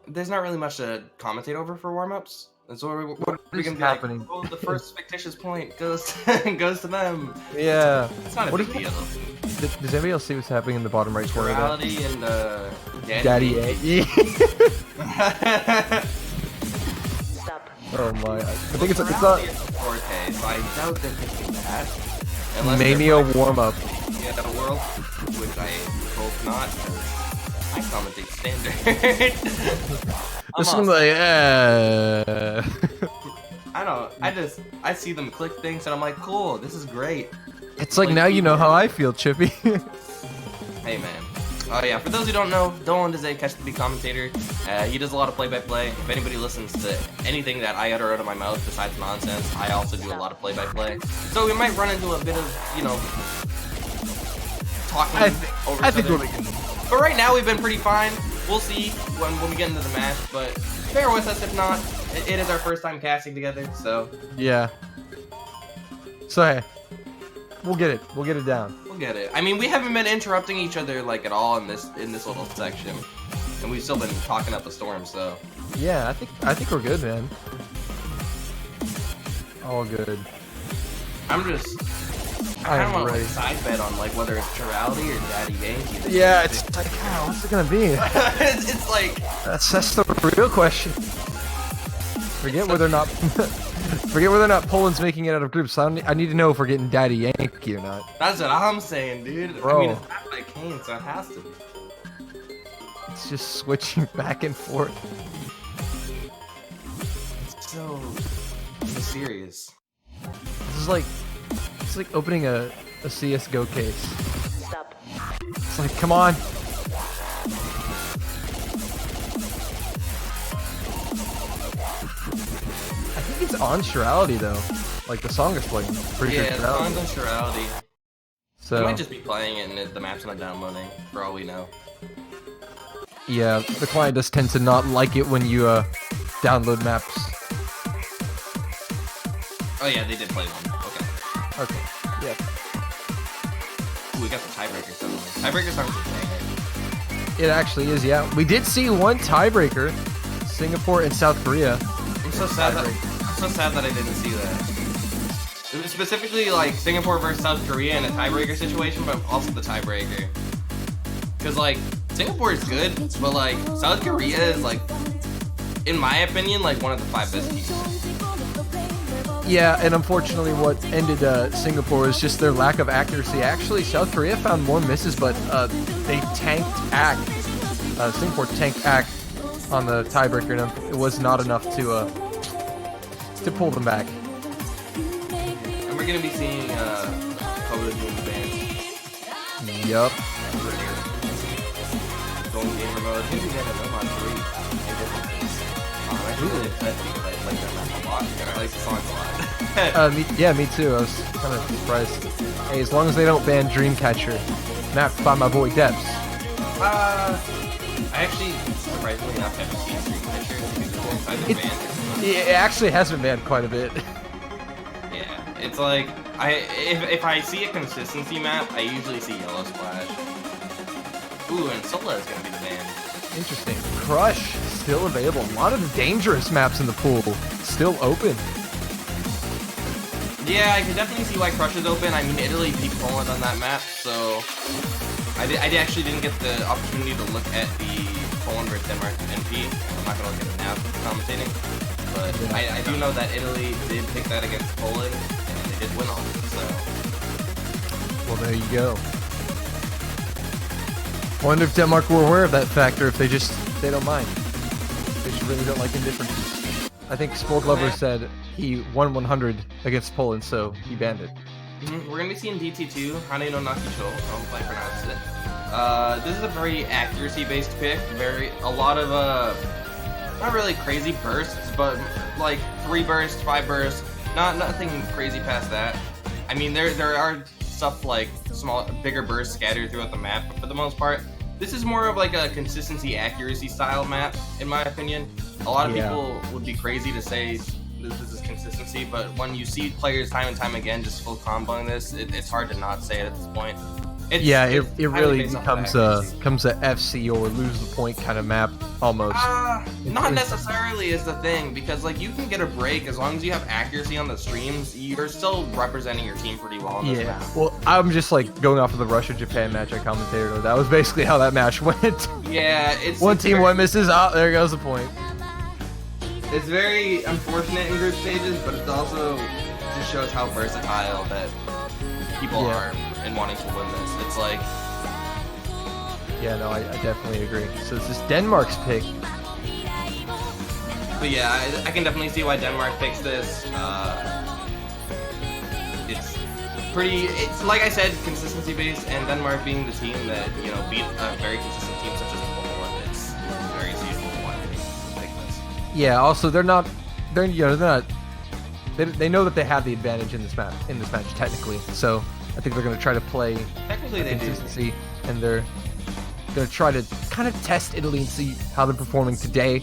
J: there's not really much to commentate over for warm-ups. And so what are we gonna be
C: happening?
J: Like, oh, the first fictitious point goes to them.
C: Yeah.
J: It's not a big deal.
C: Does anybody else see what's happening in the bottom right corner?
J: Morality and
C: Daddy A. Oh my! I think it's not.
J: Forte, so I doubt they're picking that.
C: Mania warm-up.
J: Yeah, the world, which I hope not. I commentate standard.
C: This one
J: I don't. I see them click things and I'm like, cool. This is great.
C: It's like now you know how I feel, Chippy.
J: Hey man, Oh yeah, for those who don't know, Dolan is a catch-the-beat commentator. He does a lot of play-by-play. If anybody listens to anything that I utter out of my mouth besides nonsense, I also do a lot of play-by-play. So we might run into a bit of, you know, talking over
C: I think
J: each other.
C: we'll be good.
J: But right now we've been pretty fine. We'll see when we get into the match, but bear with us if not. It is our first time casting together, so
C: Yeah. So hey, we'll get it. We'll get it down.
J: we'll get it. I mean, we haven't been interrupting each other like at all in this little section, and we've still been talking up a storm. So
C: Yeah, I think we're good, man. All good.
J: I'm just.
C: I
J: I
C: am
J: don't want to
C: ready.
J: side bet on like whether it's Chirality or Daddy Yankee.
C: Yeah, it's like, oh, what's it gonna be?
J: it's like
C: That's the real question. Forget whether or not Poland's making it out of groups. I need to know if we're getting Daddy Yankee or not.
J: that's what I'm saying, dude.
C: Bro.
J: I mean, it's not by Kane, so it has to be.
C: It's just switching back and forth.
J: It's so mysterious.
C: This is like it's like opening a CS:GO case.
I: Stop.
C: It's like, come on. I think it's on Chirality though. Like the song is playing. Pretty
J: Yeah,
C: sure
J: the song's
C: Chirality.
J: on Chirality.
C: So
J: You might just be playing it and the map's not downloading, for all we know.
C: yeah, the client does tend to not like it when you download maps.
J: Oh yeah, they did play one. Okay.
C: Okay. Yeah.
J: Ooh, we got the tiebreaker song. Tiebreaker song's a banger.
C: It actually is, yeah. We did see one tiebreaker. Singapore and South Korea.
J: I'm so sad that I didn't see that. It was specifically like Singapore versus South Korea in a tiebreaker situation, but also the tiebreaker. Cause like Singapore is good, but like South Korea is like, in my opinion, like one of the 5 best teams.
C: Yeah, and unfortunately what ended Singapore was just their lack of accuracy. Actually, South Korea found more misses, but they tanked Ack. Singapore tanked Ack on the tiebreaker, and it was not enough to pull them back.
J: And we're gonna be seeing Koda doing the band.
C: Yup.
J: Going gamer mode. I think we got a on 3. I actually really upset because I like that map a lot, and I like the song a lot.
C: Me too. I was kind of surprised. Hey, as long as they don't ban Dreamcatcher, mapped by my boy Debs.
J: I actually, surprisingly enough, haven't seen Street Catcher because it's either banned or
C: It actually has been banned quite a bit.
J: yeah, it's like, if I see a consistency map, I usually see Yellow Splash. Ooh, and Sola is gonna be the band.
C: Interesting. Crush still available. A lot of dangerous maps in the pool still open.
J: Yeah, I can definitely see why Crush is open. I mean, Italy beat Poland on that map, so I actually didn't get the opportunity to look at the Poland versus Denmark MP. I'm not gonna look at it now for commentating, but I do know that Italy did pick that against Poland, and they did win on it. So
C: Well, there you go. I wonder if Denmark were aware of that factor, if they don't mind. They just really don't like indifferences. I think Sport Lover said he won 100 against Poland, so he banned it.
J: we're gonna be seeing DT2, Hane no Nakicho, I hope I pronounced it. This is a very accuracy-based pick. A lot of not really crazy bursts, but like 3 bursts, 5 bursts. Nothing crazy past that. I mean, there are stuff like bigger bursts scattered throughout the map, but for the most part, this is more of like a consistency accuracy style map, in my opinion. A lot of people would be crazy to say this is consistency, but when you see players time and time again just full comboing this, it's hard to not say it at this point.
C: It
J: highly
C: really
J: based on
C: becomes
J: accuracy.
C: a FC or lose the point kind of map almost.
J: Not necessarily is the thing, because like you can get a break as long as you have accuracy on the streams. You're still representing your team pretty well on this map.
C: Well, I'm just like going off of the Russia-Japan match I commentated on. That was basically how that match went.
J: Yeah, it's
C: One team, one misses. Oh, there goes the point.
J: It's very unfortunate in group stages, but it also just shows how versatile that people are in wanting to win this. It's like,
C: yeah, no, I definitely agree. So this is Denmark's pick.
J: but yeah, I can definitely see why Denmark picks this. It's like I said, consistency consistency base, and Denmark being the team that beat a very consistent team such as Poland, it's very easy why they pick this.
C: Yeah. Also, they're not. They know that they have the advantage in this match. Technically, so I think they're going to try to play
J: Technically, they do.
C: consistency, and they're going to try to kind of test Italy and see how they're performing today,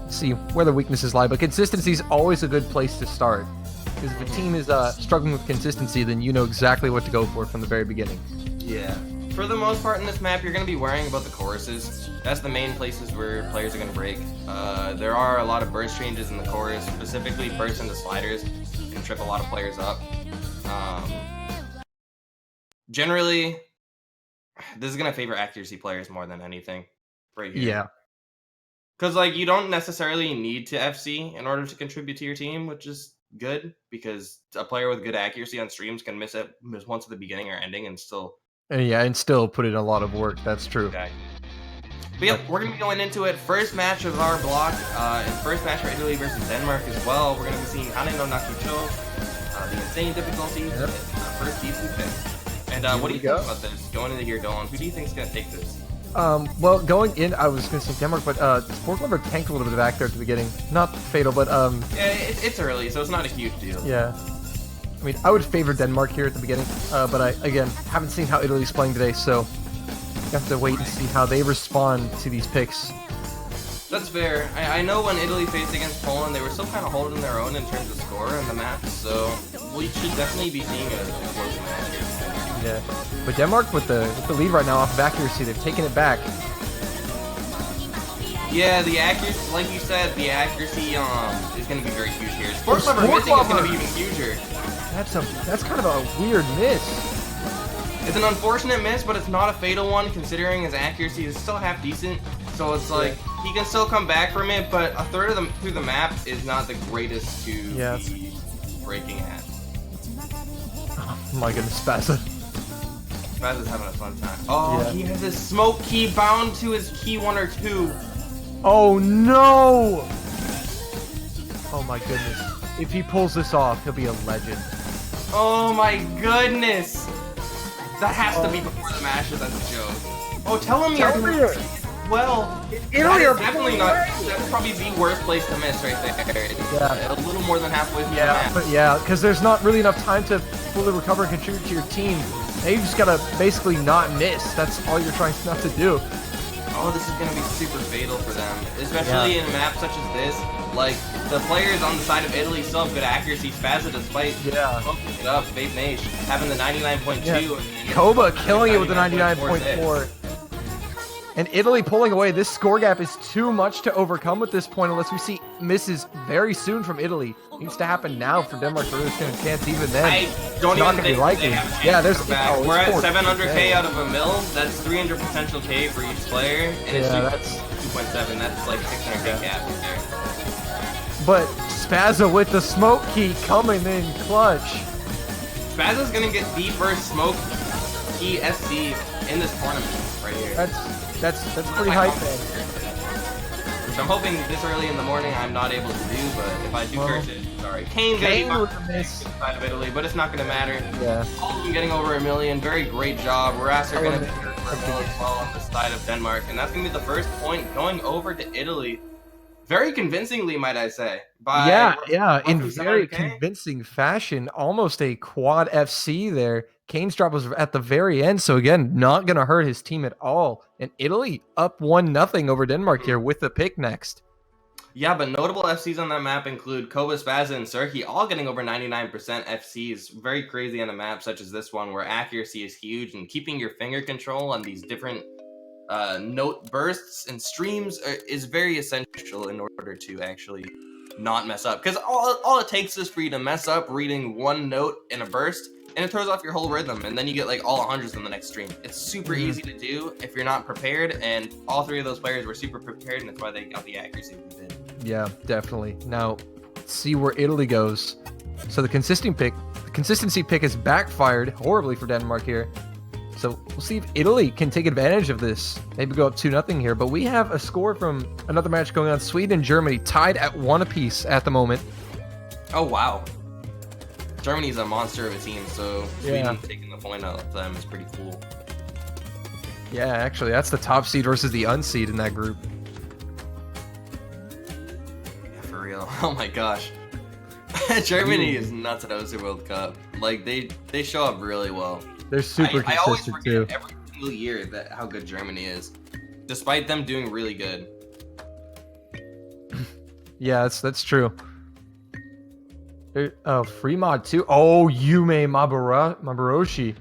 C: see where their weaknesses lie. But consistency is always a good place to start, because if a team is struggling with consistency, then you know exactly what to go for from the very beginning.
J: Yeah. For the most part in this map, you're going to be worrying about the choruses. That's the main places where players are going to break. There are a lot of burst changes in the chorus, specifically burst into sliders, can trip a lot of players up. Generally, this is going to favor accuracy players more than anything right here.
C: Yeah.
J: Because you don't necessarily need to FC in order to contribute to your team, which is good, because a player with good accuracy on streams can miss once at the beginning or ending and still...
C: And still put in a lot of work. That's true.
J: Okay. But yep, we're going to be going into it. First match of our block, and first match for Italy versus Denmark as well. We're going to be seeing Hane no Nakucho, the insane difficulty, first decent pick. And what do you think about this? Going into here, Dolan, who do you think is going to take this?
C: Well, going in, I was going to say Denmark, but Sport Lover tanked a little bit back there at the beginning. Not fatal, but...
J: Yeah, it's early, so it's not a huge deal.
C: Yeah. I mean, I would favor Denmark here at the beginning, but I, again, haven't seen how Italy's playing today, so you have to wait and see how they respond to these picks.
J: That's fair. I know when Italy faced against Poland, they were still kind of holding their own in terms of score in the match, so we should definitely be seeing a close match here.
C: Yeah, but Denmark with the lead right now off of accuracy, they've taken it back.
J: Yeah, the accuracy, like you said, the accuracy is going to be very huge here. Sport Lover missing is going to be even huger.
C: That's kind of a weird miss.
J: It's an unfortunate miss, but it's not a fatal one considering his accuracy is still half decent. So it's like he can still come back from it, but a third of them through the map is not the greatest to be breaking at.
C: Oh my goodness, Spazza.
J: Spazza's having a fun time. Oh, he has his smoke key bound to his key 1 or 2.
C: Oh no! Oh my goodness. If he pulls this off, he'll be a legend.
J: Oh my goodness! That has to be before the matches as a joke. Oh, tell him you're... Well, that is definitely not... That's probably the worst place to miss right there.
C: Yeah.
J: A little more than halfway through the match.
C: But because there's not really enough time to fully recover and contribute to your team. Now you just gotta basically not miss. That's all you're trying not to do.
J: Oh, this is gonna be super fatal for them. Especially in a map such as this. Like, the players on the side of Italy still have good accuracy. Spazza, despite smoking it up, Faith Nation having the 99.2.
C: Yeah. Koba killing it with the 99.4. And Italy pulling away. This score gap is too much to overcome at this point unless we see misses very soon from Italy. It needs to happen now for Denmark to really stand a chance. Even then,
J: I don't even think they have a chance.
C: Yeah, there's
J: we're at 700k out of a mil. That's 300 potential K for each player, and it's
C: that's
J: 2.7. That's like 600k gap right there.
C: But Spazza with the smoke key coming in clutch.
J: Spazza's gonna get the first smoke key SC in this tournament right here.
C: That's pretty hype, man.
J: Which I'm hoping this early in the morning I'm not able to do, but if I do curse it, sorry. Kane's gonna be
C: with the miss
J: side of Italy, but it's not gonna matter.
C: Yeah.
J: All of them getting over 1 million, very great job. Rasser gonna be as well on the side of Denmark, and that's gonna be the first point going over to Italy. Very convincingly, might I say. By
C: in very convincing fashion. Almost a quad FC there. Kane's drop was at the very end, so again, not going to hurt his team at all. And Italy up 1-0 over Denmark here with the pick next.
J: Yeah, but notable FCs on that map include Koba, Spazza, and Serki, all getting over 99% FCs. Very crazy on a map such as this one, where accuracy is huge, and keeping your finger control on these different note bursts and streams is very essential in order to actually not mess up. Because all it takes is for you to mess up reading one note in a burst, and it throws off your whole rhythm, and then you get like all 100s in the next stream. It's super easy to do if you're not prepared, and all three of those players were super prepared, and that's why they got the accuracy they did.
C: Yeah, definitely. Now, let's see where Italy goes. So the consistency pick has backfired horribly for Denmark here. So we'll see if Italy can take advantage of this. Maybe go up 2-0 here. But we have a score from another match going on. Sweden and Germany tied at 1 apiece at the moment.
J: Oh, wow. Germany's a monster of a team, so
C: Yeah.
J: Sweden taking the point out of them is pretty cool.
C: Yeah, actually, that's the top seed versus the unseed in that group.
J: Yeah, for real. Oh my gosh. Germany is nuts at OC World Cup. Like they show up really well.
C: They're super
J: I always
C: consistent
J: forget
C: too.
J: every single year that how good Germany is, despite them doing really good.
C: Yeah, that's true. Free mod too. Oh, Yume Mabaroshi.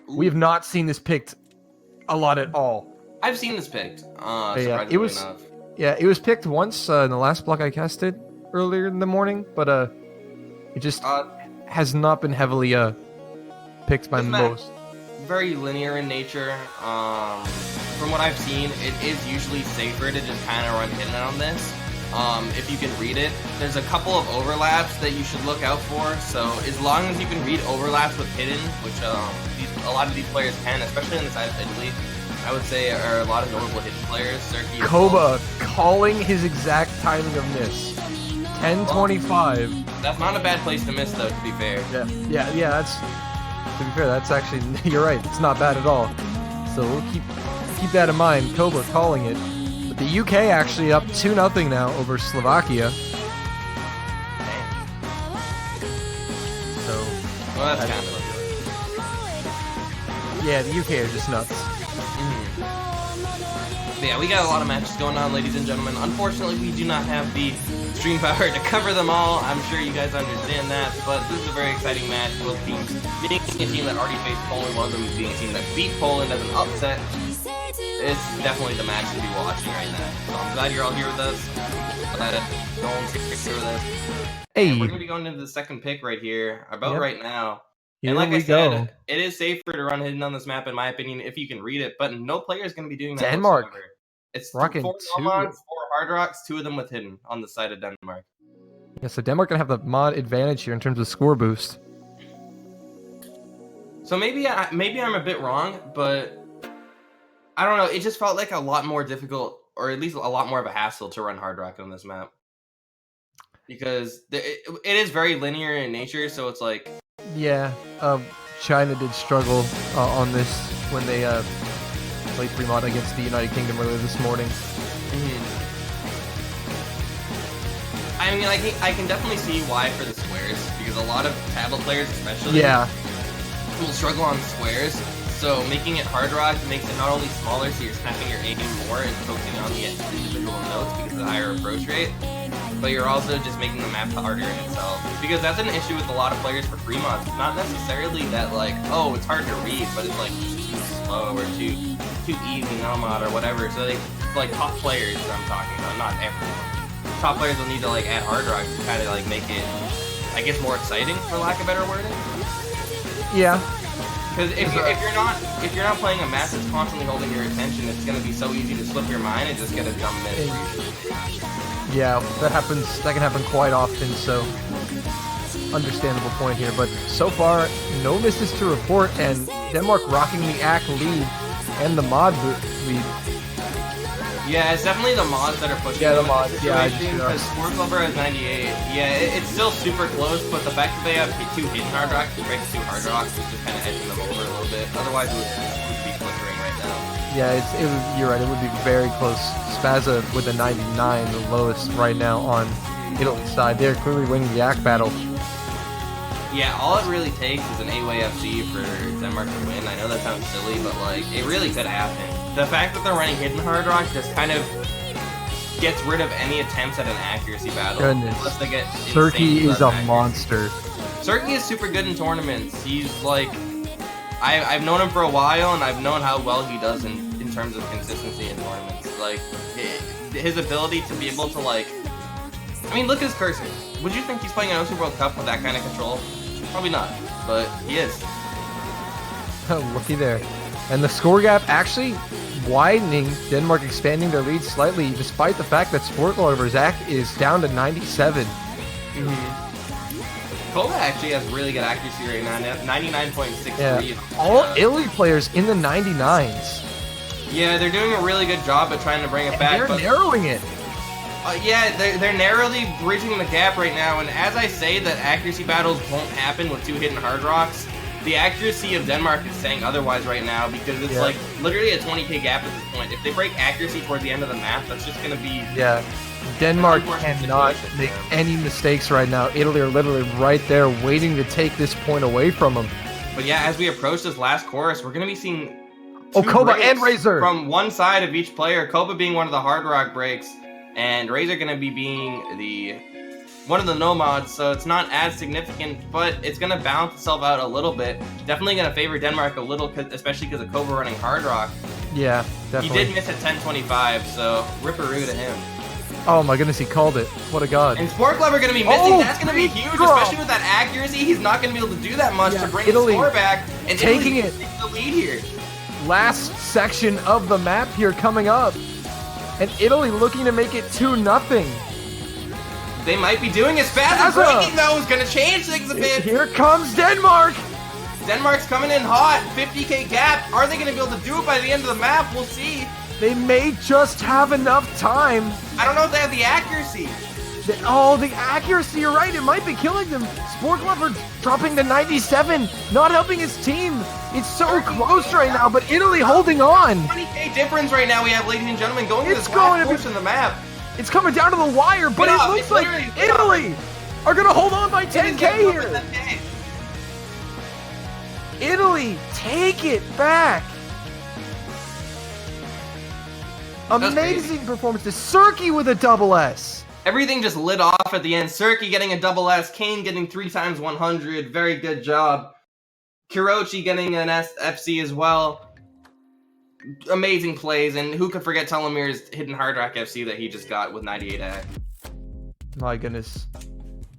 C: We have not seen this picked a lot at all.
J: I've seen this picked.
C: Yeah,
J: Surprisingly
C: it was.
J: enough.
C: Yeah, it was picked once in the last block I casted earlier in the morning, but it just has not been heavily picked by
J: This map-
C: most.
J: Very linear in nature. From what I've seen, it is usually safer to just kind of run hidden on this. If you can read it, there's a couple of overlaps that you should look out for. So as long as you can read overlaps with hidden, which a lot of these players can, especially on the side of Italy, I would say are a lot of notable hidden players. Sergey
C: Koba calling his exact timing of miss. 10:25.
J: That's not a bad place to miss, though. To be fair.
C: Yeah. That's to be fair. That's actually you're right. It's not bad at all. So we'll keep that in mind. Koba calling it. But the UK actually up 2-0 now over Slovakia. So
J: Well, that's kind of.
C: yeah, the UK are just nuts.
J: Yeah, we got a lot of matches going on, ladies and gentlemen. Unfortunately, we do not have the stream power to cover them all. I'm sure you guys understand that, but this is a very exciting match. Both teams being a team that already faced Poland, one of them being a team that beat Poland as an upset. It's definitely the match to be watching right now. So I'm glad you're all here with us. Glad no one's here with us.
C: Hey,
J: And we're going to be going into the second pick right here, about
C: Yep.
J: right now.
C: here
J: And like
C: we
J: I said,
C: go.
J: it is safer to run hidden on this map, in my opinion, if you can read it. But no player is going to be doing that.
C: Denmark.
J: Whatsoever. It's
C: Rocking
J: 4
C: two.
J: Nomads, 4 Hard Rocks, 2 of them with hidden on the side of Denmark.
C: Yeah, so Denmark gonna have the mod advantage here in terms of score boost.
J: So maybe I'm a bit wrong, but I don't know. It just felt like a lot more difficult, or at least a lot more of a hassle to run Hard Rock on this map. Because it is very linear in nature, so it's like...
C: Yeah, China did struggle on this when they played free mod against the United Kingdom earlier this morning.
J: I mean, I can definitely see why for the squares, because a lot of tablet players especially
C: Yeah,
J: will struggle on squares. So making it Hard Rock makes it not only smaller, so you're snapping your aim more and focusing on the individual notes because of the higher approach rate, but you're also just making the map harder in itself. Because that's an issue with a lot of players for free mods. It's not necessarily that like, oh, it's hard to read, but it's like too slow or too easy no mod or whatever. So they like top players I'm talking about, not everyone. Top players will need to like add Hard Rock to kind of like make it, I guess, more exciting for lack of better wording.
C: yeah,
J: Because if you're not playing a map that's constantly holding your attention, it's gonna be so easy to slip your mind and just get a dumb miss.
C: yeah. That happens. That can happen quite often. So understandable point here. But so far, no misses to report, and Denmark rocking the AC lead and the mod lead.
J: Yeah, it's definitely the mods that are pushing.
C: Yeah, the
J: them in
C: mods,
J: this
C: yeah,
J: situation,
C: sure.
J: because Sport Clover has 98. Yeah, it's still super close, but the fact that they have 2 hidden Hard Rocks compared to 2 Hard Rocks is just kind of edging them over a little bit. Otherwise, it would be flickering right now.
C: Yeah, you're right. It would be very close. Spaza with a 99, the lowest right now on Italy's side. They're clearly winning the AC battle.
J: Yeah, all it really takes is an A-Way FC for Denmark to win. I know that sounds silly, but like it really could happen. The fact that they're running hidden Hard Rock just kind of gets rid of any attempts at an accuracy battle.
C: Goodness.
J: Unless they get
C: Turkey
J: insane
C: is a
J: accuracy.
C: monster.
J: Turkey is super good in tournaments. He's like, I've known him for a while, and I've known how well he does in terms of consistency in tournaments. Like his ability to be able to like, I mean, look at his cursor. Would you think he's playing an OC World Cup with that kind of control? Probably not, but he is.
C: Looky there. And the score gap actually widening, Denmark expanding their lead slightly, despite the fact that Sportlover Zach is down to 97.
J: Koba actually has really good accuracy right now, 99.63.
C: Yeah. All Italy players in the 99s.
J: Yeah, they're doing a really good job at trying to bring it back.
C: They're
J: But
C: narrowing it.
J: Yeah, they're narrowly bridging the gap right now, and as I say that accuracy battles won't happen with 2 hidden hard rocks, the accuracy of Denmark is saying otherwise right now, because it's like literally a 20k gap at this point. If they break accuracy towards the end of the map, that's just going to be...
C: Yeah, Denmark cannot make any mistakes right now. Italy are literally right there waiting to take this point away from them.
J: But yeah, as we approach this last chorus, we're going to be seeing
C: Koba and Razor
J: from one side of each player, Koba being one of the hard rock breaks, and Razor going to be being one of the nomads, so it's not as significant, but it's going to balance itself out a little bit. Definitely going to favor Denmark a little, especially because of Koba running hard rock.
C: Yeah, definitely.
J: He did miss at 10:25, so ripperoo to him.
C: Oh my goodness, he called it. What a god.
J: And Sport Lover going to be missing. That's going to be huge, especially with that accuracy. He's not going to be able to do that much to bring the score back. And
C: taking
J: Italy's taking the lead here.
C: Last section of the map here coming up. And Italy looking to make it 2-0.
J: They might be doing it fast. The breaking, though, is going to change things a bit.
C: Here comes Denmark.
J: Denmark's coming in hot. 50k gap. Are they going to be able to do it by the end of the map? We'll see.
C: They may just have enough time.
J: I don't know if they have the accuracy.
C: The accuracy, you're right. It might be killing them. Sport Lover dropping to 97, not helping his team. It's so close right now, but Italy holding on.
J: 20k difference right now we have, ladies and gentlemen, going to this last portion of the map.
C: It's coming down to the wire, but it looks like Italy are going to hold on by 10k here. Italy, take it back. Amazing performance. Serki with a double S.
J: Everything just lit off at the end. Serki getting a double S. Kane getting 3 times 100. Very good job. Kirochi getting an FC as well. Amazing plays. And who could forget Telomere's hidden hard rock FC that he just got with 98 AC.
C: My goodness.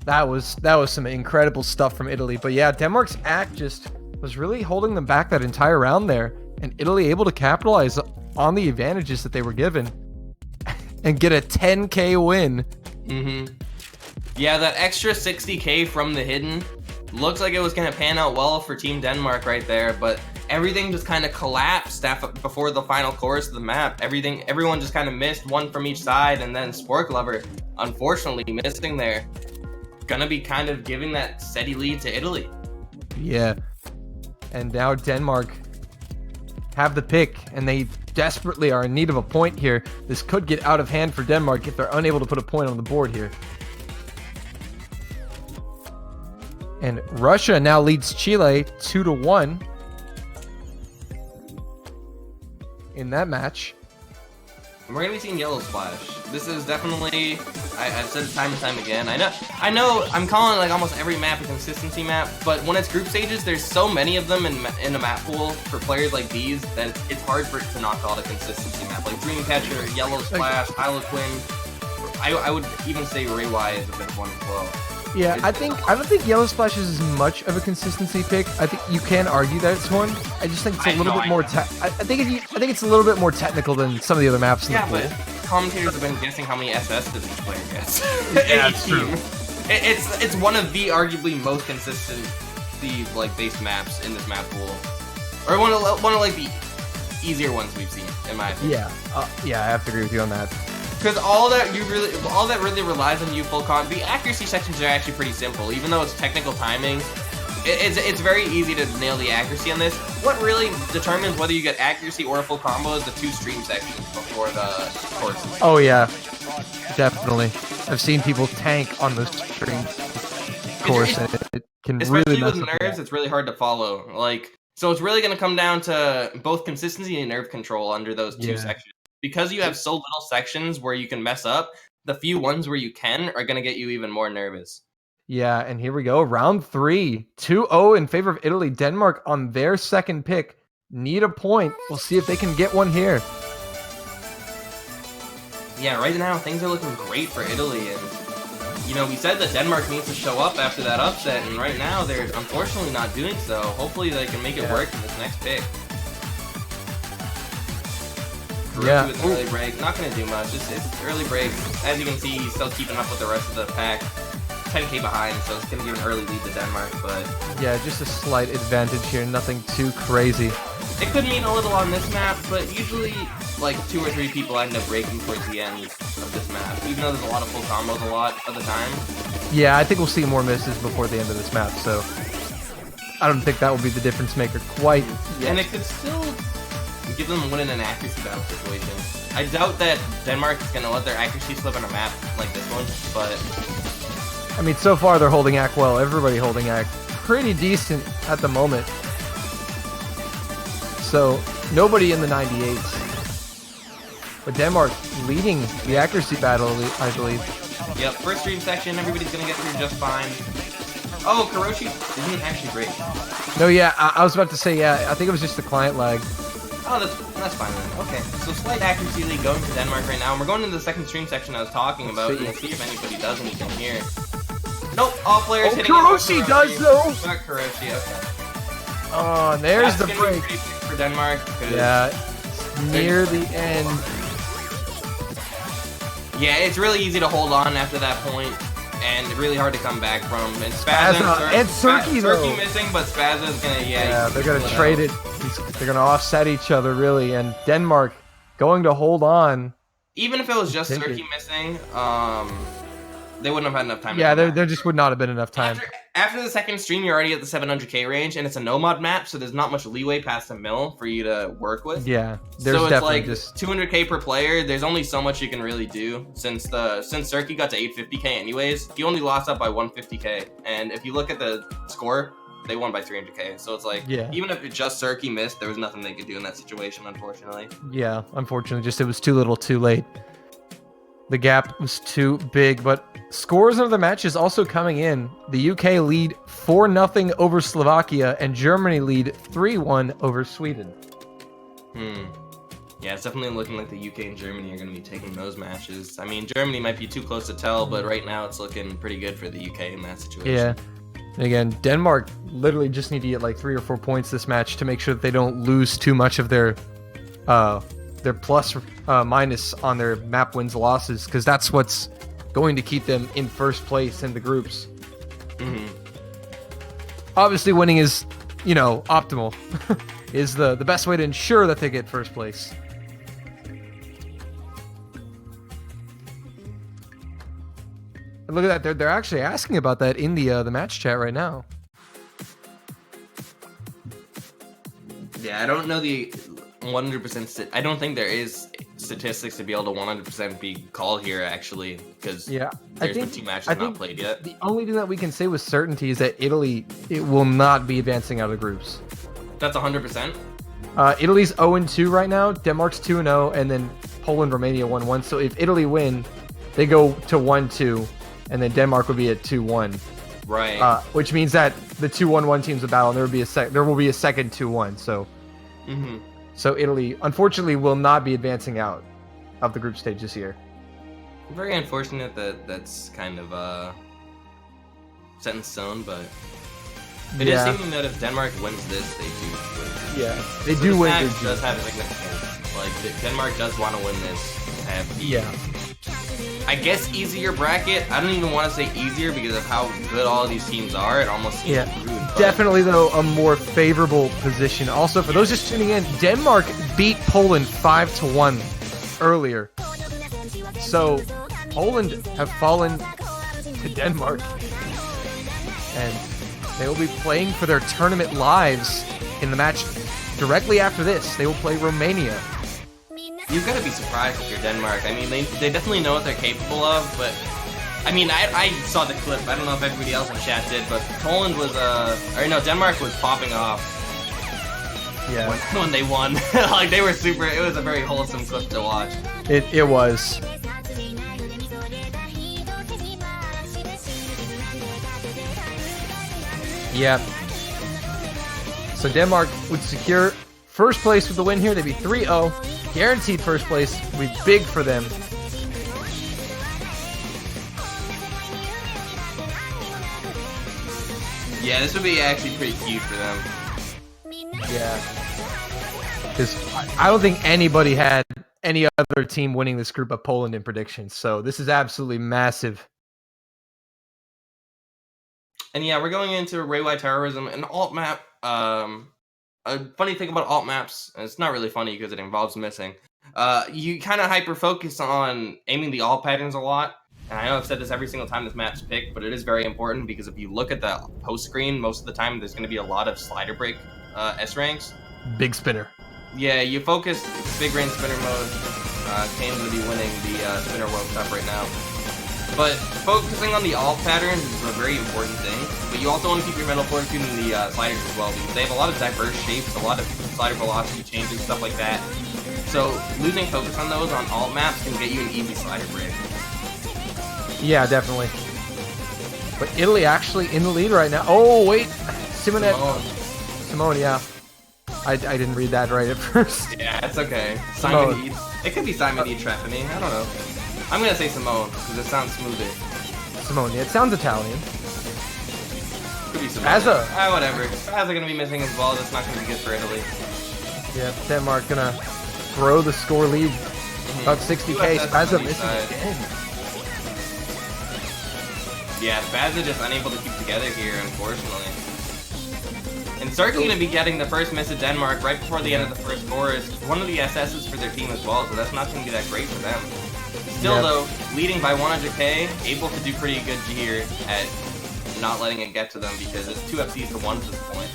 C: That was some incredible stuff from Italy. But yeah, Denmark's act just was really holding them back that entire round there. And Italy able to capitalize on the advantages that they were given and get a 10k win.
J: Yeah, that extra 60k from the hidden looks like it was going to pan out well for Team Denmark right there, but everything just kind of collapsed before the final chorus of the map. Everyone just kind of missed one from each side, and then Spork Lover, unfortunately, missing there. Gonna be kind of giving that steady lead to Italy.
C: Yeah. And now Denmark have the pick, and they desperately are in need of a point here. This could get out of hand for Denmark if they're unable to put a point on the board here. And Russia now leads Chile 2-1 in that match.
J: We're gonna be seeing Yellow Splash. This is definitely, I've said it time and time again. I know I'm calling like almost every map a consistency map, but when it's group stages, there's so many of them in a map pool for players like these that it's hard for it to not call it a consistency map. Like Dreamcatcher, Yellow Splash, Harlequin. I would even say Ray Y is a bit of one as well.
C: Yeah, I don't think Yellow Splash is as much of a consistency pick. I think you can argue that it's one. I just think it's a little bit more. I think it's a little bit more technical than some of the other maps in the pool.
J: But commentators have been guessing how many SS does each player get.
C: Yeah, that's true.
J: It's one of the arguably most consistent based maps in this map pool, or one of like the easier ones we've seen in my opinion.
C: Yeah, I have to agree with you on that.
J: Because all that really relies on you full con. The accuracy sections are actually pretty simple, even though it's technical timing. It's very easy to nail the accuracy on this. What really determines whether you get accuracy or a full combo is the 2 stream sections before the courses.
C: Oh yeah, definitely. I've seen people tank on the stream course, and it can
J: especially
C: really mess
J: with
C: up
J: nerves. It's really hard to follow. So it's really going to come down to both consistency and nerve control under those 2 sections. Because you have so little sections where you can mess up, the few ones where you can are going to get you even more nervous.
C: Yeah, and here we go. Round 3. 2-0 in favor of Italy. Denmark on their second pick. Need a point. We'll see if they can get one here.
J: Yeah, right now things are looking great for Italy. And, we said that Denmark needs to show up after that upset. And right now they're unfortunately not doing so. Hopefully they can make it work in this next pick.
C: Yeah.
J: With an early break, not going to do much. It's early break. As you can see, he's still keeping up with the rest of the pack. 10k behind, so it's going to give an early lead to Denmark, but...
C: Yeah, just a slight advantage here, nothing too crazy.
J: It could mean a little on this map, but usually, 2 or 3 people end up breaking towards the end. of this map, even though there's a lot of full combos a lot of the time.
C: Yeah, I think we'll see more misses before the end of this map, so I don't think that will be the difference maker quite yet.
J: And it could still give them win in an accuracy battle situation. I doubt that Denmark is going to let their accuracy slip on a map like this one, but...
C: I mean, so far they're holding Act well. Everybody holding Act pretty decent at the moment. So, nobody in the 98s. But Denmark leading the accuracy battle, I believe.
J: Yep, first stream section, everybody's going to get through just fine. Oh, Kuroshi isn't actually great.
C: No, yeah, I was about to say, yeah, I think it was just the client lag.
J: Oh, that's fine then. Okay, so slight accuracy lead going to Denmark right now, and we're going into the second stream section I was talking about, and we'll see if anybody does anything here. Nope, all players hitting
C: Kuroshi does though!
J: Not Kuroshi, okay.
C: Oh, and there's
J: That's
C: the
J: gonna be
C: break.
J: pretty big for Denmark.
C: Yeah, near the end.
J: Yeah, it's really easy to hold on after that point, and really hard to come back from. And Spazza
C: and Surky though.
J: Surky missing, but Spazza is gonna
C: Yeah, they're gonna trade it. They're gonna offset each other really, and Denmark going to hold on.
J: Even if it was just Surky missing, they wouldn't have had enough time.
C: Yeah, there just would not have been enough time.
J: After the second stream, you're already at the 700k range, and it's a no-mod map, so there's not much leeway past a mill for you to work with.
C: Yeah, there's
J: so it's
C: definitely
J: like
C: just
J: 200k per player. There's only so much you can really do since Surky got to 850k anyways. He only lost up by 150k, and if you look at the score, they won by 300k. So it's like, even if it just Surky missed, there was nothing they could do in that situation, unfortunately.
C: Yeah, unfortunately, just it was too little, too late. The gap was too big, but scores of the matches also coming in. The UK lead 4-0 over Slovakia, and Germany lead 3-1 over Sweden.
J: Yeah, it's definitely looking like the UK and Germany are going to be taking those matches. I mean, Germany might be too close to tell, but right now it's looking pretty good for the UK in that situation.
C: Yeah. And again, Denmark literally just need to get like 3 or 4 points this match to make sure that they don't lose too much of their plus minus on their map wins losses, because that's what's going to keep them in first place in the groups. Obviously winning is, optimal. is the best way to ensure that they get first place. And look at that, they're actually asking about that in the match chat right now.
J: Yeah, I don't know the 100%. I don't think there is statistics to be able to 100% be called here, actually, because there's been 2 matches not played yet.
C: The only thing that we can say with certainty is that Italy will not be advancing out of groups.
J: That's 100%?
C: Italy's 0-2 right now, Denmark's 2-0, and then Poland, Romania 1-1. So if Italy win, they go to 1-2, and then Denmark would be at 2-1.
J: Right.
C: Which means that the 2-1-1 teams will battle, and there will be a second 2-1. So, so Italy, unfortunately, will not be advancing out of the group stage this year.
J: Very unfortunate that that's kind of set in stone, but it is seeming that if Denmark wins this, they do win.
C: Yeah, they do win.
J: This does have significance. Like, Denmark does want to win this. I guess easier bracket. I don't even want to say easier because of how good all of these teams are. It almost seems rude.
C: Definitely, though, a more favorable position. Also, for those just tuning in, Denmark beat Poland 5-1 earlier. So, Poland have fallen to Denmark. And they will be playing for their tournament lives in the match directly after this. They will play Romania.
J: You've got to be surprised if you're Denmark. I mean, they definitely know what they're capable of, but I mean, I saw the clip. I don't know if everybody else in chat did, but Poland was Denmark was popping off.
C: Yeah.
J: When they won, like they were super. It was a very wholesome clip to watch.
C: It was. Yeah. So Denmark would secure first place with the win here. They'd be 3-0. Guaranteed first place would be big for them.
J: Yeah, this would be actually pretty cute for them.
C: Yeah. Because I don't think anybody had any other team winning this group of Poland in predictions. So this is absolutely massive.
J: And yeah, we're going into railway terrorism and alt map. A funny thing about alt maps, and it's not really funny because it involves missing, You kind of hyper focus on aiming the all patterns a lot. And I know I've said this every single time this map's picked, but it is very important because if you look at the post screen, most of the time there's going to be a lot of slider break S ranks.
C: Big spinner.
J: Yeah, you focus big range spinner mode. Kane's going to be winning the spinner World Cup right now. But focusing on the all patterns is a very important thing. But you also want to keep your mental fortitude in the sliders as well because they have a lot of diverse shapes, a lot of slider velocity changes, stuff like that. So losing focus on those on alt maps can get you an easy slider break.
C: Yeah, definitely. But Italy actually in the lead right now. Oh, wait. Simone, yeah. I didn't read that right at first.
J: Yeah, it's okay. Simon it could be Simon E. Trepani. I don't know. I'm going to say Simone because it sounds smoother.
C: Simone, yeah, it sounds Italian.
J: Could be Simone.
C: Azza.
J: Whatever. Azza going to be missing as well. That's not going to be good for Italy.
C: Yeah, Denmark going to throw the score lead. About 60k. Azza missing again.
J: Yeah, Spazza just unable to keep together here, unfortunately. And Sark's going to be getting the first miss of Denmark right before the end of the first chorus. One of the SSs for their team as well, so that's not going to be that great for them. Still, though, leading by 100k, able to do pretty good here at not letting it get to them because it's 2 FCs to 1 at this point.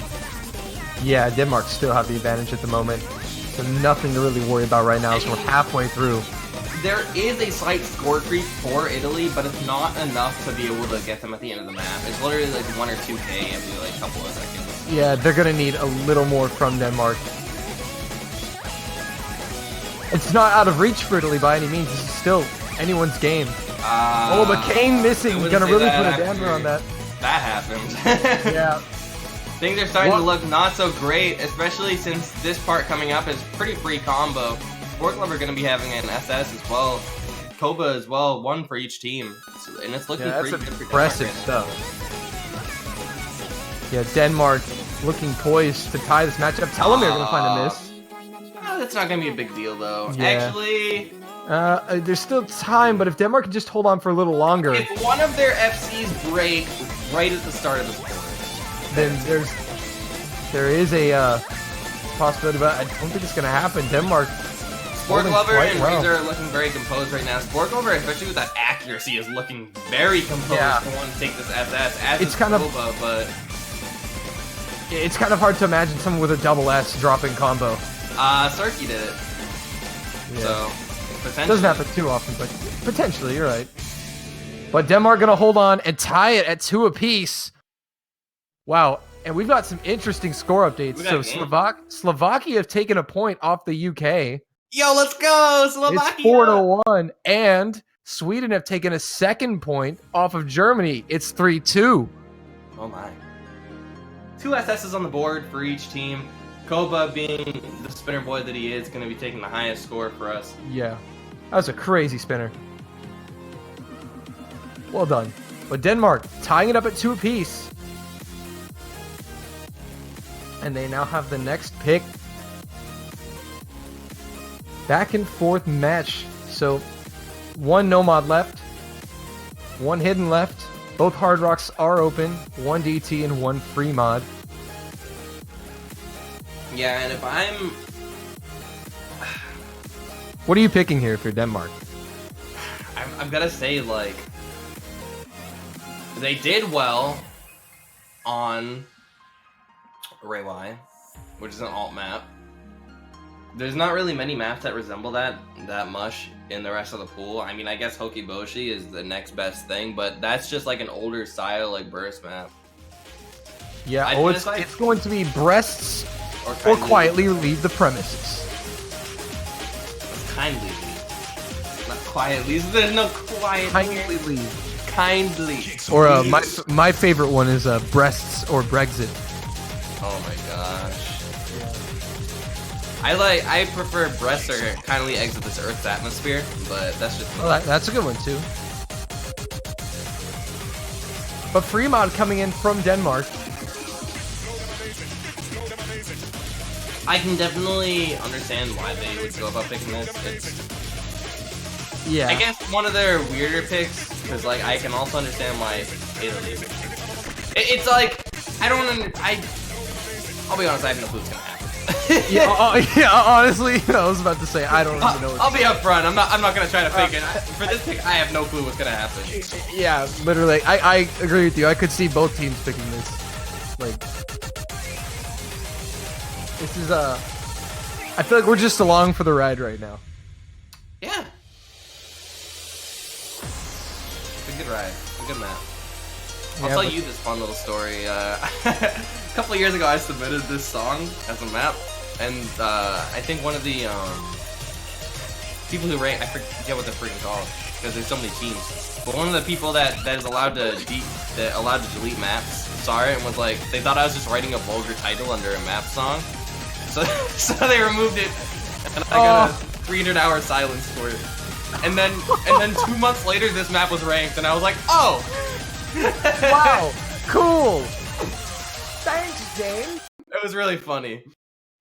C: Yeah, Denmark still have the advantage at the moment, so nothing to really worry about right now as we're halfway through.
J: There is a slight score creep for Italy, but it's not enough to be able to get them at the end of the map. It's literally like 1 or 2k every like couple of seconds.
C: Yeah, they're gonna need a little more from Denmark. It's not out of reach for Italy by any means. This is still anyone's game. Oh, but Kane missing is gonna really put a damper on that.
J: That happened.
C: Yeah.
J: Things are starting to look not so great, especially since this part coming up is pretty free combo. Sport Lover going to be having an SS as well. Koba as well, 1 for each team. And it's looking pretty good for
C: impressive stuff. Yeah, Denmark looking poised to tie this matchup. Telomere going to find a miss.
J: That's not going to be a big deal, though.
C: Yeah.
J: Actually...
C: there's still time, but if Denmark could just hold on for a little longer...
J: If one of their FCs break right at the start of the score...
C: Then there is a possibility, but I don't think it's going to happen. Denmark...
J: Sport Glover and Razor are looking very composed right now. Sport Glover, especially with that accuracy, is looking very composed to want to take this SS. As it's kind
C: Koba,
J: of, but
C: it's kind of hard to imagine someone with a double S dropping combo.
J: Sarky did it.
C: Yeah.
J: So potentially
C: doesn't happen too often, but potentially you're right. But Denmark gonna hold on and tie it at 2 apiece. Wow. And we've got some interesting score updates. So Slovakia have taken a point off the UK.
J: Yo, let's go, Slovakia!
C: It's 4-1, and Sweden have taken a 2nd point off of Germany. It's 3-2.
J: Oh my. 2 SSs on the board for each team. Koba, being the spinner boy that he is, going to be taking the highest score for us.
C: Yeah, that was a crazy spinner. Well done. But Denmark tying it up at 2 apiece. And they now have the next pick. Back and forth match. So 1 Nomad left, 1 Hidden left. Both Hard Rocks are open. 1 DT and 1 free mod.
J: Yeah, and if I'm...
C: What are you picking here for Denmark?
J: I've got to say, like... They did well on Ray Y, which is an alt map. There's not really many maps that resemble that much in the rest of the pool. I mean, I guess Hokiboshi is the next best thing, but that's just like an older style, like burst map.
C: Yeah, it's going to be breasts or quietly leave the premises.
J: Kindly leave. Not quietly. There's no quiet.
C: Kindly leave.
J: Kindly.
C: Or my favorite one is breasts or Brexit.
J: Oh my gosh. I prefer breasts or kindly exit this Earth's atmosphere, but that's just me.
C: Well, that's a good one too. But Fremont coming in from Denmark.
J: I can definitely understand why they would go about picking this.
C: Yeah.
J: I guess one of their weirder picks, because like I can also understand why Italy. It's like I'll be honest, I have no clue what's gonna happen.
C: Yeah, honestly, I was about to say I don't even know.
J: I'll be upfront. I'm not gonna try to fake it. For this pick, I have no clue what's gonna happen.
C: Yeah, literally, I agree with you. I could see both teams picking this. Like, this is I feel like we're just along for the ride right now.
J: Yeah. It's a good ride. It's a good map. I'll tell you this fun little story. A couple of years ago, I submitted this song as a map, and I think one of the people who rank, I forget what they're freaking called, because there's so many teams. But one of the people that is allowed to delete maps saw it and was like, they thought I was just writing a vulgar title under a map song, so they removed it, and I got a 300-hour silence for it. And then 2 months later, this map was ranked, and I was like, oh.
C: Wow, cool. Thanks, James.
J: It was really funny.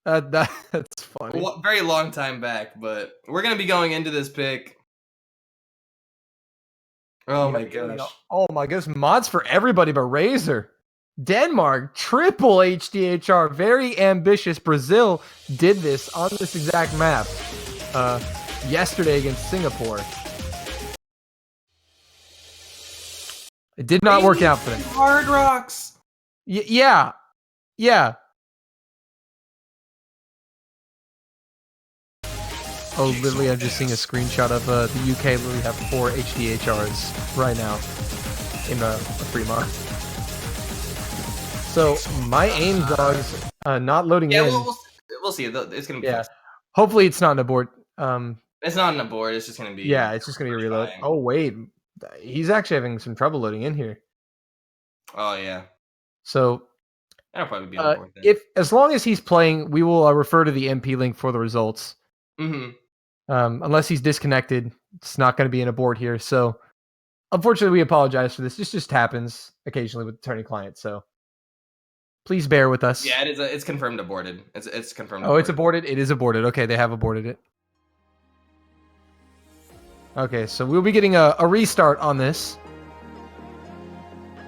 C: That's funny.
J: Very long time back, but we're gonna be going into this pick. Oh my gosh.
C: Oh my goodness, mods for everybody but Razor. Denmark, triple HDHR, very ambitious. Brazil did this on this exact map yesterday against Singapore. It did not work out for them.
J: Hard Rocks.
C: Yeah. Oh, literally, I'm just seeing a screenshot of the UK literally have 4 HDHRs right now in Fremont. So my aim dogs not loading in.
J: Yeah, we'll see. It's gonna be.
C: Yeah. Hopefully, it's not an abort.
J: It's not an abort. It's just gonna be.
C: Yeah, it's just gonna be a reload. Oh wait, he's actually having some trouble loading in here.
J: Oh yeah.
C: So
J: that'll probably be an abort then.
C: If as long as he's playing, we will refer to the MP link for the results.
J: Mm-hmm.
C: Unless he's disconnected, it's not going to be an abort here. So, unfortunately, we apologize for this. This just happens occasionally with attorney clients. So, please bear with us.
J: Yeah, it's confirmed aborted. It's confirmed.
C: Oh, it's aborted. It is aborted. Okay, they have aborted it. Okay, so we'll be getting a restart on this.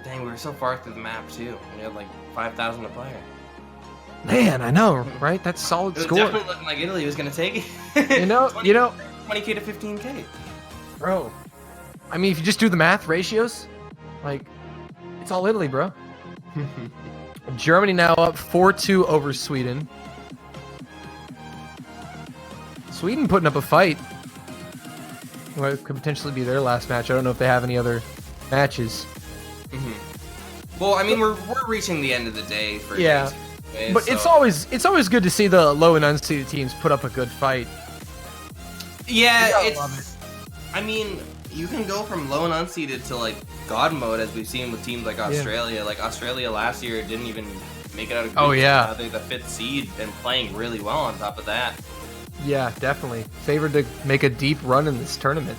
J: Dang, we were so far through the map too. We had like 5,000 a player.
C: Man, I know, right? That's solid
J: It was
C: score.
J: definitely looking like Italy was gonna take it. 20k to 15k.
C: Bro, I mean, if you just do the math ratios, like, it's all Italy, bro. Germany now up 4-2 over Sweden. Sweden putting up a fight. Well, it could potentially be their last match. I don't know if they have any other matches.
J: Mm-hmm. Well, I mean, we're reaching the end of the day for
C: yeah.
J: Days,
C: but
J: so.
C: it's always good to see the low and unseeded teams put up a good fight.
J: Yeah, I mean, you can go from low and unseeded to like God mode, as we've seen with teams like Australia. Like Australia last year didn't even make it out of groups.
C: Oh yeah,
J: now they're the 5th seed and playing really well on top of that.
C: Yeah, definitely favored to make a deep run in this tournament.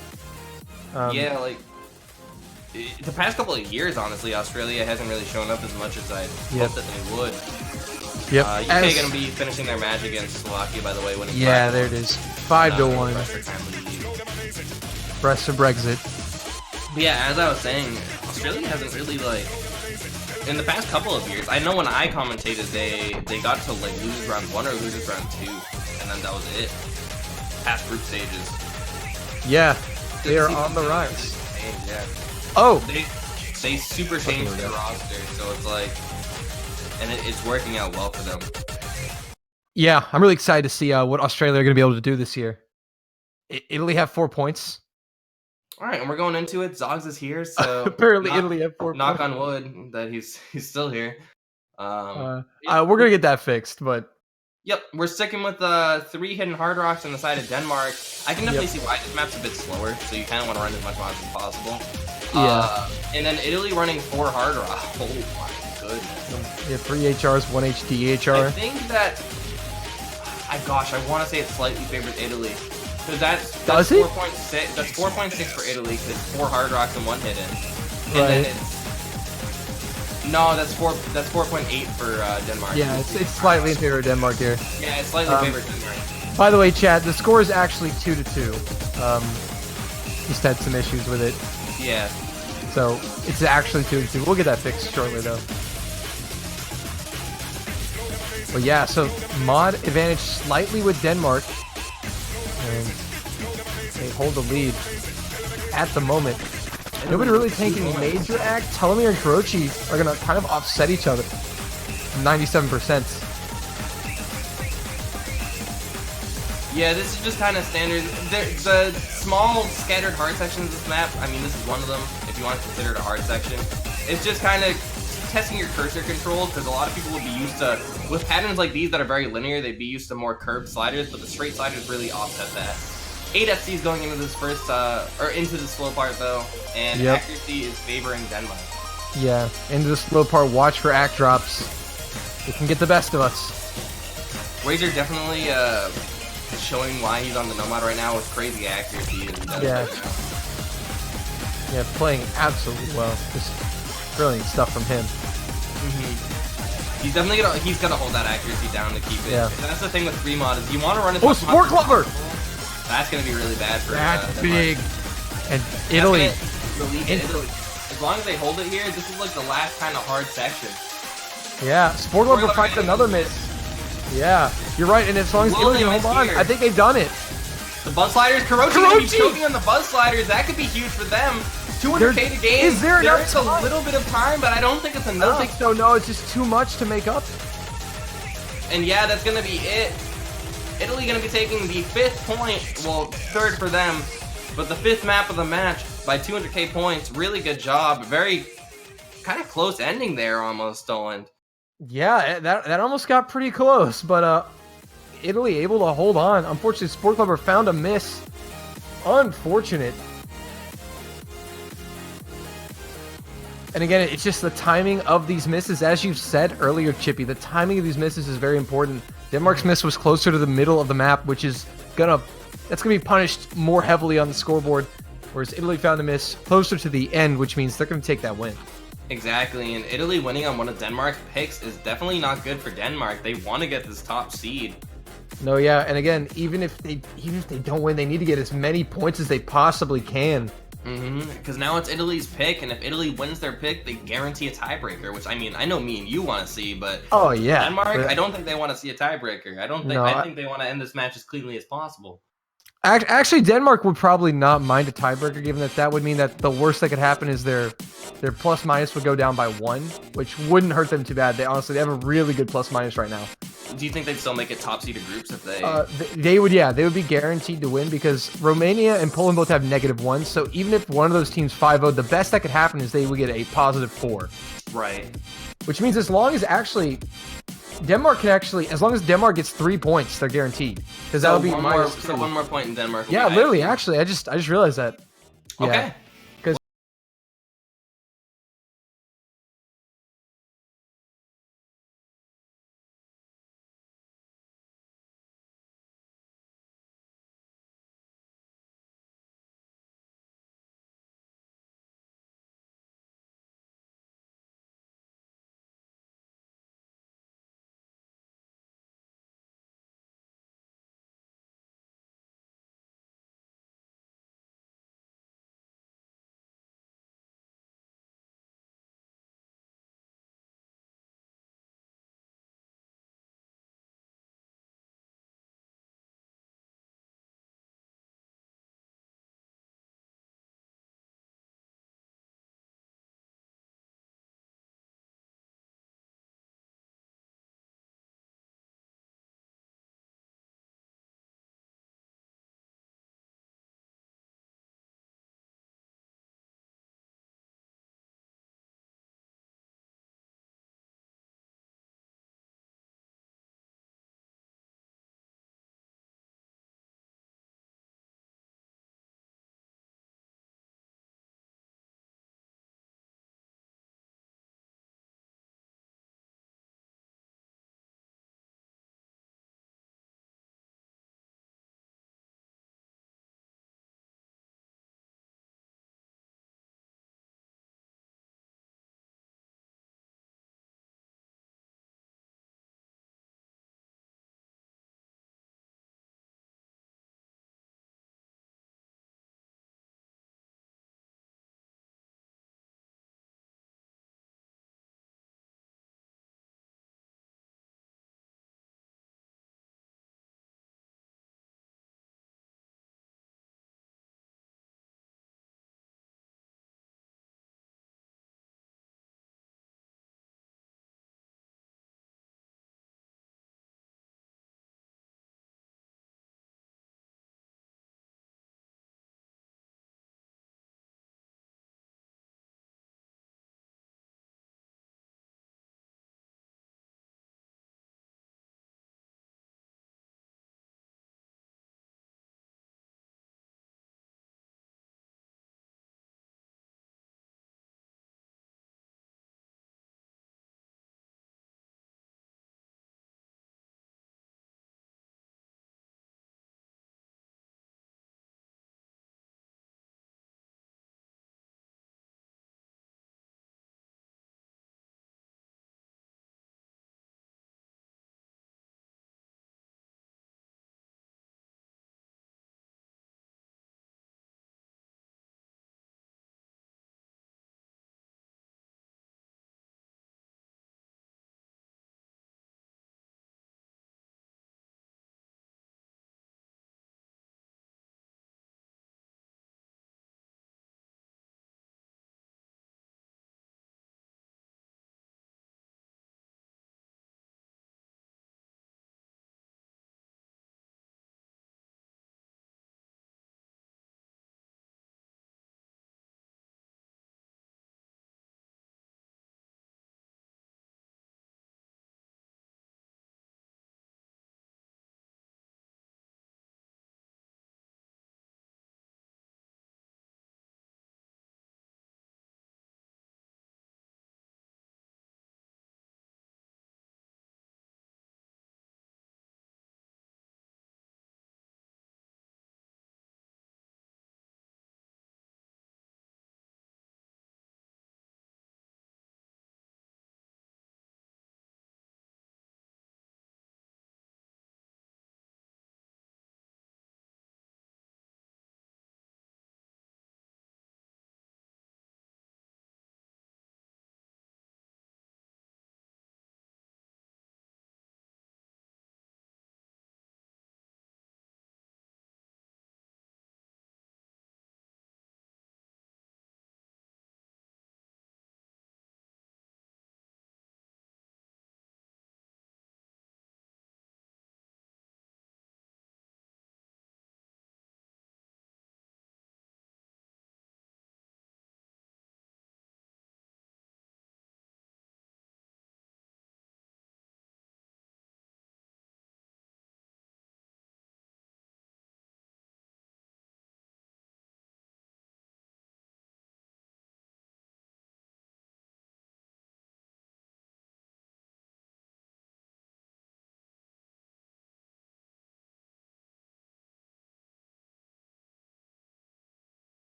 J: Yeah, like the past couple of years, honestly, Australia hasn't really shown up as much as I hoped that they would.
C: Yep.
J: UK gonna be finishing their match against Slovakia, by the way. Winning
C: there it is. 5-1. Rest of Brexit.
J: But yeah, as I was saying, Australia hasn't really like in the past couple of years. I know when I commentated, they got to like lose round 1 or lose round 2, and then that was it. Past group stages.
C: Yeah, they are on the rise.
J: Yeah.
C: Oh,
J: they super changed their roster, so it's like, and it's working out well for them.
C: Yeah, I'm really excited to see what Australia are going to be able to do this year. Italy have 4 points.
J: All right, and we're going into it. Zogs is here, so
C: apparently Italy have 4 points.
J: Knock on wood that he's still here.
C: We're gonna get that fixed, but
J: yep, we're sticking with 3 hidden hard rocks on the side of Denmark. I can definitely see why this map's a bit slower, so you kind of want to run as much mods as possible.
C: Yeah.
J: And then Italy running 4 hard rocks. Oh my goodness.
C: Yeah, 3 HRs, 1 HDHR.
J: I think that. I want to say it slightly favors Italy. Because that's 4.6. That's 4.6 for Italy, because 4 hard rocks and 1 hidden. And then it's. No, that's 4.8 for Denmark.
C: Yeah, it's slightly in favor of Denmark here.
J: Yeah, it's slightly in favor of Denmark.
C: By the way, chat, the score is actually 2-2. Just had some issues with it.
J: Yeah.
C: So it's actually 2-2. We'll get that fixed shortly, though. But yeah, so mod advantage slightly with Denmark. And they hold the lead at the moment. Nobody really taking major act. Telomere and Kurochi are going to kind of offset each other. 97%.
J: Yeah, this is just kind of standard. The small scattered hard sections of this map, I mean, this is one of them, if you want to consider it a hard section. It's just kind of testing your cursor control, because a lot of people would be used to, with patterns like these that are very linear, they'd be used to more curved sliders, but the straight sliders really offset that. 8 FCs going into this first, or into the slow part though, and accuracy is favoring Denmark.
C: Yeah, into the slow part, watch for act drops. It can get the best of us.
J: Razor definitely showing why he's on the Nomad right now with crazy accuracy.
C: Yeah. Yeah, playing absolutely well. Just brilliant stuff from him.
J: He's definitely he's gonna hold that accuracy down to keep it.
C: Yeah.
J: That's the thing with free mod is you want to run as
C: Oh,
J: much
C: Sport
J: mod-
C: Clubber!
J: That's gonna be really bad for
C: That's
J: Denmark.
C: big. And Italy.
J: Italy. As long as they hold it here, this is like the last kind of hard section.
C: Yeah, Sport Clubber finds another miss. Yeah, you're right, and as long as Italy can hold on, I think they've done it.
J: The buzz sliders, Kurochi gonna be choking on the buzz sliders. That could be huge for them. 200k to gain.
C: Is there enough
J: There's a little bit of time, but I don't think it's enough.
C: I don't think so. No, it's just too much to make up.
J: And yeah, that's gonna be it. Italy gonna be taking the 5th point, well, 3rd for them, but the 5th map of the match by 200k points. Really good job. Very kind of close ending there, almost, Stolen.
C: Yeah, that almost got pretty close, but Italy able to hold on. Unfortunately, Sport Clubber found a miss. Unfortunate. And again, it's just the timing of these misses. As you've said earlier, Chippy, the timing of these misses is very important. Denmark's miss was closer to the middle of the map, which is that's gonna be punished more heavily on the scoreboard. Whereas Italy found a miss closer to the end, which means they're gonna take that win.
J: Exactly, and Italy winning on one of Denmark's picks is definitely not good for Denmark. They want to get this top seed.
C: No, yeah, and again, even if they don't win, they need to get as many points as they possibly can.
J: Because now it's Italy's pick, and if Italy wins their pick, they guarantee a tiebreaker. Which, I mean, I know me and you want to see, but
C: oh yeah,
J: Denmark, I don't think they want to see a tiebreaker. I think they want to end this match as cleanly as possible.
C: Actually, Denmark would probably not mind a tiebreaker, given that would mean that the worst that could happen is their plus minus would go down by 1, which wouldn't hurt them too bad. They have a really good plus minus right now.
J: Do you think they'd still make it top seeded groups if they?
C: They would be guaranteed to win because Romania and Poland both have -1. So even if one of those teams 5-0'd, the best that could happen is they would get a +4.
J: Right.
C: Which means as long as Denmark as long as Denmark gets 3 points, they're guaranteed. Because that would be
J: one more point in Denmark.
C: Yeah, literally. Actually, I just realized that.
J: Okay.
C: Yeah.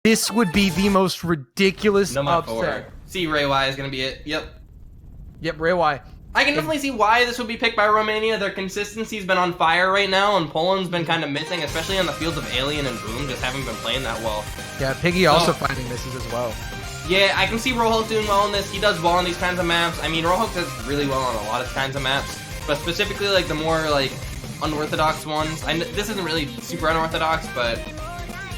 C: This would be the most ridiculous
J: Number
C: upset.
J: 4. See, Ray Y is gonna be it. Yep.
C: Yep, Ray Y.
J: I can definitely see why this would be picked by Romania. Their consistency's been on fire right now, and Poland's been kind of missing, especially on the fields of Alien and Boom, just haven't been playing that well.
C: Yeah, Piggy also finding misses as well.
J: Yeah, I can see Rohulk doing well in this. He does well on these kinds of maps. I mean, Rohulk does really well on a lot of kinds of maps, but specifically like the more like unorthodox ones. This isn't really super unorthodox, but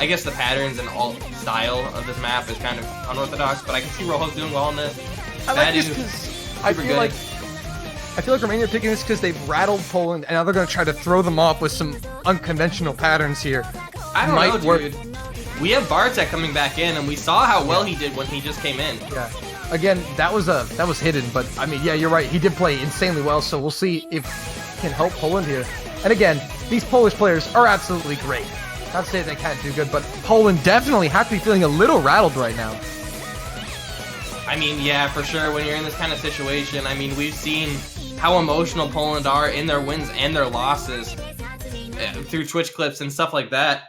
J: I guess the patterns and all style of this map is kind of unorthodox. But I can see Rohulk doing well in this.
C: I like this because I feel like Romania are picking this because they've rattled Poland, and now they're going to try to throw them off with some unconventional patterns here.
J: I don't know, dude. We have Bartek coming back in, and we saw how well he did when he just came in.
C: Yeah. Again, that was hidden, but I mean, yeah, you're right. He did play insanely well, so we'll see if he can help Poland here. And again, these Polish players are absolutely great. Not to say they can't do good, but Poland definitely have to be feeling a little rattled right now.
J: I mean, yeah, for sure. When you're in this kind of situation, I mean, we've seen how emotional Poland are in their wins and their losses through Twitch clips and stuff like that.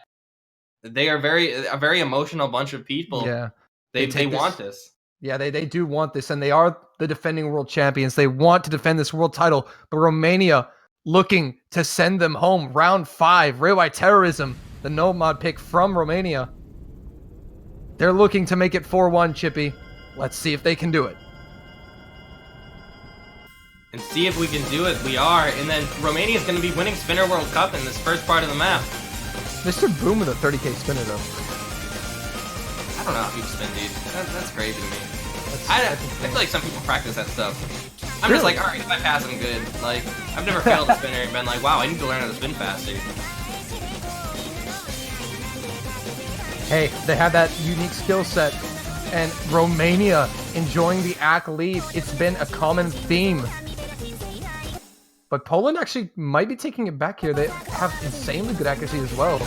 J: They are a very emotional bunch of people.
C: Yeah,
J: they want this.
C: Yeah, they do want this, and they are the defending world champions. They want to defend this world title, but Romania looking to send them home. Round 5, Raywhite Terrorism, the no mod pick from Romania. They're looking to make it 4-1, Chippy. Let's see if they can do it.
J: And see if we can do it. We are. And then Romania is going to be winning Spinner World Cup in this first part of the map.
C: Mr. Boom with a 30k spinner, though.
J: I don't know how people spin, dude. That's crazy to me. I feel like some people practice that stuff. I'm just like, alright, if I pass, I'm good. Like, I've never failed a spinner and been like, wow, I need to learn how to spin faster.
C: Hey, they have that unique skill set. And Romania enjoying the ACK lead. It's been a common theme. But Poland actually might be taking it back here. They have insanely good accuracy as well.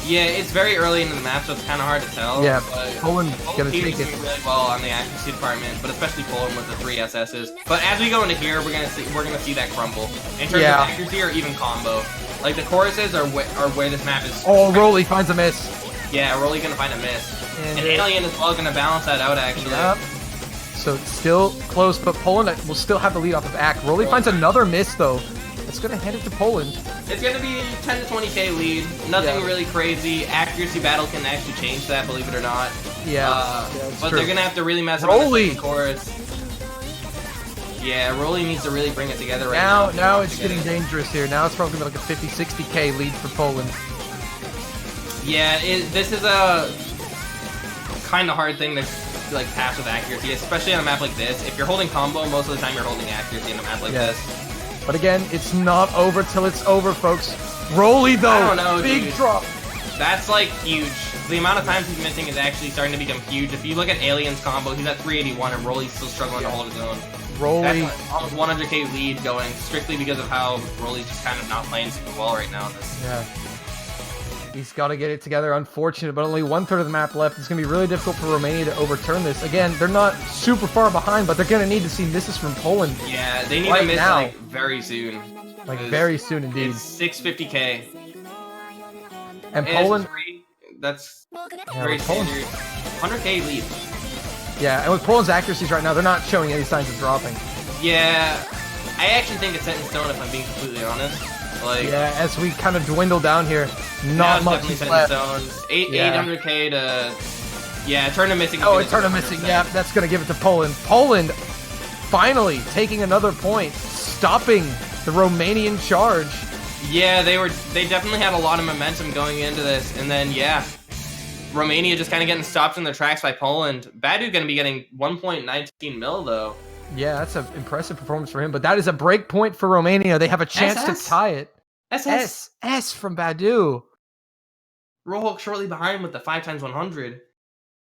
J: Yeah, it's very early into the map, so it's kind of hard to tell.
C: Yeah, Poland gonna take it
J: really well on the accuracy department, but especially Poland with the 3 SSs. But as we go into here, we're gonna see that crumble in terms of accuracy or even combo. Like the choruses are where this map is.
C: Oh, Rolly finds a miss.
J: Yeah, Rolly gonna find a miss, and Alien as well gonna balance that out actually.
C: Yep. So it's still close, but Poland will still have the lead off of ACK. Rolly finds another miss though. It's gonna hand it to Poland.
J: It's gonna be 10 to 20k lead. Nothing really crazy. Accuracy battle can actually change that, believe it or not.
C: Yeah.
J: But they're gonna have to really mess up on the chorus. Yeah, Rolly needs to really bring it together right now.
C: Now it's getting dangerous here. Now it's probably gonna be like a 50-60k lead for Poland.
J: Yeah, this is a kind of hard thing to like pass with accuracy, especially on a map like this. If you're holding combo, most of the time you're holding accuracy in a map like this.
C: But again, it's not over till it's over, folks. Rolly though,
J: I don't know,
C: big
J: dude.
C: drop.
J: That's like huge. The amount of times he's missing is actually starting to become huge. If you look at Alien's combo, he's at 381 and Rolly's still struggling to hold his own.
C: Rolly,
J: that's almost 100k lead going strictly because of how Rolly's just kind of not playing super well right now in this.
C: Yeah. He's got to get it together. Unfortunate, but only 1/3 of the map left. It's going to be really difficult for Romania to overturn this. Again, they're not super far behind, but they're going to need to see misses from Poland.
J: Yeah, they need to miss like very soon.
C: Like very soon indeed.
J: It's 650k.
C: And Poland...
J: That's very standard. 100k lead.
C: Yeah, and with Poland's accuracies right now, they're not showing any signs of dropping.
J: Yeah, I actually think it's set in stone if I'm being completely honest. Like,
C: yeah, as we kind of dwindle down here, not much is left.
J: 800k to... Yeah, turn to missing.
C: Oh, turn to missing. Yeah, that's going to give it to Poland. Poland finally taking another point, stopping the Romanian charge.
J: Yeah, they definitely had a lot of momentum going into this, and then yeah, Romania just kind of getting stopped in their tracks by Poland. Badu going to be getting 1.19 mil though.
C: Yeah, that's an impressive performance for him, but that is a break point for Romania. They have a chance to tie it. SS from Badu.
J: Rohulk shortly behind with the 5x100.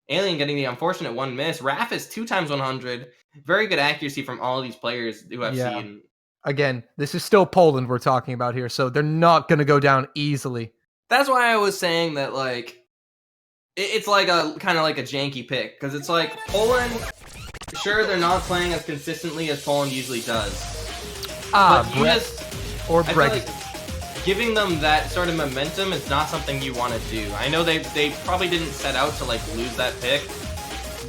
J: Alien getting the unfortunate 1 miss. Raf is 2x100. Very good accuracy from all of these players who I've seen.
C: Again, this is still Poland we're talking about here, so they're not going to go down easily.
J: That's why I was saying that, like, it's like a kind of like a janky pick, because it's like Poland, sure, they're not playing as consistently as Poland usually does.
C: Brexit.
J: giving them that sort of momentum is not something you want to do. I know they probably didn't set out to like lose that pick,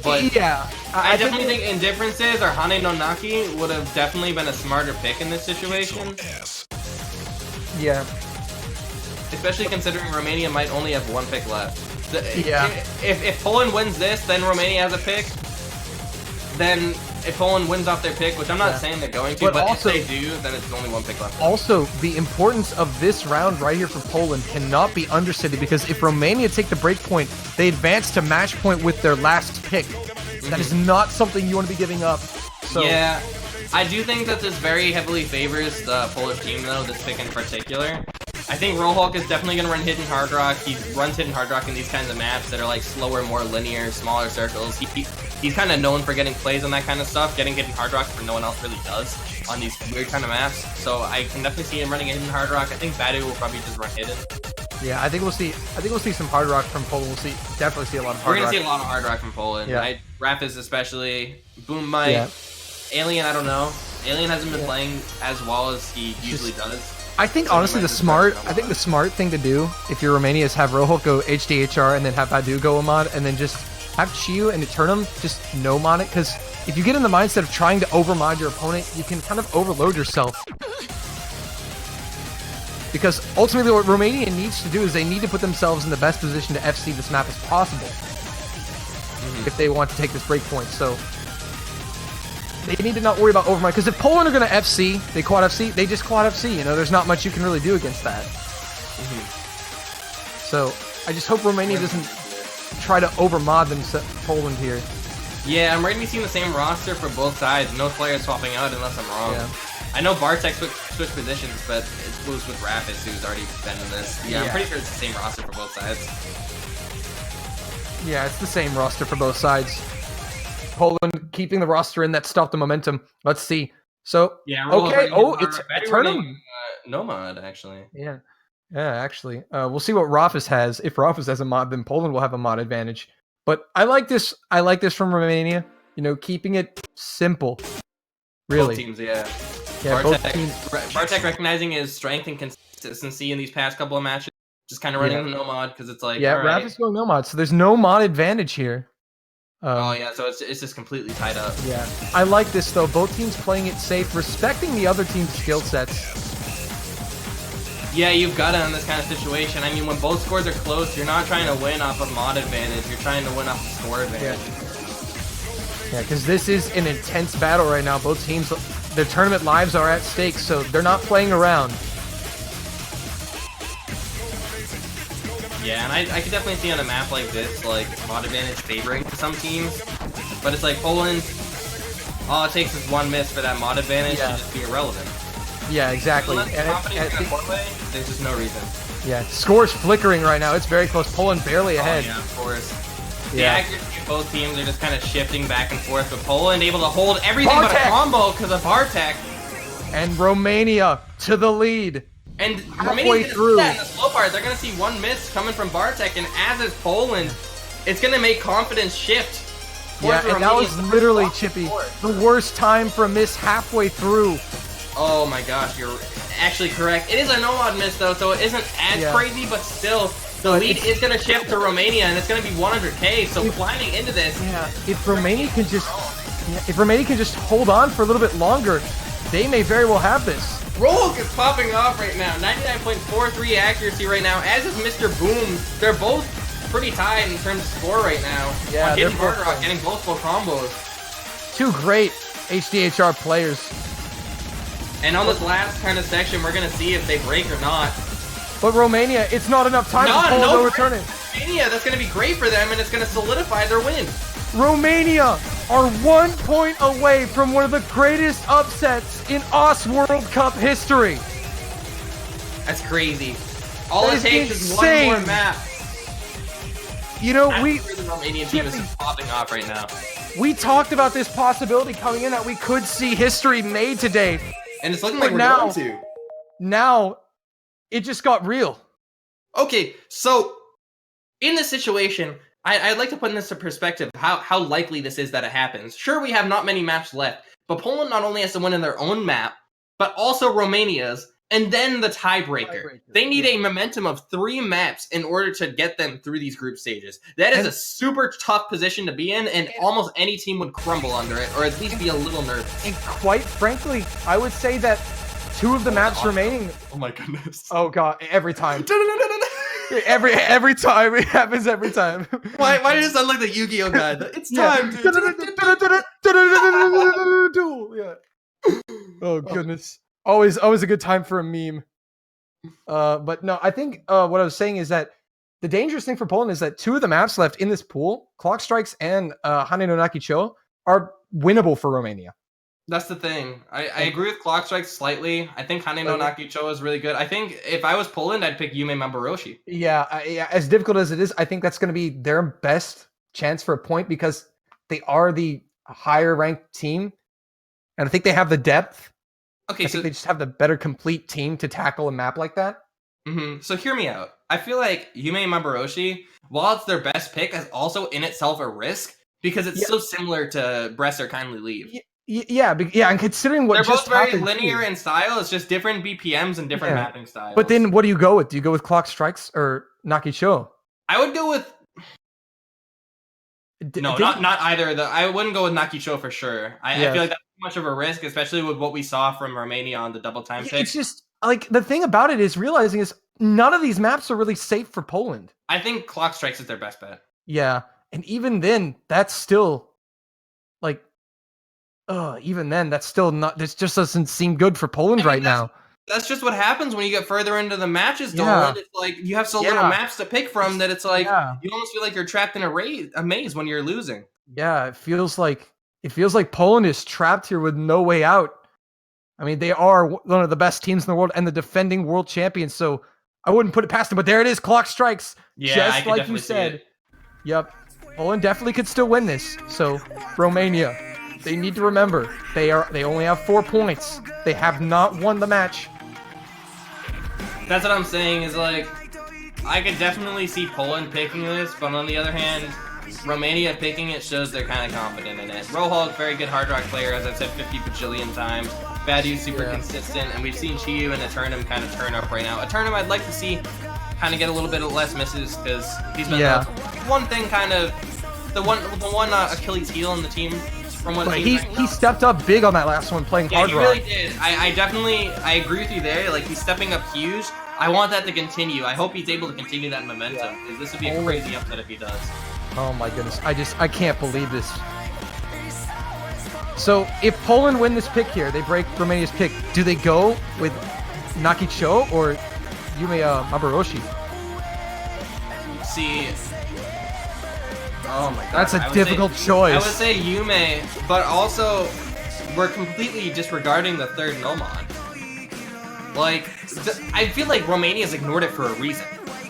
J: but
C: yeah,
J: I definitely think Indifferences or Hane no Naki would have definitely been a smarter pick in this situation.
C: Yeah.
J: Especially considering Romania might only have one pick left.
C: Yeah.
J: If Poland wins this, then Romania has a pick. Then if Poland wins off their pick, which I'm not saying they're going to, but also, if they do, then it's only one pick left.
C: Also, the importance of this round right here for Poland cannot be understated, because if Romania take the break point, they advance to match point with their last pick. That is not something you want to be giving up. So
J: yeah, I do think that this very heavily favors the Polish team, though, this pick in particular. I think Rohulk is definitely going to run Hidden Hard Rock. He runs Hidden Hard Rock in these kinds of maps that are like slower, more linear, smaller circles. He's kind of known for getting plays on that kind of stuff, getting Hidden Hard Rock where no one else really does on these weird kind of maps. So I can definitely see him running a Hidden Hard Rock. I think Badu will probably just run Hidden.
C: Yeah, I think we'll see some Hard Rock from Poland. We'll definitely see a lot of Hard Rock.
J: We're gonna see a lot of Hard Rock from Poland.
C: Yeah.
J: Rapis especially. Boom might.
C: Yeah.
J: Alien, I don't know. Alien hasn't been playing as well as he usually does.
C: I think honestly the smart thing to do if you're Romania is have Rohulk go HDHR and then have Badu go Ahmad, and then just have Chiyu and Eternum just no mod it, because if you get in the mindset of trying to overmod your opponent, you can kind of overload yourself. Because ultimately what Romania needs to do is they need to put themselves in the best position to FC this map as possible if they want to take this break point. So they need to not worry about overmind, because if Poland are going to FC, they quad FC, they just quad FC. You know, there's not much you can really do against that. So I just hope Romania doesn't try to overmod Poland here.
J: Yeah, I'm ready to see the same roster for both sides. No players swapping out unless I'm wrong.
C: Yeah.
J: I know Bartek switched positions, but it was with Rapis, who's already been in this. Yeah, I'm pretty sure it's the same roster for both sides.
C: Yeah, it's the same roster for both sides. Poland keeping the roster in that stopped the momentum. Let's see. So,
J: yeah,
C: okay. Oh, it's Eternum.
J: Nomad, actually.
C: Yeah. Yeah, actually. We'll see what Rafis has. If Rafis has a mod, then Poland will have a mod advantage. But I like this. I like this from Romania. You know, keeping it simple. Really.
J: Both teams, yeah.
C: Yeah, both teams.
J: Bartek recognizing his strength and consistency in these past couple of matches. Just kind of running the no mod, because it's like, all right.
C: Rafis going no mod, so there's no mod advantage here.
J: Oh yeah, so it's just completely tied up.
C: Yeah, I like this though. Both teams playing it safe, respecting the other team's skill sets.
J: Yeah, you've got it in this kind of situation. I mean, when both scores are close, you're not trying to win off a mod advantage. You're trying to win off a score advantage.
C: Yeah, because this is an intense battle right now. Both teams, their tournament lives are at stake, so they're not playing around.
J: Yeah, and I could definitely see on a map like this, like, mod advantage favoring some teams. But it's like Poland, all it takes is one miss for that mod advantage to just be irrelevant.
C: Yeah, exactly.
J: There's just no reason.
C: Yeah, score's flickering right now. It's very close. Poland barely ahead.
J: Yeah, of course. The accuracy of both teams are just kind of shifting back and forth, but Poland able to hold everything but a combo because of Bartek.
C: And Romania to the lead.
J: And
C: halfway through.
J: In the slow part, they're going to see one miss coming from Bartek, and as is Poland, it's going to make confidence shift.
C: Yeah, and that was literally, Chippy, the worst time for a miss halfway through.
J: Oh my gosh, you're actually correct. It is a no-mod miss, though, so it isn't as crazy, but still, the lead is going to shift to Romania, and it's going to be 100k, so climbing into this...
C: Yeah, if Romania can just hold on for a little bit longer, they may very well have this.
J: Rohulk is popping off right now. 99.43 accuracy right now, as is Mr. Boom. They're both pretty tied in terms of score right now.
C: Yeah,
J: they're Hard Rock getting both full combos.
C: Two great HDHR players.
J: And on this last kind of section, we're going to see if they break or not.
C: But Romania, it's not enough time for Poland to return it.
J: Romania, that's going to be great for them, and it's going to solidify their win.
C: Romania are 1 point away from one of the greatest upsets in OS World Cup history.
J: That's crazy. All it takes is one more map.
C: You know,
J: the Romanian team is popping off right now.
C: We talked about this possibility coming in that we could see history made today.
J: And it's looking like we're going to.
C: Now, it just got real.
J: Okay, so in this situation, I'd like to put in this into perspective, how likely this is that it happens. Sure, we have not many maps left, but Poland not only has to win in their own map, but also Romania's. and then the tiebreaker. They need a momentum of 3 maps in order to get them through these group stages. That is a super tough position to be in, and almost any team would crumble under it, or at least be a little nervous.
C: And quite frankly, I would say that 2 of the maps remaining.
J: Oh my goodness.
C: Oh god, every time. every time it happens every time.
J: Why does it sound like the Yu-Gi-Oh guy? It's time,
C: dude. Yeah. Oh goodness. Always a good time for a meme. But no, I think what I was saying is that the dangerous thing for Poland is that 2 of the maps left in this pool, Clock Strikes and Hane no Nakicho, are winnable for Romania.
J: That's the thing. I agree with Clock Strikes slightly. I think Hane no Nakicho is really good. I think if I was Poland, I'd pick Yume Mambaroshi.
C: Yeah, as difficult as it is, I think that's going to be their best chance for a point because they are the higher ranked team. And I think they have the depth.
J: Okay,
C: I think they just have the better complete team to tackle a map like that.
J: Mm-hmm. So hear me out. I feel like Yume Mambaroshi, while it's their best pick, is also in itself a risk because it's so similar to Bresser Kindly Leave.
C: Yeah, and considering what
J: they're
C: just
J: both very
C: happened
J: linear in style, it's just different BPMs and different mapping styles.
C: But then what do you go with? Do you go with Clock Strikes or Nakicho?
J: I would go with not either. I wouldn't go with Nakicho for sure. I feel like that's too much of a risk, especially with what we saw from Romania on the double time pick.
C: It's just like the thing about it is realizing is none of these maps are really safe for Poland.
J: I think Clock Strikes is their best bet.
C: Yeah, and even then, that's still like, even then, that's still not. This just doesn't seem good for Poland right now.
J: That's just what happens when you get further into the matches, Dolan. It's like you have so little maps to pick from that it's like you almost feel like you're trapped in a maze when you're losing.
C: Yeah, it feels like Poland is trapped here with no way out. I mean, they are one of the best teams in the world and the defending world champions, so I wouldn't put it past them. But there it is, Clock Strikes.
J: Yeah,
C: just like you said. Yep, Poland definitely could still win this. So Romania, they need to remember they only have 4 points. They have not won the match.
J: That's what I'm saying is like, I could definitely see Poland picking this, but on the other hand, Romania picking it shows they're kind of confident in it. Rohulk, very good hard rock player, as I've said 50 bajillion times. Badu's super consistent, and we've seen Chiyu and Eternum kind of turn up right now. Eternum I'd like to see kind of get a little bit less misses, because he's been the one thing kind of, the one Achilles heel in the team.
C: But he stepped up big on that last one playing hard rock.
J: He really did. I agree with you there. Like, he's stepping up huge. I want that to continue. I hope he's able to continue that momentum. Because this would be a crazy upset if he does.
C: Oh my goodness. I can't believe this. So if Poland win this pick here, they break Romania's pick, do they go with Nakicho or Yume Mambaroshi?
J: See, oh my god.
C: That's a difficult choice.
J: I would say Yume, but also we're completely disregarding the third Nomon. Like, I feel like Romania's ignored it for a reason.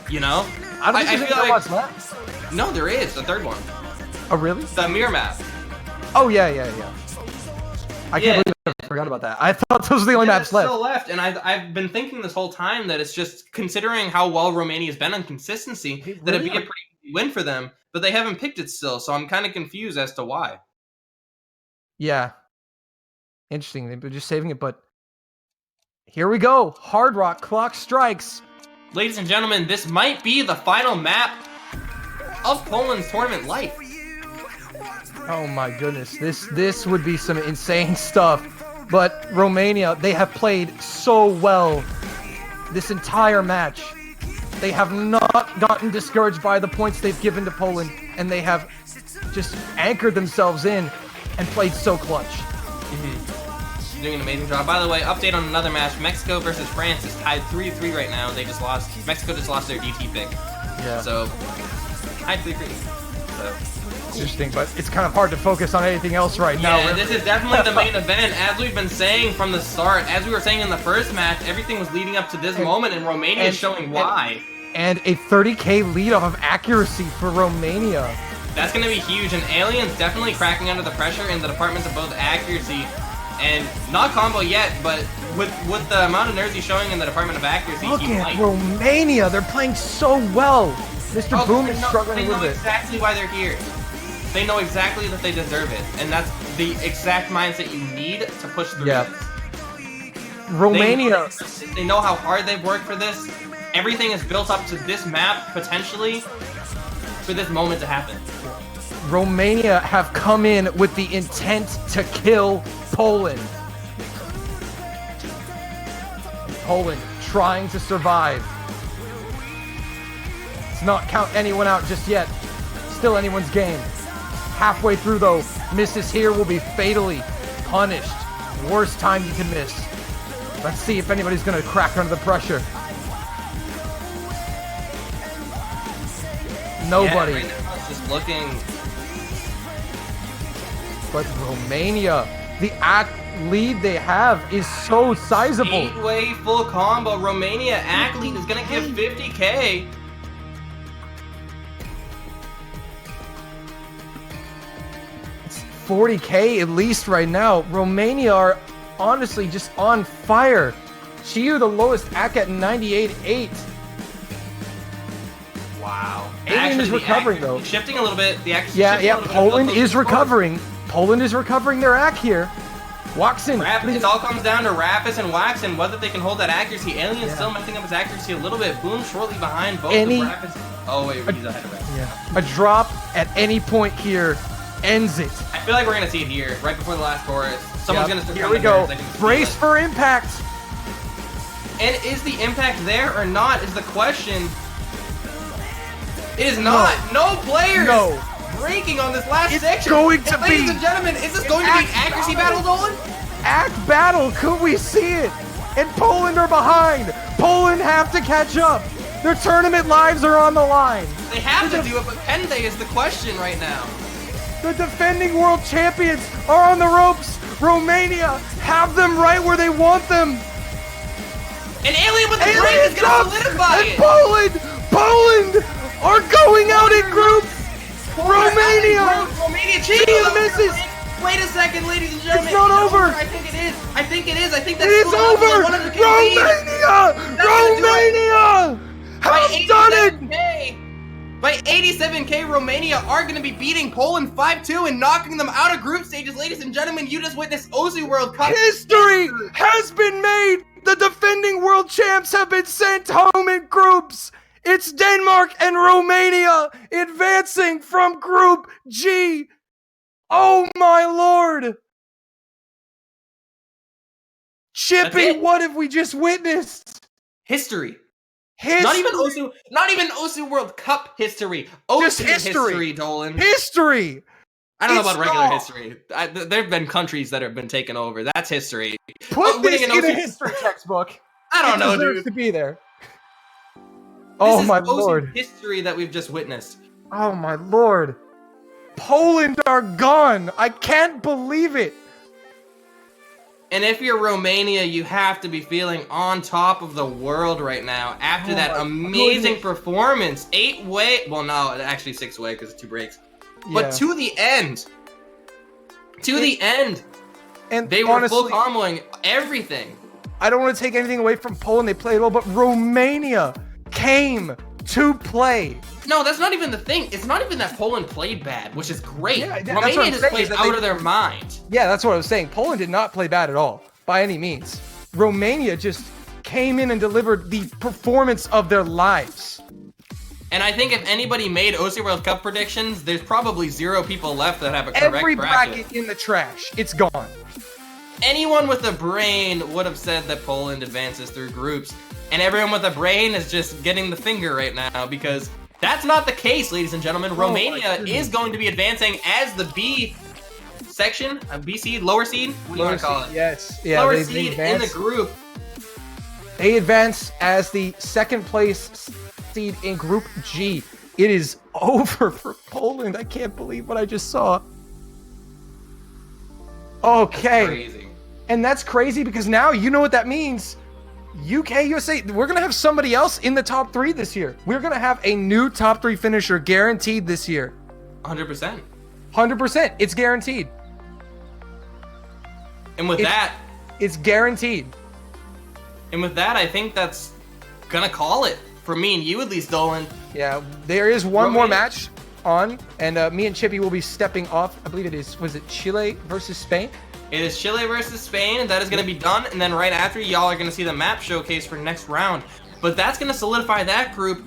J: You know?
C: I feel like left.
J: No, there is the third one.
C: Oh really?
J: The mirror map.
C: Oh yeah. I can't believe I forgot about that. I thought those were the only maps left.
J: Still left, and I've been thinking this whole time that it's just considering how well Romania's been on consistency that it'd be a pretty easy win for them, but they haven't picked it still, so I'm kind of confused as to why.
C: Yeah. Interesting. They've been just saving it, but here we go. Hard Rock, Clock Strikes.
J: Ladies and gentlemen, this might be the final map of Poland's tournament life.
C: Oh my goodness, this would be some insane stuff. But Romania, they have played so well this entire match. They have not gotten discouraged by the points they've given to Poland, and they have just anchored themselves in and played so clutch.
J: Doing an amazing job. By the way, update on another match. Mexico versus France is tied 3-3 right now. They just lost. Mexico just lost their DT pick.
C: Yeah.
J: So, tied 3-3. So.
C: Interesting, but it's kind of hard to focus on anything else right now.
J: Yeah, this is definitely the main event. As we've been saying from the start, as we were saying in the first match, everything was leading up to this moment, and Romania is showing why.
C: And a 30k lead off of accuracy for Romania.
J: That's going to be huge, and Alien's definitely cracking under the pressure in the departments of both accuracy and not combo yet, but with the amount of nerds he's showing in the department of accuracy,
C: Look at Romania, they're playing so well. Mr. Boom is struggling a little bit.
J: They know exactly why they're here. They know exactly that they deserve it, and that's the exact mindset you need to push through this.
C: Romania.
J: They know how hard they've worked for this. Everything is built up to this map, potentially, for this moment to happen.
C: Romania have come in with the intent to kill Poland. Poland trying to survive. Let's not count anyone out just yet. Still anyone's game. Halfway through though, misses here will be fatally punished. Worst time you can miss. Let's see if anybody's gonna crack under the pressure. Nobody.
J: Yeah, right now it's just looking.
C: But Romania, the lead they have is so sizable.
J: 8-way full combo. Romania act lead is gonna give 50K.
C: It's 40K at least right now. Romania are honestly just on fire. Chiyu, the lowest act at 98.8.
J: Wow.
C: Alien is recovering though.
J: Shifting a little bit. The act
C: Yeah. Poland is recovering. Poland is recovering their act here. Walks in.
J: It all comes down to Rapis and Wax and whether they can hold that accuracy. Alien's still messing up his accuracy a little bit. Boom, shortly behind both of Rapis. Oh wait, he's ahead of Rapis.
C: Yeah. A drop at any point here ends it.
J: I feel like we're gonna see it here, right before the last chorus. Someone's gonna start.
C: Here we go. Brace for impact.
J: And is the impact there or not? Is the question. It is not. No players.
C: No.
J: Breaking on this last
C: It's
J: section.
C: going to be.
J: Ladies and gentlemen, is this going to be an accuracy battle, Dolan?
C: Act battle. Could we see it? And Poland are behind. Poland have to catch up. Their tournament lives are on the line.
J: They have to do it, but can they is the question right now.
C: The defending world champions are on the ropes. Romania have them right where they want them.
J: And Alien with the break is going to solidify
C: and
J: it.
C: Poland are going out in groups. Romania
J: cheating
C: misses.
J: Wait a second, ladies and gentlemen.
C: It's not over.
J: I think it is. I think it is. I think that's
C: It is over. Romania have done it.
J: By 87K, Romania are going to be beating Poland 5-2 and knocking them out of group stages. Ladies and gentlemen, you just witnessed Osu World Cup.
C: History has been made. The defending world champs have been sent home in groups. It's Denmark and Romania advancing from Group G. Oh my lord. Chippy, what have we just witnessed?
J: History. Not even Osu World Cup history. Osu history, Dolan.
C: History.
J: I don't know about regular history. There have been countries that have been taken over. That's history.
C: Put this in a history textbook.
J: I don't know,
C: dude.
J: dude.
C: To be there.
J: This is
C: my
J: Osu
C: lord.
J: history that we've just witnessed.
C: Oh my lord. Poland are gone. I can't believe it.
J: And if you're Romania, you have to be feeling on top of the world right now after that amazing performance. 8-way, well, no, actually 6-way because it's 2 breaks. But to the end. The end.
C: And
J: they were
C: honestly,
J: full comboing everything.
C: I don't want to take anything away from Poland. They played well, but Romania came to play.
J: No, that's not even the thing. It's not even that Poland played bad, which is great.
C: Yeah,
J: Romania just plays out of their mind.
C: Yeah, that's what I was saying. Poland did not play bad at all, by any means. Romania just came in and delivered the performance of their lives.
J: And I think if anybody made OC World Cup predictions, there's probably 0 people left that have a correct
C: Every bracket in the trash. It's gone.
J: Anyone with a brain would have said that Poland advances through groups. And everyone with a brain is just getting the finger right now because that's not the case, ladies and gentlemen. Romania is going to be advancing as the B section, B seed, lower seed? What do you want to call it?
C: Yes. Yeah,
J: lower seed in the group.
C: They advance as the second place seed in Group G. It is over for Poland. I can't believe what I just saw. Okay.
J: That's crazy.
C: And that's crazy because now you know what that means. UK, USA, we're going to have somebody else in the top 3 this year. We're going to have a new top 3 finisher guaranteed this year.
J: 100%.
C: 100%. It's guaranteed.
J: And with that...
C: It's guaranteed.
J: And with that, I think that's going to call it. For me and you, at least, Dolan.
C: Yeah, there is one more match on. And me and Chippy will be stepping off. I believe it is, was it Chile versus Spain?
J: It is Chile versus Spain. That is going to be done, and then right after, y'all are going to see the map showcase for next round. But that's going to solidify that group.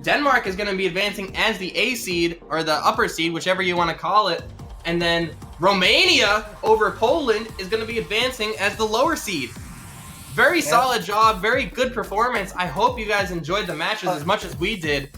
J: Denmark is going to be advancing as the A seed, or the upper seed, whichever you want to call it. And then Romania over Poland is going to be advancing as the lower seed. Very solid job, very good performance. I hope you guys enjoyed the matches as much as we did.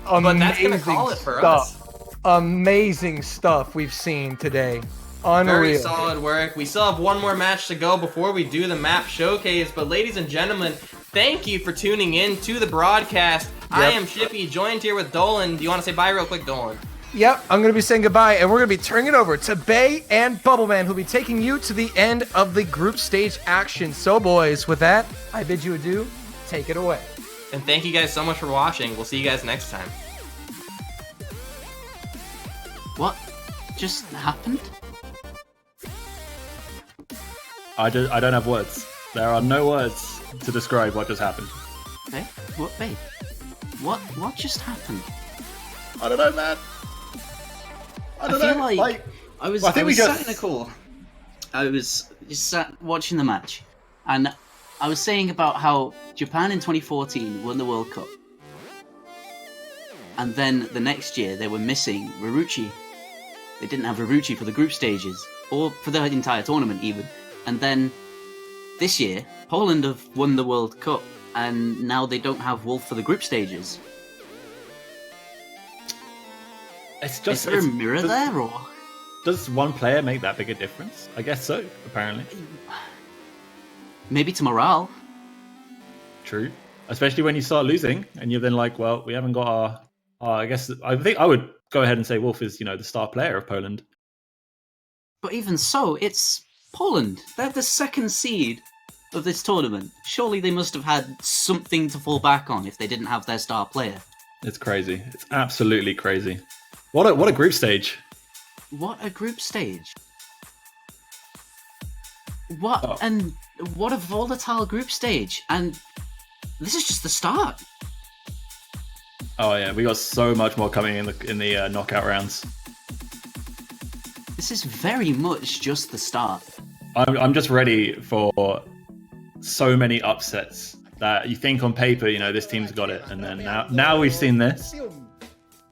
J: But that's going to call it for us.
C: Amazing stuff we've seen today. Unreal.
J: Very solid work. We still have one more match to go before we do the map showcase. But ladies and gentlemen, thank you for tuning in to the broadcast. Yep. I am Shippy, joined here with Dolan. Do you want to say bye real quick, Dolan?
C: Yep, I'm going to be saying goodbye, and we're going to be turning it over to Bay and Bubbleman, who'll be taking you to the end of the group stage action. So, boys, with that, I bid you adieu. Take it away.
J: And thank you guys so much for watching. We'll see you guys next time.
K: What just happened?
A: I don't have words. There are no words to describe what just happened.
K: Babe? What, babe? What just happened?
A: I don't know, man. I
K: feel like I was sat in a call. I was just sat watching the match, and I was saying about how Japan in 2014 won the World Cup, and then the next year they were missing Marucci. They didn't have Marucci for the group stages, or for the entire tournament even. And then this year, Poland have won the World Cup, and now they don't have Wolf for the group stages.
A: It's just,
K: is there a mirror there, or
A: does one player make that big a difference? I guess so, apparently.
K: Maybe to morale.
A: True. Especially when you start losing, and you're then like, well, we haven't got our I guess I think I would go ahead and say Wolf is, the star player of Poland.
K: But even so, it's Poland. They're the second seed of this tournament. Surely they must have had something to fall back on if they didn't have their star player.
A: It's crazy. It's absolutely crazy. What a group stage.
K: What a group stage. And what a volatile group stage. And this is just the start.
A: Oh yeah, we got so much more coming in the knockout rounds.
K: This is very much just the start.
A: I'm just ready for so many upsets that you think on paper, this team's got it, and then now we've seen this.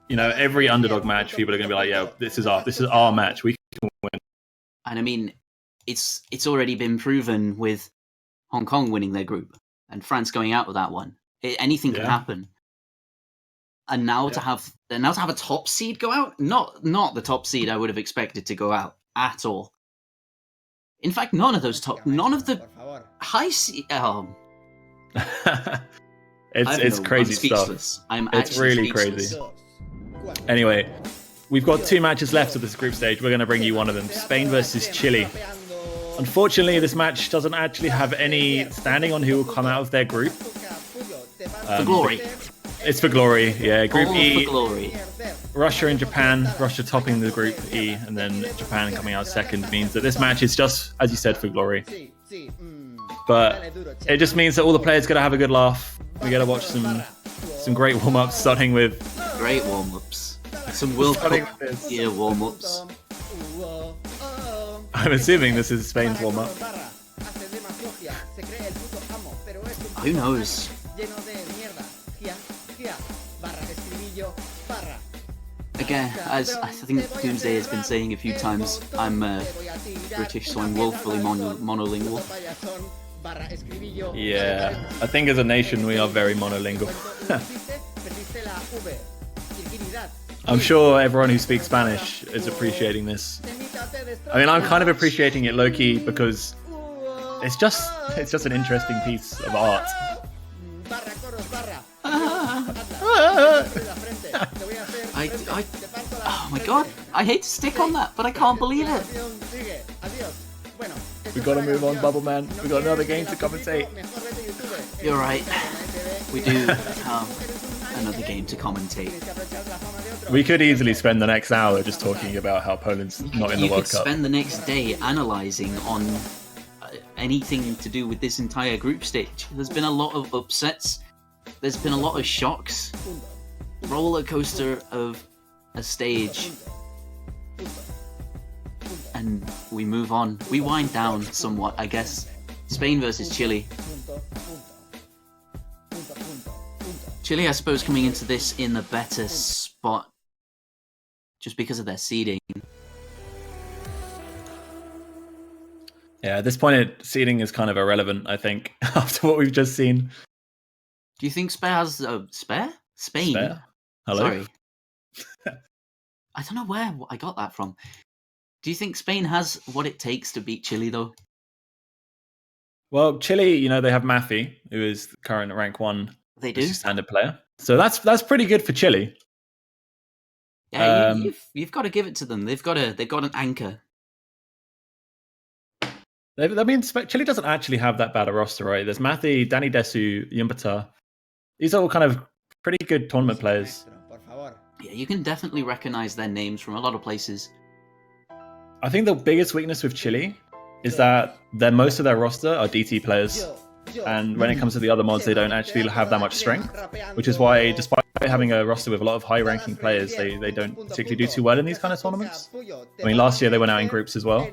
A: Every underdog match, people are going to be like, yeah, this is our match. We can win.
K: And I mean, it's already been proven with Hong Kong winning their group and France going out with that one. Anything can happen. And now to have a top seed go out, not the top seed I would have expected to go out at all. In fact, none of the high seed.
A: It's crazy stuff. It's really crazy. Anyway, we've got 2 matches left of this group stage. We're going to bring you one of them. Spain versus Chile. Unfortunately, this match doesn't actually have any standing on who will come out of their group.
K: For glory.
A: It's for glory, yeah. Group E,
K: for glory.
A: Russia and Japan. Russia topping the group E, and then Japan coming out second means that this match is just, as you said, for glory. But it just means that all the players got to have a good laugh. We got to watch some great warm-ups, starting with...
K: Great warm-ups. Some World Cup year warm-ups.
A: I'm assuming this is Spain's warm-up.
K: Who knows? Again, as I think Doomsday has been saying a few times, I'm British, so I'm woefully monolingual.
A: Yeah, I think as a nation we are very monolingual. I'm sure everyone who speaks Spanish is appreciating this. I mean, I'm kind of appreciating it low-key because it's just an interesting piece of art.
K: Oh my god, I hate to stick on that, but I can't believe it.
A: We gotta move on, Bubble Man. We got another game to commentate.
K: You're right. We do have another game to commentate.
A: We could easily spend the next hour just talking about how Poland's not in the World Cup.
K: You could spend the next day analysing on anything to do with this entire group stage. There's been a lot of upsets. There's been a lot of shocks. Roller coaster of a stage. and we move on. We wind down somewhat, I guess. Spain versus Chile. Chile, I suppose, coming into this in the better spot just because of their seeding.
A: Yeah, at this point, seeding is kind of irrelevant, I think, after what we've just seen.
K: Do you think Spain has Spain?
A: Spare? Hello?
K: Sorry. I don't know where I got that from. Do you think Spain has what it takes to beat Chile, though?
A: Well, Chile, you know, they have Mafi, who is the current rank 1
K: They do.
A: standard player. So that's pretty good for Chile.
K: Yeah, you've got to give it to them. They've got an anchor.
A: I mean, Chile doesn't actually have that bad a roster, right? There's Mathi, Danny Desu, Yumbata. These are all kind of pretty good tournament players.
K: Yeah, you can definitely recognize their names from a lot of places.
A: I think the biggest weakness with Chile is that most of their roster are DT players. And when it comes to the other mods, they don't actually have that much strength, which is why, despite having a roster with a lot of high-ranking players, they don't particularly do too well in these kind of tournaments. I mean, last year they went out in groups as well.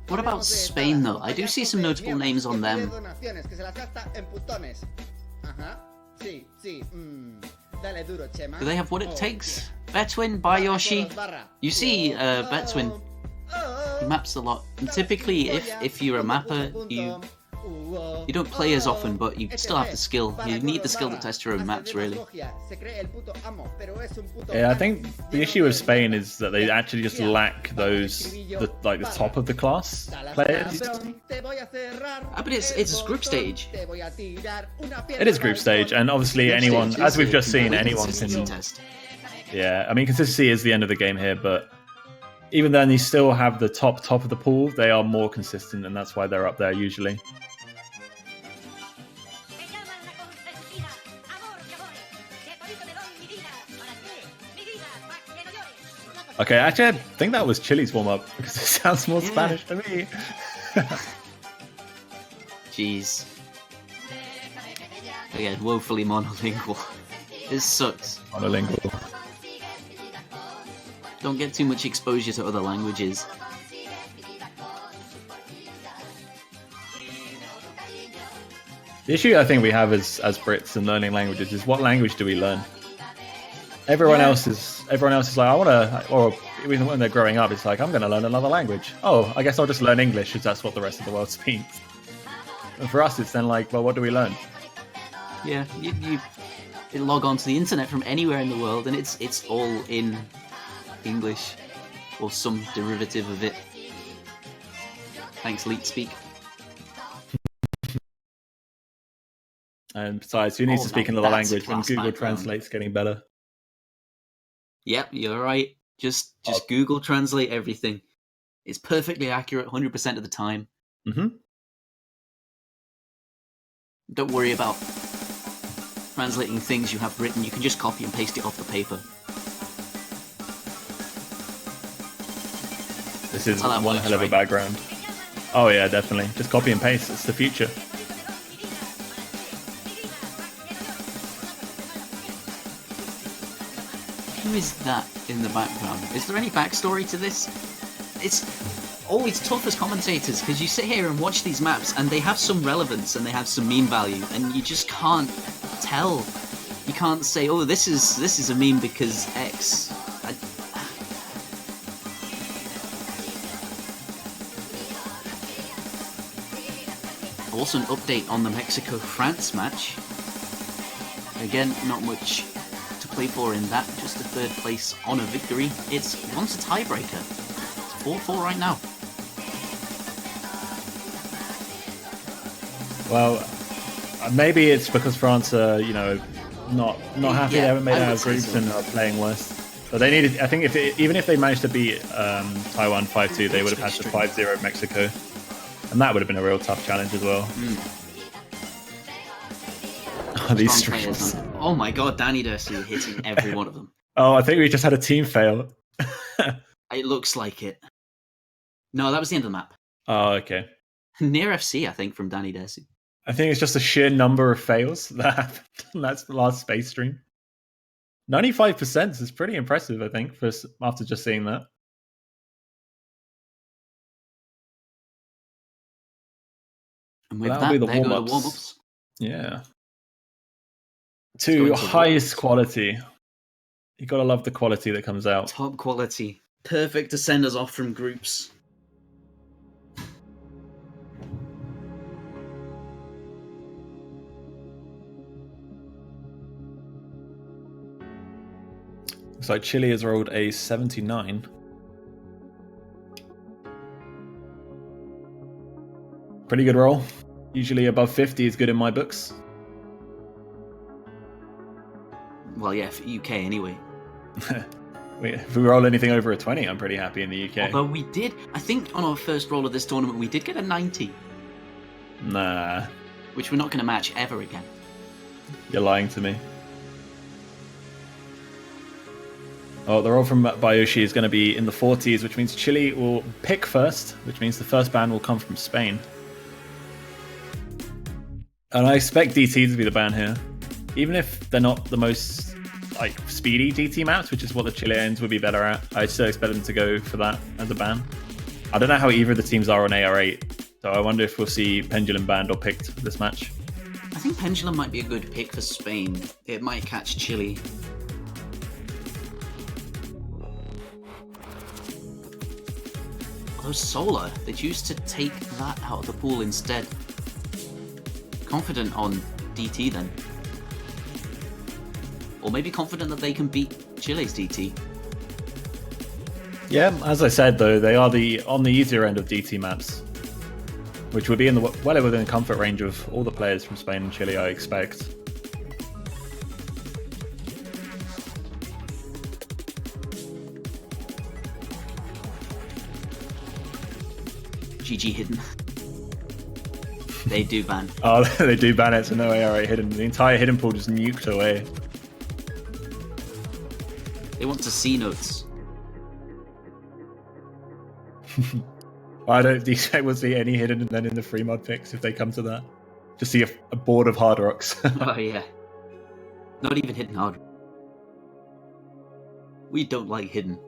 K: What about Spain, though? I do see some notable names on them. Do they have what it takes? Betwin, Bayoshi. You see, Betwin, he maps a lot. And typically, if you're a mapper, you don't play as often, but you still have the skill. You need the skill to test your own maps, really.
A: Yeah, I think the issue with Spain is that they actually just lack the top of the class players.
K: But it's group stage.
A: It is group stage, and obviously anyone, as we've just seen, anyone can. Yeah, I mean, consistency is the end of the game here, but even then, you still have the top of the pool. They are more consistent, and that's why they're up there usually. Okay, actually, I think that was Chile's warm-up, because it sounds more Spanish to me.
K: Jeez. Again, woefully monolingual. This sucks.
A: Monolingual.
K: Don't get too much exposure to other languages.
A: The issue I think we have as Brits and learning languages is what language do we learn? Everyone else is like, I want to, or even when they're growing up, it's like, I'm going to learn another language. Oh, I guess I'll just learn English because that's what the rest of the world speaks. And for us, it's then like, well, what do we learn?
K: Yeah, you log on to the internet from anywhere in the world, and it's all in English or some derivative of it. Thanks, LeetSpeak.
A: And besides, who needs to speak another language when Google Translate's getting better?
K: Yep, you're right. Just Google Translate everything. It's perfectly accurate 100% of the time.
A: Mm-hmm.
K: Don't worry about translating things you have written. You can just copy and paste it off the paper.
A: This is one hell of a background. Oh yeah, definitely. Just copy and paste. It's the future.
K: Who is that in the background? Is there any backstory to this? It's always tough as commentators because you sit here and watch these maps and they have some relevance and they have some meme value and you just can't tell. You can't say, oh, this is a meme because X. Also an update on the Mexico-France match. Again, not much to play for in that, just a third place on a victory. It's once a tiebreaker. It's 4-4 right now.
A: Well, maybe it's because France are, not happy. They haven't made it out of groups and are playing worse. But they needed. I think even if they managed to beat Taiwan 5-2, they would have had to 5-0 Mexico, and that would have been a real tough challenge as well. Oh, these streams.
K: Oh my god, Danny Dersu hitting every one of them.
A: Oh, I think we just had a team fail.
K: It looks like it. No, that was the end of the map.
A: Oh, okay.
K: Near FC, I think, from Danny Dersu.
A: I think it's just a sheer number of fails that happened. That's the last space stream. 95% is pretty impressive, I think, after just seeing that.
K: And with
A: That'll be
K: that,
A: the
K: there go the
A: warm-ups.
K: warm-ups.
A: Yeah.
K: Let's
A: To
K: go into
A: highest
K: warm-ups.
A: quality. You gotta love the quality that comes out.
K: Top quality. Perfect to send us off from groups.
A: Looks like Chile has rolled a 79. Pretty good roll. Usually above 50 is good in my books.
K: Well, yeah, for UK anyway.
A: If we roll anything over a 20, I'm pretty happy in the UK.
K: Although we did, I think on our first roll of this tournament, we did get a 90.
A: Nah,
K: Which we're not going to match ever again.
A: you're lying to me. Oh, the roll from Bayoshi is going to be in the 40s, which means Chile will pick first, which means the first ban will come from Spain. And I expect DT to be the ban here. Even if they're not the most speedy DT maps, which is what the Chileans would be better at, I still expect them to go for that as a ban. I don't know how either of the teams are on AR8, so I wonder if we'll see Pendulum banned or picked this match.
K: I think Pendulum might be a good pick for Spain. It might catch Chile. Although Solar, they choose to take that out of the pool instead. Confident on DT then. Or maybe confident that they can beat Chile's DT.
A: Yeah, as I said though, they are on the easier end of DT maps, which would be in the well within comfort range of all the players from Spain and Chile, I expect.
K: GG hidden. They do ban.
A: Oh, they do ban it, so no AR8 hidden. The entire hidden pool just nuked away.
K: They want to see notes.
A: I don't expect we'll see any hidden then in the free mod picks if they come to that. Just see a board of hard rocks.
K: Oh yeah. Not even hidden hard. We don't like hidden.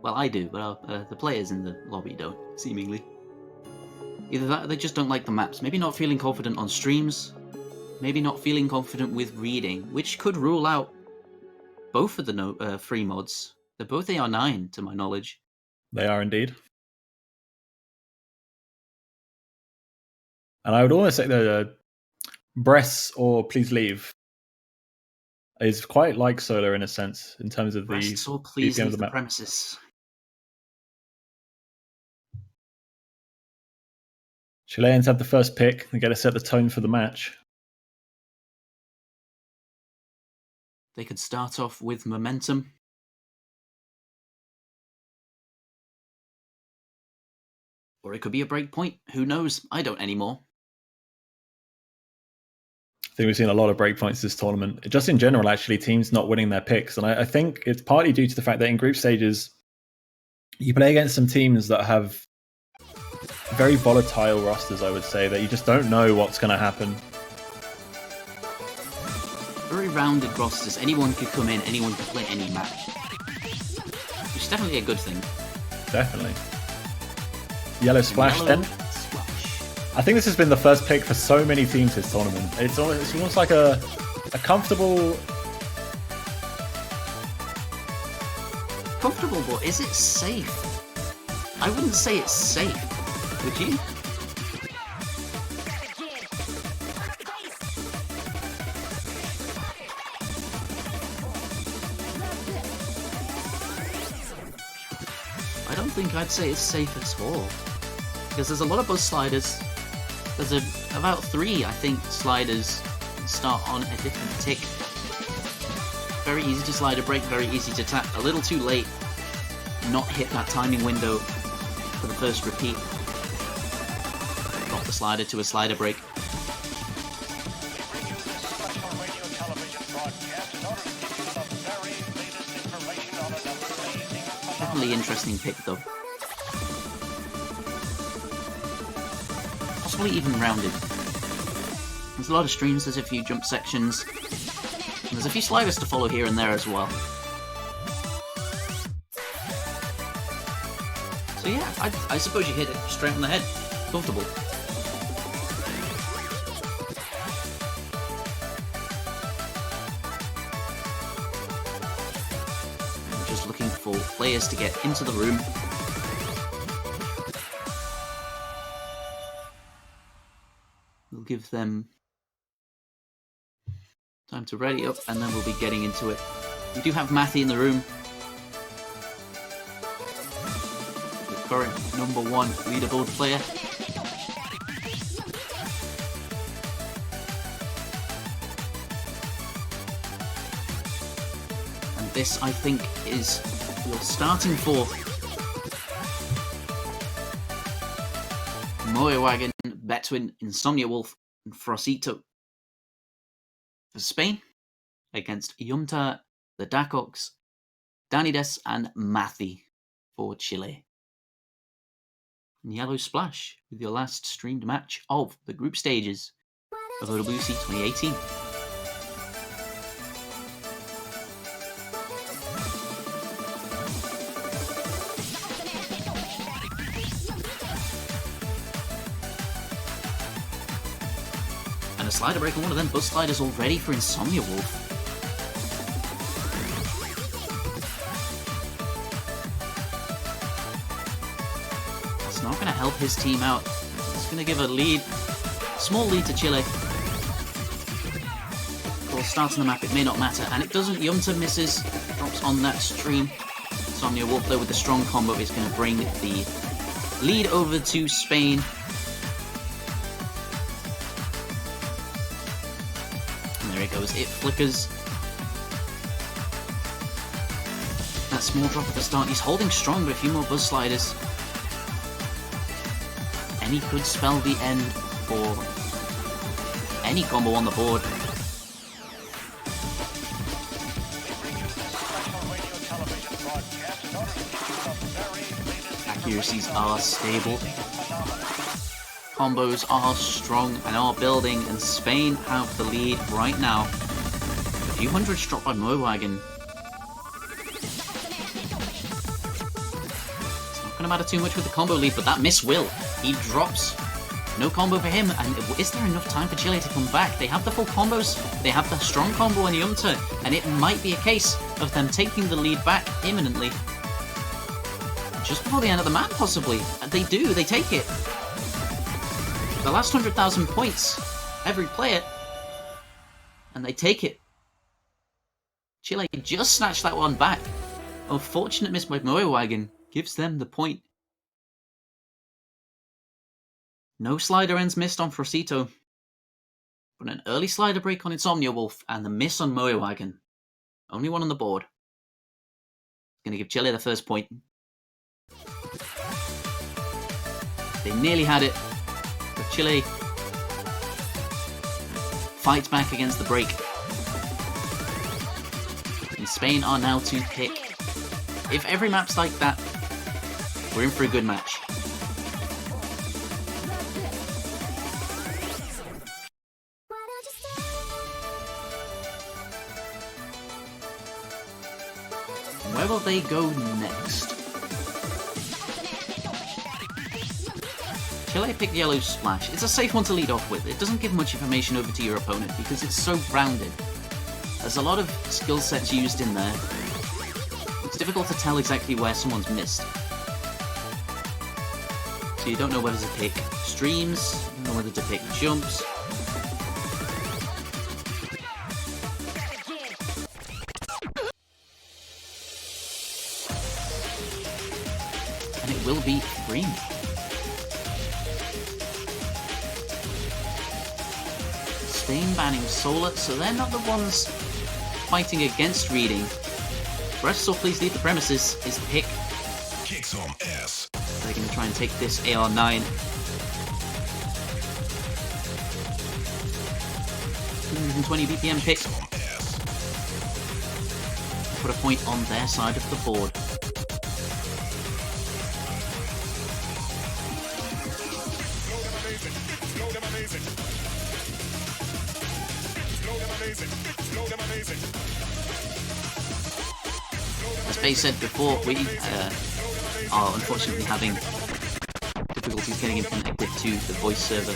K: Well, I do, but the players in the lobby don't, seemingly. Either that or they just don't like the maps. Maybe not feeling confident on streams. Maybe not feeling confident with reading, which could rule out both of the free mods. They're both AR9, to my knowledge.
A: They are indeed. And I would almost say that Bress or Please Leave is quite like Solar in a sense, in terms of
K: Breasts or please leave the
A: map.
K: premises.
A: Chileans have the first pick. They get to set the tone for the match.
K: They could start off with momentum. Or it could be a break point. Who knows? I don't anymore.
A: I think we've seen a lot of breakpoints this tournament. Just in general, actually, teams not winning their picks. And I think it's partly due to the fact that in group stages, you play against some teams that have very volatile rosters, I would say, that you just don't know what's going to happen.
K: Very rounded rosters. Anyone could come in, anyone could play any match. Which is definitely a good thing.
A: Definitely. Yellow Splash
K: Yellow
A: then.
K: Splash.
A: I think this has been the first pick for so many teams this tournament. It's almost like a comfortable...
K: Comfortable, but is it safe? I wouldn't say it's safe. Would you? I don't think I'd say it's safe at all. Because there's a lot of buzz sliders. There's about 3, I think, sliders that start on a different tick. Very easy to slide a break, very easy to tap. A little too late. Not hit that timing window for the first repeat. Drop the slider to a slider break. Definitely interesting pick though. Possibly even rounded. There's a lot of streams, there's a few jump sections. And there's a few sliders to follow here and there as well. So yeah, I suppose you hit it straight on the head. Comfortable. I'm just looking for players to get into the room. We'll give them time to ready up, and then we'll be getting into it. We do have Matthew in the room. The current #1 leaderboard player. And this, I think, is your starting four. Moewagen, Betwin, Insomnia Wolf, and Frosito. For Spain, against Yumta, the Dacox, Danides, and Mathi for Chile. And Yellow Splash with your last streamed match of the group stages of OWC 2018. And a slider break on one of them bus sliders already for Insomnia Wolf. That's not going to help his team out. It's going to give a lead, small lead to Chile. Well, starting the map, it may not matter, and it doesn't. Yumta misses, drops on that stream. Insomnia Wolf, though, with the strong combo, is going to bring the lead over to Spain. There it goes, it flickers. That small drop at the start. He's holding strong, but a few more buzz sliders. And he could spell the end for any combo on the board. Accuracies are stable. Combos are strong and are building, and Spain have the lead right now. A few hundreds dropped by Moewagen. It's not going to matter too much with the combo lead, but that miss will. He drops. No combo for him, and is there enough time for Chile to come back? They have the full combos, they have the strong combo on Yumta, and it might be a case of them taking the lead back imminently. Just before the end of the map, possibly. They do, they take it. The last 100,000 points, every player, and they take it. Chile just snatched that one back. Oh, fortunate miss by Moewagen gives them the point. No slider ends missed on Frosito, but an early slider break on Insomnia Wolf and the miss on Moewagen. Only one on the board. Going to give Chile the first point. They nearly had it. But Chile fights back against the break. And Spain are now to pick. If every map's like that, we're in for a good match. Where will they go next? Chile picked Yellow Splash. It's a safe one to lead off with. It doesn't give much information over to your opponent because it's so rounded. There's a lot of skill sets used in there. It's difficult to tell exactly where someone's missed. So you don't know whether to pick streams, you don't know whether to pick jumps. And it will be green. Spain banning Solar, so they're not the ones fighting against reading. Rest, so please leave the premises, is pick.
L: Kick some ass.
K: They're going to try and take this AR9. 220 BPM pick. Put a point on their side of the board. As Faye said before, we are unfortunately having difficulties getting him connected to the voice server.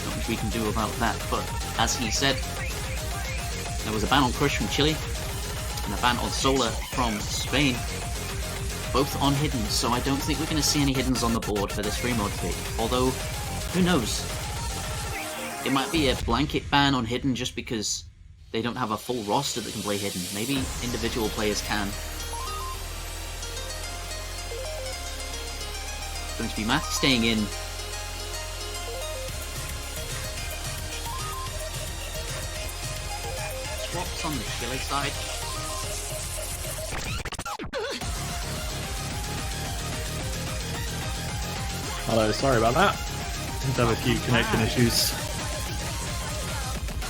K: Not much we can do about that, but as he said, there was a ban on Crush from Chile, and a ban on Solar from Spain, both on Hidden, so I don't think we're going to see any Hiddens on the board for this free mod pick, although, who knows? It might be a blanket ban on Hidden just because they don't have a full roster that can play Hidden. Maybe individual players can. It's going to be Matty staying in. Swaps on the Chile side.
A: Hello, sorry about that. Seems to have a few connection issues.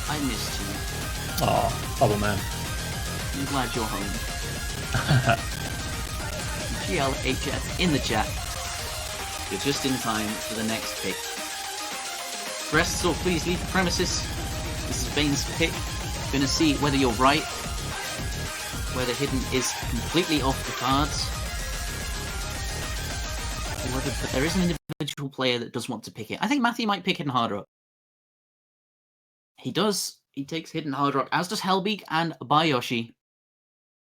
K: I missed you.
A: Oh, bubble man.
K: I'm glad you're home. GLHF in the chat. You're just in time for the next pick. Rest, so please leave the premises. This is Bane's pick. Gonna see whether you're right. Whether Hidden is completely off the cards. Or whether there is an individual player that does want to pick it. I think Matthew might pick Hidden Hard Rock. He does. He takes Hidden Hard Rock, as does Hellbeak and Bayoshi.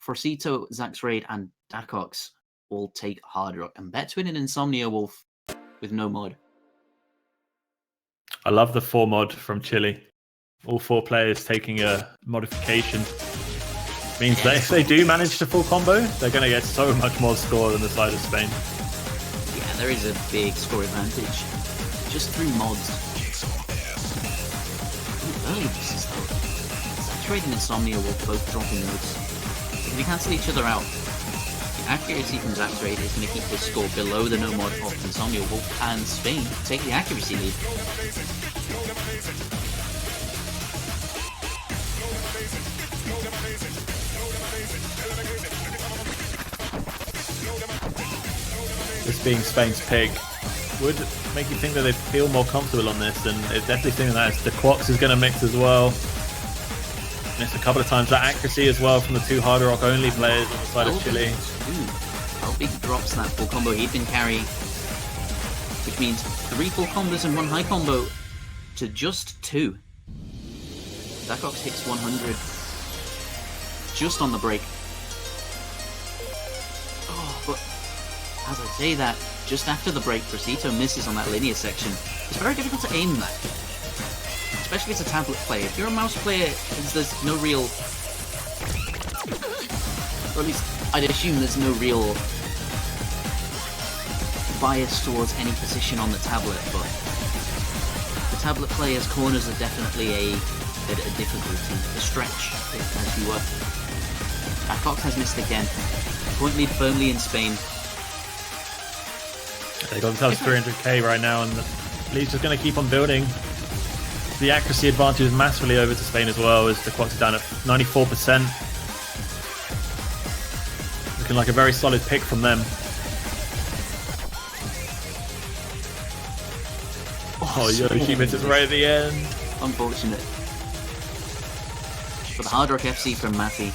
K: Forcito, Zax Raid, and Dacox all take Hard Rock. And Betwin and Insomnia Wolf with no mod.
A: I love the 4 mod from Chile. All 4 players taking a modification. Means that if they do manage to full combo, they're going to get so much more score than the side of Spain.
K: Yeah, there is a big score advantage. Just through mods. Early misses though. Saturate and Insomnia will both dropping nodes. If they cancel each other out, the accuracy from Zax Raid is going to keep this score below the no mod of Insomnia Wolf, and Spain take the accuracy lead.
A: This being Spain's pick would make you think that they feel more comfortable on this, and it's definitely thinking that the Quox is going to mix as well. Missed a couple of times. That accuracy as well from the 2 Hard Rock only players on the side of Chile.
K: Hellbeak drops that full combo he'd been carrying, which means 3 full combos and 1 high combo to just 2. Dacox hits 100 just on the break. Oh, but as I say that, just after the break, Forcito misses on that linear section. It's very difficult to aim that, especially as a tablet player. If you're a mouse player, there's no real, or at least I'd assume there's no real bias towards any position on the tablet, but the tablet player's corners are definitely a difficulty, a stretch, as you were. Dacox has missed again. Point lead firmly in Spain.
A: They got themselves 300k right now, and the lead's just going to keep on building. The accuracy advantage is massively over to Spain as well, as the Quox is down at 94%. Looking like a very solid pick from them. Oh, Yoshi misses right at the end.
K: Unfortunate. But the Hard Rock FC from Matty.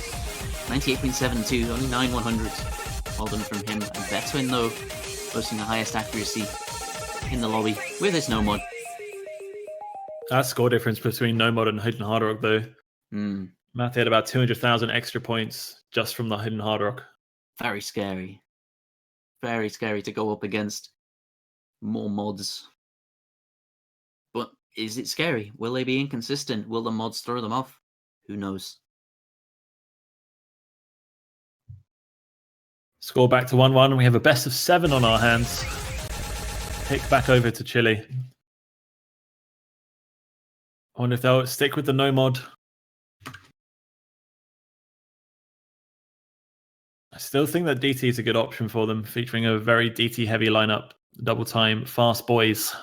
K: 98.72, only 9 100s. Well done from him. And Betwin, though, boasting the highest accuracy in the lobby with his no mod.
A: That score difference between no mod and Hidden Hard Rock, though. Matty had about 200,000 extra points just from the Hidden Hard Rock.
K: Very scary. Very scary to go up against more mods. But is it scary? Will they be inconsistent? Will the mods throw them off? Who knows?
A: Score back to 1-1. We have a best of 7 on our hands. Pick back over to Chile. I wonder if they'll stick with the no mod. I still think that DT is a good option for them, featuring a very DT heavy lineup. Double time, fast boys.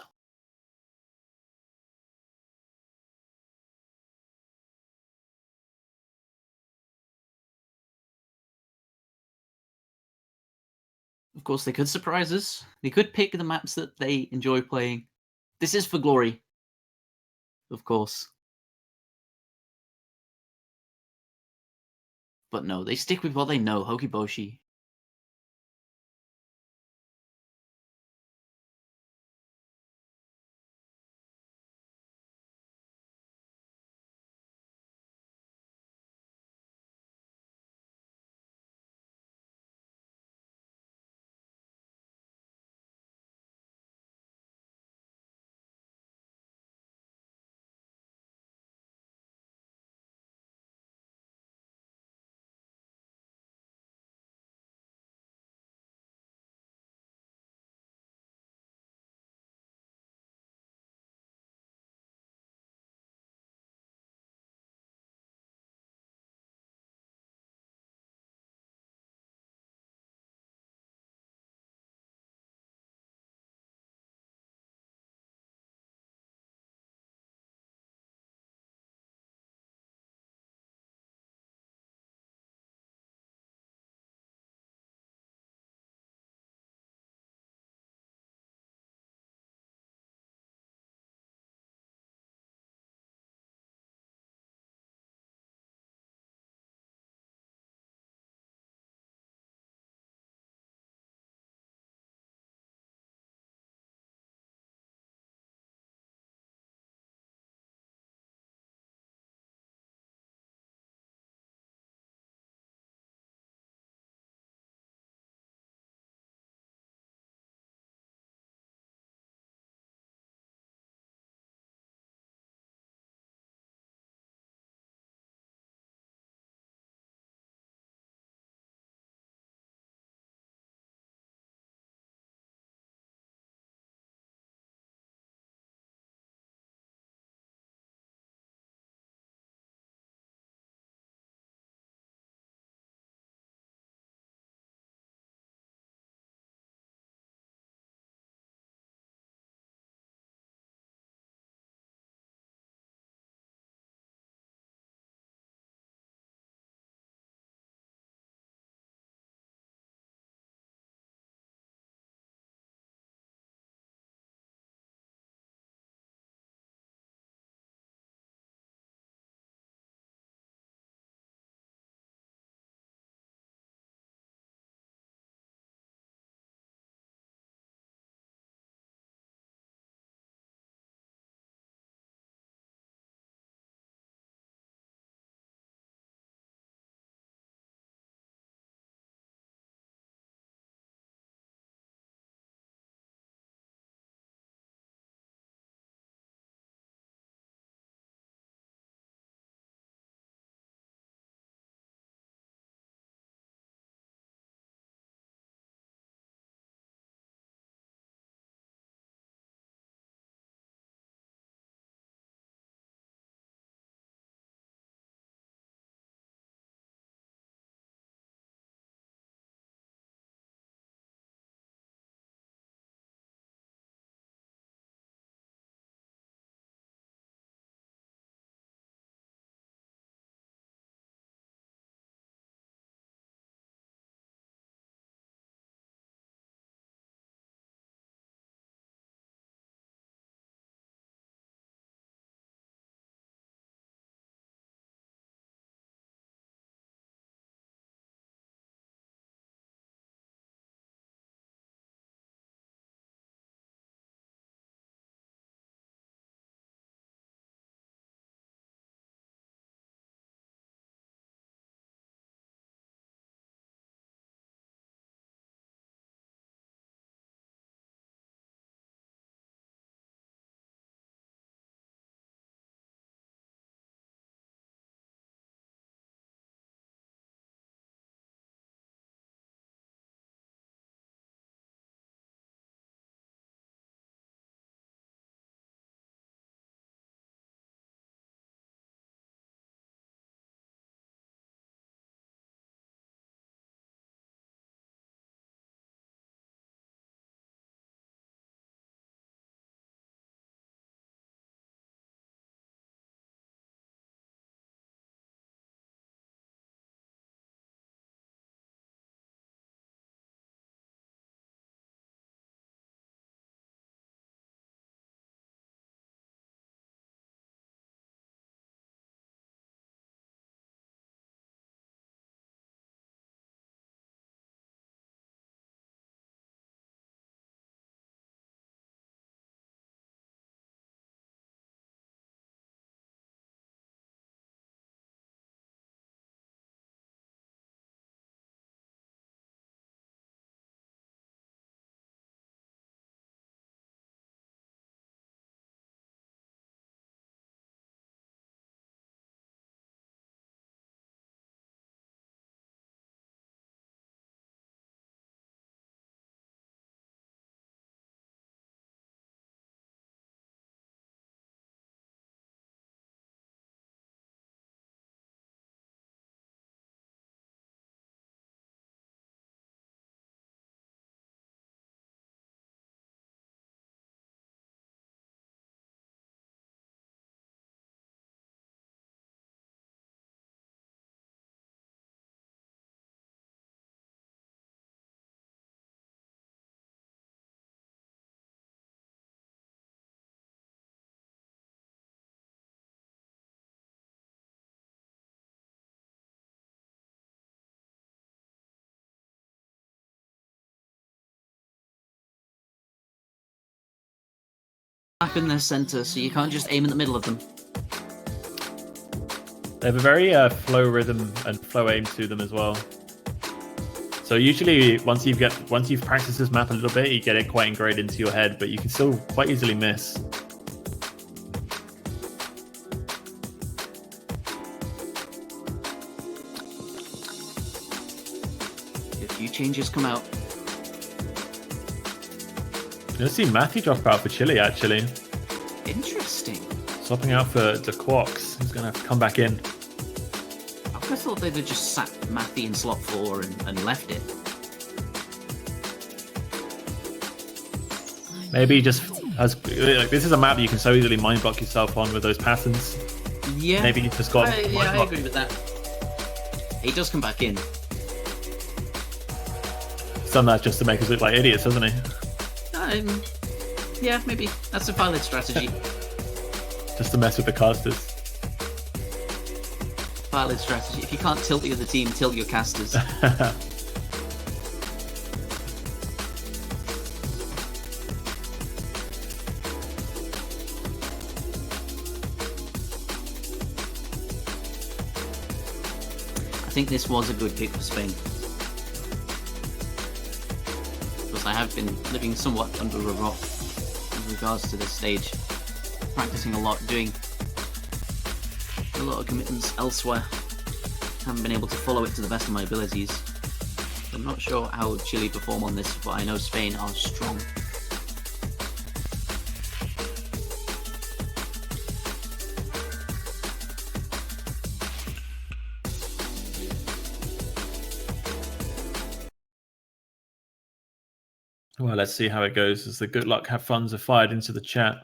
K: Of course, they could surprise us. They could pick the maps that they enjoy playing. This is for glory. Of course. But no, they stick with what they know, Hokiboshi. in their center, so you can't just aim in the middle of them.
A: They have a very flow rhythm and flow aim to them as well. So usually, once you've practiced this map a little bit, you get it quite ingrained into your head, but you can still quite easily miss.
K: A few changes come out.
A: You're gonna see Matthew drop out for Chile actually.
K: Interesting.
A: Swapping out for the Quox. He's gonna have to come back in.
K: I thought they'd have just sat Matthew in slot 4 and left it.
A: Maybe just as like, this is a map that you can so easily mind block yourself on with those patterns.
K: Yeah.
A: Maybe you've just got.
K: I agree with that. He does come back in.
A: He's done that just to make us look like idiots, hasn't he?
K: Yeah, maybe that's a valid strategy.
A: Just to mess with the casters.
K: Valid strategy. If you can't tilt the other team, tilt your casters. I think this was a good pick for Spain. Because I have been living somewhat under a rock in regards to this stage. Practicing a lot, doing a lot of commitments elsewhere. Haven't been able to follow it to the best of my abilities. I'm not sure how Chile perform on this, but I know Spain are strong.
A: Well, let's see how it goes as the good luck have funds are fired into the chat.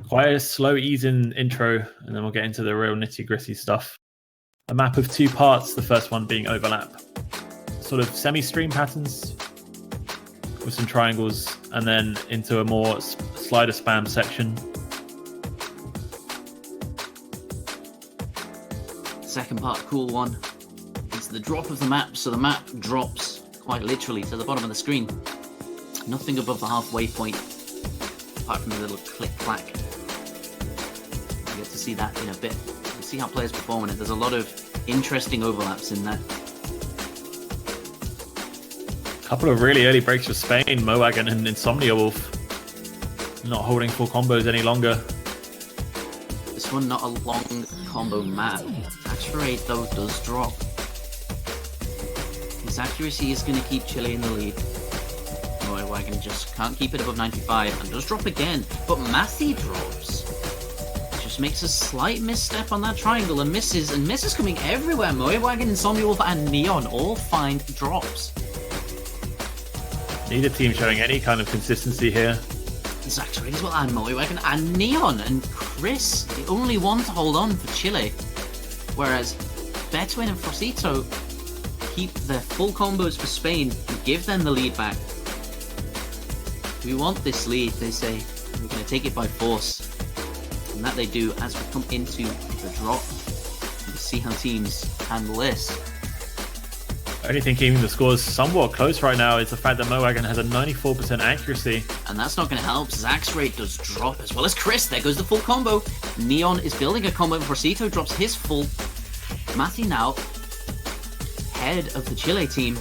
A: Quite a slow ease-in intro, and then we'll get into the real nitty-gritty stuff. A map of 2 parts, the first one being overlap. Sort of semi-stream patterns with some triangles, and then into a more slider spam section.
K: Second part, cool one. It's the drop of the map, so the map drops quite literally to the bottom of the screen. Nothing above the halfway point, apart from a little click-clack. You get to see that in a bit. You can see how players perform in it. There's a lot of interesting overlaps in there.
A: Couple of really early breaks for Spain, Mowagon and Insomnia Wolf. Not holding full combos any longer.
K: This one, not a long combo map. Attack rate, though, does drop. His accuracy is going to keep Chile in the lead. Wagon just can't keep it above 95 and does drop again, but Matthew drops. Just makes a slight misstep on that triangle and misses coming everywhere. Wagon, Insomnia Wolf and Neon all find drops.
A: Neither team showing any kind of consistency here.
K: Zach's ready as well, and Wagon and Neon and Chris, the only one to hold on for Chile. Whereas Betwin and Frosito keep their full combos for Spain and give them the lead back. We want this lead, they say. We're going to take it by force. And that they do as we come into the drop. We'll see how teams handle this.
A: Only thing keeping the scores somewhat close right now is the fact that Mowagon has a 94% accuracy.
K: And that's not going to help. Zach's rate does drop as well as Chris. There goes the full combo. Neon is building a combo. Rosito drops his full. Matthew now head of the Chile team.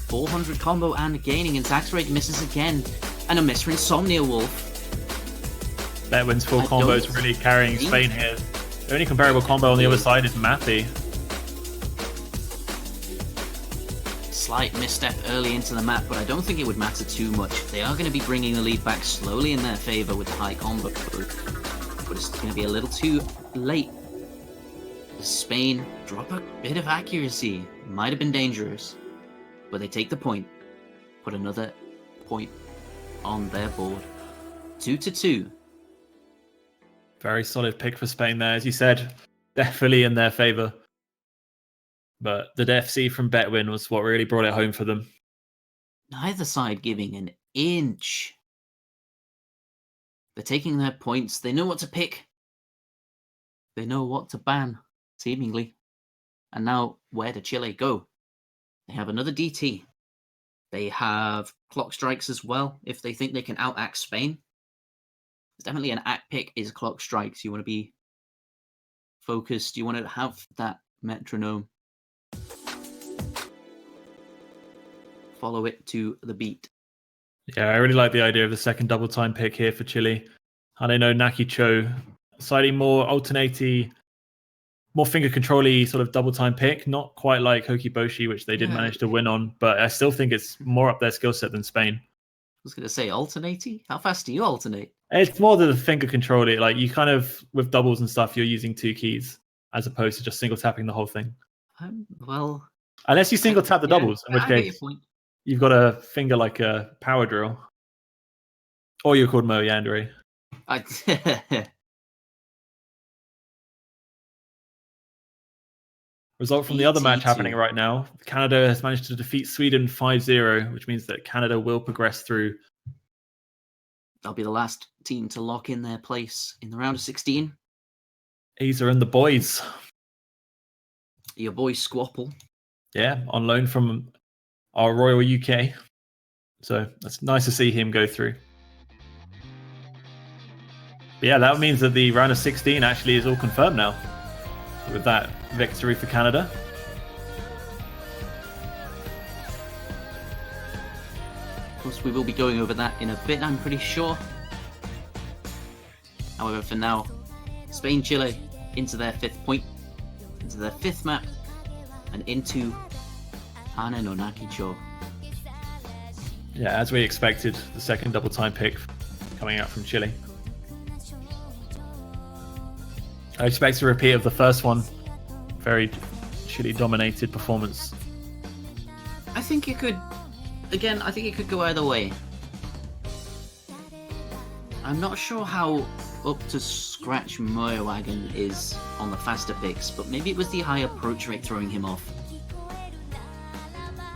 K: 400 combo and gaining, and Zach's rate misses again. And a miss for Insomnia Wolf.
A: Betwin's full combo is really carrying Spain here. The only comparable combo on the other side is Matthew.
K: Slight misstep early into the map, but I don't think it would matter too much. They are going to be bringing the lead back slowly in their favor with the high combo crew. But it's going to be a little too late. Spain drop a bit of accuracy. Might have been dangerous. But they take the point. Put another point on their board. 2-2.
A: Very solid pick for Spain there, as you said. Definitely in their favor. But the FC from Betwin was what really brought it home for them.
K: Neither side giving an inch. They're taking their points. They know what to pick. They know what to ban, seemingly. And now, where did Chile go? They have another DT. They have clock strikes as well if they think they can out-act Spain. It's definitely an act pick is clock strikes. You want to be focused. You want to have that metronome. Follow it to the beat.
A: Yeah, I really like the idea of the second double time pick here for Chile. And I know Naki Cho, slightly more alternatey, more finger control-y sort of double time pick. Not quite like Hokiboshi, which they did manage to win on, but I still think it's more up their skill set than Spain.
K: I was going to say alternatey. How fast do you alternate?
A: It's more the finger control-y. Like you kind of, with doubles and stuff, you're using 2 keys as opposed to just single tapping the whole thing.
K: Well,
A: unless you single tap the doubles, in which
K: I get your
A: case
K: point.
A: you've got a finger like a power drill. Or you're called Mo Yandere. Result from the other match happening right now. Canada has managed to defeat Sweden 5-0, which means that Canada will progress through.
K: They'll be the last team to lock in their place in the round of 16.
A: Asa and the boys.
K: Your boy Squapple.
A: Yeah, on loan from our Royal UK. So that's nice to see him go through. But yeah, that means that the round of 16 actually is all confirmed now. With that victory for Canada.
K: Of course, we will be going over that in a bit, I'm pretty sure. However, for now, Spain, Chile into their 5th point, into their 5th map, and into Hana no Naki-cho.
A: Yeah, as we expected, the second double time pick coming out from Chile. I expect a repeat of the first one. Very Chile-dominated performance.
K: I think it could... Again, I think it could go either way. I'm not sure how up to scratch Moyowagon is on the faster picks, but maybe it was the high approach rate throwing him off.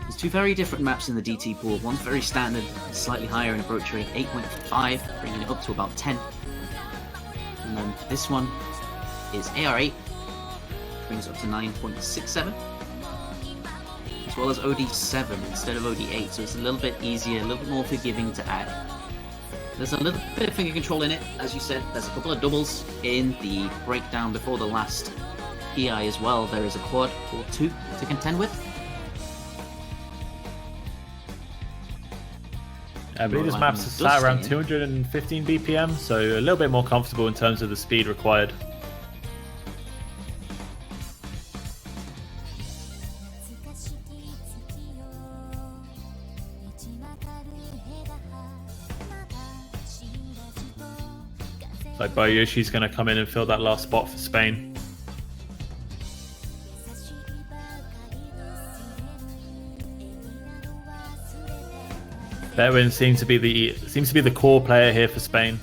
K: There's 2 very different maps in the DT pool. One's very standard, slightly higher in approach rate, 8.5, bringing it up to about 10. And then this one is AR8, brings it up to 9.67, as well as OD7 instead of OD8, so it's a little bit easier, a little bit more forgiving to add. There's a little bit of finger control in it, as you said. There's a couple of doubles in the breakdown before the last PI as well. There is a quad or 2 to contend with.
A: I believe this map's sat around 215 BPM, so a little bit more comfortable in terms of the speed required. So Bayoshi's going to come in and fill that last spot for Spain. Bedwin seems to be the core player here for Spain.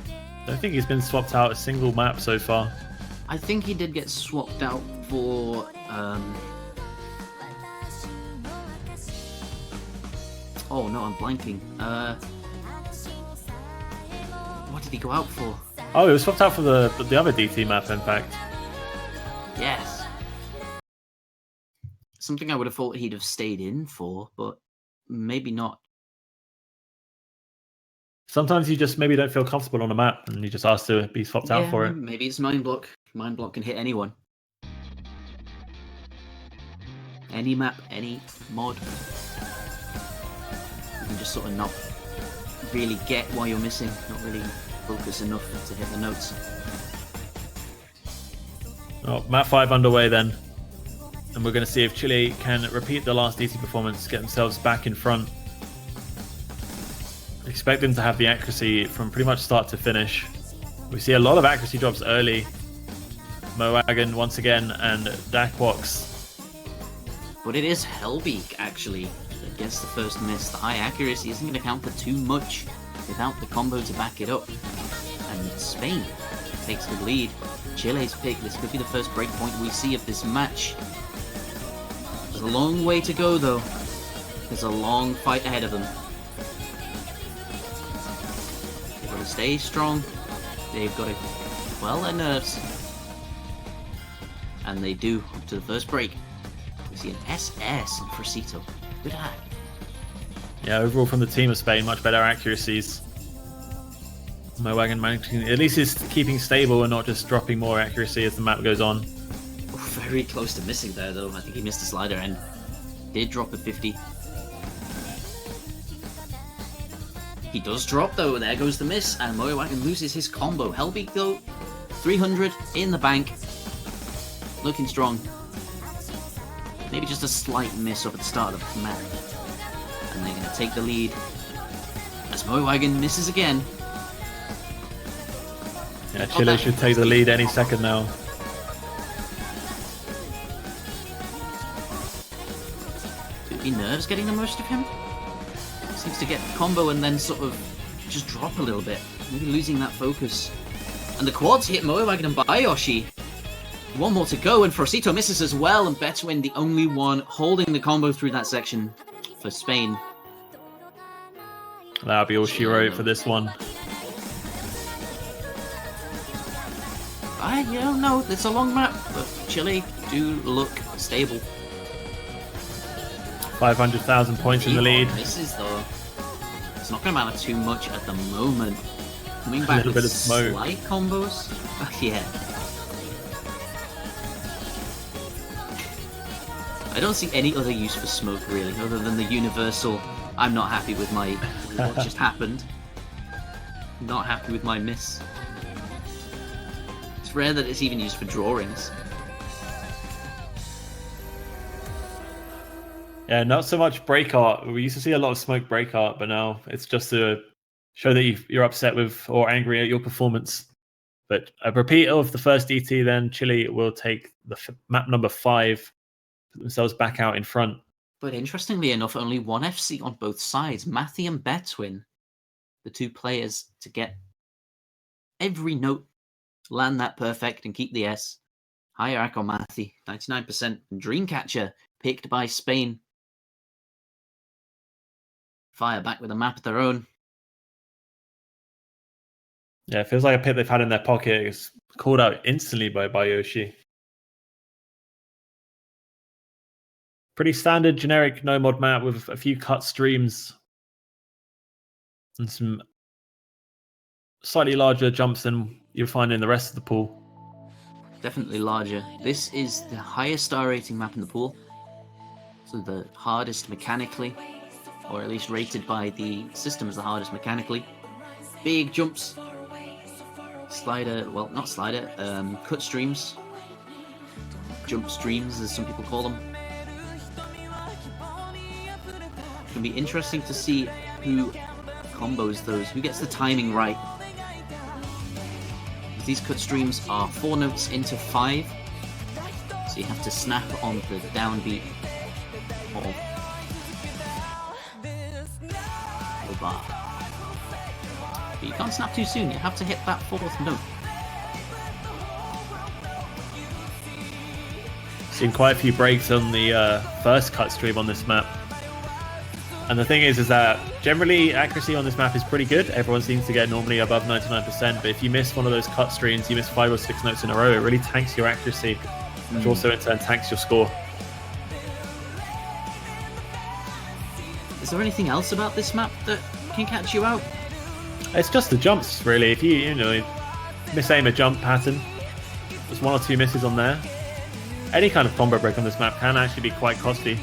A: I don't think he's been swapped out a single map so far.
K: I think he did get swapped out for oh no, I'm blanking. What did he go out for?
A: Oh, he was swapped out for the other DT map, in fact.
K: Yes. Something I would have thought he'd have stayed in for, but maybe not.
A: Sometimes you just maybe don't feel comfortable on a map and you just ask to be swapped out for it.
K: Maybe it's Mind Block. Mind Block can hit anyone. Any map, any mod. You can just sort of not really get why you're missing, not really focus enough to hit the notes.
A: Oh, map 5 underway then. And we're going to see if Chile can repeat the last DT performance, get themselves back in front. Expect them to have the accuracy from pretty much start to finish. We see a lot of accuracy drops early. Mowagon once again and Dakbox.
K: But it is Hellbeak actually that gets the first miss. The high accuracy isn't going to count for too much without the combo to back it up. And Spain takes the lead. Chile's pick. This could be the first breakpoint we see of this match. There's a long way to go though. There's a long fight ahead of them. They've got to stay strong. They've got to quell their nerves. And they do up to the first break. We see an SS and Frosito. Good hack.
M: Yeah, overall from the team of Spain, much better accuracies. Mowagen managing, at least is keeping stable and not just dropping more accuracy as the map goes on.
K: Very close to missing there, though. I think he missed the slider and did drop a 50. He does drop, though. There goes the miss, and Mowagen loses his combo. Hellbeak, though, 300 in the bank. Looking strong. Maybe just a slight miss up at the start of the map. And they're going to take the lead as Mowagen misses again.
M: Yeah, Chile should take the lead any second now.
K: Could be nerves getting the most of him. Seems to get the combo and then sort of just drop a little bit. Maybe losing that focus. And the quads hit Mowagen and Bayoshi. One more to go, and Frosito misses as well, and Betwin the only one holding the combo through that section for Spain.
M: That'll be all she wrote for this one.
K: I don't know, it's a long map, but Chile do look stable.
M: 500,000 points in the lead.
K: Misses though. It's not going to matter too much at the moment. Coming back with
M: bit of smoke.
K: Slight combos. Yeah. I don't see any other use for smoke really, other than the universal. I'm not happy with my what just happened. Not happy with my miss. It's rare that it's even used for drawings.
M: Yeah, not so much break art. We used to see a lot of smoke break art, but now it's just to show that you're upset with or angry at your performance. But a repeat of the first DT, then Chile will take the map number 5, put themselves back out in front.
K: But interestingly enough, only one FC on both sides. Matthew and Betwin, the two players to get every note, land that perfect and keep the S. Hierarch on Matthew, 99%. Dreamcatcher picked by Spain. Fire back with a map of their own.
M: Yeah, it feels like a pick they've had in their pocket. It's called out instantly by Bayoshi. Pretty standard, generic no-mod map with a few cut streams and some slightly larger jumps than you'll find in the rest of the pool.
K: Definitely larger. This is the highest star rating map in the pool. So the hardest mechanically, or at least rated by the system as the hardest mechanically. Big jumps. Slider, well, not slider, cut streams. Jump streams, as some people call them. It's going to be interesting to see who combos those, who gets the timing right. These cut streams are 4 notes into 5, so you have to snap on the downbeat or bar. But you can't snap too soon, you have to hit that 4th note.
M: Seen quite a few breaks on the first cut stream on this map. And the thing is that generally accuracy on this map is pretty good. Everyone seems to get normally above 99%, but if you miss one of those cut streams, you miss 5 or 6 notes in a row, it really tanks your accuracy, which also in turn tanks your score.
K: Is there anything else about this map that can catch you out?
M: It's just the jumps, really. If you misaim a jump pattern, there's 1 or 2 misses on there. Any kind of combo break on this map can actually be quite costly.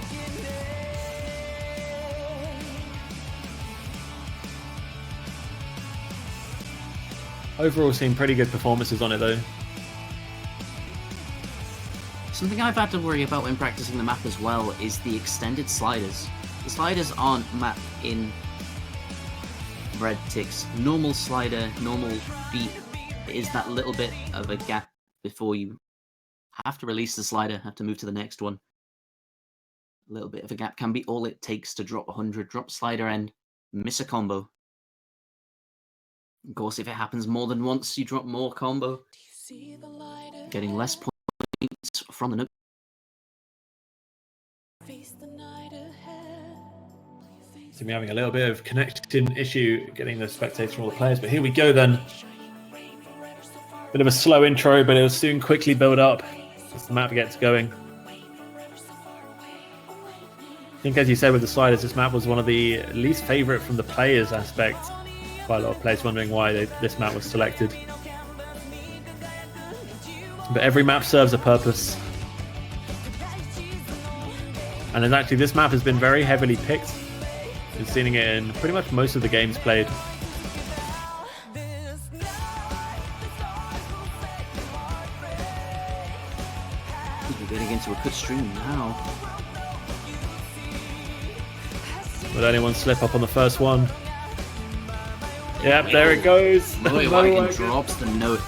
M: Overall, seeing pretty good performances on it, though.
K: Something I've had to worry about when practicing the map as well is the extended sliders. The sliders aren't mapped in red ticks. Normal slider, normal beat is that little bit of a gap before you have to release the slider, have to move to the next one. A little bit of a gap can be all it takes to drop 100, drop slider end, miss a combo. Of course, if it happens more than once, you drop more combo, getting less points from the note.
M: So we're having a little bit of connection issue getting the spectators from all the players, but here we go then. Bit of a slow intro, but it'll soon quickly build up as the map gets going. I think, as you said with the sliders, this map was one of the least favorite from the players aspect. Quite a lot of players wondering why this map was selected. But every map serves a purpose. And then actually this map has been very heavily picked. We've seen it in pretty much most of the games played.
K: We're getting into a good stream now.
A: Would anyone slip up on the first one? Yep, there it goes.
K: Moewagon drops the note.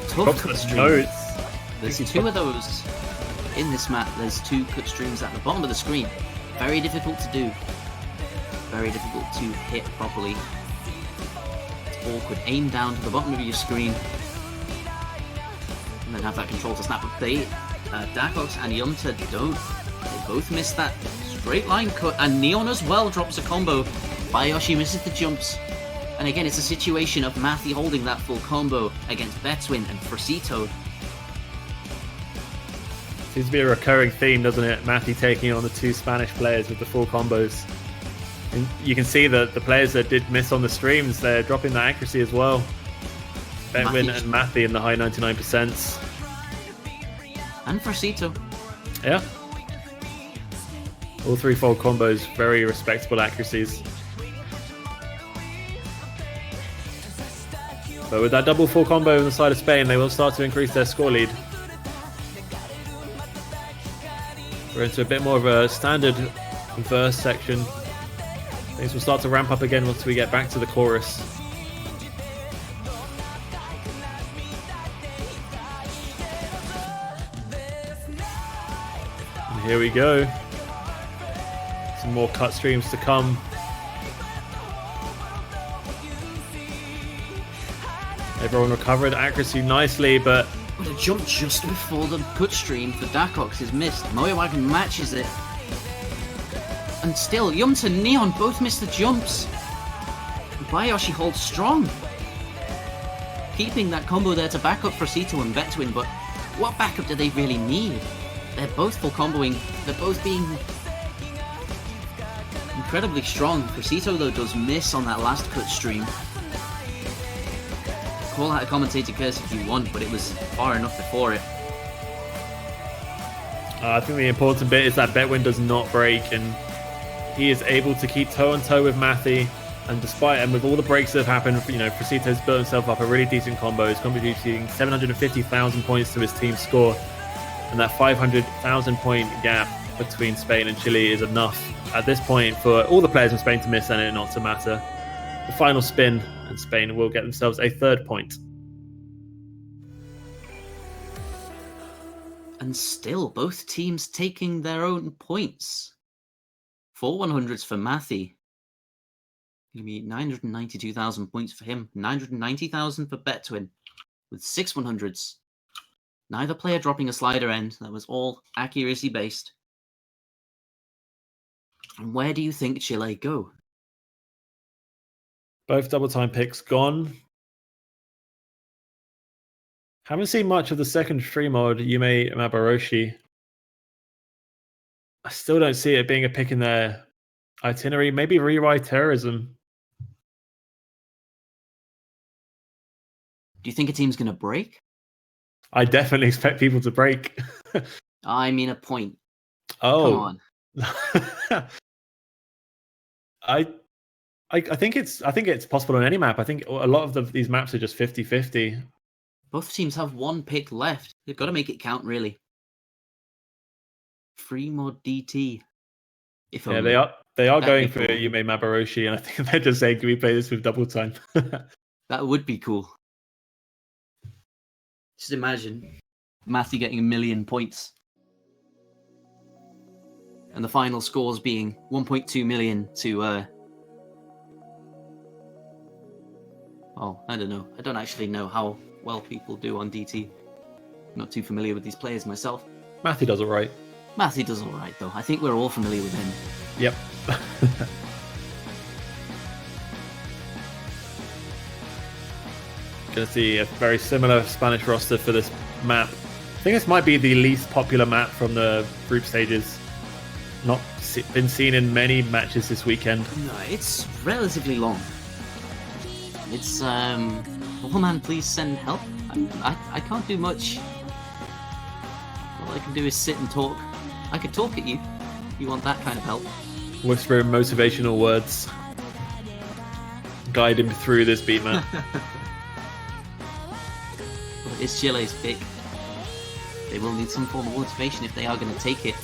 K: Tough cut stream. There's two of those in this map. There's two cut streams at the bottom of the screen. Very difficult to do. Very difficult to hit properly. It's awkward. Aim down to the bottom of your screen. And then have that control to snap up. Darkox and Yumta don't. They both miss that straight line cut. And Neon as well drops a combo. Bayoshi misses the jumps. And again, it's a situation of Mathy holding that full combo against Betwin and Frosito.
M: Seems to be a recurring theme, doesn't it? Mathy taking on the two Spanish players with the full combos. And you can see that the players that did miss on the streams, they're dropping the accuracy as well. Betwin and Mathy in the high 99%.
K: And Frosito.
M: Yeah. All three fold combos, very respectable accuracies. But with that double full combo on the side of Spain, they will start to increase their score lead. We're into a bit more of a standard verse section. Things will start to ramp up again once we get back to the chorus. And here we go. Some more cut streams to come. Everyone recovered accuracy nicely, but
K: But a jump just before the cut stream for Darkox is missed. Moewagon matches it. And still, Yumta and Neon both miss the jumps. Bayoshi holds strong. Keeping that combo there to back up Frosito and Betwin, but what backup do they really need? They're both full comboing. They're both being incredibly strong. Frosito, though, does miss on that last cut stream. Call out a commentator curse if you want, but it was far enough before it.
M: I think the important bit is that Betwin does not break, and he is able to keep toe-on-toe with Mathy. And despite, and with all the breaks that have happened, you know, Frosito's built himself up a really decent combo. He's contributing 750,000 points to his team's score. And that 500,000 point gap between Spain and Chile is enough at this point for all the players in Spain to miss and it not to matter. The final spin, and Spain will get themselves a third point.
K: And still, both teams taking their own points. 4 100s for Mathy. Going to be 992,000 points for him. 990,000 for Betwin. With 6 100s. Neither player dropping a slider end. That was all accuracy based. And where do you think Chile go?
M: Both double time picks gone. Haven't seen much of the second free mod, Yume Mabaroshi. I still don't see it being a pick in their itinerary. Maybe rewrite terrorism.
K: Do you think a team's going to break?
M: I definitely expect people to break.
K: I mean a point.
M: Oh.
K: Come on.
M: I think it's possible on any map. I think a lot of these maps are just 50-50.
K: Both teams have one pick left. They've got to make it count, really. Free mod DT.
M: Yeah, they are going for Yume Mabaroshi, and I think they're just saying, can we play this with double time?
K: That would be cool. Just imagine Matthew getting 1 million points. And the final scores being 1.2 million to oh, I don't know. I don't actually know how well people do on DT. I'm not too familiar with these players myself.
M: Matthew does alright.
K: Matthew does alright, though. I think we're all familiar with him.
M: Yep. Gonna see a very similar Spanish roster for this map. I think this might be the least popular map from the group stages. not been seen in many matches this weekend.
K: No, it's relatively long. It's oh man, please send help. I can't do much. All I can do is sit and talk. I could talk at you if you want that kind of help.
M: Whispering motivational words. Guide him through this beat map.
K: But it's Chile's pick. They will need some form of motivation if they are going to take it.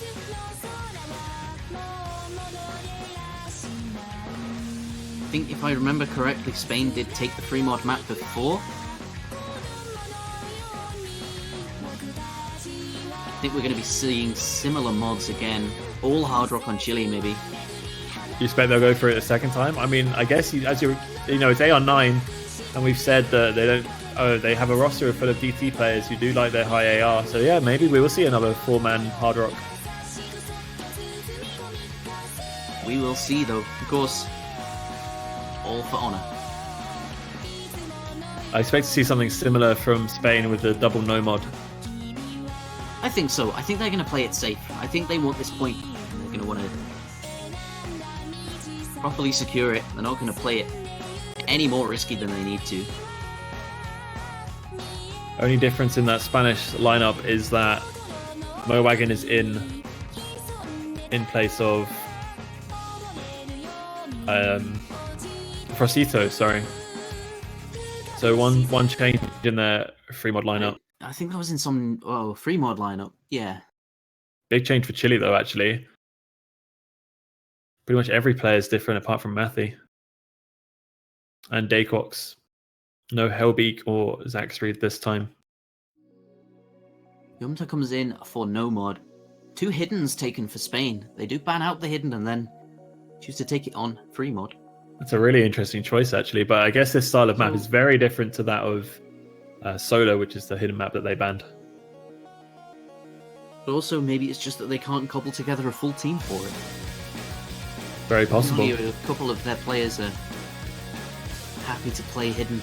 K: I think if I remember correctly, Spain did take the free mod map before. I think we're going to be seeing similar mods again. All hard rock on Chile, maybe.
M: You expect they'll go for it a second time? I mean, I guess it's AR9, and we've said that they don't. Oh, they have a roster full of DT players who do like their high AR. So yeah, maybe we will see another 4-man hard rock.
K: We will see, though. Of course, all for honor.
M: I expect to see something similar from Spain with the double no mod.
K: I think so. I think they're going to play it safe. I think they want this point. They're going to want to properly secure it. They're not going to play it any more risky than they need to.
M: Only difference in that Spanish lineup is that Mowagen is in place of Frosito, sorry. So one change in their free mod lineup.
K: I think that was in some free mod lineup. Yeah.
M: Big change for Chile though, actually. Pretty much every player is different apart from Mathy. And Dayquox. No Hellbeak or Zaxreed this time.
K: Yumta comes in for no mod. 2 hiddens taken for Spain. They do ban out the hidden and then choose to take it on free mod.
M: That's a really interesting choice, actually. But I guess this style of map is very different to that of Solo, which is the hidden map that they banned.
K: But also, maybe it's just that they can't cobble together a full team for it.
M: Very possible.
K: Only a couple of their players are happy to play hidden.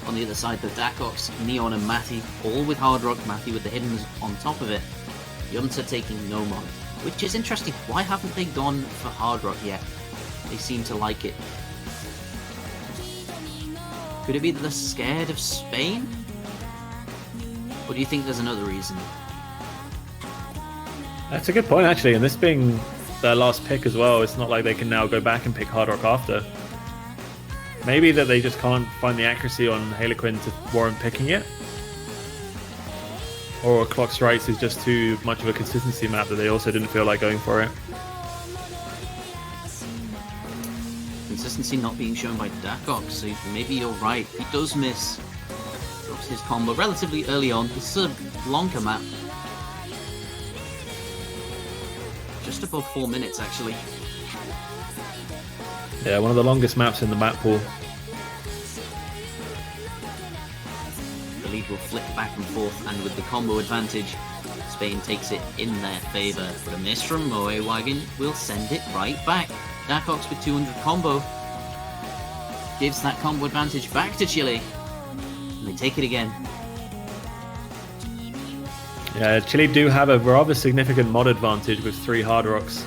K: On the other side, the Dacox, Neon and Matty, all with hard rock, Matty with the hiddens on top of it. Yumta taking no mod, which is interesting. Why haven't they gone for hard rock yet? They seem to like it. Could it be that they're scared of Spain? Or do you think there's another reason?
M: That's a good point, actually. And this being their last pick as well, it's not like they can now go back and pick hard rock after. Maybe that they just can't find the accuracy on Harlequin to warrant picking it. Or Clock Strikes is just too much of a consistency map that they also didn't feel like going for it.
K: Consistency not being shown by Dacox, so maybe you're right. He does miss. Drops his combo relatively early on. This is a longer map. Just above 4 minutes, actually.
M: Yeah, one of the longest maps in the map pool.
K: The lead will flip back and forth, and with the combo advantage, Spain takes it in their favour. But a miss from Moewagen will send it right back. Dacox with 200 combo gives that combo advantage back to Chile, and they take it again.
M: Yeah, Chile do have a rather significant mod advantage with 3 hard rocks.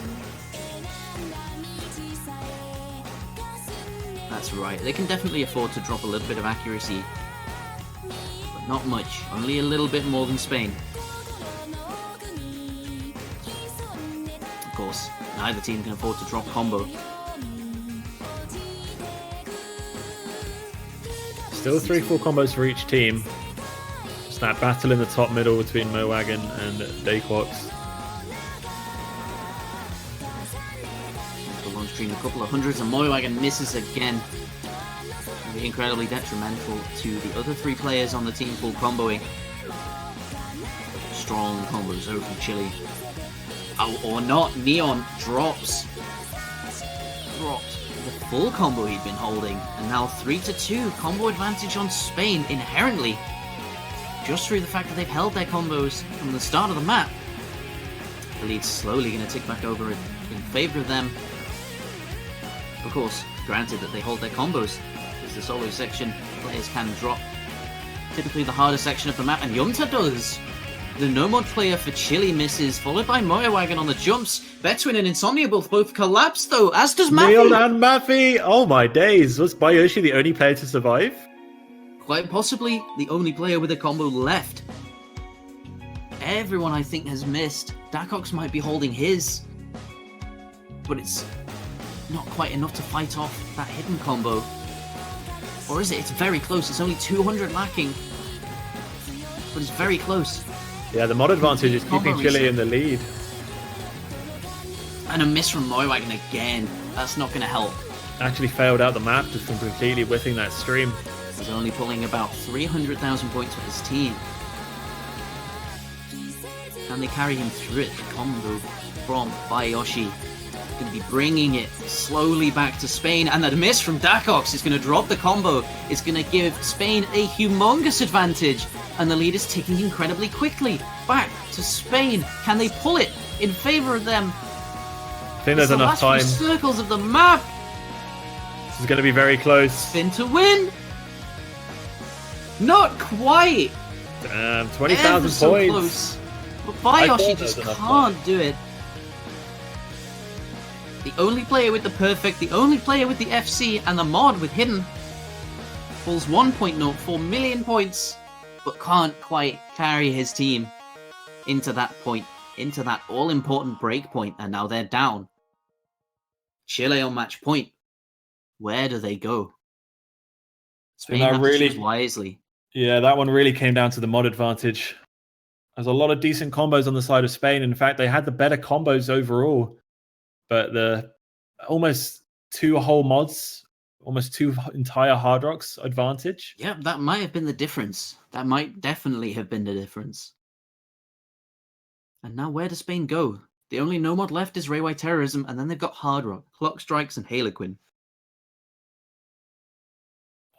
K: That's right, they can definitely afford to drop a little bit of accuracy, but not much, only a little bit more than Spain. Of course, neither team can afford to drop combo.
M: Still 3 full combos for each team. Just that battle in the top middle between Mowagen and Dayquox.
K: The launch stream a couple of hundreds, and Moewagen misses again. It'll be incredibly detrimental to the other 3 players on the team pool comboing. Strong combos over from Chile. Oh, or not, Neon drops the full combo he'd been holding, and now 3-2 combo advantage on Spain inherently, just through the fact that they've held their combos from the start of the map. The lead's slowly going to tick back over in favour of them. Of course, granted that they hold their combos, because the solo section players can drop typically the harder section of the map, and Yumta does. The no-mod player for Chile misses, followed by Moewagon on the jumps. Betwin and Insomnia both collapse, though, as does
M: Neil
K: Mappy.
M: and Maffy! Oh my days! Was Bayoshi the only player to survive?
K: Quite possibly the only player with a combo left. Everyone, I think, has missed. Dacox might be holding his, but it's not quite enough to fight off that hidden combo. Or is it? It's very close. It's only 200 lacking, but it's very close.
M: Yeah, the mod advantage is keeping Chile in the lead.
K: And a miss from Moewagon again. That's not going to help.
M: Actually failed out the map just from completely whiffing that stream.
K: He's only pulling about 300,000 points with his team. Can they carry him through it? The combo from Bayoshi. Going to be bringing it slowly back to Spain, and that miss from Dacox is going to drop the combo. It's going to give Spain a humongous advantage, and the lead is ticking incredibly quickly. Back to Spain. Can they pull it in favor of them?
M: I think there's enough time.
K: Last few circles of the map.
M: This is going to be very close.
K: Spin to win. Not quite.
M: 20,000
K: so
M: points.
K: Close. But Bayoshi just can't do it. The only player with the perfect, the only player with the FC, and the mod with hidden pulls 1.04 million points, but can't quite carry his team into that point, into that all-important break point, and now they're down. Chile on match point. Where do they go? Spain have to choose wisely.
M: Yeah, that one really came down to the mod advantage. There's a lot of decent combos on the side of Spain. In fact, they had the better combos overall. But the almost 2 whole mods, almost 2 entire Hard Rocks advantage.
K: Yeah, that might have been the difference. That might definitely have been the difference. And now where does Spain go? The only no mod left is Rayway Terrorism, and then they've got Hard Rock, Clock Strikes, and Harlequin.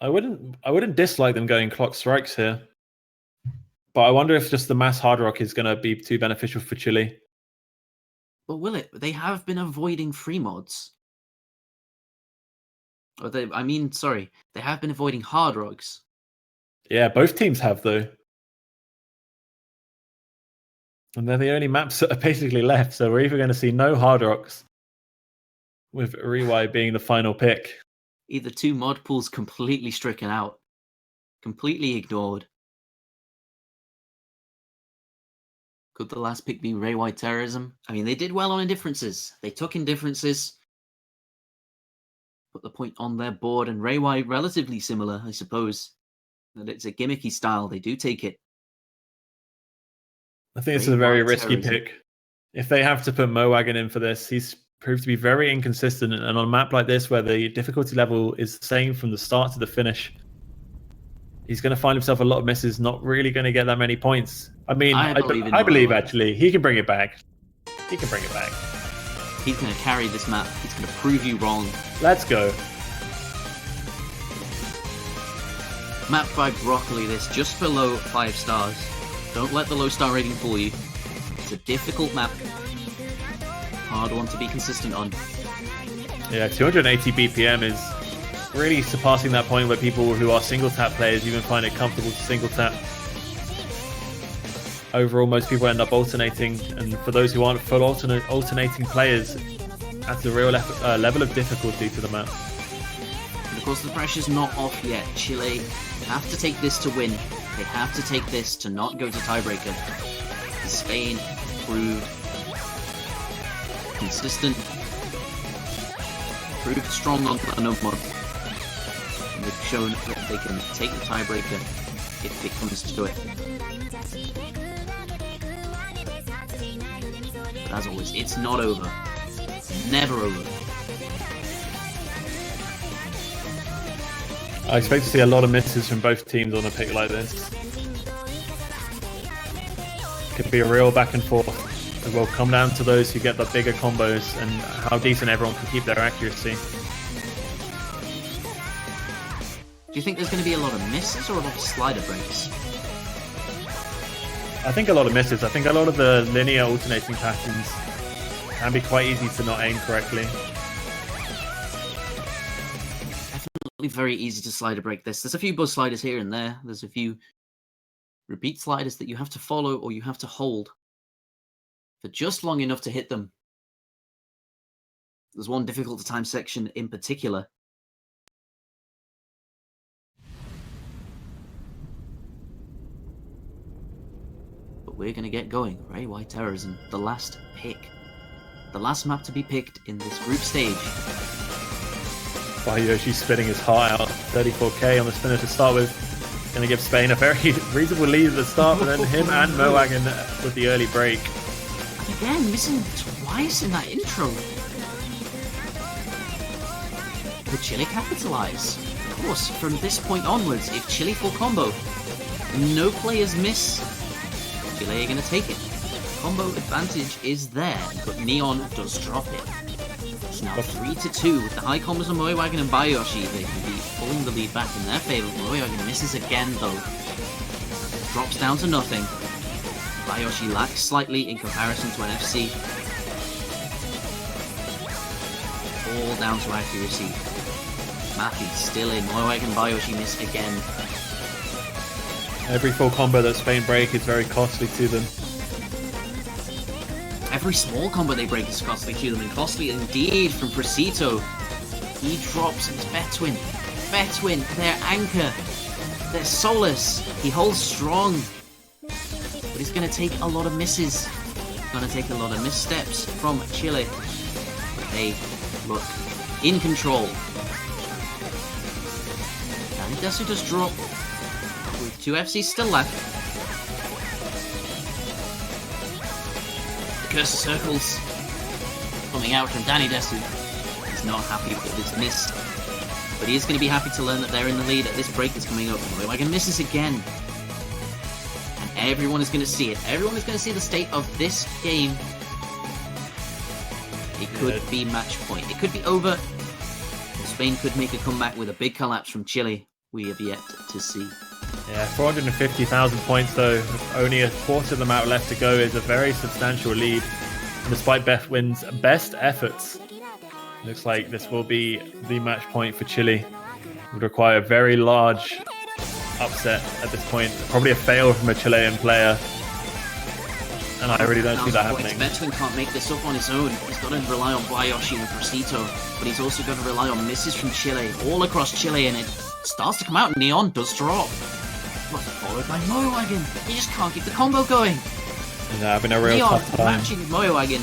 M: I wouldn't dislike them going Clock Strikes here. But I wonder if just the mass Hard Rock is going to be too beneficial for Chile.
K: But will it? They have been avoiding free mods. They have been avoiding Hard Rocks.
M: Yeah, both teams have, though. And they're the only maps that are basically left, so we're either going to see no Hard Rocks, with Rewai being the final pick.
K: Either 2 mod pools completely stricken out. Completely ignored. Could the last pick be Raywide Terrorism? I mean, they did well on indifferences. They took indifferences. Put the point on their board, and Raywide relatively similar, I suppose. That it's a gimmicky style. They do take it.
M: I think it's a very risky pick. If they have to put Mowagon in for this, he's proved to be very inconsistent. And on a map like this, where the difficulty level is the same from the start to the finish, he's going to find himself a lot of misses, not really going to get that many points. I mean, I believe actually, he can bring it back. He can bring it back.
K: He's going to carry this map. He's going to prove you wrong.
M: Let's go.
K: Map by Broccoli, this just below 5 stars. Don't let the low star rating fool you. It's a difficult map. Hard one to be consistent on.
M: Yeah, 280 BPM is really surpassing that point where people who are single tap players even find it comfortable to single tap. Overall, most people end up alternating, and for those who aren't full alternating players, adds a real level of difficulty to the map.
K: And of course, the pressure's not off yet. Chile have to take this to win. They have to take this to not go to tiebreaker. Spain proved consistent, proved strong on no mod. And they've shown that they can take the tiebreaker if it comes to it. But as always, it's not over. It's never over.
M: I expect to see a lot of misses from both teams on a pick like this. Could be a real back and forth. It will come down to those who get the bigger combos and how decent everyone can keep their accuracy.
K: Do you think there's going to be a lot of misses or a lot of slider breaks?
M: I think a lot of misses. I think a lot of the linear alternating patterns can be quite easy to not aim correctly.
K: Definitely very easy to slider break this. There's a few buzz sliders here and there. There's a few Repeat sliders that you have to follow or you have to hold for just long enough to hit them. There's one difficult to time section in particular. But we're going to get going. Ray White Terrorism, the last pick. The last map to be picked in this group stage.
M: Bayoshi spinning his heart out. 34k on the spinner to start with. Going to give Spain a very reasonable lead at the start, but then him and Mowagen with the early break.
K: And again, missing twice in that intro. Could Chile capitalize? Of course, from this point onwards, if Chile full combo, no players miss, Chile are going to take it. Combo advantage is there, but Neon does drop it. It's now 3-2 with the high combos of Moewagen and Bayoshi. They can be pulling the lead back in their favor. Moewagen misses again though. Drops down to nothing. Bayoshi lacks slightly in comparison to an FC. All down to accuracy. Matthew still in. Moewagen and Bayoshi miss again.
M: Every full combo that Spain break is very costly to them.
K: Every small combo they break is costly to them, and costly indeed from Precito. He drops his Betwin. Betwin, their anchor, their solace. He holds strong, but he's going to take a lot of misses. Going to take a lot of missteps from Chile. They look in control. And Desu does drop with 2 FCs still left. Curse of Circles coming out from Danny Desu. He's not happy with this miss, but he is going to be happy to learn that they're in the lead at this break that's coming up. Moewagen misses again, and everyone is going to see it. Everyone is going to see the state of this game. It could be match point. It could be over. Spain could make a comeback with a big collapse from Chile. We have yet to see.
M: Yeah, 450,000 points though, with only a quarter of the map left to go is a very substantial lead. And despite Betwin's best efforts, looks like this will be the match point for Chile. It would require a very large upset at this point, probably a fail from a Chilean player. And I really don't see that happening.
K: Betwin can't make this up on his own. He's got to rely on Bayoshi and Precito, but he's also got to rely on misses from Chile, all across Chile, and it starts to come out. Neon does drop. But followed by Moewagen. He just can't keep the combo going.
M: He's having a real
K: Neon
M: tough time.
K: matching Moewagen.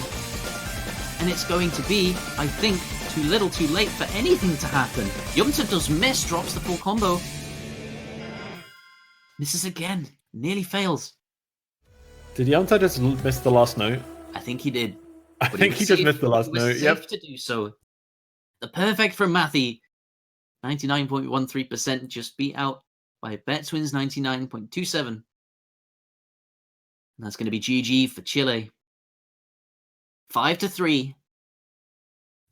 K: And it's going to be, I think, too little too late for anything to happen. Yumta does miss, drops the full combo. Misses again. Nearly fails.
M: Did Yanta just miss the last note?
K: I think he did.
M: I think he just missed the last note, yep.
K: Safe to do so. The perfect from Matthew. 99.13% just beat out by Betwin's 99.27. And that's going to be GG for Chile. 5-3.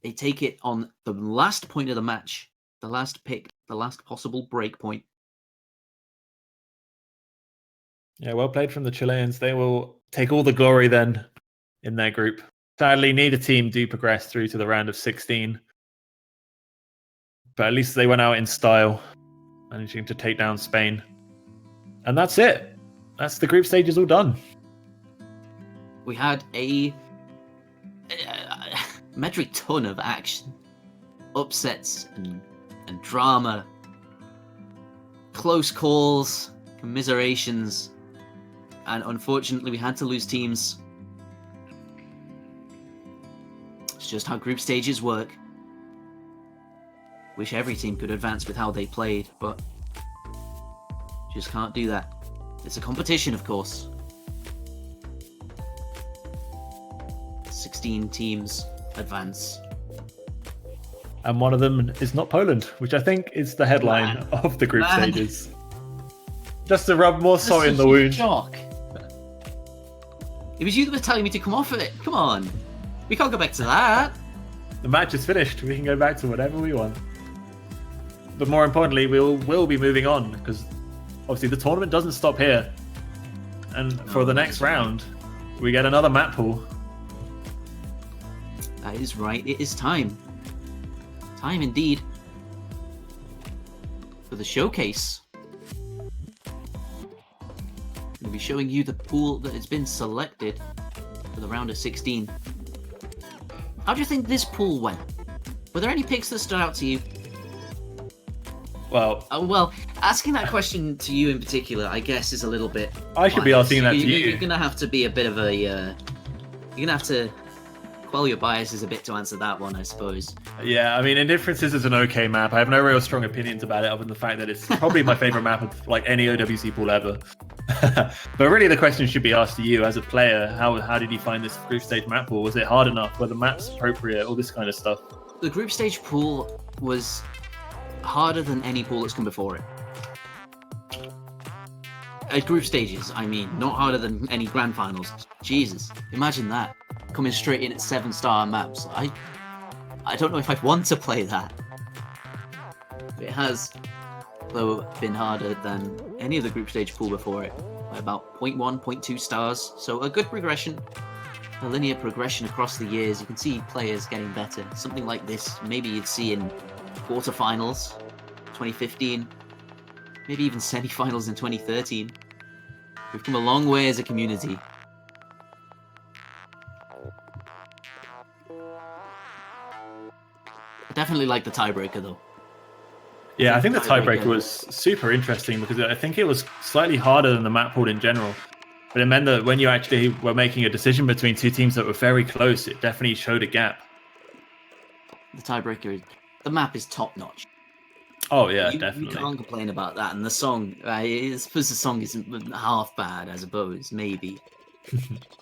K: They take it on the last point of the match. The last pick. The last possible break point.
M: Yeah, well played from the Chileans. They will take all the glory then in their group. Sadly, neither team do progress through to the round of 16. But at least they went out in style, managing to take down Spain. And that's it. That's the group stages all done.
K: We had a metric ton of action. Upsets and drama. Close calls, commiserations. And unfortunately, we had to lose teams. It's just how group stages work. Wish every team could advance with how they played, but just can't do that. It's a competition, of course. 16 teams advance.
M: And one of them is not Poland, which I think is the headline of the group stages. Just to rub more salt in the wound.
K: Shock. It was you that was telling me to come off of it. Come on. We can't go back to that.
M: The match is finished. We can go back to whatever we want. But more importantly, we'll be moving on, because obviously the tournament doesn't stop here. And for the next round, we get another map pool.
K: That is right. It is time. Time indeed. For the showcase. showing you the pool that has been selected for the round of 16. How do you think this pool went? Were there any picks that stood out to you?
A: Well,
K: asking that question to you in particular, I guess, is a little bit.
A: I should be asking that to you.
K: You're gonna have to be a bit of a. You're gonna have to quell your biases a bit to answer that one, I suppose.
A: Yeah, I mean, Indifferences is an okay map. I have no real strong opinions about it, other than the fact that it's probably my favorite map of like any OWC pool ever. But really, the question should be asked to you as a player. How did you find this group stage map pool? Was it hard enough? Were the maps appropriate? All this kind of stuff.
K: The group stage pool was harder than any pool that's come before it. At group stages, I mean, not harder than any grand finals. Jesus, imagine that. Coming straight in at 7-star maps. I don't know if I'd want to play that. It has, though, been harder than any of the group stage pool before it. By about 0.1, 0.2 stars. So a good progression. A linear progression across the years. You can see players getting better. Something like this, maybe you'd see in quarterfinals 2015, maybe even semi-finals in 2013. We've come a long way as a community. I definitely like the tiebreaker though.
A: Yeah, I think the tiebreaker was super interesting because I think it was slightly harder than the map pool in general. But it meant that when you actually were making a decision between two teams that were very close, it definitely showed a gap.
K: The tiebreaker, the map is top notch.
A: Oh yeah, definitely.
K: You can't complain about that. And the song, I suppose the song isn't half bad, I suppose, maybe.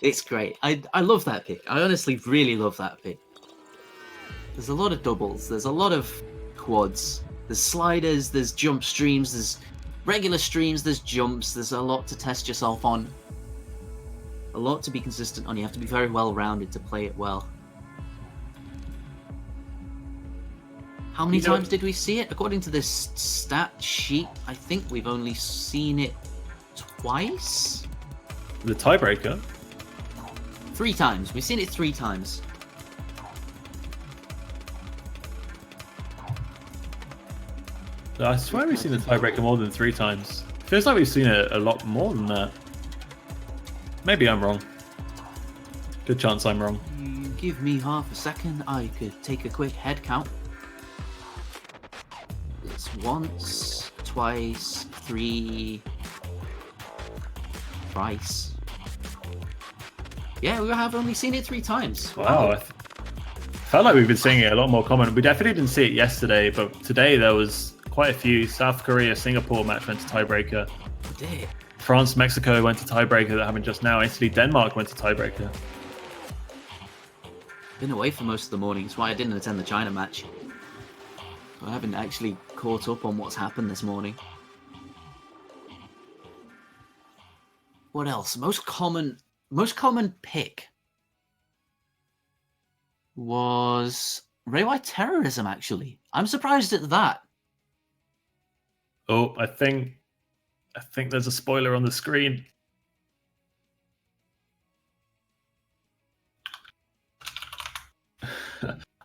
K: It's great. I love that pick. I honestly really love that pick. There's a lot of doubles. There's a lot of quads. There's sliders. There's jump streams. There's regular streams. There's jumps. There's a lot to test yourself on. A lot to be consistent on. You have to be very well-rounded to play it well. How many times did we see it? According to this stat sheet, I think we've only seen it twice.
A: The tiebreaker?
K: 3 times. We've seen it 3 times.
A: I swear we've seen the tiebreaker more than 3 times. Feels like we've seen it a lot more than that. Maybe I'm wrong. Good chance I'm wrong.
K: Give me half a second. I could take a quick head count. It's once, twice, 3, thrice. Yeah, we have only seen it 3 times.
A: Wow. I felt like we've been seeing it a lot more common. We definitely didn't see it yesterday, but today there was quite a few. South Korea, Singapore match went to tiebreaker.
K: Did.
A: France, Mexico went to tiebreaker that happened just now. Italy, Denmark went to tiebreaker.
K: Been away for most of the morning. That's why I didn't attend the China match. I haven't actually caught up on what's happened this morning. What else? Most common pick was Reiwa Terrorism, actually. I'm surprised at that.
A: Oh, I think there's a spoiler on the screen.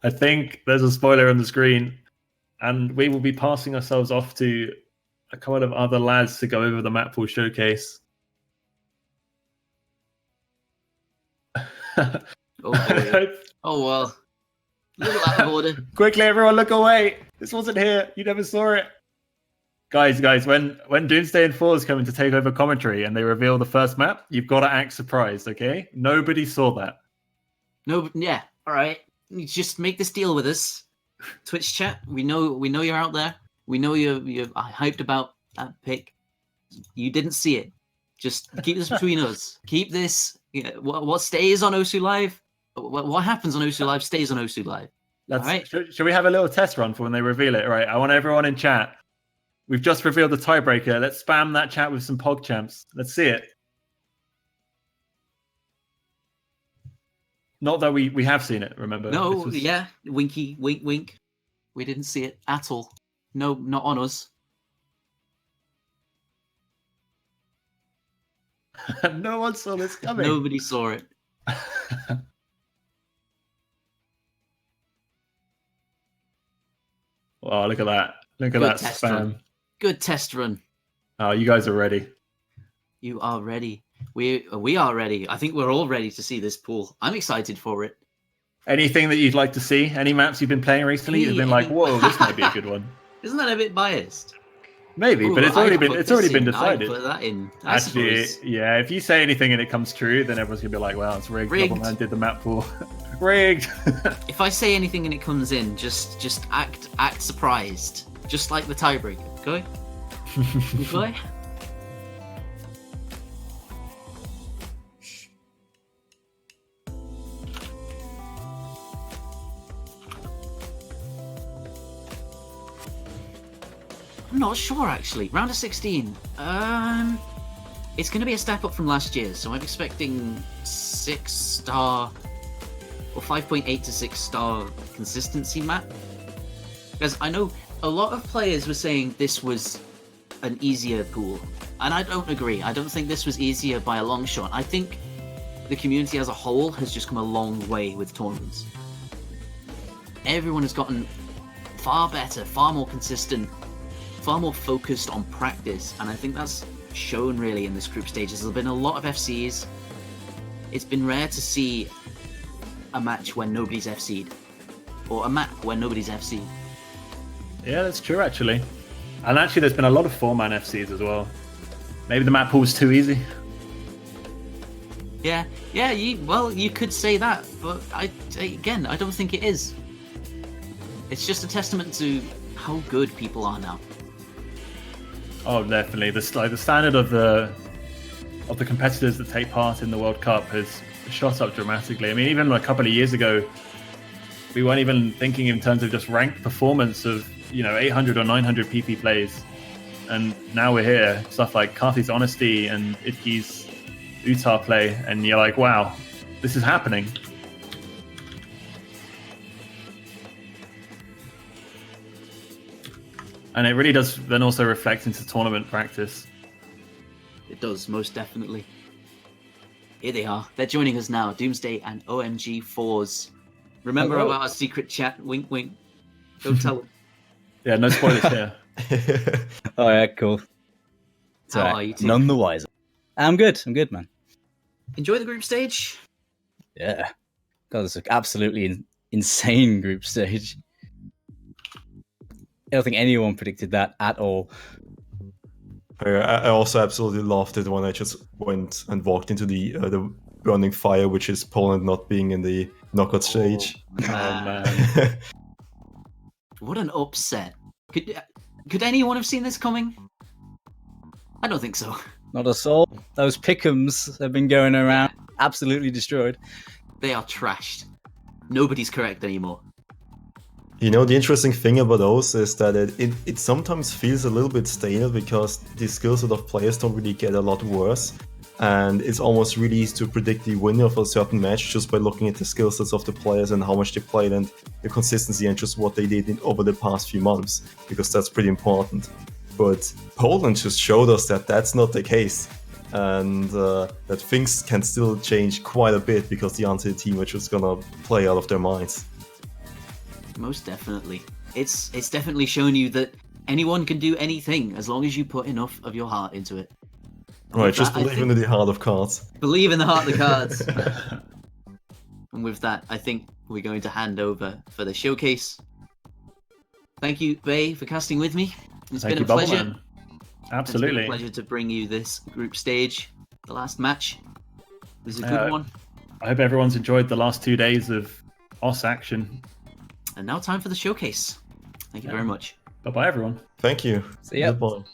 A: I think there's a spoiler on the screen, and we will be passing ourselves off to a couple of other lads to go over the map pool showcase.
K: Oh well. A little out of order.
A: Quickly, everyone, look away! This wasn't here. You never saw it. Guys, when Doomsday and Four is coming to take over commentary and they reveal the first map, you've got to act surprised, okay? Nobody saw that.
K: No, yeah, all right. You just make this deal with us. Twitch chat, we know you're out there. We know you're hyped about that pick. You didn't see it. Just keep this between us. Keep this. What stays on Osu Live? What happens on Osu Live stays on Osu Live. All right.
A: Should we have a little test run for when they reveal it? All right. I want everyone in chat. We've just revealed the tiebreaker. Let's spam that chat with some PogChamps. Let's see it. Not that we have seen it, remember?
K: No, yeah. Winky, wink, wink. We didn't see it at all. No, not on us.
A: No one saw this coming.
K: Nobody saw it.
A: Oh, look at that. Look at that spam.
K: Good test run.
A: Oh, you guys are ready.
K: You are ready. We are ready. I think we're all ready to see this pool. I'm excited for it.
A: Anything that you'd like to see? Any maps you've been playing recently? You've been like, whoa, this might be a good one.
K: Isn't that a bit biased?
A: Maybe,
K: Ooh,
A: but it's already been decided.
K: I put that in.
A: Actually, yeah. If you say anything and it comes true, then everyone's gonna be like, "Well, it's rigged.
K: Rigged.
A: Man did the map pool, rigged."
K: If I say anything and it comes in, just act surprised, just like the tiebreaker. Okay? Okay? I'm not sure actually. Round of 16. It's going to be a step up from last year, so I'm expecting 6-star or 5.8 to 6-star consistency map. Because I know a lot of players were saying this was an easier pool, and I don't agree. I don't think this was easier by a long shot. I think the community as a whole has just come a long way with tournaments. Everyone has gotten far better, far more consistent, far more focused on practice, and I think that's shown really in this group stages. There's been a lot of FCs. It's been rare to see a match where nobody's FC'd, or a map where nobody's FC'd.
A: Yeah, that's true actually. And actually, there's been a lot of 4-man FCs as well. Maybe the map pool's too easy.
K: Yeah, you could say that, but I don't think it is. It's just a testament to how good people are now.
A: Oh, definitely. The standard of the competitors that take part in the World Cup has shot up dramatically. I mean, even a couple of years ago, we weren't even thinking in terms of just ranked performance of 800 or 900 PP plays, and now we're here. Stuff like Carthy's Honesty and Itki's Utah play, and you're like, wow, this is happening. And it really does then also reflect into tournament practice.
K: It does, most definitely. Here they are. They're joining us now, Doomsday and OMG4s. Remember
N: Hello.
K: about our secret chat? Wink, wink. Don't tell them.
A: Yeah, no spoilers here.
D: Oh yeah, cool.
K: How are you two?
D: None the wiser. I'm good, man.
K: Enjoy the group stage?
D: Yeah. God, it's an absolutely insane group stage. I don't think anyone predicted that at all.
N: I also absolutely loved it when I just went and walked into the burning fire, which is Poland not being in the knockout stage.
K: Man. What an upset. Could anyone have seen this coming? I don't think so.
D: Not a soul. Those pick'ems have been going around, absolutely destroyed.
K: They are trashed. Nobody's correct anymore.
N: You know, the interesting thing about those is that it sometimes feels a little bit stale because the skill set of players don't really get a lot worse. And it's almost really easy to predict the winner of a certain match just by looking at the skill sets of the players and how much they played and the consistency and just what they did over the past few months, because that's pretty important. But Poland just showed us that that's not the case, and that things can still change quite a bit because the Untitled team are just gonna play out of their minds.
K: Most definitely. It's definitely shown you that anyone can do anything as long as you put enough of your heart into it. And
N: Right, just believe in the heart of cards.
K: Believe in the heart of the cards. And with that, I think we're going to hand over for the showcase. Thank you, Bay, for casting with me. It's been a pleasure.
A: Bubbleman. Absolutely.
K: It's been a pleasure to bring you this group stage. The last match was a good one.
A: I hope everyone's enjoyed the last 2 days of OS action.
K: And now time for the showcase. Thank you very much.
A: Bye-bye, everyone.
N: Thank you.
D: See ya.
N: Goodbye.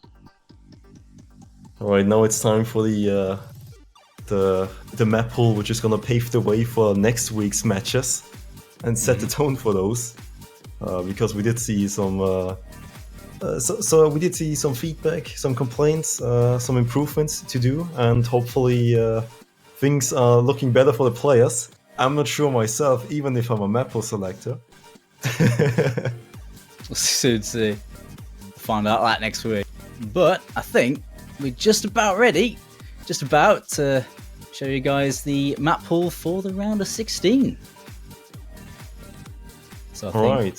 N: Alright, now it's time for the map pool, which is gonna pave the way for next week's matches and set the tone for those. Because we did see some so we did see some feedback, some complaints, some improvements to do, and hopefully things are looking better for the players. I'm not sure myself, even if I'm a map pool selector.
D: We'll soon see. Find out that next week. But I think we're just about ready. Just about to show you guys the map pool for the round of 16. So I think
N: Alright.